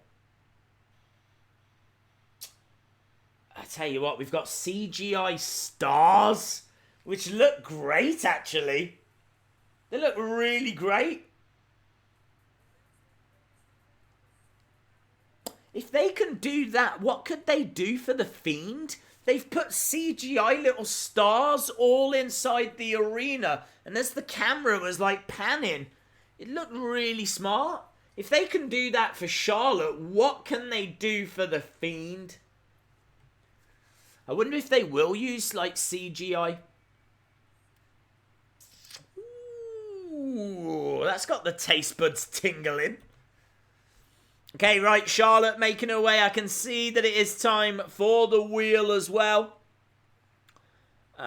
I tell you what, we've got CGI stars, which look great, actually. They look really great. If they can do that, what could they do for the Fiend? They've put CGI little stars all inside the arena. And as the camera was like panning, it looked really smart. If they can do that for Charlotte, what can they do for the Fiend? I wonder if they will use like CGI. Ooh, that's got the taste buds tingling. Okay, right, Charlotte making her way. I can see that it is time for the wheel as well. Can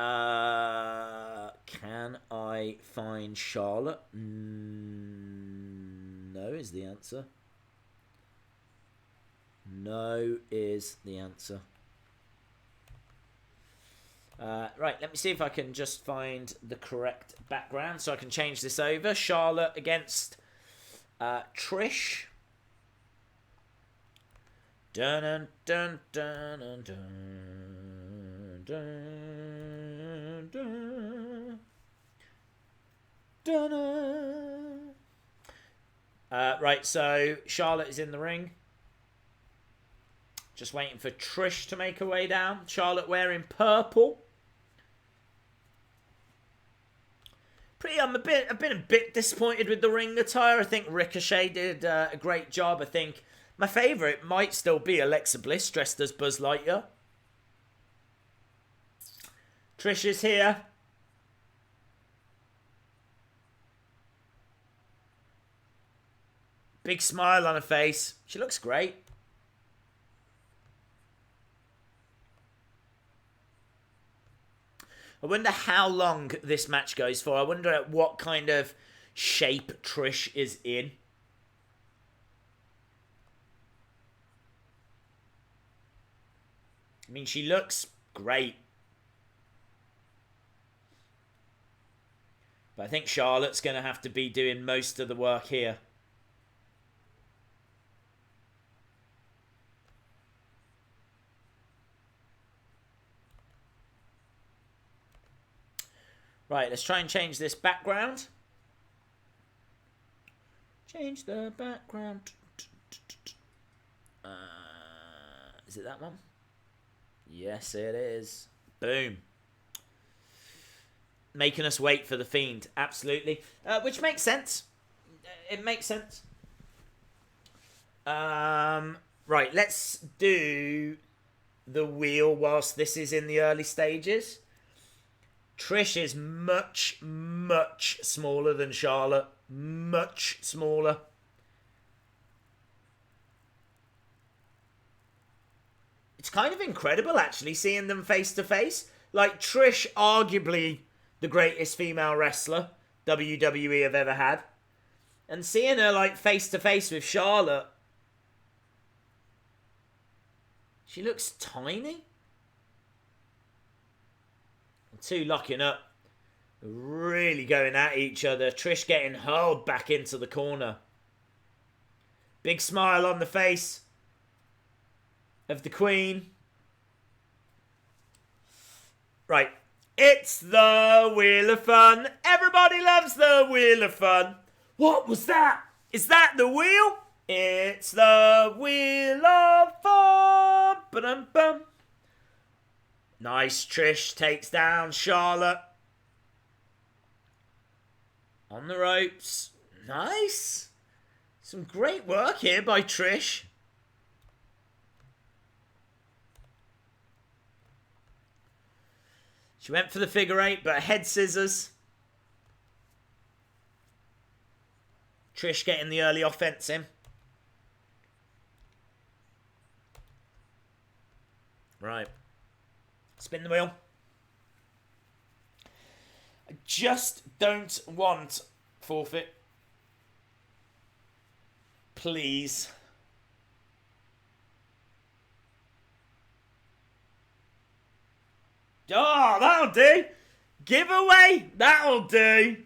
I find Charlotte? No is the answer. No is the answer. Right, let me see if I can just find the correct background so I can change this over. Charlotte against Trish. Dun dun dun dun dun dun dun dun dun. Right, so Charlotte is in the ring. Just waiting for Trish to make her way down. Charlotte wearing purple. I've been a bit disappointed with the ring attire. I think Ricochet did a great job. I think my favourite might still be Alexa Bliss dressed as Buzz Lightyear. Trish is here. Big smile on her face. She looks great. I wonder how long this match goes for. I wonder what kind of shape Trish is in. I mean, she looks great. But I think Charlotte's going to have to be doing most of the work here. Right, let's try and change this background. Change the background. Is it that one? Yes, it is. Boom. Making us wait for the Fiend. Absolutely. Which makes sense. It makes sense. Right, let's do the wheel whilst this is in the early stages. Trish is much, much smaller than Charlotte. Much smaller. It's kind of incredible, actually, seeing them face to face. Like, Trish, arguably the greatest female wrestler WWE have ever had. And seeing her, like, face to face with Charlotte. She looks tiny. Two locking up, really going at each other. Trish getting hurled back into the corner. Big smile on the face of the Queen. Right, it's the Wheel of Fun. Everybody loves the Wheel of Fun. What was that? Is that the wheel? It's the Wheel of Fun. Ba-dum-bum. Nice. Trish takes down Charlotte. On the ropes. Nice. Some great work here by Trish. She went for the figure eight, but head scissors. Trish getting the early offense in. Right. Spin the wheel. I just don't want forfeit. Please. Oh, that'll do. Giveaway. That'll do.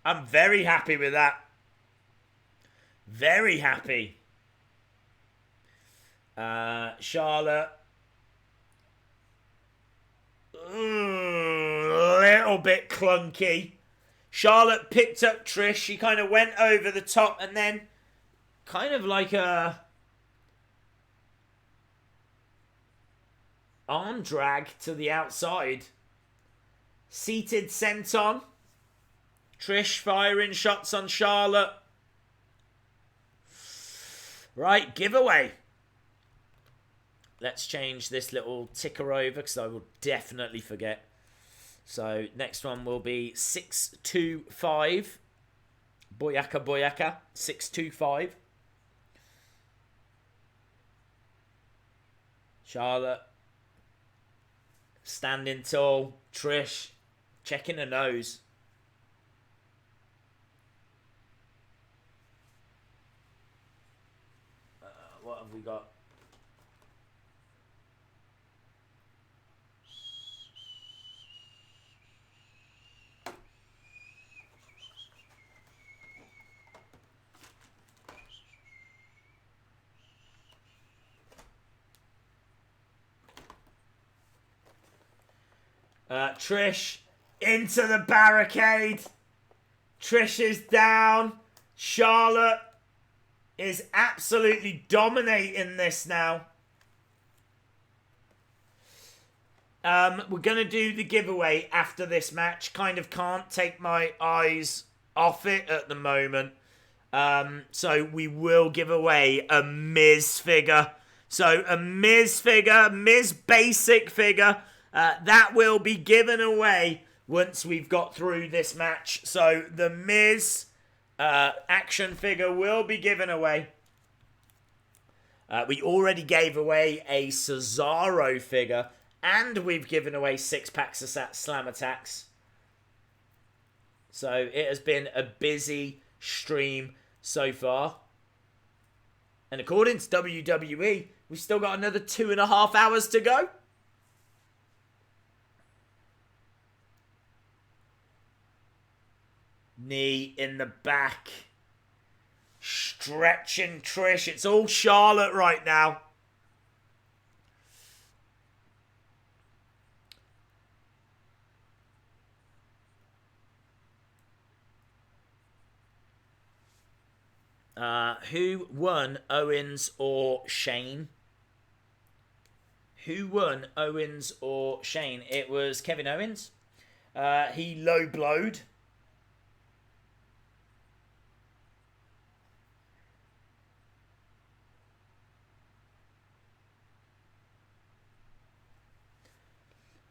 I'm very happy with that. Very happy. Charlotte. Little bit clunky. Charlotte picked up Trish. She kind of went over the top and then kind of like a arm drag to the outside. Seated senton. Trish firing shots on Charlotte. Right, giveaway. Let's change this little ticker over because I will definitely forget. So next one will be 625. Boyaka Boyaka. 625. Charlotte. Standing tall. Trish. Checking her nose. What have we got? Trish into the barricade. Trish is down. Charlotte is absolutely dominating this now. We're going to do the giveaway after this match. Kind of can't take my eyes off it at the moment. So we will give away a Miz figure. So a Miz figure, Miz basic figure, that will be given away once we've got through this match. So the Miz action figure will be given away. We already gave away a Cesaro figure, and we've given away 6 packs of Slam Attacks. So it has been a busy stream so far. And according to WWE, we've still got another 2.5 hours to go. Knee in the back. Stretching Trish. It's all Charlotte right now. Who won, Owens or Shane? Who won, Owens or Shane? It was Kevin Owens. He low blowed.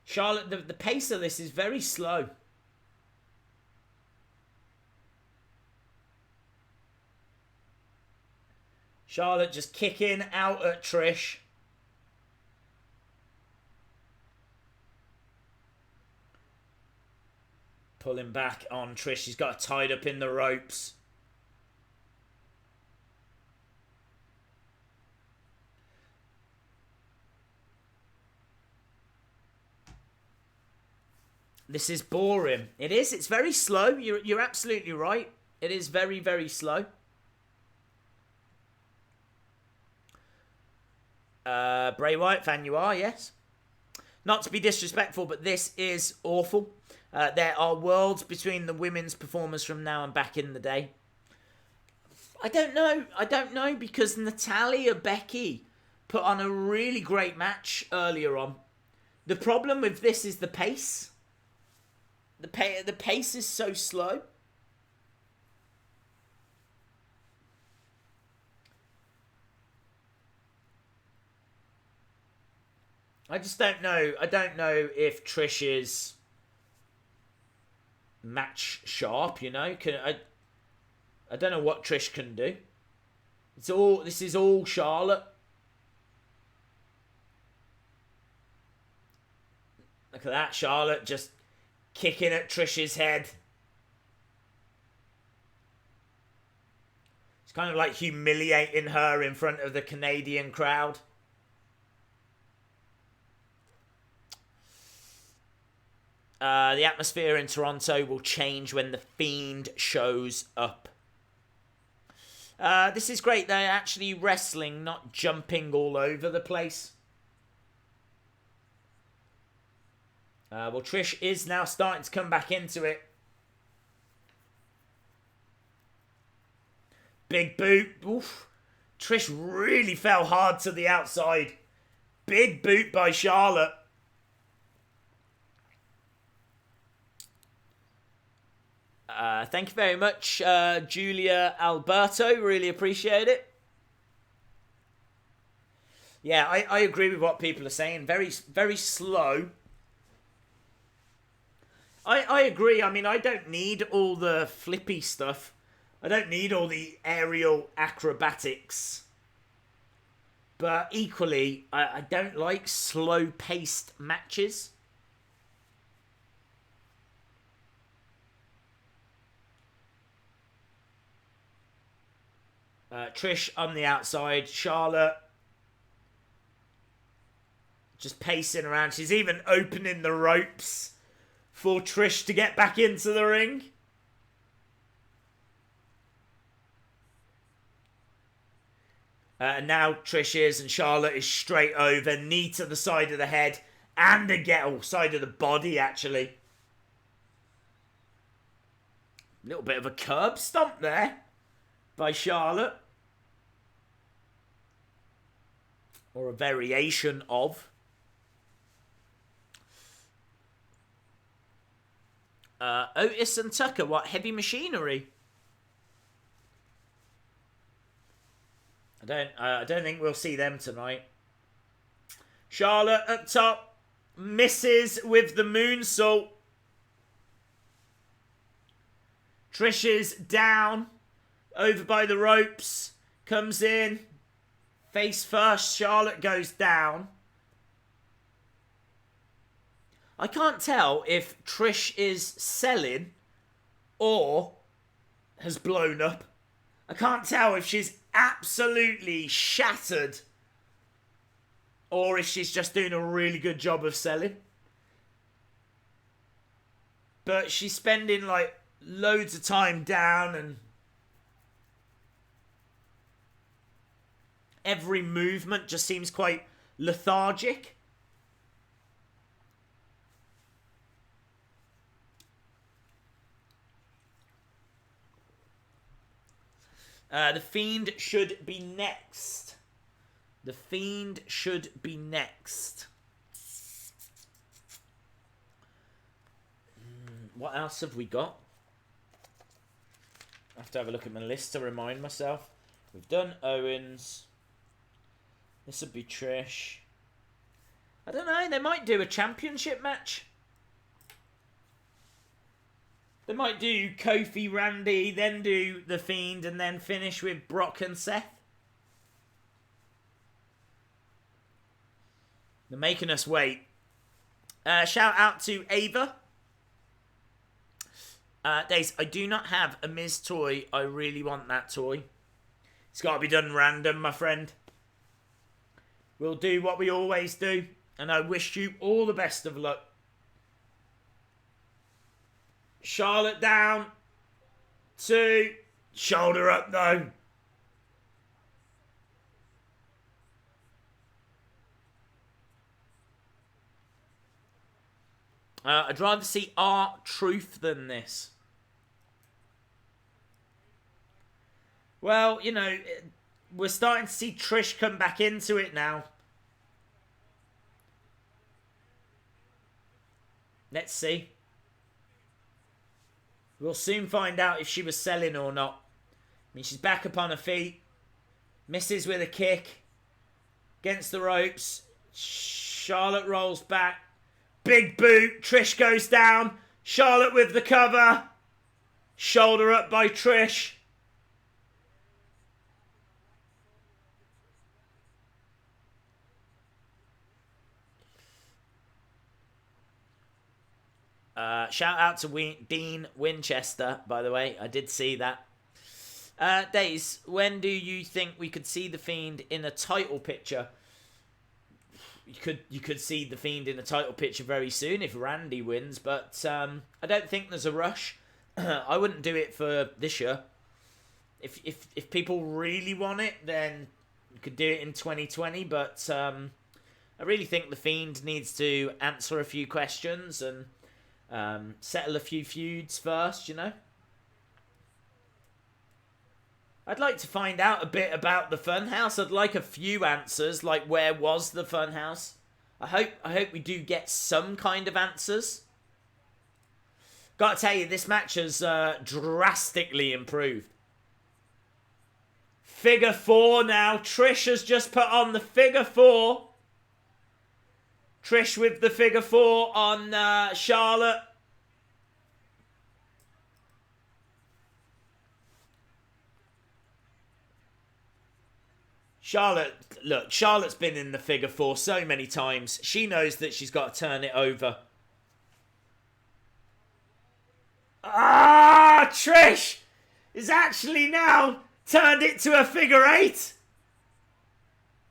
Charlotte, the pace of this is very slow. Charlotte just kicking out at Trish. Pulling back on Trish. She's got her tied up in the ropes. This is boring. It is. It's very slow. You're absolutely right. It is very, very slow. Bray Wyatt fan you are, yes. Not to be disrespectful, but this is awful. There are worlds between the women's performers from now and back in the day. I don't know because Natalya, Becky put on a really great match earlier on. The problem with this is the pace. The pace is so slow. I just don't know. I don't know if Trish is match sharp, you know. I don't know what Trish can do. This is all Charlotte. Look at that, Charlotte just kicking at Trish's head. It's kind of like humiliating her in front of the Canadian crowd. The atmosphere in Toronto will change when the Fiend shows up. This is great. They're actually wrestling, not jumping all over the place. Well, Trish is now starting to come back into it. Big boot. Oof. Trish really fell hard to the outside. Big boot by Charlotte. Thank you very much, Julia Alberto. Really appreciate it. Yeah, I agree with what people are saying. Very, very slow. I agree. I mean, I don't need all the flippy stuff. I don't need all the aerial acrobatics. But equally, I don't like slow-paced matches. Trish on the outside. Charlotte just pacing around. She's even opening the ropes for Trish to get back into the ring. Now Trish is, and Charlotte is straight over. Knee to the side of the head. And again, side of the body, actually. A little bit of a curb stomp there by Charlotte. Or a variation of. Otis and Tucker, what, heavy machinery? I don't think we'll see them tonight. Charlotte at top, misses with the moonsault. Trish is down, over by the ropes, comes in, face first, Charlotte goes down. I can't tell if Trish is selling or has blown up. I can't tell if she's absolutely shattered or if she's just doing a really good job of selling. But she's spending like loads of time down and every movement just seems quite lethargic. The Fiend should be next. The Fiend should be next. What else have we got? I have to have a look at my list to remind myself. We've done Owens. This would be Trish. I don't know. They might do a championship match. They might do Kofi, Randy, then do The Fiend, and then finish with Brock and Seth. They're making us wait. Shout out to Ava. Days, I do not have a Miz toy. I really want that toy. It's got to be done random, my friend. We'll do what we always do. And I wish you all the best of luck. Charlotte down. 2. Shoulder up, though. I'd rather see R-Truth than this. Well, you know, we're starting to see Trish come back into it now. Let's see. We'll soon find out if she was selling or not. I mean, she's back up on her feet. Misses with a kick. Against the ropes. Charlotte rolls back. Big boot. Trish goes down. Charlotte with the cover. Shoulder up by Trish. Shout out to Dean Winchester, by the way. I did see that. Days, when do you think we could see The Fiend in a title picture? You could see The Fiend in a title picture very soon if Randy wins, but I don't think there's a rush. I wouldn't do it for this year. If people really want it, then you could do it in 2020, but I really think The Fiend needs to answer a few questions and settle a few feuds first, you know. I'd like to find out a bit about the Funhouse. I'd like a few answers, like where was the Funhouse? I hope we do get some kind of answers. Gotta tell you, this match has drastically improved. Figure 4 now. Trish has just put on the figure 4. Trish with the figure 4 on Charlotte. Charlotte's been in the figure 4 so many times. She knows that she's got to turn it over. Trish is actually now turned it to a figure 8.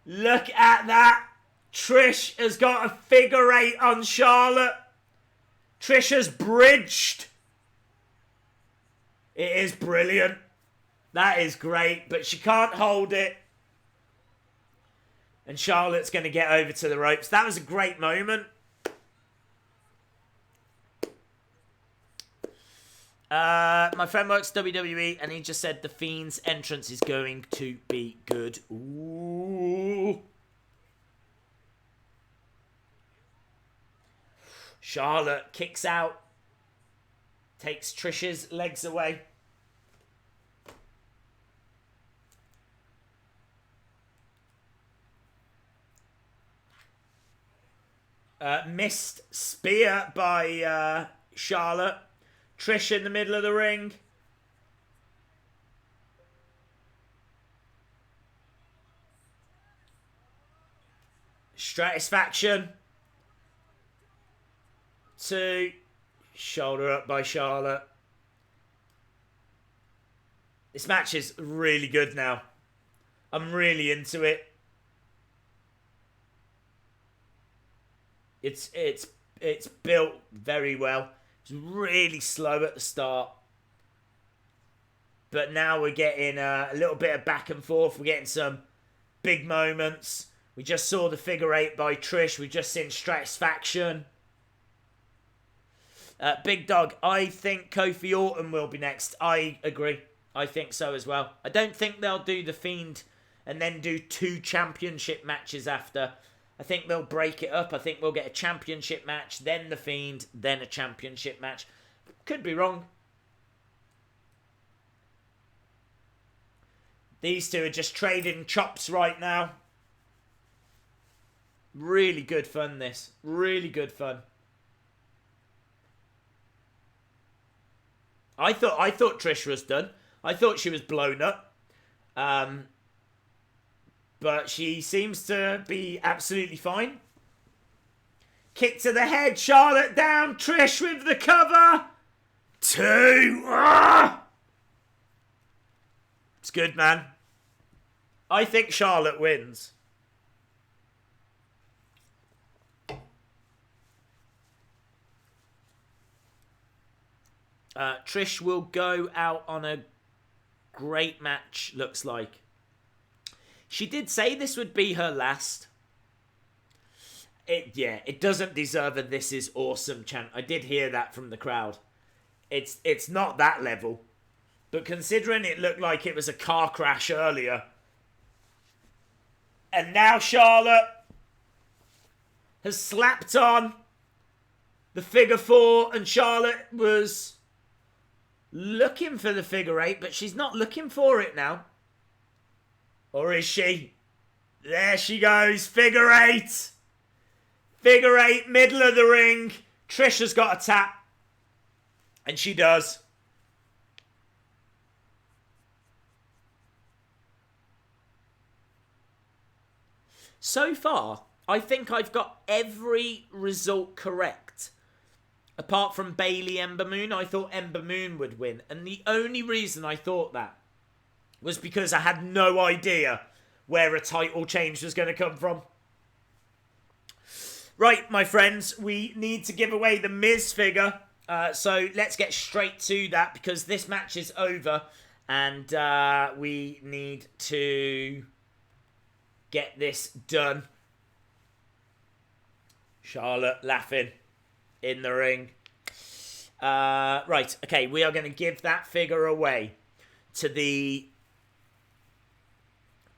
Look at that. Trish has got a figure 8 on Charlotte. Trish has bridged. It is brilliant. That is great, but she can't hold it. And Charlotte's going to get over to the ropes. That was a great moment. My friend works WWE and he just said The Fiend's entrance is going to be good. Ooh. Charlotte kicks out. Takes Trish's legs away. Missed spear by Charlotte. Trish in the middle of the ring. Stratisfaction. 2. Shoulder up by Charlotte. This match is really good now. I'm really into it. It's built very well. It's really slow at the start. But now we're getting a little bit of back and forth. We're getting some big moments. We just saw the figure 8 by Trish. We've just seen Stratisfaction. Big Dog, I think Kofi Orton will be next. I agree. I think so as well. I don't think they'll do the Fiend and then do 2 championship matches after. I think they'll break it up. I think we'll get a championship match, then the Fiend, then a championship match. Could be wrong. These two are just trading chops right now. Really good fun, this. Really good fun. I thought Trish was done. I thought she was blown up. But she seems to be absolutely fine. Kick to the head. Charlotte down. Trish with the cover. 2. Ah! It's good, man. I think Charlotte wins. Trish will go out on a great match, looks like. She did say this would be her last. It doesn't deserve a "this is awesome" chant. I did hear that from the crowd. It's not that level. But considering it looked like it was a car crash earlier. And now Charlotte has slapped on the figure 4, and Charlotte was looking for the figure 8, but she's not looking for it now. Or is she? There she goes. Figure 8. Figure 8, middle of the ring. Trish has got a tap. And she does. So far, I think I've got every result correct. Apart from Bayley Ember Moon, I thought Ember Moon would win. And the only reason I thought that was because I had no idea where a title change was going to come from. Right, my friends, we need to give away the Miz figure. So let's get straight to that because this match is over. And we need to get this done. Charlotte laughing in the ring. Right, okay, we are going to give that figure away to the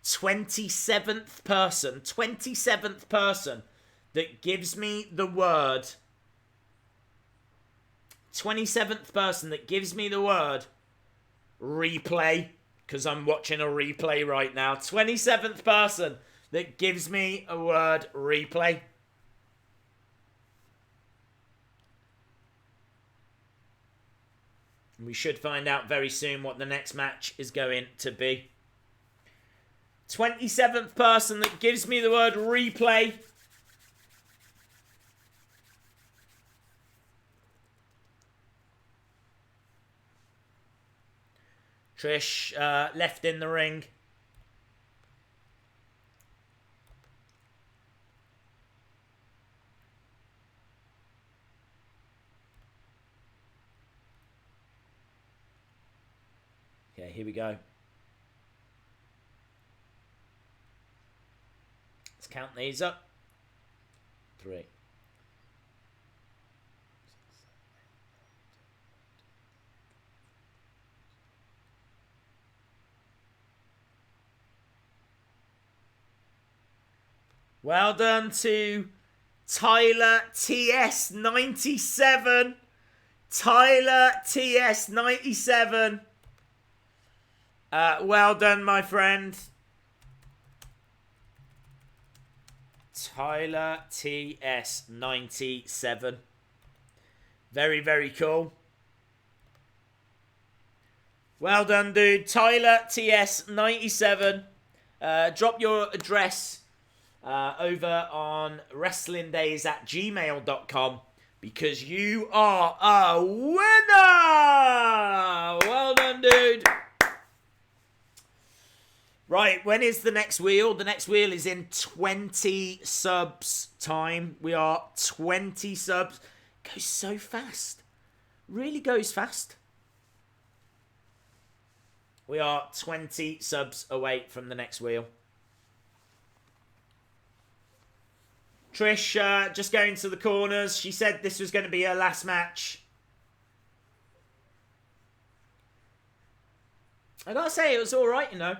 27th person that gives me the word 27th person that gives me the word replay, because I'm watching a replay right now. 27th person that gives me a word replay. We should find out very soon what the next match is going to be. 27th person that gives me the word replay. Trish left in the ring. Okay, here we go. Let's count these up. 3. Well done to Tyler TS97. Tyler TS97. Well done, my friend. Tyler TS97. Very, very cool. Well done, dude. Tyler TS97. Drop your address over on wrestlingdays@gmail.com because you are a winner! Well done, dude. Right, when is the next wheel? The next wheel is in 20 subs time. We are 20 subs. Goes so fast. Really goes fast. We are 20 subs away from the next wheel. Trish just going to the corners. She said this was going to be her last match. I gotta say, it was alright, you know.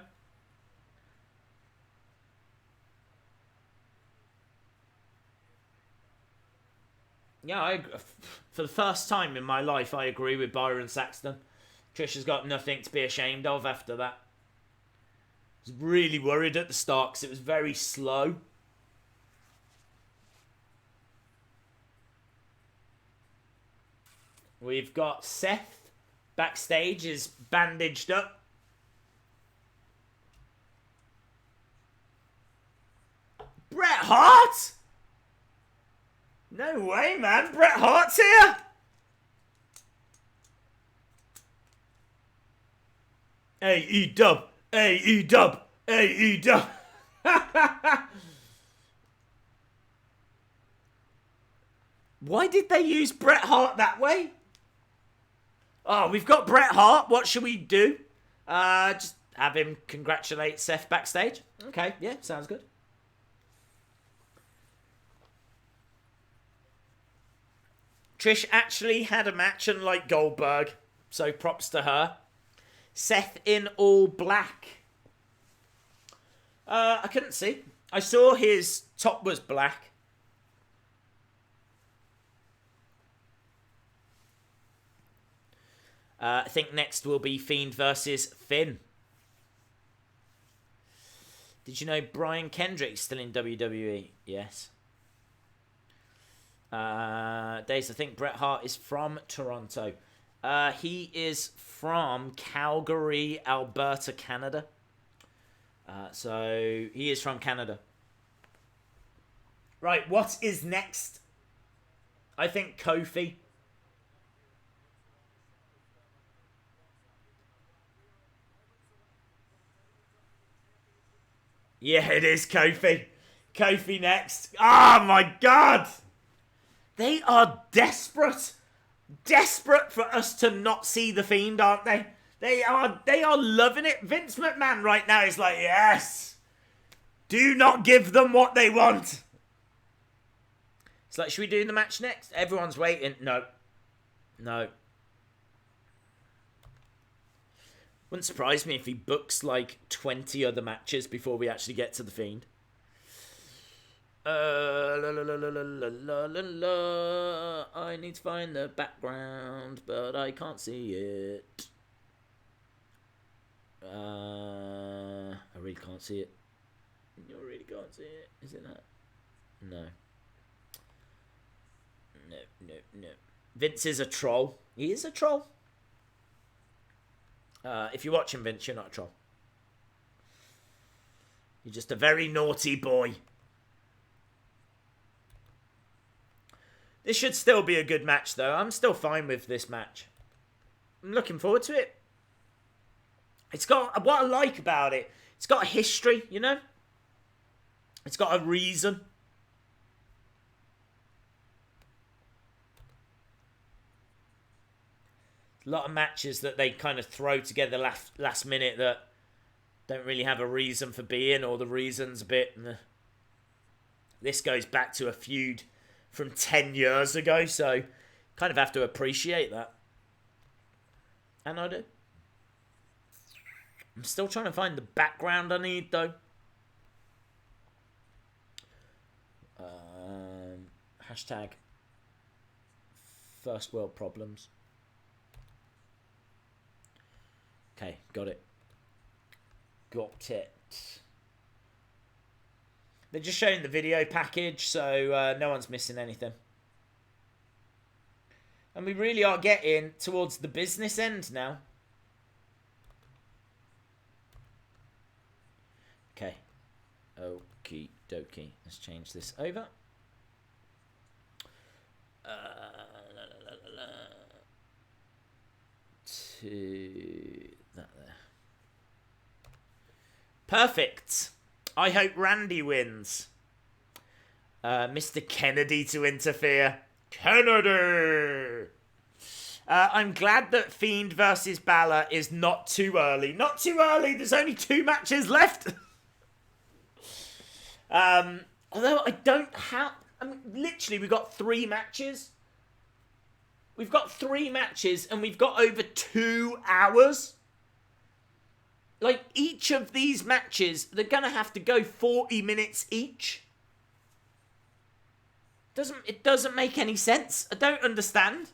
Yeah, for the first time in my life, I agree with Byron Saxton. Trish has got nothing to be ashamed of after that. I was really worried at the start because it was very slow. We've got Seth backstage, is bandaged up. Bret Hart? No way, man. Bret Hart's here? AEW, AEW, AEW. Why did they use Bret Hart that way? Oh, we've got Bret Hart. What should we do? Just have him congratulate Seth backstage. Okay, yeah, sounds good. Trish actually had a match unlike Goldberg, so props to her. Seth in all black. I couldn't see. I saw his top was black. I think next will be Fiend versus Finn. Did you know Brian Kendrick's still in WWE? Yes. Days, I think Bret Hart is from Toronto. He is from Calgary, Alberta, Canada. So he is from Canada. Right, what is next? I think Kofi. Yeah, it is Kofi. Kofi next. Oh my God! They are desperate. Desperate for us to not see the Fiend, aren't they? They are loving it. Vince McMahon right now is like, yes. Do not give them what they want. It's like, should we do the match next? Everyone's waiting. No. No. Wouldn't surprise me if he books like 20 other matches before we actually get to the Fiend. I need to find the background, but I can't see it. I really can't see it. You really can't see it. Is it that? No. No. Vince is a troll. He is a troll. If you're watching Vince, you're not a troll. You're just a very naughty boy. This should still be a good match, though. I'm still fine with this match. I'm looking forward to it. It's got... What I like about it, it's got a history, you know? It's got a reason. A lot of matches that they kind of throw together last minute that don't really have a reason for being, or the reason's a bit... This goes back to a feud from 10 years ago, so kind of have to appreciate that. And I do. I'm still trying to find the background I need, though. Hashtag first world problems. Okay, got it. Got it. They're just showing the video package, so no one's missing anything. And we really are getting towards the business end now. Okay. Okie dokie. Let's change this over. To that there. Perfect. I hope Randy wins. Mr. Kennedy to interfere. Kennedy! I'm glad that Fiend versus Balor is not too early. Not too early. There's only 2 matches left. Although I don't have... I mean, literally, we've got 3 matches. We've got 3 matches and we've got over 2 hours. Like, each of these matches, they're going to have to go 40 minutes each. It doesn't make any sense. I don't understand.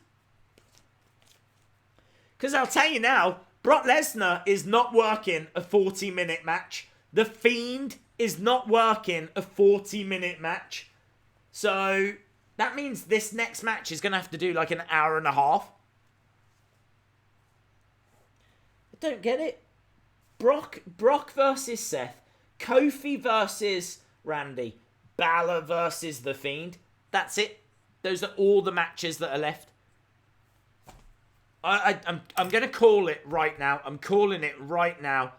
Because I'll tell you now, Brock Lesnar is not working a 40-minute match. The Fiend is not working a 40-minute match. So that means this next match is going to have to do like an hour and a half. I don't get it. Brock versus Seth. Kofi versus Randy. Balor versus The Fiend. That's it. Those are all the matches that are left. I'm going to call it right now. I'm calling it right now.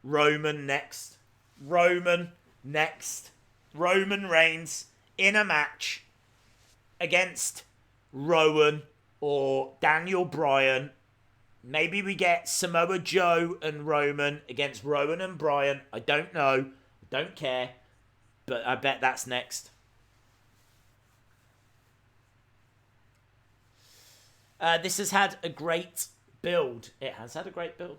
Roman next. Roman next. Roman Reigns in a match against Rowan or Daniel Bryan. Maybe we get Samoa Joe and Roman against Rowan and Bryan. I don't know. I don't care. But I bet that's next. This has had a great build. It has had a great build.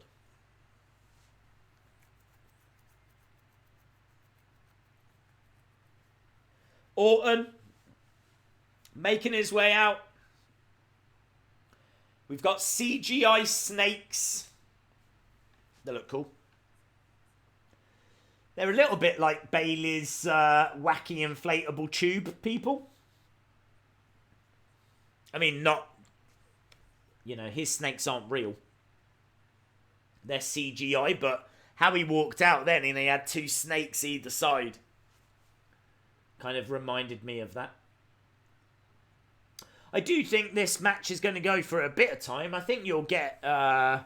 Orton making his way out. We've got CGI snakes. They look cool. They're a little bit like Bayley's wacky inflatable tube people. I mean, not... You know, his snakes aren't real. They're CGI, but how he walked out then and he had 2 snakes either side kind of reminded me of that. I do think this match is going to go for a bit of time. I think you'll get a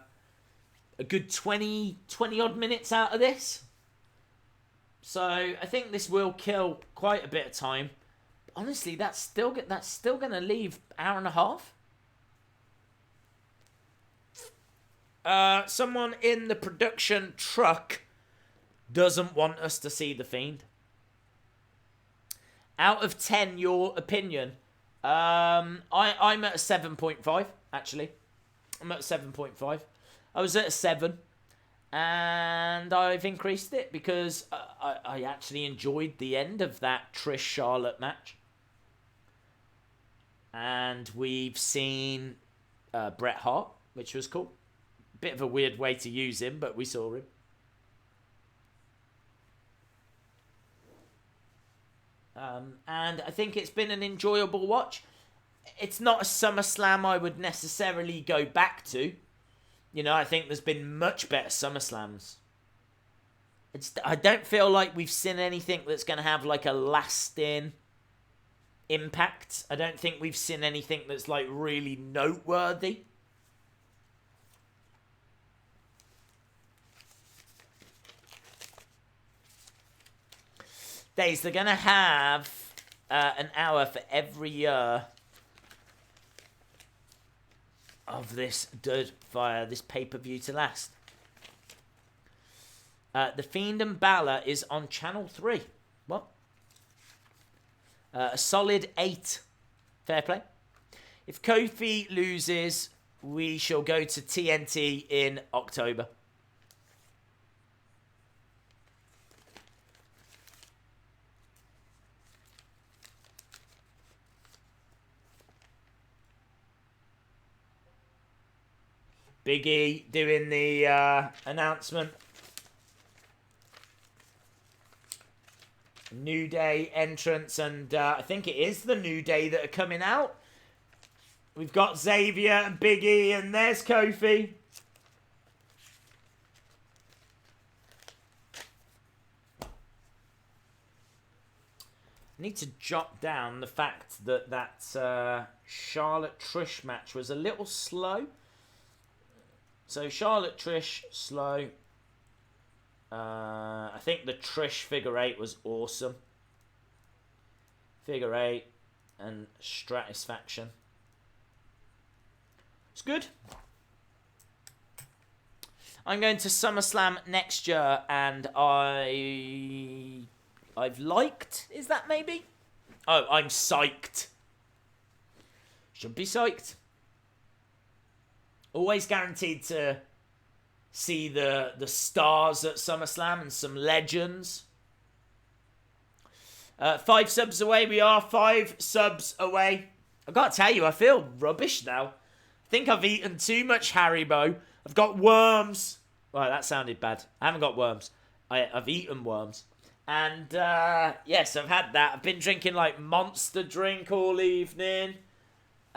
good 20 odd minutes out of this. So I think this will kill quite a bit of time. Honestly, that's still going to leave hour and a half. Someone in the production truck doesn't want us to see The Fiend. Out of 10, your opinion? I'm at a 7.5, actually. I'm at a 7.5. I was at a 7. And I've increased it because I actually enjoyed the end of that Trish-Charlotte match. And we've seen Bret Hart, which was cool. Bit of a weird way to use him, but we saw him. And I think it's been an enjoyable watch. It's not a SummerSlam I would necessarily go back to. You know, I think there's been much better SummerSlams. I don't feel like we've seen anything that's going to have like a lasting impact. I don't think we've seen anything that's like really noteworthy. Days, they're going to have an hour for every year of this Dirt Fire, this pay-per-view to last. The Fiend and Balor is on Channel 3. What? A solid 8. Fair play. If Kofi loses, we shall go to TNT in October. Big E doing the announcement. New Day entrance, and I think it is the New Day that are coming out. We've got Xavier and Big E, and there's Kofi. I need to jot down the fact that Charlotte Trish match was a little slow. So Charlotte Trish slow. I think the Trish figure 8 was awesome. Figure 8 and Stratisfaction. It's good. I'm going to SummerSlam next year, and I've liked. Is that maybe? Oh, I'm psyched. Should be psyched. Always guaranteed to see the stars at SummerSlam and some legends. 5 subs away. We are 5 subs away. I've got to tell you, I feel rubbish now. I think I've eaten too much Haribo. I've got worms. Well, that sounded bad. I haven't got worms. I've eaten worms. And, yes, I've had that. I've been drinking, like, Monster drink all evening.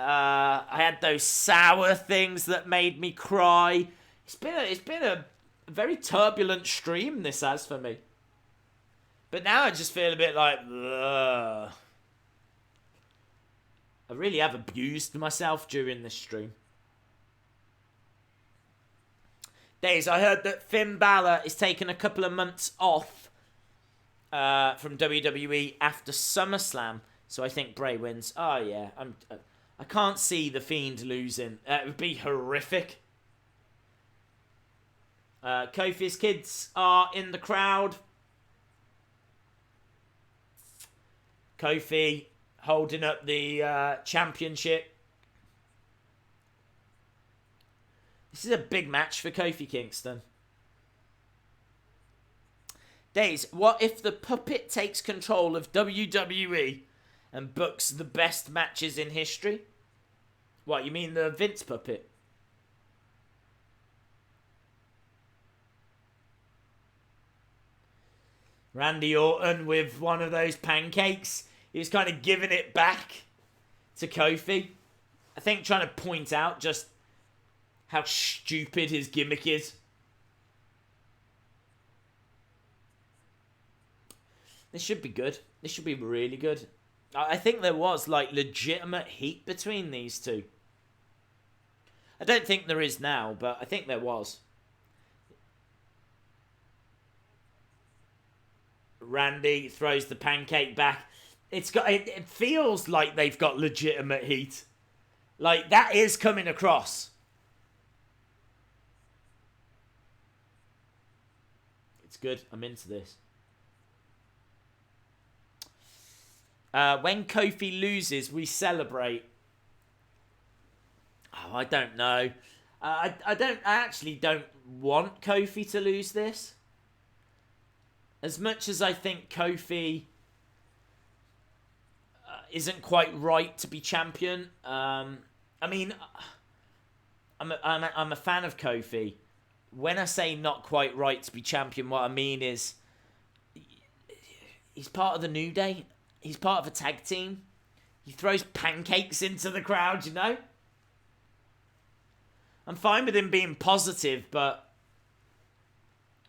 I had those sour things that made me cry. It's been a very turbulent stream, this has, for me. But now I just feel a bit like, ugh. I really have abused myself during this stream. Days, I heard that Finn Balor is taking a couple of months off from WWE after SummerSlam. So I think Bray wins. Oh, yeah. I can't see the Fiend losing. It would be horrific. Kofi's kids are in the crowd. Kofi holding up the championship. This is a big match for Kofi Kingston. Days, what if the puppet takes control of WWE and books the best matches in history? What, you mean the Vince puppet? Randy Orton with one of those pancakes. He was kind of giving it back to Kofi. I think trying to point out just how stupid his gimmick is. This should be good. This should be really good. I think there was, like, legitimate heat between these two. I don't think there is now, but I think there was. Randy throws the pancake back. It feels like they've got legitimate heat. Like, that is coming across. It's good. I'm into this. When Kofi loses, we celebrate. Oh, I don't know. I actually don't want Kofi to lose this. As much as I think Kofi isn't quite right to be champion. I mean, I'm a fan of Kofi. When I say not quite right to be champion, what I mean is he's part of the New Day. He's part of a tag team. He throws pancakes into the crowd, you know? I'm fine with him being positive, but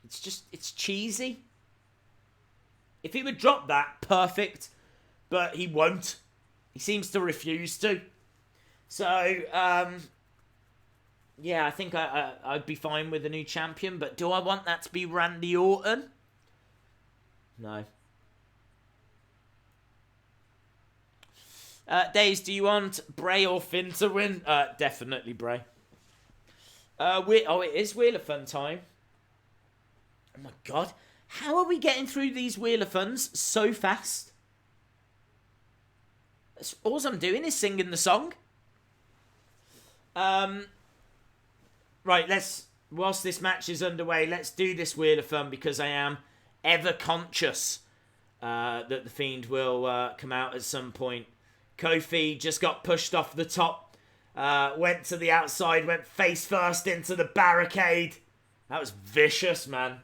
it's cheesy. If he would drop that, perfect. But he won't. He seems to refuse to. So, yeah, I think I'd be fine with a new champion. But do I want that to be Randy Orton? No. Days, do you want Bray or Finn to win? Definitely Bray. It is Wheel of Fun time. Oh my god. How are we getting through these Wheel of Funs so fast? All I'm doing is singing the song. Right, whilst this match is underway, let's do this Wheel of Fun because I am ever conscious that the Fiend will come out at some point. Kofi just got pushed off the top Went to the outside, went face first into the barricade. That was vicious, man.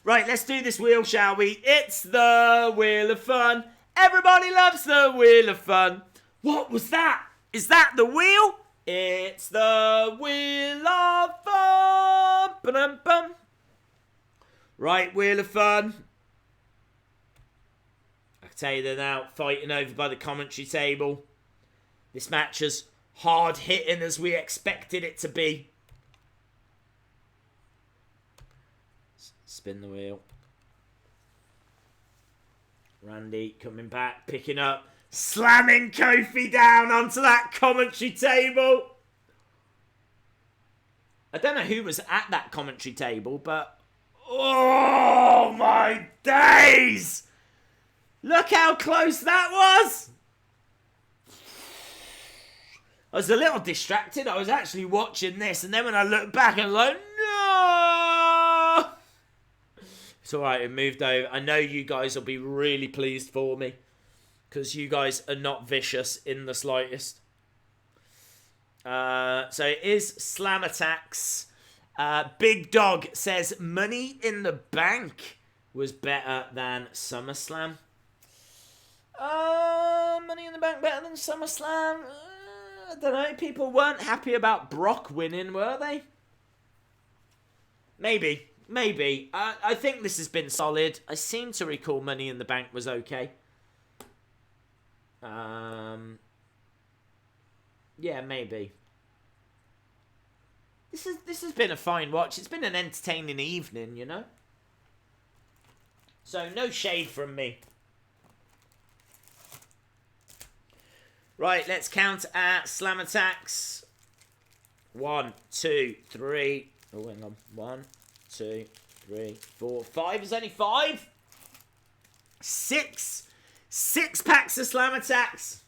Right, let's do this wheel, shall we? It's the Wheel of Fun. Everybody loves the Wheel of Fun. What was that? Is that the wheel? It's the Wheel of Fun. Ba-dum-bum. Right, Wheel of Fun. I can tell you they're now fighting over by the commentary table. This match is hard hitting as we expected it to be. Spin the wheel. Randy coming back, picking up, slamming Kofi down onto that commentary table. I don't know who was at that commentary table, but oh my days! Look how close that was! I was a little distracted. I was actually watching this, and then when I looked back, I was like, no! It's alright, it moved over. I know you guys will be really pleased for me, because you guys are not vicious in the slightest. So it is Slam Attacks. Big Dog says Money in the Bank was better than SummerSlam. Money in the Bank better than SummerSlam? I don't know. People weren't happy about Brock winning, were they? Maybe. I think this has been solid. I seem to recall Money in the Bank was okay. Yeah, maybe. This has been a fine watch. It's been an entertaining evening, you know? So, no shade from me. Right, let's count our Slam Attacks. 1, 2, 3. Oh, hang on. 1, 2, 3, 4, 5. Is only 5? 6. 6 packs of Slam Attacks.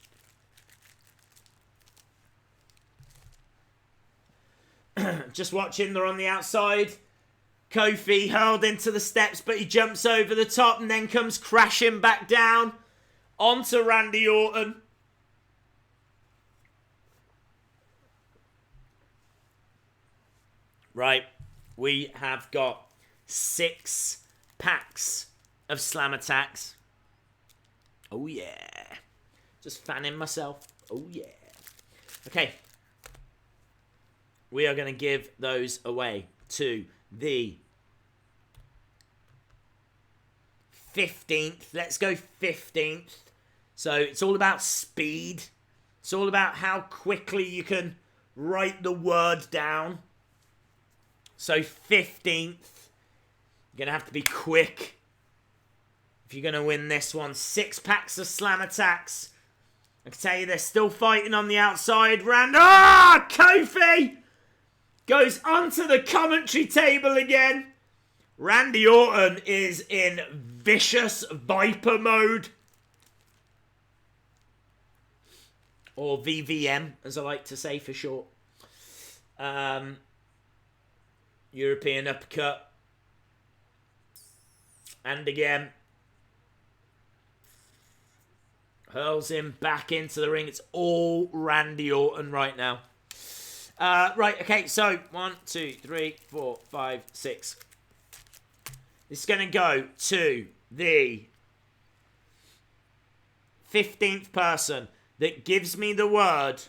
Just watching, they're on the outside. Kofi hurled into the steps, but he jumps over the top and then comes crashing back down onto Randy Orton. Right, we have got 6 packs of Slam Attacks. Oh yeah. Just fanning myself. Oh yeah. Okay. We are going to give those away to the 15th. Let's go 15th. So it's all about speed. It's all about how quickly you can write the word down. So 15th. You're going to have to be quick if you're going to win this one. 6 packs of Slam Attacks. I can tell you they're still fighting on the outside. Kofi goes onto the commentary table again. Randy Orton is in vicious Viper mode. Or VVM, as I like to say for short. European uppercut. And again. Hurls him back into the ring. It's all Randy Orton right now. Right, okay, so 1, 2, 3, 4, 5, 6. This is going to go to the 15th person that gives me the word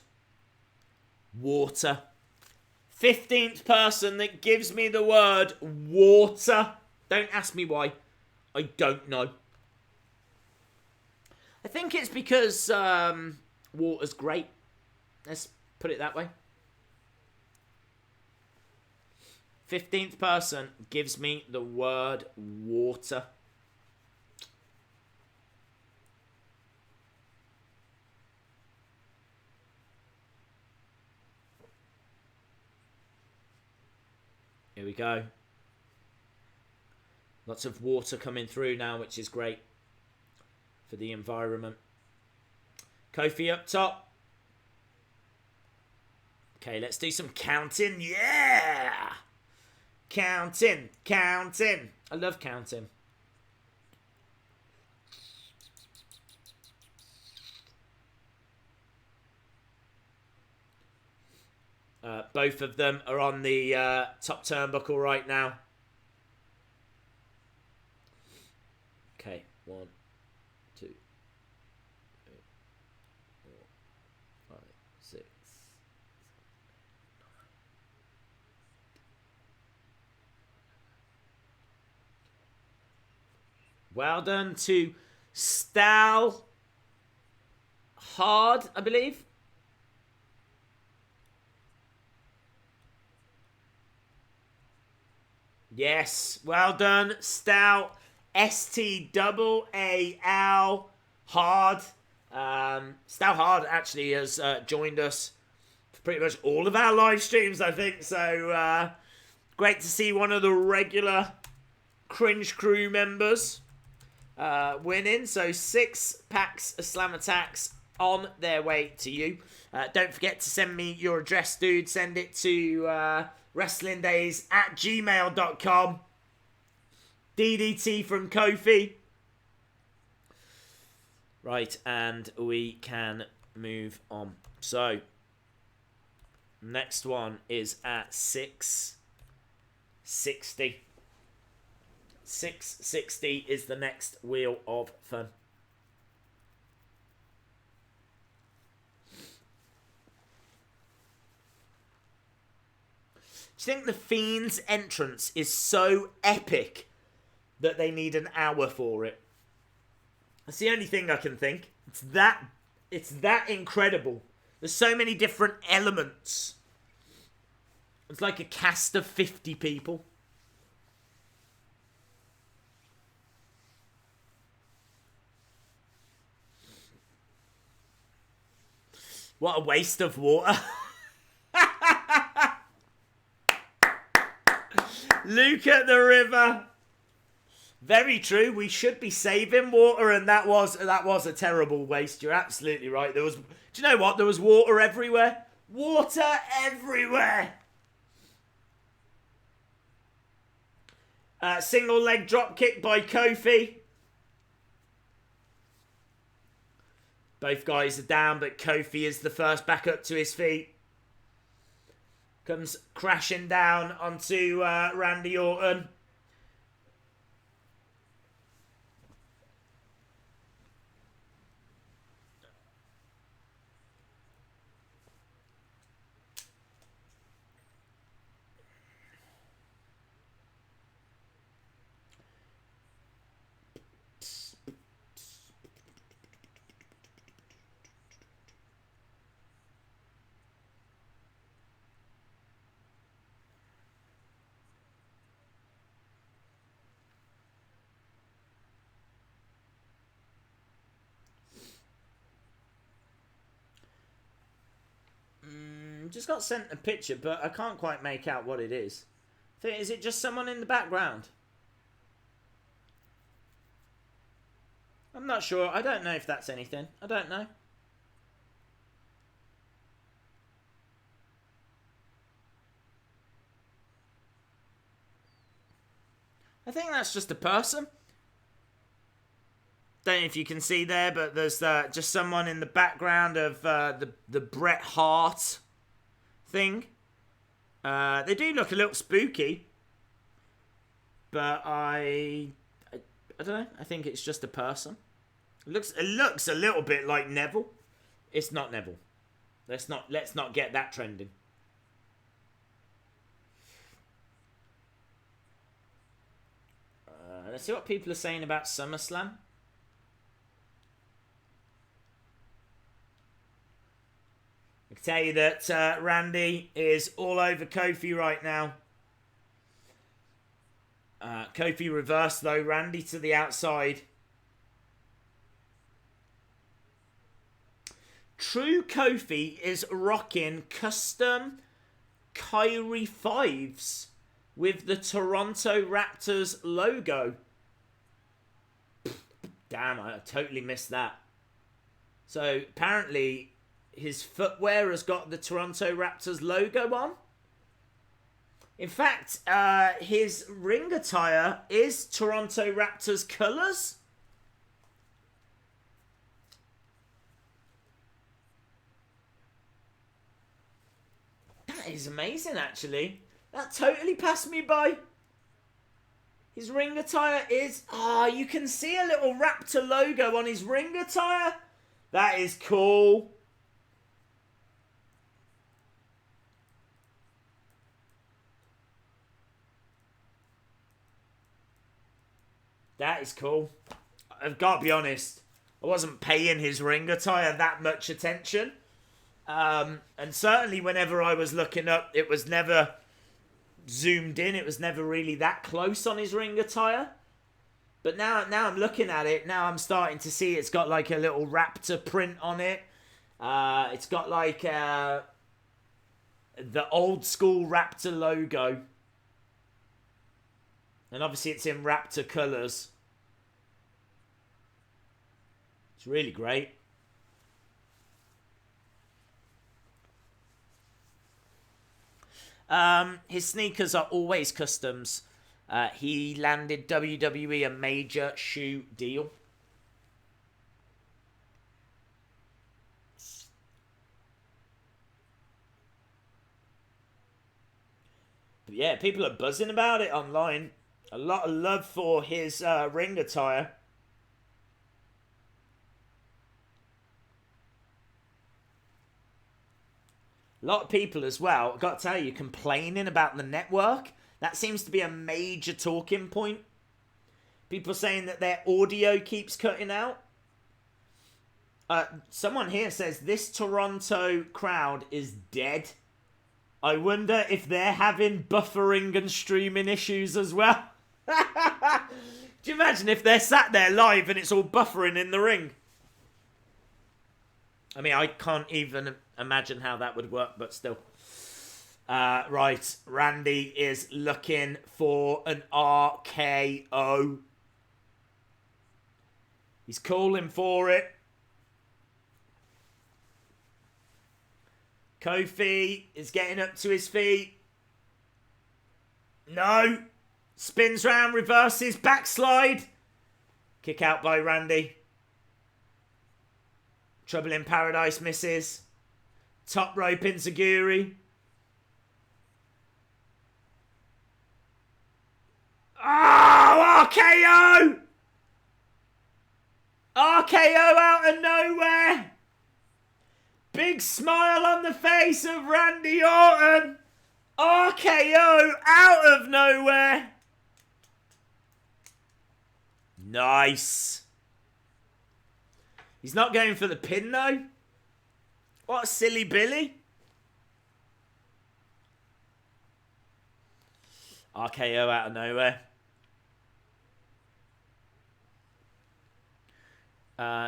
water. 15th person that gives me the word water. Don't ask me why. I don't know. I think it's because water's great. Let's put it that way. 15th person gives me the word water. Here we go. Lots of water coming through now, which is great for the environment. Kofi up top. Okay, let's do some counting. Yeah! Counting. I love counting. Both of them are on the top turnbuckle right now. Okay, 1, 2, 3, 4, 5, 6. Well done to Stal Hard, I believe. Yes, well done, Stout. STAAL Hard. Stout Hard actually has joined us for pretty much all of our live streams, I think. So great to see one of the regular Cringe Crew members winning. So 6 packs of Slam Attacks on their way to you. Don't forget to send me your address, dude. Send it to wrestlingdays@gmail.com. DDT from Kofi. Right, and we can move on. So, next one is at 660. 660 is the next Wheel of Fun. Do you think the Fiend's entrance is so epic that they need an hour for it? That's the only thing I can think. It's that incredible. There's so many different elements. It's like a cast of 50 people. What a waste of water. Luke at the river. Very true. We should be saving water, and that was a terrible waste. You're absolutely right. Do you know what? There was water everywhere. Water everywhere. Single leg drop kick by Kofi. Both guys are down, but Kofi is the first back up to his feet. Comes crashing down onto Randy Orton. Just got sent a picture, but I can't quite make out what it is. Is it just someone in the background? I'm not sure. I don't know if that's anything. I don't know. I think that's just a person. Don't know if you can see there, but there's just someone in the background of the Bret Hart thing. They do look a little spooky, but I don't know. I think it's just a person. It looks a little bit like Neville. It's not Neville. Let's not get that trending. Let's see what people are saying about SummerSlam. I can tell you that Randy is all over Kofi right now. Kofi reversed though. Randy to the outside. True Kofi is rocking custom Kyrie 5s with the Toronto Raptors logo. Damn, I totally missed that. So apparently his footwear has got the Toronto Raptors logo on. In fact, his ring attire is Toronto Raptors colours. That is amazing, actually. That totally passed me by. His ring attire is... Ah, you can see a little Raptor logo on his ring attire. That is cool. That is cool. I've got to be honest. I wasn't paying his ring attire that much attention. And certainly whenever I was looking up, it was never zoomed in. It was never really that close on his ring attire. But now I'm looking at it. Now I'm starting to see it's got like a little raptor print on it. It's got like the old school raptor logo. And obviously it's in raptor colours. It's really great. His sneakers are always customs. He landed WWE a major shoe deal. But yeah, people are buzzing about it online. A lot of love for his ring attire. A lot of people as well, I've got to tell you, complaining about the network. That seems to be a major talking point. People saying that their audio keeps cutting out. Someone here says this Toronto crowd is dead. I wonder if they're having buffering and streaming issues as well. Do you imagine if they're sat there live and it's all buffering in the ring? I mean, I can't even imagine how that would work, but still. Right, Randy is looking for an RKO. He's calling for it. Kofi is getting up to his feet. No. Spins round, reverses, backslide. Kick out by Randy. Trouble in Paradise misses. Top rope enziguri. Oh, RKO! RKO out of nowhere. Big smile on the face of Randy Orton. RKO out of nowhere. Nice. He's not going for the pin though. What a silly Billy. RKO out of nowhere.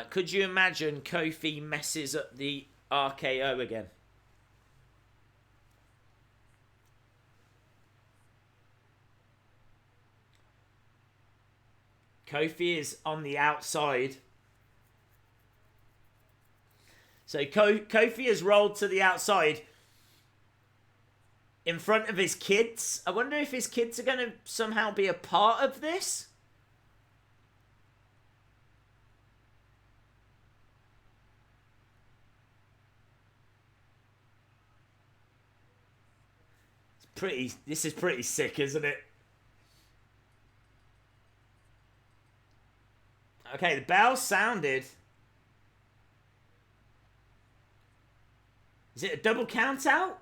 Could you imagine Kofi messes up the RKO again? Kofi is on the outside. So Kofi has rolled to the outside in front of his kids. I wonder if his kids are going to somehow be a part of this. This is pretty sick, isn't it? Okay, the bell sounded. Is it a double count out?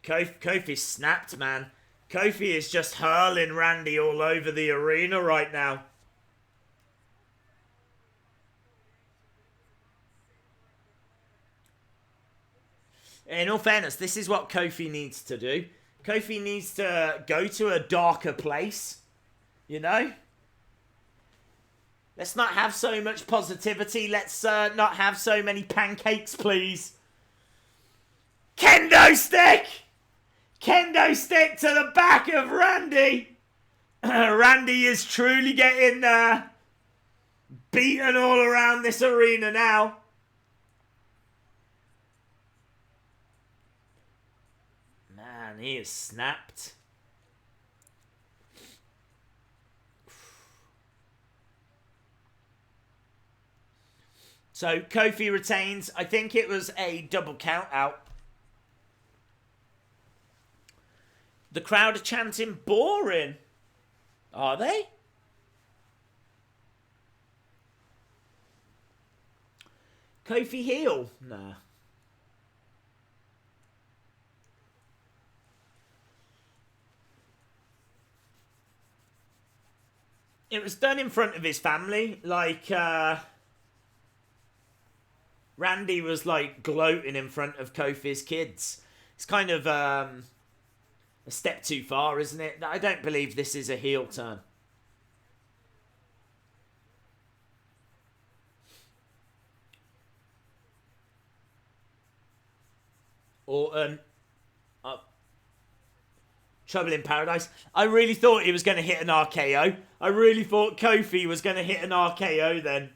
Kofi snapped, man. Kofi is just hurling Randy all over the arena right now. In all fairness, this is what Kofi needs to do. Kofi needs to go to a darker place, you know? Let's not have so much positivity. Let's not have so many pancakes, please. Kendo stick! Kendo stick to the back of Randy. Randy is truly getting beaten all around this arena now. Man, he is snapped. So Kofi retains. I think it was a double count out. The crowd are chanting boring. Are they? Kofi heel? Nah. It was done in front of his family. Like, Randy was, like, gloating in front of Kofi's kids. It's kind of, a step too far, isn't it? I don't believe this is a heel turn. Orton. Trouble in Paradise. I really thought he was going to hit an RKO. I really thought Kofi was going to hit an RKO then.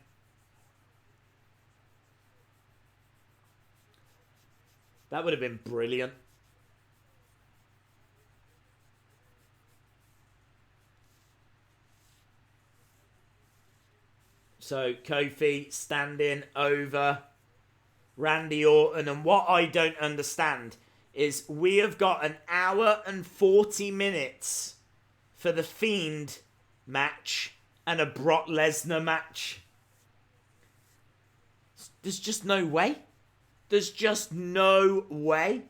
That would have been brilliant. So Kofi standing over Randy Orton. And what I don't understand is we have got an hour and 40 minutes for the Fiend match and a Brock Lesnar match. There's just no way. There's just no way.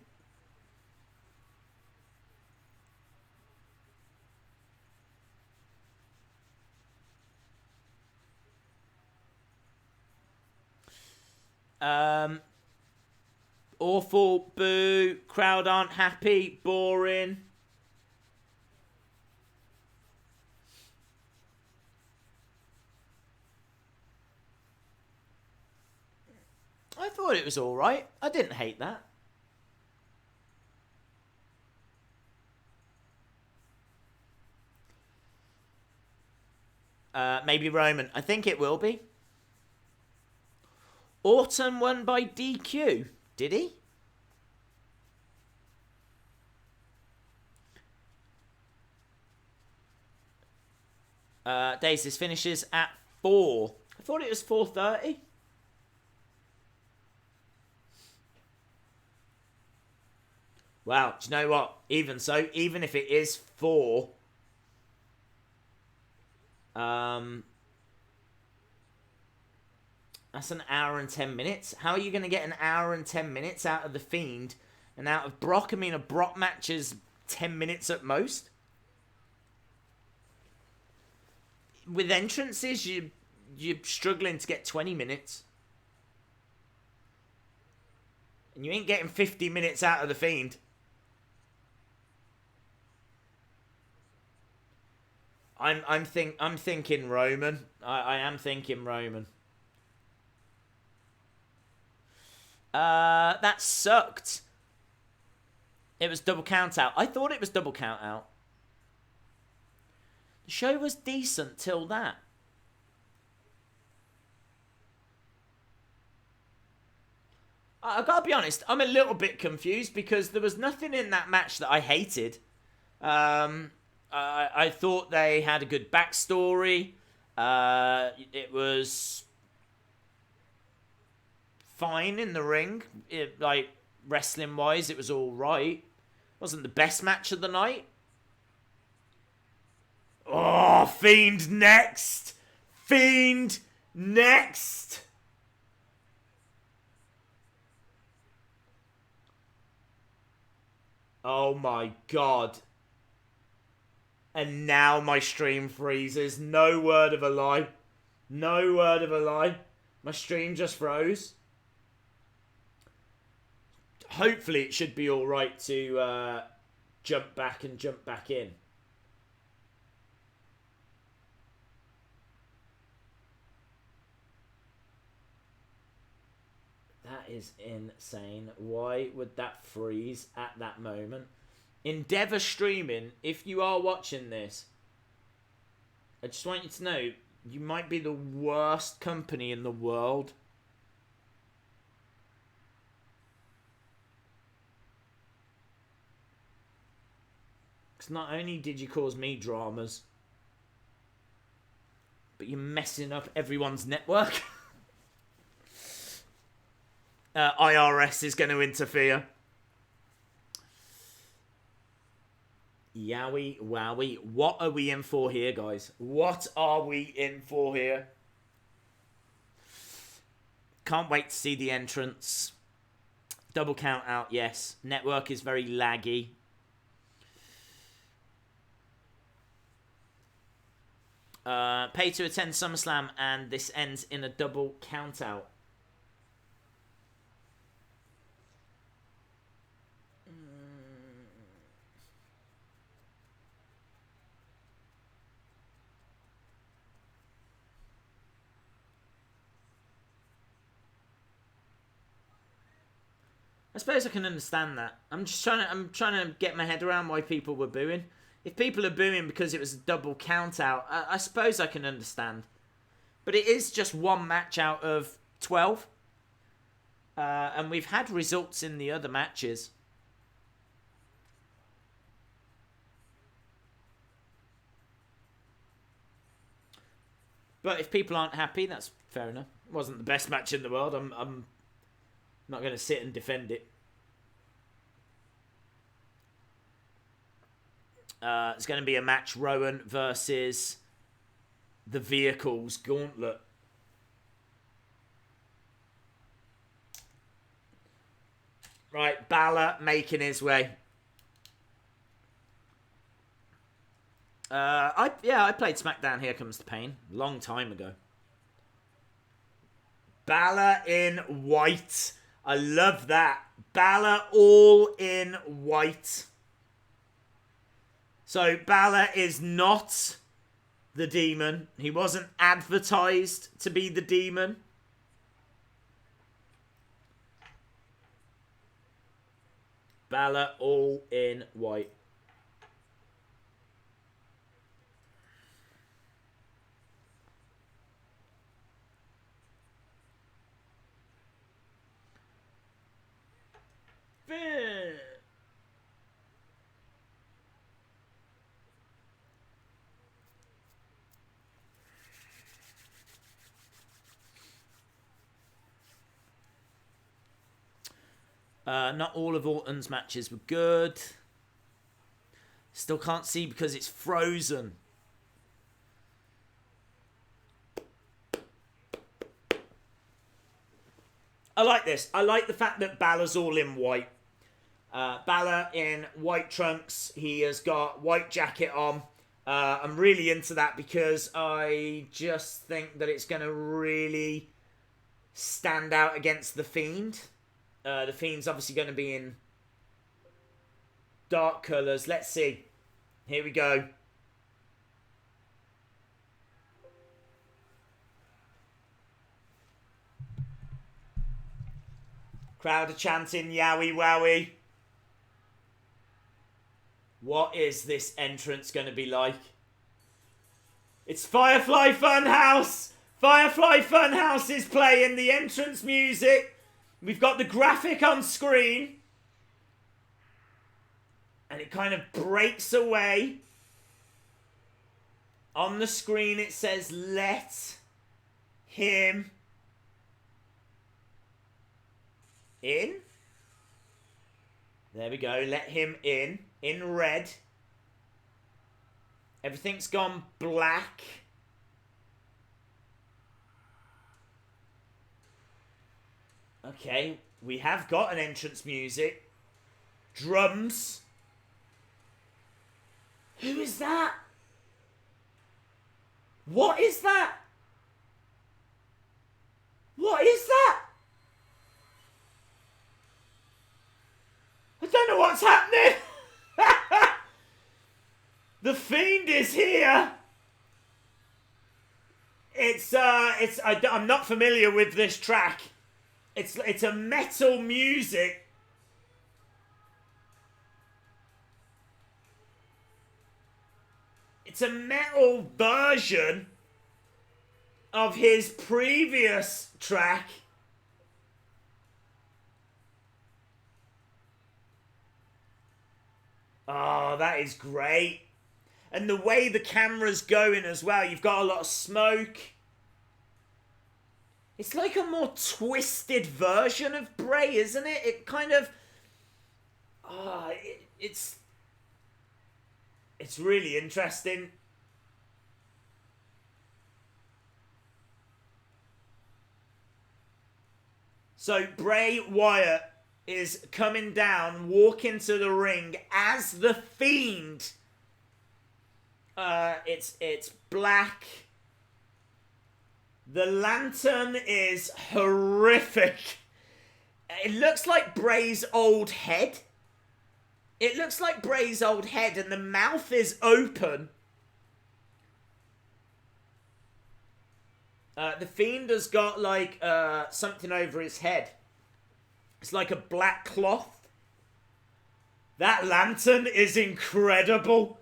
Awful, boo, crowd aren't happy, boring. I thought it was alright. I didn't hate that. Maybe Roman. I think it will be. Orton won by DQ. Did he? Daisies finishes at 4. I thought it was 4:30. Wow, do you know what? Even so, even if it is 4, that's an hour and 10 minutes. How are you going to get an hour and 10 minutes out of The Fiend and out of Brock? I mean, a Brock match is 10 minutes at most. With entrances, you're struggling to get 20 minutes. And you ain't getting 50 minutes out of The Fiend. I'm thinking Roman. I am thinking Roman. That sucked. It was double count out. I thought it was double count out. The show was decent till that. I've got to be honest, I'm a little bit confused because there was nothing in that match that I hated. I thought they had a good backstory. It was fine in the ring. Like, wrestling-wise, it was all right. Wasn't the best match of the night. Oh, Fiend next! Fiend next! Oh my god. And now my stream freezes. No word of a lie. No word of a lie. My stream just froze. Hopefully it should be alright to jump back and jump back in. That is insane. Why would that freeze at that moment? Endeavour Streaming, if you are watching this, I just want you to know, you might be the worst company in the world. Because not only did you cause me dramas, but you're messing up everyone's network. IRS is going to interfere. Yowie, wowie. What are we in for here, guys? What are we in for here? Can't wait to see the entrance. Double count out, yes. Network is very laggy. Pay to attend SummerSlam, and this ends in a double count out. I suppose I can understand that. I'm trying to get my head around why people were booing. If people are booing because it was a double count out, I suppose I can understand. But it is just one match out of 12. And we've had results in the other matches. But if people aren't happy, that's fair enough. It wasn't the best match in the world. I'm not going to sit and defend it. It's going to be a match, Rowan versus the Vehicles Gauntlet. Right, Balor making his way. I played SmackDown Here Comes the Pain long time ago. Balor in white. I love that. Balor all in white. So Balor is not the demon. He wasn't advertised to be the demon. Balor all in white. Not all of Orton's matches were good. Still can't see because it's frozen. I like this. I like the fact that Balor's all in white. Balor in white trunks. He has got white jacket on. I'm really into that because I just think that it's going to really stand out against the Fiend. The Fiend's obviously going to be in dark colours. Let's see. Here we go. Crowd are chanting, yowie wowie. What is this entrance going to be like? It's Firefly Funhouse! Firefly Funhouse is playing the entrance music. We've got the graphic on screen. And it kind of breaks away. On the screen it says, let him in. There we go, let him in red. Everything's gone black. Okay, we have got an entrance music. Drums. Who is that? What is that? What is that? I don't know what's happening. The Fiend is here. I'm not familiar with this track. It's a metal music. It's a metal version of his previous track. Oh, that is great. And the way the camera's going as well, you've got a lot of smoke. It's like a more twisted version of Bray, isn't it? It kind of... it's really interesting. So Bray Wyatt is coming down, walking to the ring as the Fiend. It's black. The lantern is horrific. It looks like Bray's old head. It looks like Bray's old head, and the mouth is open. The Fiend has got like something over his head. It's like a black cloth. That lantern is incredible.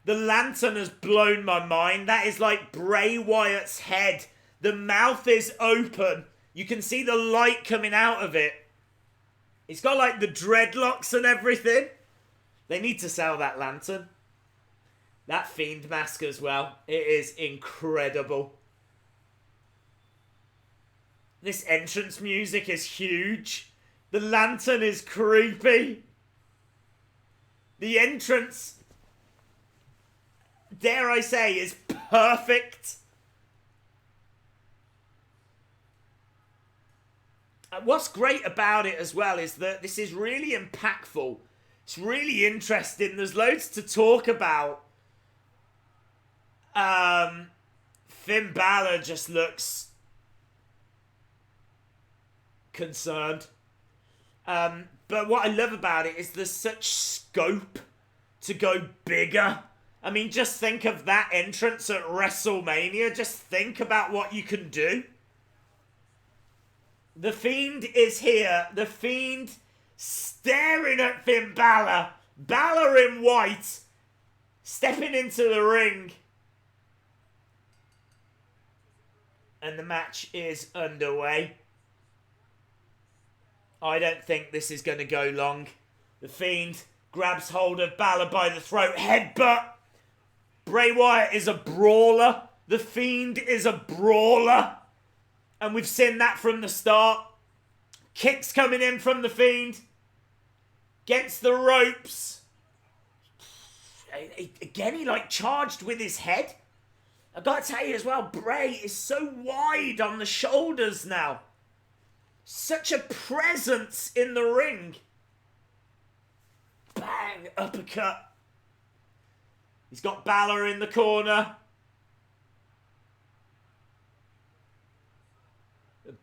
The lantern has blown my mind. That is like Bray Wyatt's head. The mouth is open. You can see the light coming out of it. It's got like the dreadlocks and everything. They need to sell that lantern. That Fiend mask as well. It is incredible. This entrance music is huge. The lantern is creepy. The entrance, dare I say, is perfect. What's great about it as well is that this is really impactful. It's really interesting. There's loads to talk about. Finn Balor just looks concerned. But what I love about it is there's such scope to go bigger. I mean, just think of that entrance at WrestleMania. Just think about what you can do. The Fiend is here. The Fiend staring at Finn Balor. Balor in white. Stepping into the ring. And the match is underway. I don't think this is going to go long. The Fiend grabs hold of Balor by the throat. Headbutt. Bray Wyatt is a brawler. The Fiend is a brawler. And we've seen that from the start. Kicks coming in from the Fiend. Gets the ropes. Again, he like charged with his head. I've got to tell you as well, Bray is so wide on the shoulders now. Such a presence in the ring. Bang, uppercut. He's got Balor in the corner.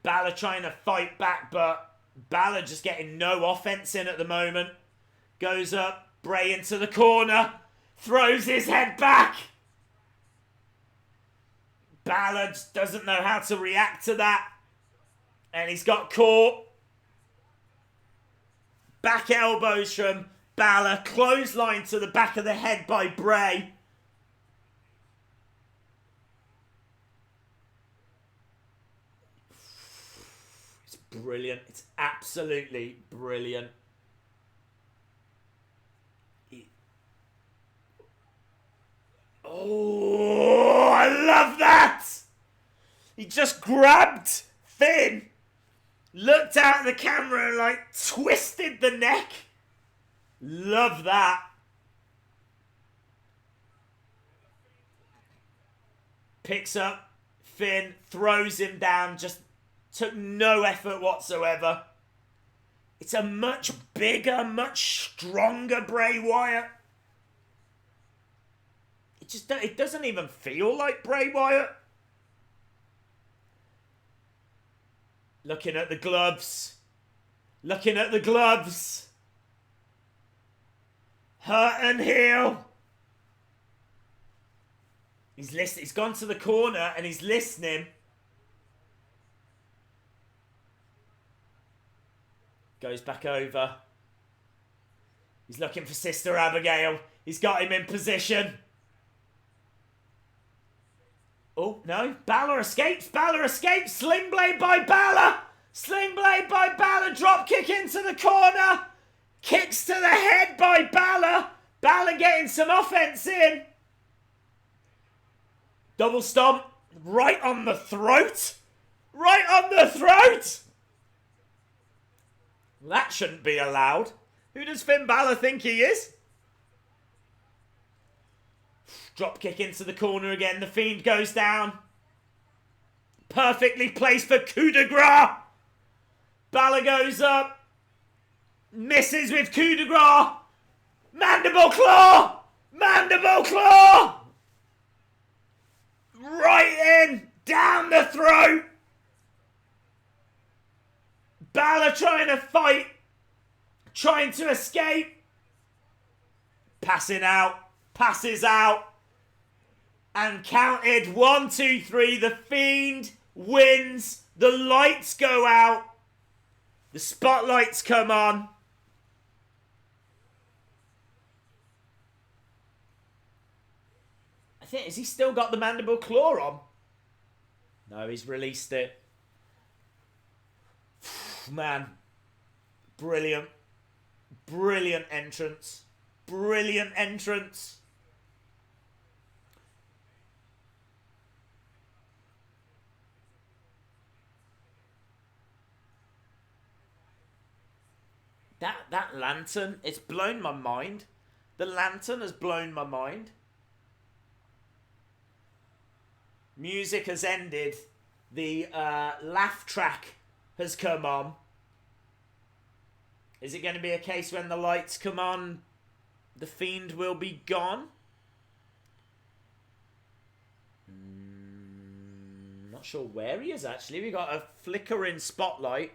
Balor trying to fight back, but Balor just getting no offense in at the moment. Goes up, Bray into the corner. Throws his head back. Balor just doesn't know how to react to that. And he's got caught. Back elbows from Balor. Clothesline to the back of the head by Bray. It's brilliant. It's absolutely brilliant. Oh, I love that! He just grabbed Finn. Looked out at the camera and like twisted the neck. Love that. Picks up Finn, throws him down, just took no effort whatsoever. It's a much bigger, much stronger Bray Wyatt. It doesn't even feel like Bray Wyatt. Looking at the gloves. Looking at the gloves. Hurt and heel. He's listening. He's gone to the corner and he's listening. Goes back over. He's looking for Sister Abigail. He's got him in position. Oh, no. Balor escapes. Balor escapes. Sling blade by Balor. Sling blade by Balor. Drop kick into the corner. Kicks to the head by Balor. Balor getting some offense in. Double stomp. Right on the throat. Right on the throat! That shouldn't be allowed. Who does Finn Balor think he is? Drop kick into the corner again. The Fiend goes down. Perfectly placed for coup de grace. Balor goes up. Misses with coup de grace. Mandible claw. Mandible claw. Right in. Down the throat. Balor trying to fight. Trying to escape. Passing out. Passes out. And counted 1, 2, 3. The Fiend wins. The lights go out. The spotlights come on. I think, has he still got the mandible claw on? No, he's released it. Man. Brilliant. Brilliant entrance. Brilliant entrance. That lantern, it's blown my mind. The lantern has blown my mind. Music has ended. The laugh track has come on. Is it going to be a case when the lights come on, the Fiend will be gone? Not sure where he is actually. We got a flickering spotlight.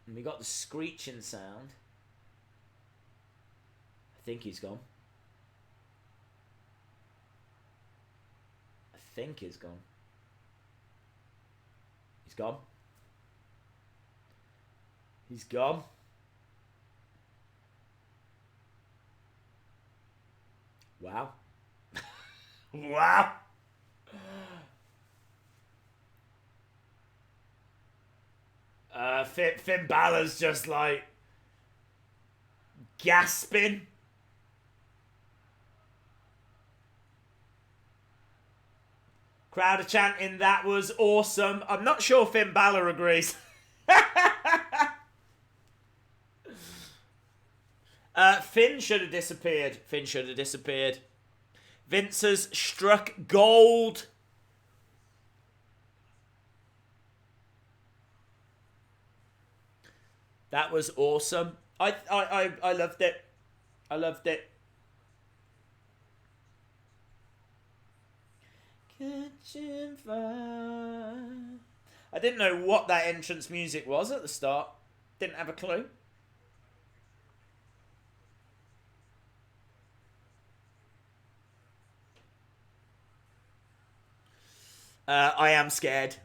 And we got the screeching sound. I think he's gone. I think he's gone. He's gone. He's gone. Wow. Wow. Finn Balor's just like gasping. Crowd are chanting, that was awesome. I'm not sure Finn Balor agrees. Finn should have disappeared. Finn should have disappeared. Vince has struck gold. That was awesome. I loved it. I loved it. Catching fire. I didn't know what that entrance music was at the start. Didn't have a clue. I am scared.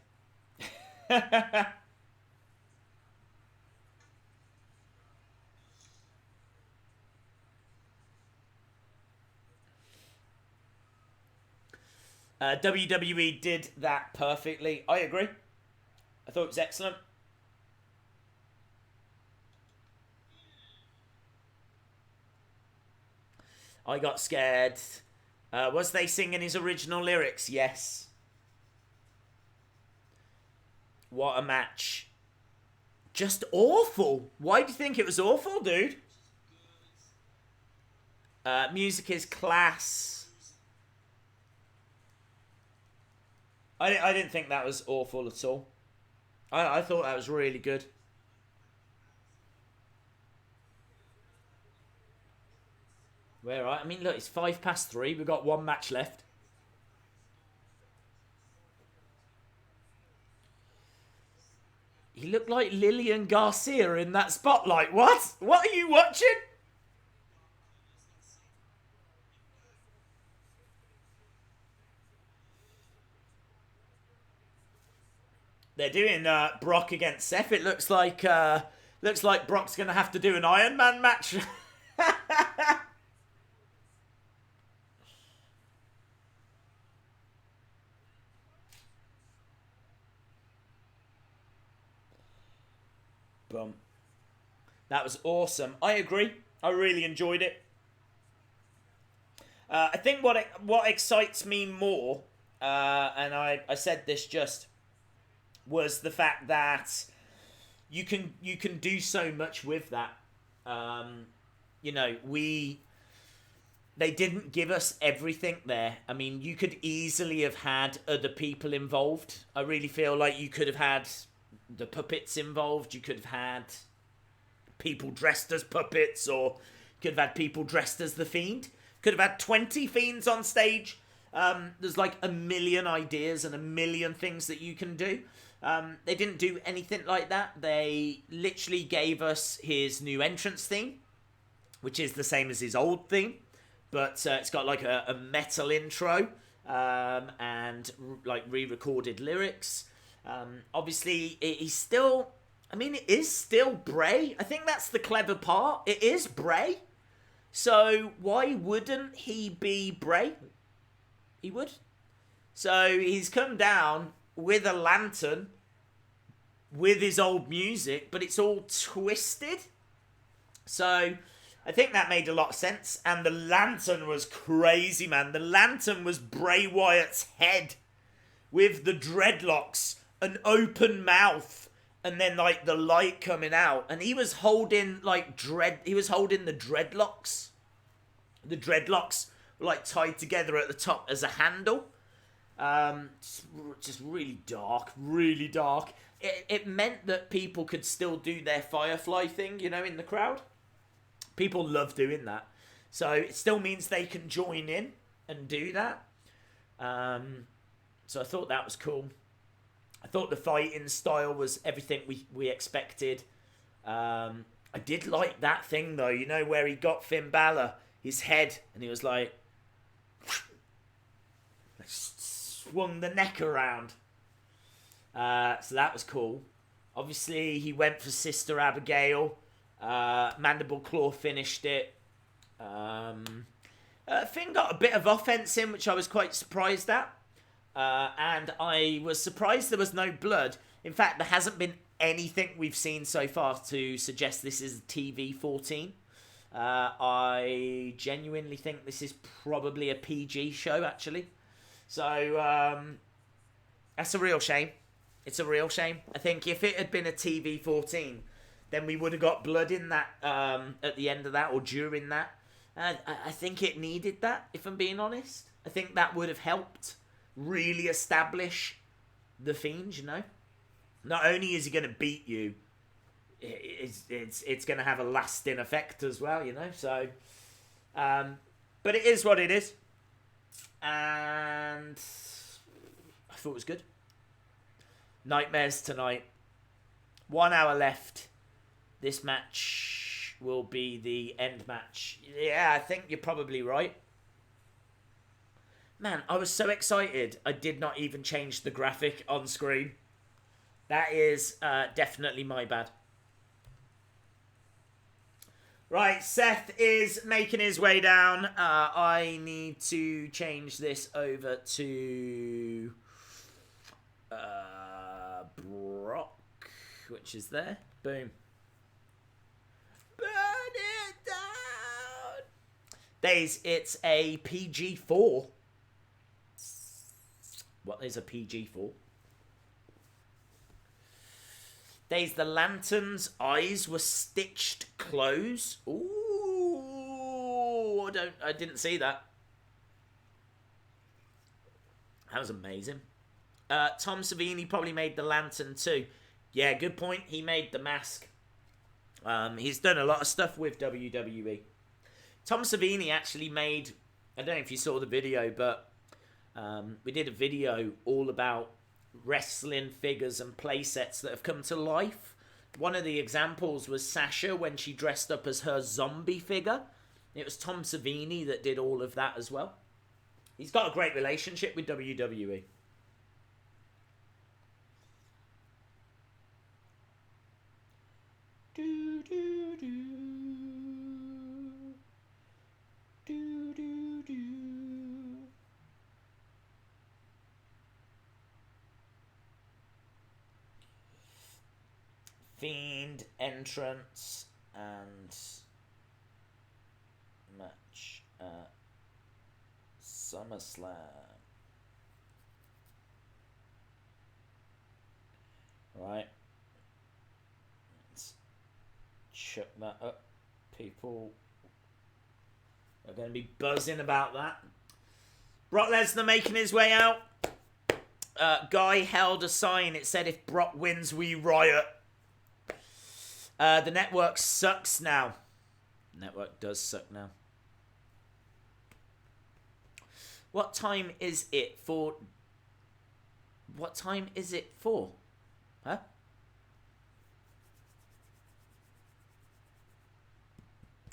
WWE did that perfectly. I agree. I thought it was excellent. I got scared. Was they singing his original lyrics? Yes. What a match. Just awful. Why do you think it was awful, dude? Music is class. I didn't think that was awful at all. I thought that was really good. We're right. I mean, look, it's 3:05. We've got one match left. He looked like Lillian Garcia in that spotlight. What? What are you watching? They're doing Brock against Seth. It looks like Brock's gonna have to do an Iron Man match. Boom. That was awesome. I agree. I really enjoyed it. I think what excites me more and I said this just, was the fact that you can do so much with that. You know, they didn't give us everything there. I mean, you could easily have had other people involved. I really feel like you could have had the puppets involved. You could have had people dressed as puppets, or could have had people dressed as the Fiend. Could have had 20 Fiends on stage. There's like a million ideas and a million things that you can do. They didn't do anything like that. They literally gave us his new entrance theme, which is the same as his old theme, but it's got like a metal intro, and like re-recorded lyrics. Obviously, he's still, I mean, it is still Bray. I think that's the clever part. It is Bray. So why wouldn't he be Bray? He would. So he's come down with a lantern, with his old music, but it's all twisted. So I think that made a lot of sense. And the lantern was crazy, man. The lantern was Bray Wyatt's head with the dreadlocks, an open mouth, and then like the light coming out. And he was holding like he was holding the dreadlocks. The dreadlocks were like tied together at the top as a handle. Just really dark, really dark. It meant that people could still do their Firefly thing, you know, in the crowd. People love doing that. So it still means they can join in and do that. So I thought that was cool. I thought the fighting style was everything we expected. I did like that thing, though, you know, where he got Finn Balor, his head, and he was like, swung the neck around. So that was cool. Obviously, he went for Sister Abigail. Mandible Claw finished it. Finn got a bit of offense in, which I was quite surprised at. And I was surprised there was no blood. In fact, there hasn't been anything we've seen so far to suggest this is TV-14. I genuinely think this is probably a PG show, actually. So, that's a real shame. It's a real shame. I think if it had been a TV-14, then we would have got blood in that, at the end of that, or during that. I think it needed that, if I'm being honest. I think that would have helped really establish the Fiend, you know. Not only is he going to beat you, it's going to have a lasting effect as well, you know. So, but it is what it is. And I thought it was good. Nightmares tonight. 1 hour left. This match will be the end match. Yeah, I think you're probably right. Man, I was so excited, I did not even change the graphic on screen. That is definitely my bad. Right, Seth is making his way down. I need to change this over to Brock, which is there. Boom. Burn it down! Days, it's a PG-4. What is a PG-4? Days, the lantern's eyes were stitched closed. Ooh, I didn't see that. That was amazing. Tom Savini probably made the lantern too. Yeah, good point. He made the mask. He's done a lot of stuff with WWE. Tom Savini actually made, I don't know if you saw the video, but we did a video all about wrestling figures and play sets that have come to life. One of the examples was Sasha when she dressed up as her zombie figure. It was Tom Savini that did all of that as well. He's got a great relationship with WWE. Do, do, do. Do, do, do. Fiend entrance and match at SummerSlam. Right. Let's chuck that up. People are going to be buzzing about that. Brock Lesnar making his way out. Guy held a sign. It said, "If Brock wins, we riot." The network sucks now. Network does suck now. What time is it for? What time is it for? Huh?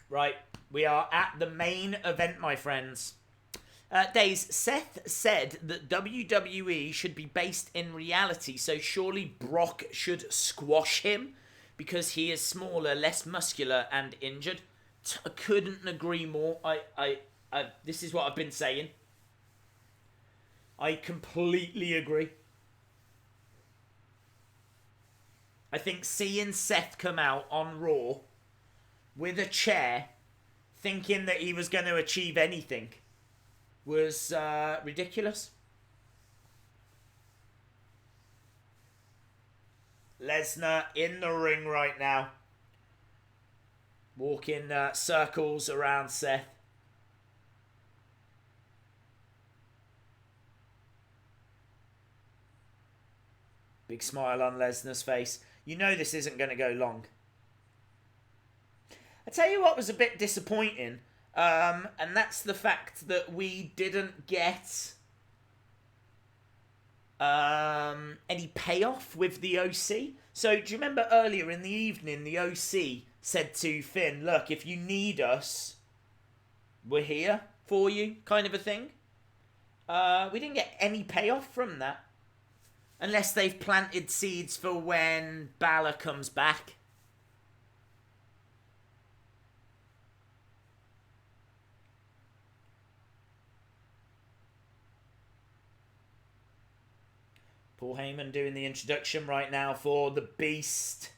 Right, we are at the main event, my friends. Days, Seth said that WWE should be based in reality, so surely Brock should squash him because he is smaller, less muscular, and injured. I couldn't agree more. This is what I've been saying. I completely agree. I think seeing Seth come out on Raw with a chair, thinking that he was going to achieve anything, was ridiculous. Lesnar in the ring right now. Walking circles around Seth. Big smile on Lesnar's face. You know this isn't going to go long. I tell you what was a bit disappointing, and that's the fact that we didn't get any payoff with the OC. So do you remember earlier in the evening the OC said to Finn, "Look, if you need us, we're here for you," kind of a thing. We didn't get any payoff from that. Unless they've planted seeds for when Balor comes back. Paul Heyman doing the introduction right now for the Beast.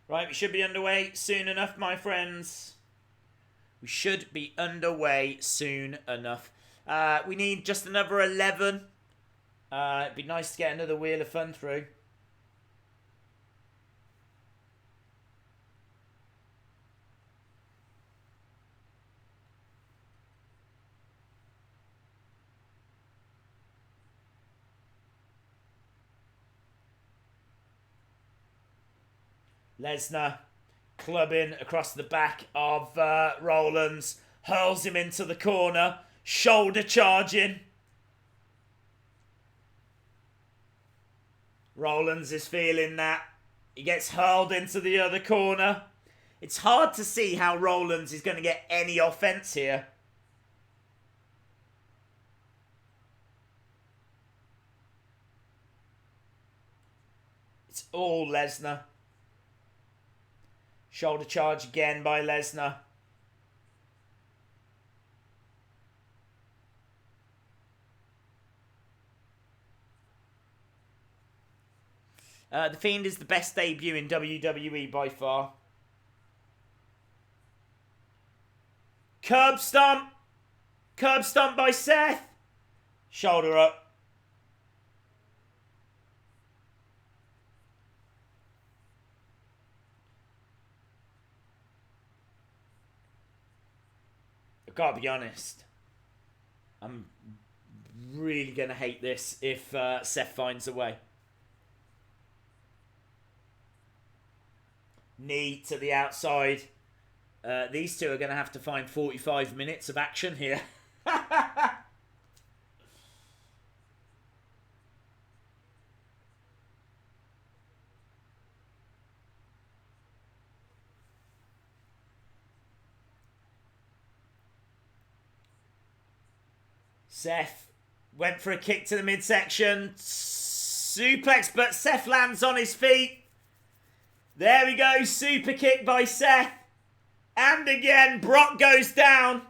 Right, we should be underway soon enough, my friends. We should be underway soon enough. We need just another 11. It'd be nice to get another Wheel of Fun through. Lesnar clubbing across the back of Rollins. Hurls him into the corner. Shoulder charging. Rollins is feeling that. He gets hurled into the other corner. It's hard to see how Rollins is going to get any offense here. It's all Lesnar. Shoulder charge again by Lesnar. The Fiend is the best debut in WWE by far. Curb stomp. Curb stomp by Seth. Shoulder up. I've got to be honest. I'm really going to hate this if Seth finds a way. Knee to the outside. These two are going to have to find 45 minutes of action here. Seth went for a kick to the midsection. Suplex, but Seth lands on his feet. There we go. Super kick by Seth. And again, Brock goes down.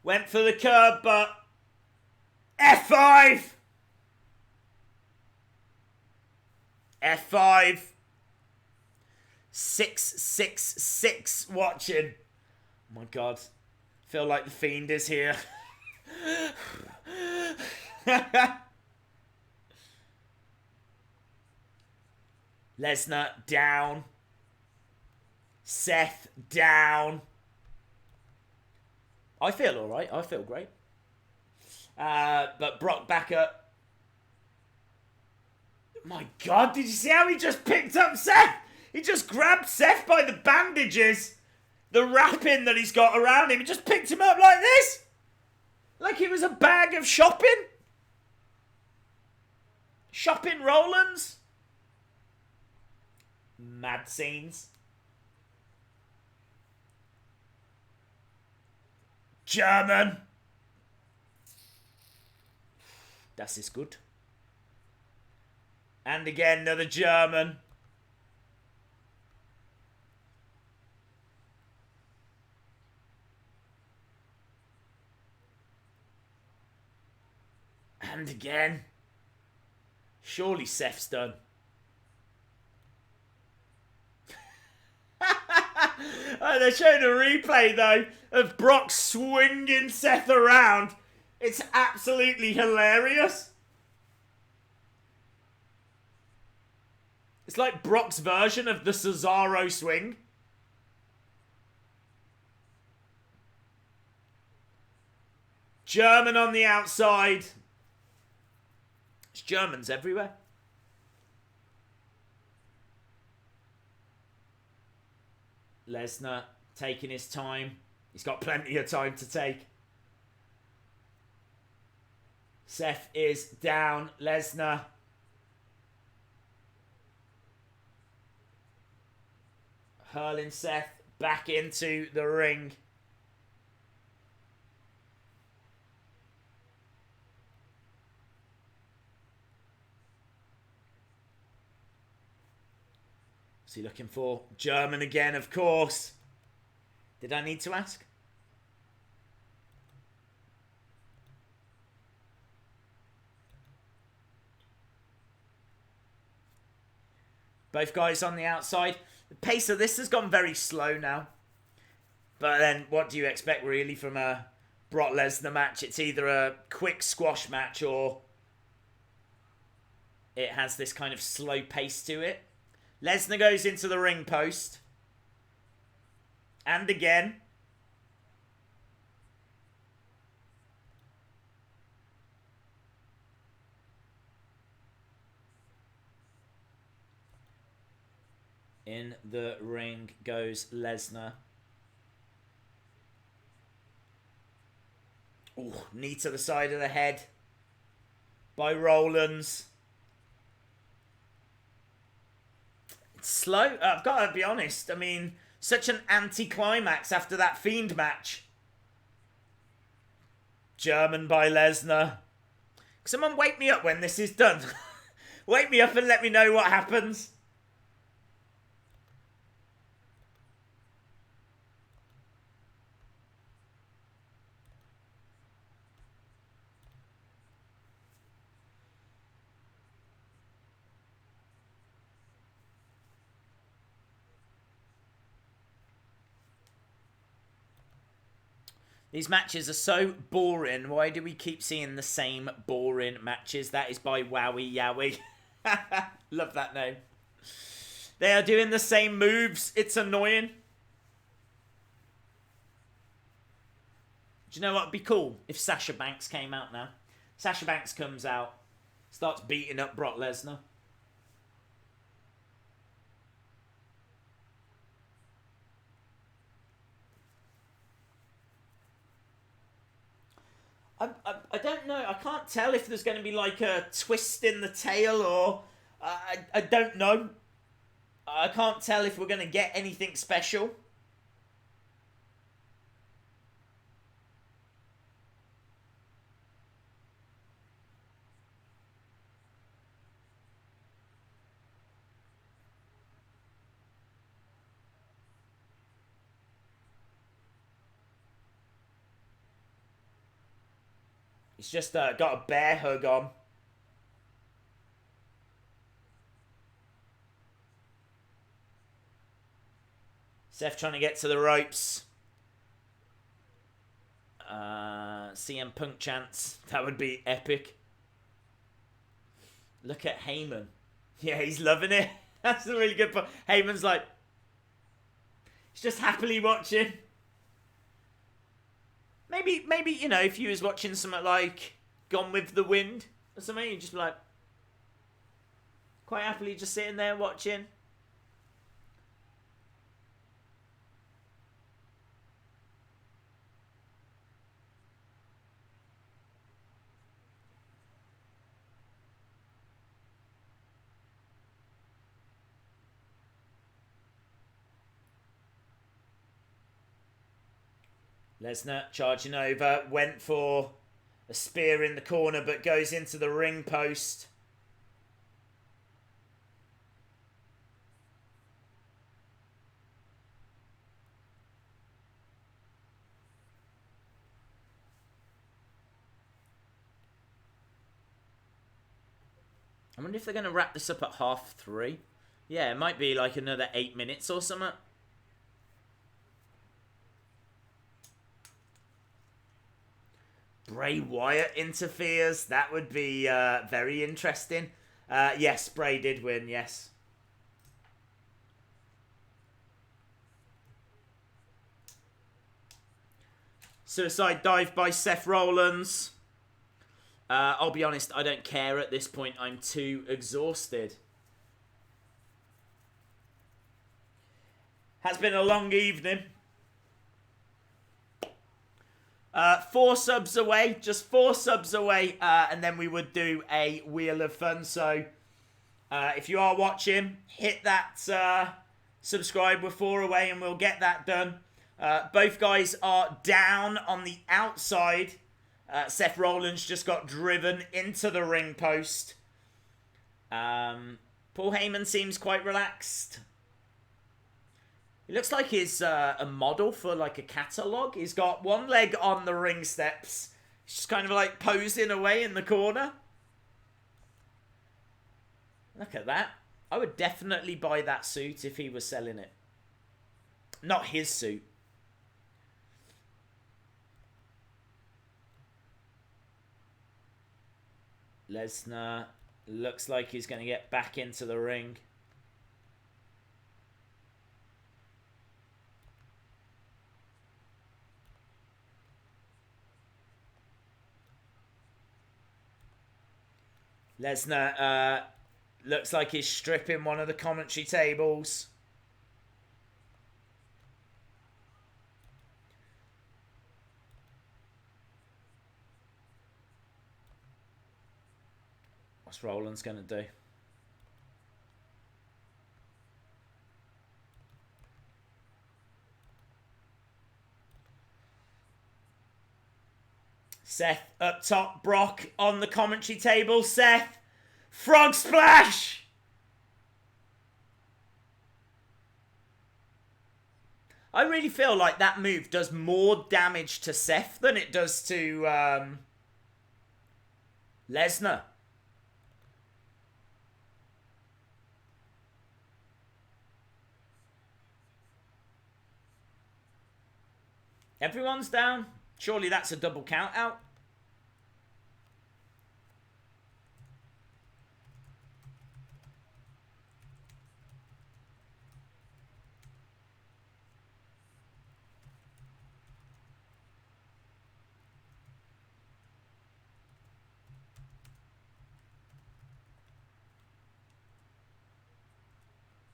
Went for the curb, but F5. F5. 666 watching. Oh my God. Feel like the Fiend is here. Lesnar down. Seth down. I feel alright. I feel great. But Brock back up. My God, did you see how he just picked up Seth? He just grabbed Seth by the bandages. The wrapping that he's got around him. He just picked him up like this. Like it was a bag of shopping. Shopping Rollins. Mad scenes. German. Das ist gut. And again, another German. And again. Surely Seth's done. Oh, they're showing a replay, though, of Brock swinging Seth around. It's absolutely hilarious. It's like Brock's version of the Cesaro swing. German on the outside. There's Germans everywhere. Lesnar taking his time. He's got plenty of time to take. Seth is down. Lesnar. Hurling Seth back into the ring. What's he looking for? German again, of course. Did I need to ask? Both guys on the outside. The pace of this has gone very slow now. But then, what do you expect really from a Brock Lesnar match? It's either a quick squash match or it has this kind of slow pace to it. Lesnar goes into the ring post. And again. In the ring goes Lesnar. Ooh, knee to the side of the head by Rollins. It's slow. I've got to be honest. I mean, such an anticlimax after that Fiend match. German by Lesnar. Someone wake me up when this is done. Wake me up and let me know what happens. These matches are so boring. Why do we keep seeing the same boring matches? That is by Wowie Yowie. Love that name. They are doing the same moves. It's annoying. Do you know what would be cool? If Sasha Banks came out now. Sasha Banks comes out, starts beating up Brock Lesnar. I don't know. I can't tell if there's going to be like a twist in the tail or... I don't know. I can't tell if we're going to get anything special. He's just got a bear hug on. Seth trying to get to the ropes. CM Punk chants. That would be epic. Look at Heyman. Yeah, he's loving it. That's a really good point. Heyman's like, he's just happily watching. Maybe, you know, if you was watching something like Gone with the Wind or something, you'd just be like, quite happily just sitting there watching. Lesnar charging over, went for a spear in the corner, but goes into the ring post. I wonder if they're going to wrap this up at 3:30. Yeah, it might be like another 8 minutes or something. Bray Wyatt interferes. That would be very interesting. Yes, Bray did win, yes. Suicide dive by Seth Rollins. I'll be honest, I don't care at this point. I'm too exhausted. Has been a long evening. 4 subs away, just 4 subs away, and then we would do a Wheel of Fun. So if you are watching, hit that subscribe. We're 4 away and we'll get that done. Both guys are down on the outside. Seth Rollins just got driven into the ring post. Paul Heyman seems quite relaxed. He looks like he's a model for like a catalogue. He's got one leg on the ring steps. He's just kind of like posing away in the corner. Look at that. I would definitely buy that suit if he was selling it. Not his suit. Lesnar looks like he's going to get back into the ring. Lesnar looks like he's stripping one of the commentary tables. What's Rollins going to do? Seth up top, Brock on the commentary table. Seth, frog splash! I really feel like that move does more damage to Seth than it does to Lesnar. Everyone's down. Surely that's a double count out.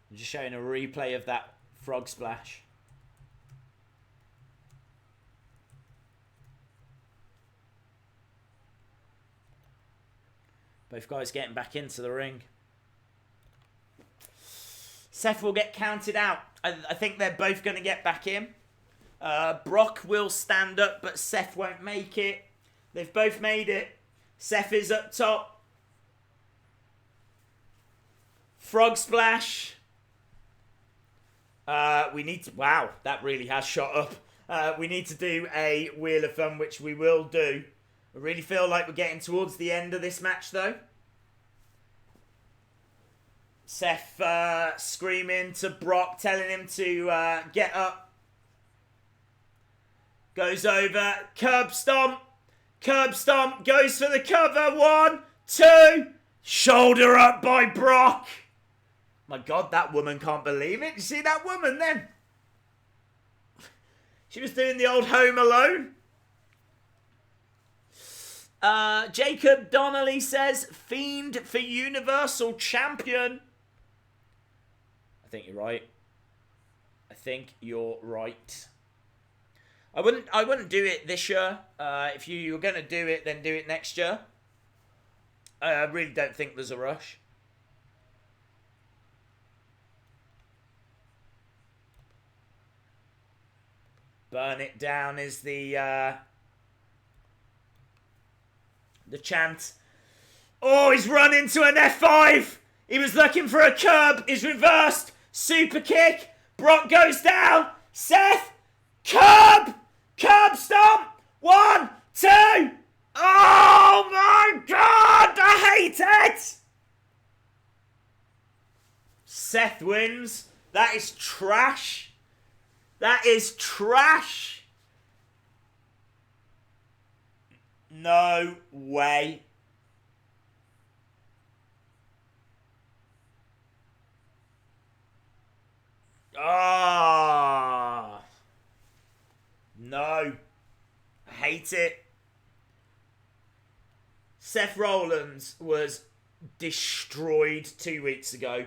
I'm just showing a replay of that frog splash. Both guys getting back into the ring. Seth will get counted out. I think they're both going to get back in. Brock will stand up, but Seth won't make it. They've both made it. Seth is up top. Frog splash. We need to... Wow, that really has shot up. We need to do a Wheel of Fun, which we will do. I really feel like we're getting towards the end of this match, though. Seth screaming to Brock, telling him to get up. Goes over, curb stomp, goes for the cover, 1, 2, shoulder up by Brock. My God, that woman can't believe it. You see that woman then? She was doing the old Home Alone. Jacob Donnelly says, Fiend for Universal Champion. I think you're right. I wouldn't do it this year. If you were going to do it, then do it next year. I really don't think there's a rush. Burn it down is the chant. Oh, he's run into an F5. He was looking for a curb. He's reversed. Super kick. Brock goes down. Seth. Curb. Curb stomp. 1, 2. Oh my God. I hate it. Seth wins. That is trash. That is trash. No way. Ah. No. I hate it. Seth Rollins was destroyed 2 weeks ago.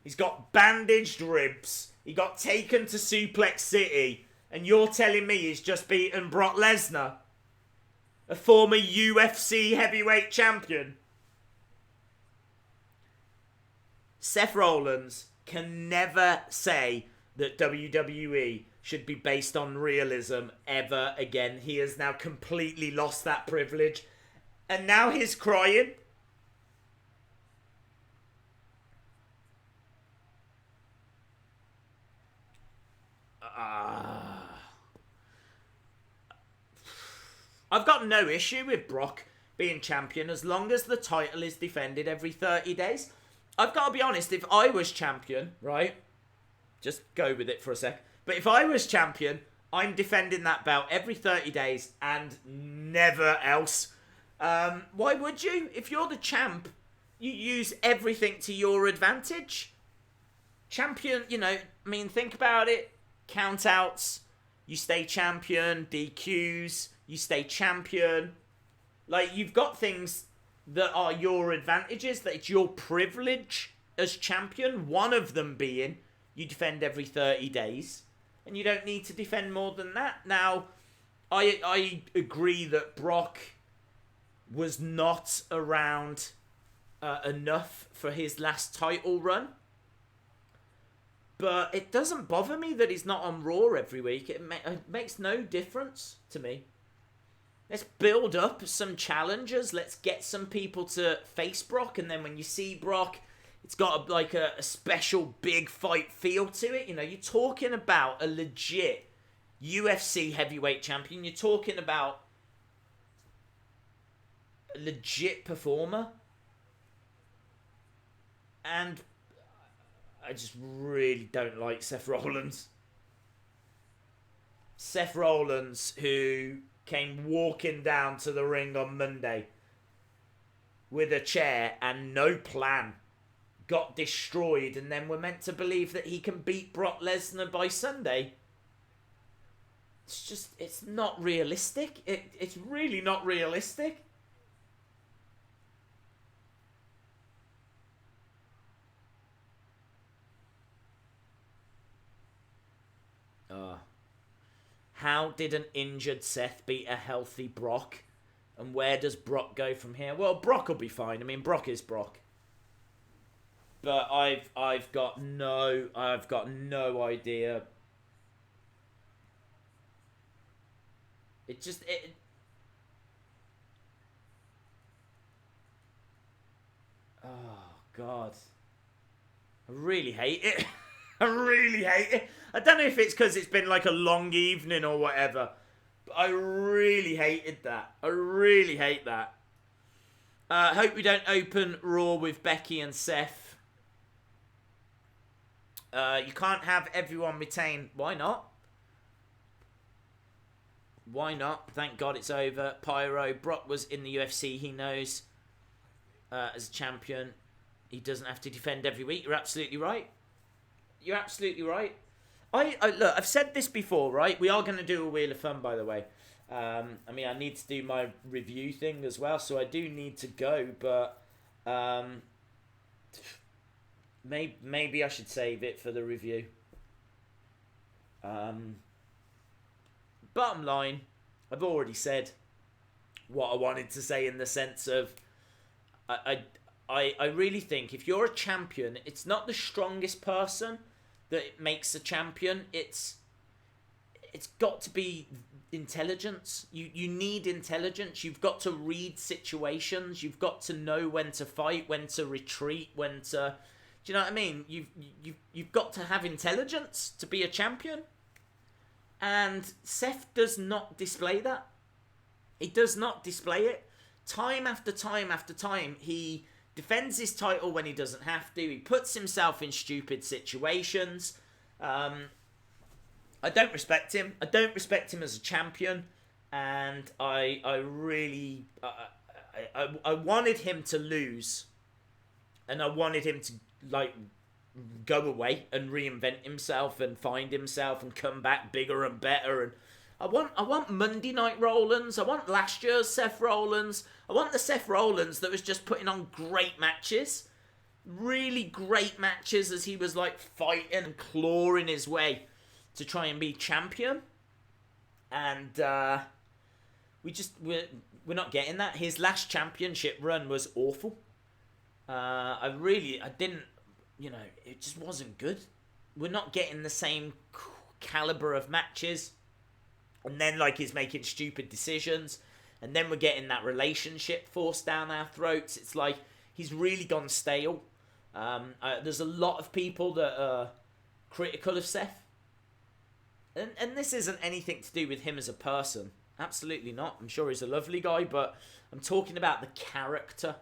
He's got bandaged ribs. He got taken to Suplex City. And you're telling me he's just beaten Brock Lesnar, a former UFC heavyweight champion. Seth Rollins can never say that WWE should be based on realism ever again. He has now completely lost that privilege. And now he's crying. I've got no issue with Brock being champion as long as the title is defended every 30 days. I've got to be honest, if I was champion, right? Just go with it for a sec. But if I was champion, I'm defending that belt every 30 days and never else. Why would you? If you're the champ, you use everything to your advantage. Champion, think about it. Countouts, you stay champion. DQs, you stay champion. Like, you've got things that are your advantages, that it's your privilege as champion. One of them being you defend every 30 days. And you don't need to defend more than that. Now, I agree that Brock was not around enough for his last title run. But it doesn't bother me that he's not on Raw every week. It makes no difference to me. Let's build up some challengers. Let's get some people to face Brock. And then when you see Brock, it's got a special big fight feel to it. You're talking about a legit UFC heavyweight champion. You're talking about a legit performer. And I just really don't like Seth Rollins. Seth Rollins, who came walking down to the ring on Monday with a chair and no plan, got destroyed, and then we're meant to believe that he can beat Brock Lesnar by Sunday. It's not realistic. It's really not realistic. How did an injured Seth beat a healthy Brock? And where does Brock go from here? Well, Brock will be fine. I mean, Brock is Brock. But I've got no idea. Oh God. I really hate it. I really hate it. I don't know if it's because it's been like a long evening or whatever, I really hated that. I really hate that. Hope we don't open Raw with Becky and Seth. You can't have everyone retain. Why not? Why not? Thank God it's over. Pyro. Brock was in the UFC. He knows as a champion, he doesn't have to defend every week. You're absolutely right. You're absolutely right. I look, I've said this before, right? We are going to do a Wheel of Fun, by the way. I mean, I need to do my review thing as well, so I do need to go, but maybe I should save it for the review. Bottom line, I've already said what I wanted to say in the sense of I really think if you're a champion, it's not the strongest person that makes a champion. It's got to be intelligence. You need intelligence. You've got to read situations. You've got to know when to fight, when to retreat, when to... Do you know what I mean? You've got to have intelligence to be a champion. And Seth does not display that. He does not display it. Time after time after time, he defends his title when he doesn't have to. He puts himself in stupid situations. I don't respect him. I don't respect him as a champion. And I really... I wanted him to lose. And I wanted him to, like, go away and reinvent himself and find himself and come back bigger and better. And I want Monday Night Rollins. I want last year's Seth Rollins. I want the Seth Rollins that was just putting on great matches. Really great matches as he was, like, fighting and clawing his way to try and be champion. And we're not getting that. His last championship run was awful. I didn't, you know, it just wasn't good. We're not getting the same caliber of matches. And then, like, he's making stupid decisions. And then we're getting that relationship forced down our throats. It's like he's really gone stale. There's a lot of people that are critical of Seth. And this isn't anything to do with him as a person. Absolutely not. I'm sure he's a lovely guy, but I'm talking about the character.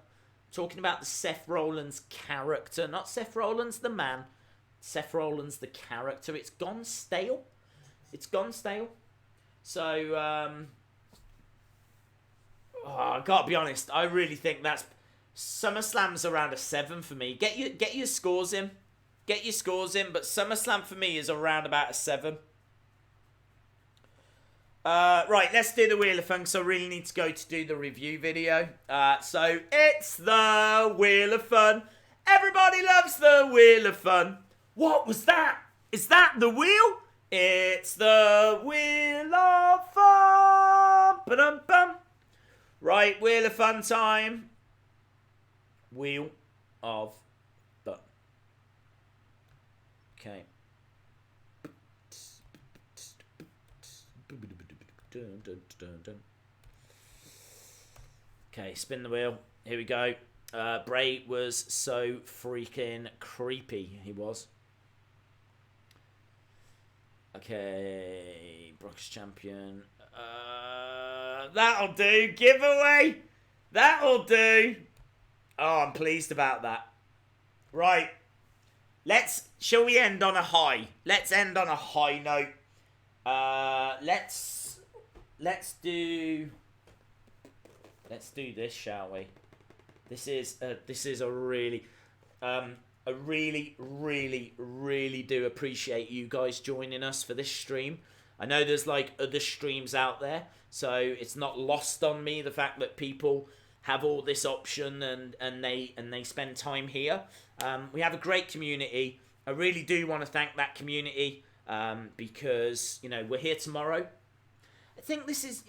Talking about the Seth Rollins character, not Seth Rollins the man, Seth Rollins the character. It's gone stale. It's gone stale. So, I gotta be honest. I really think that's SummerSlam's around a 7 for me. Get your scores in, but SummerSlam for me is around about a 7. Right, let's do the Wheel of Fun, so I really need to go to do the review video. So, it's the Wheel of Fun. Everybody loves the Wheel of Fun. What was that? Is that the wheel? It's the Wheel of Fun. Ba-dum-bum. Right, Wheel of Fun time. Wheel of Fun. Okay. Okay, spin the wheel. Here we go. Bray was so freaking creepy. He was. Okay, Brock's champion. That'll do. Giveaway. That'll do. Oh, I'm pleased about that. Right. Shall we end on a high? Let's end on a high note. Let's do this, shall we? This is a really, I really do appreciate you guys joining us for this stream. I know there's like other streams out there, so it's not lost on me the fact that people have all this option and they spend time here. We have a great community. I really do want to thank that community because, you know, we're here tomorrow. I think this is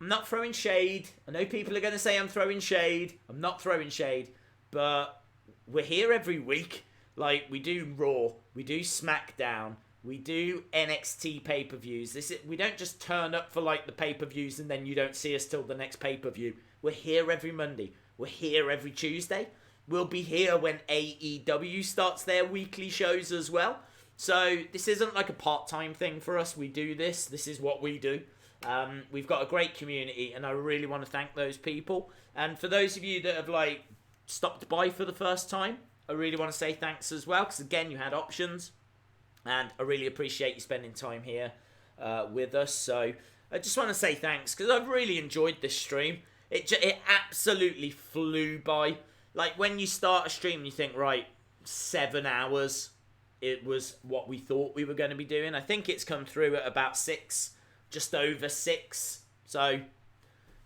I'm not throwing shade. I know people are going to say I'm throwing shade. I'm not throwing shade. But we're here every week. Like, we do Raw. We do SmackDown. We do NXT pay-per-views. We don't just turn up for, like, the pay-per-views and then you don't see us till the next pay-per-view. We're here every Monday. We're here every Tuesday. We'll be here when AEW starts their weekly shows as well. So this isn't like a part-time thing for us. We do this. This is what we do. We've got a great community, and I really want to thank those people. And for those of you that have like stopped by for the first time, I really want to say thanks as well, because again, you had options, and I really appreciate you spending time here with us. So I just want to say thanks, because I've really enjoyed this stream. It absolutely flew by. Like, when you start a stream, you think, right, 7 hours. It was what we thought we were going to be doing. I think it's come through at about 6, just over 6. So,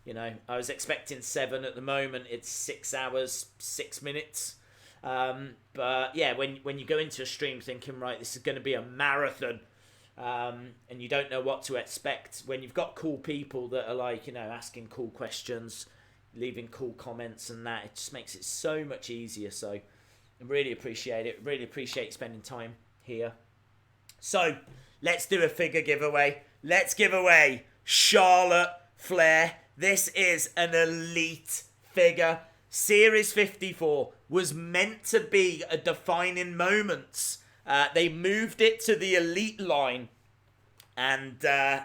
you know, I was expecting 7 at the moment. It's 6 hours, 6 minutes. But yeah, when you go into a stream thinking, right, this is going to be a marathon, and you don't know what to expect, when you've got cool people that are like, you know, asking cool questions, leaving cool comments and that, it just makes it so much easier. So I really appreciate it. Really appreciate spending time here. So let's do a figure giveaway. Let's give away Charlotte Flair. This is an elite figure. Series 54 was meant to be a defining moment. They moved it to the elite line. And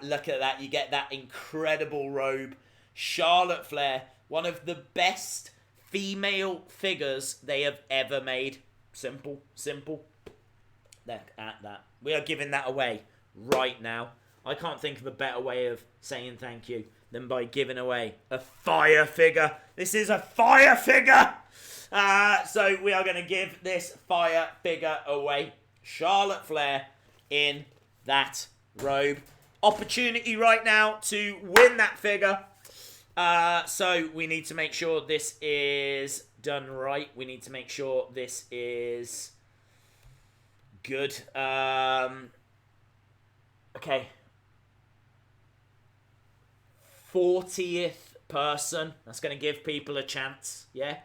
look at that. You get that incredible robe. Charlotte Flair, one of the best female figures they have ever made. Simple. Look at that. We are giving that away right now. I can't think of a better way of saying thank you than by giving away a fire figure. This is a fire figure. So we are going to give this fire figure away. Charlotte Flair in that robe. Opportunity right now to win that figure. So we need to make sure this is done right. We need to make sure this is good. Okay. 40th person. That's going to give people a chance. Yeah.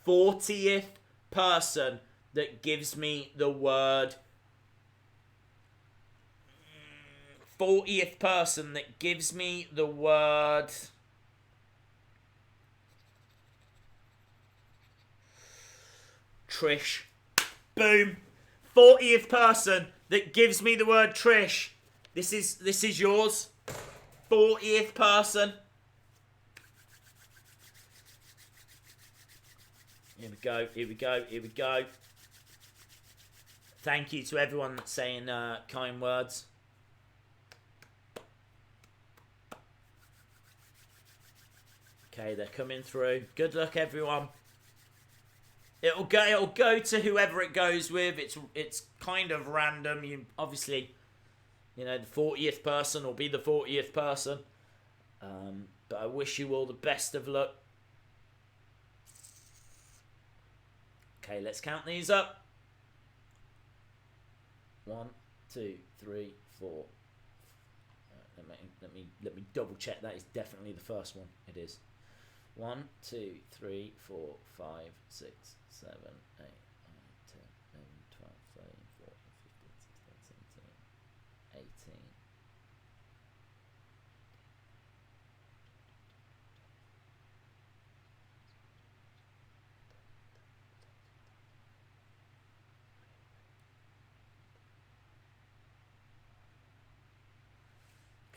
40th person that gives me the word. 40th person that gives me the word. Trish. Boom. 40th person that gives me the word Trish. This is yours. 40th person. Here we go. Thank you to everyone that's saying kind words. Okay, they're coming through. Good luck, everyone. It'll go to whoever it goes with. It's kind of random. You obviously, you know, the 40th person will be the 40th person. But I wish you all the best of luck. Okay, let's count these up. 1, 2, 3, 4. Let me double check. That is definitely the first one. It is. 1, 2, 3, 4, 5, 6, 7, 8, 9, 10, 11, 12, 13, 14, 15, 16, 17, 18.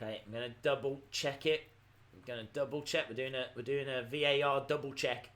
Okay, I'm gonna double check it. We're doing a VAR double check.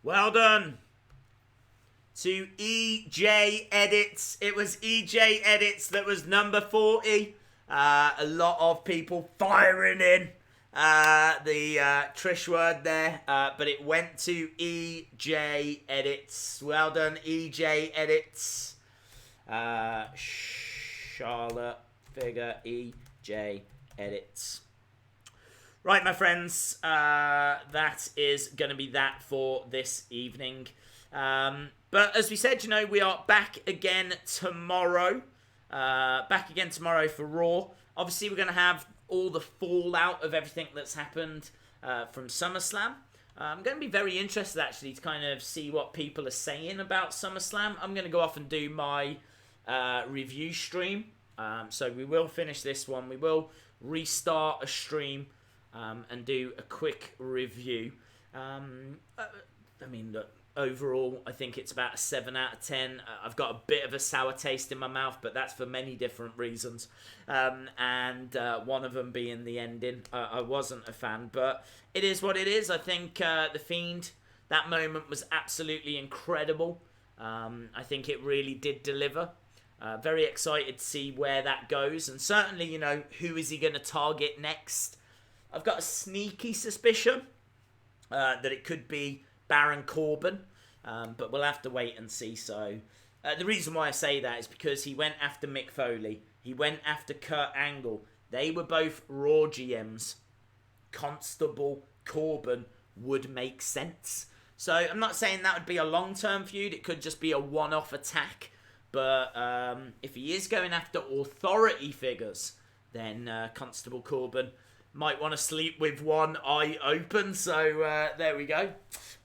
Well done to EJ Edits. It was EJ Edits that was number 40. A lot of people firing in the Trish word there, but it went to EJ Edits. Well done, EJ Edits. Charlotte figure EJ Edits. Right, my friends, that is going to be that for this evening. But as we said, we are back again tomorrow. Back again tomorrow for Raw. Obviously, we're going to have all the fallout of everything that's happened from SummerSlam. I'm going to be very interested, actually, to kind of see what people are saying about SummerSlam. I'm going to go off and do my review stream. So we will finish this one. We will restart a stream and do a quick review. Look, overall, I think it's about a 7 out of 10. I've got a bit of a sour taste in my mouth, but that's for many different reasons. And one of them being the ending. I wasn't a fan, but it is what it is. I think The Fiend, that moment was absolutely incredible. I think it really did deliver. Very excited to see where that goes. And certainly, who is he going to target next? I've got a sneaky suspicion that it could be Baron Corbin, but we'll have to wait and see. So the reason why I say that is because he went after Mick Foley. He went after Kurt Angle. They were both Raw GMs. Constable, Corbin would make sense. So I'm not saying that would be a long-term feud. It could just be a one-off attack. But if he is going after authority figures, then Constable Corbin might want to sleep with one eye open. So there we go.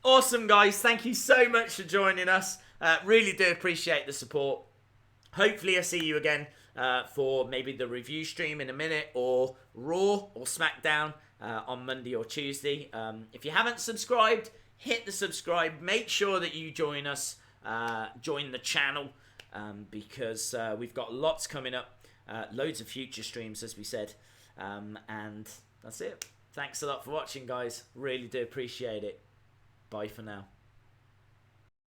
Awesome, guys. Thank you so much for joining us. Really do appreciate the support. Hopefully I see you again for maybe the review stream in a minute, or Raw or SmackDown on Monday or Tuesday. If you haven't subscribed, hit the subscribe. Make sure that you join us. Join the channel because we've got lots coming up. Loads of future streams, as we said. And that's it. Thanks a lot for watching, guys. Really do appreciate it. Bye for now.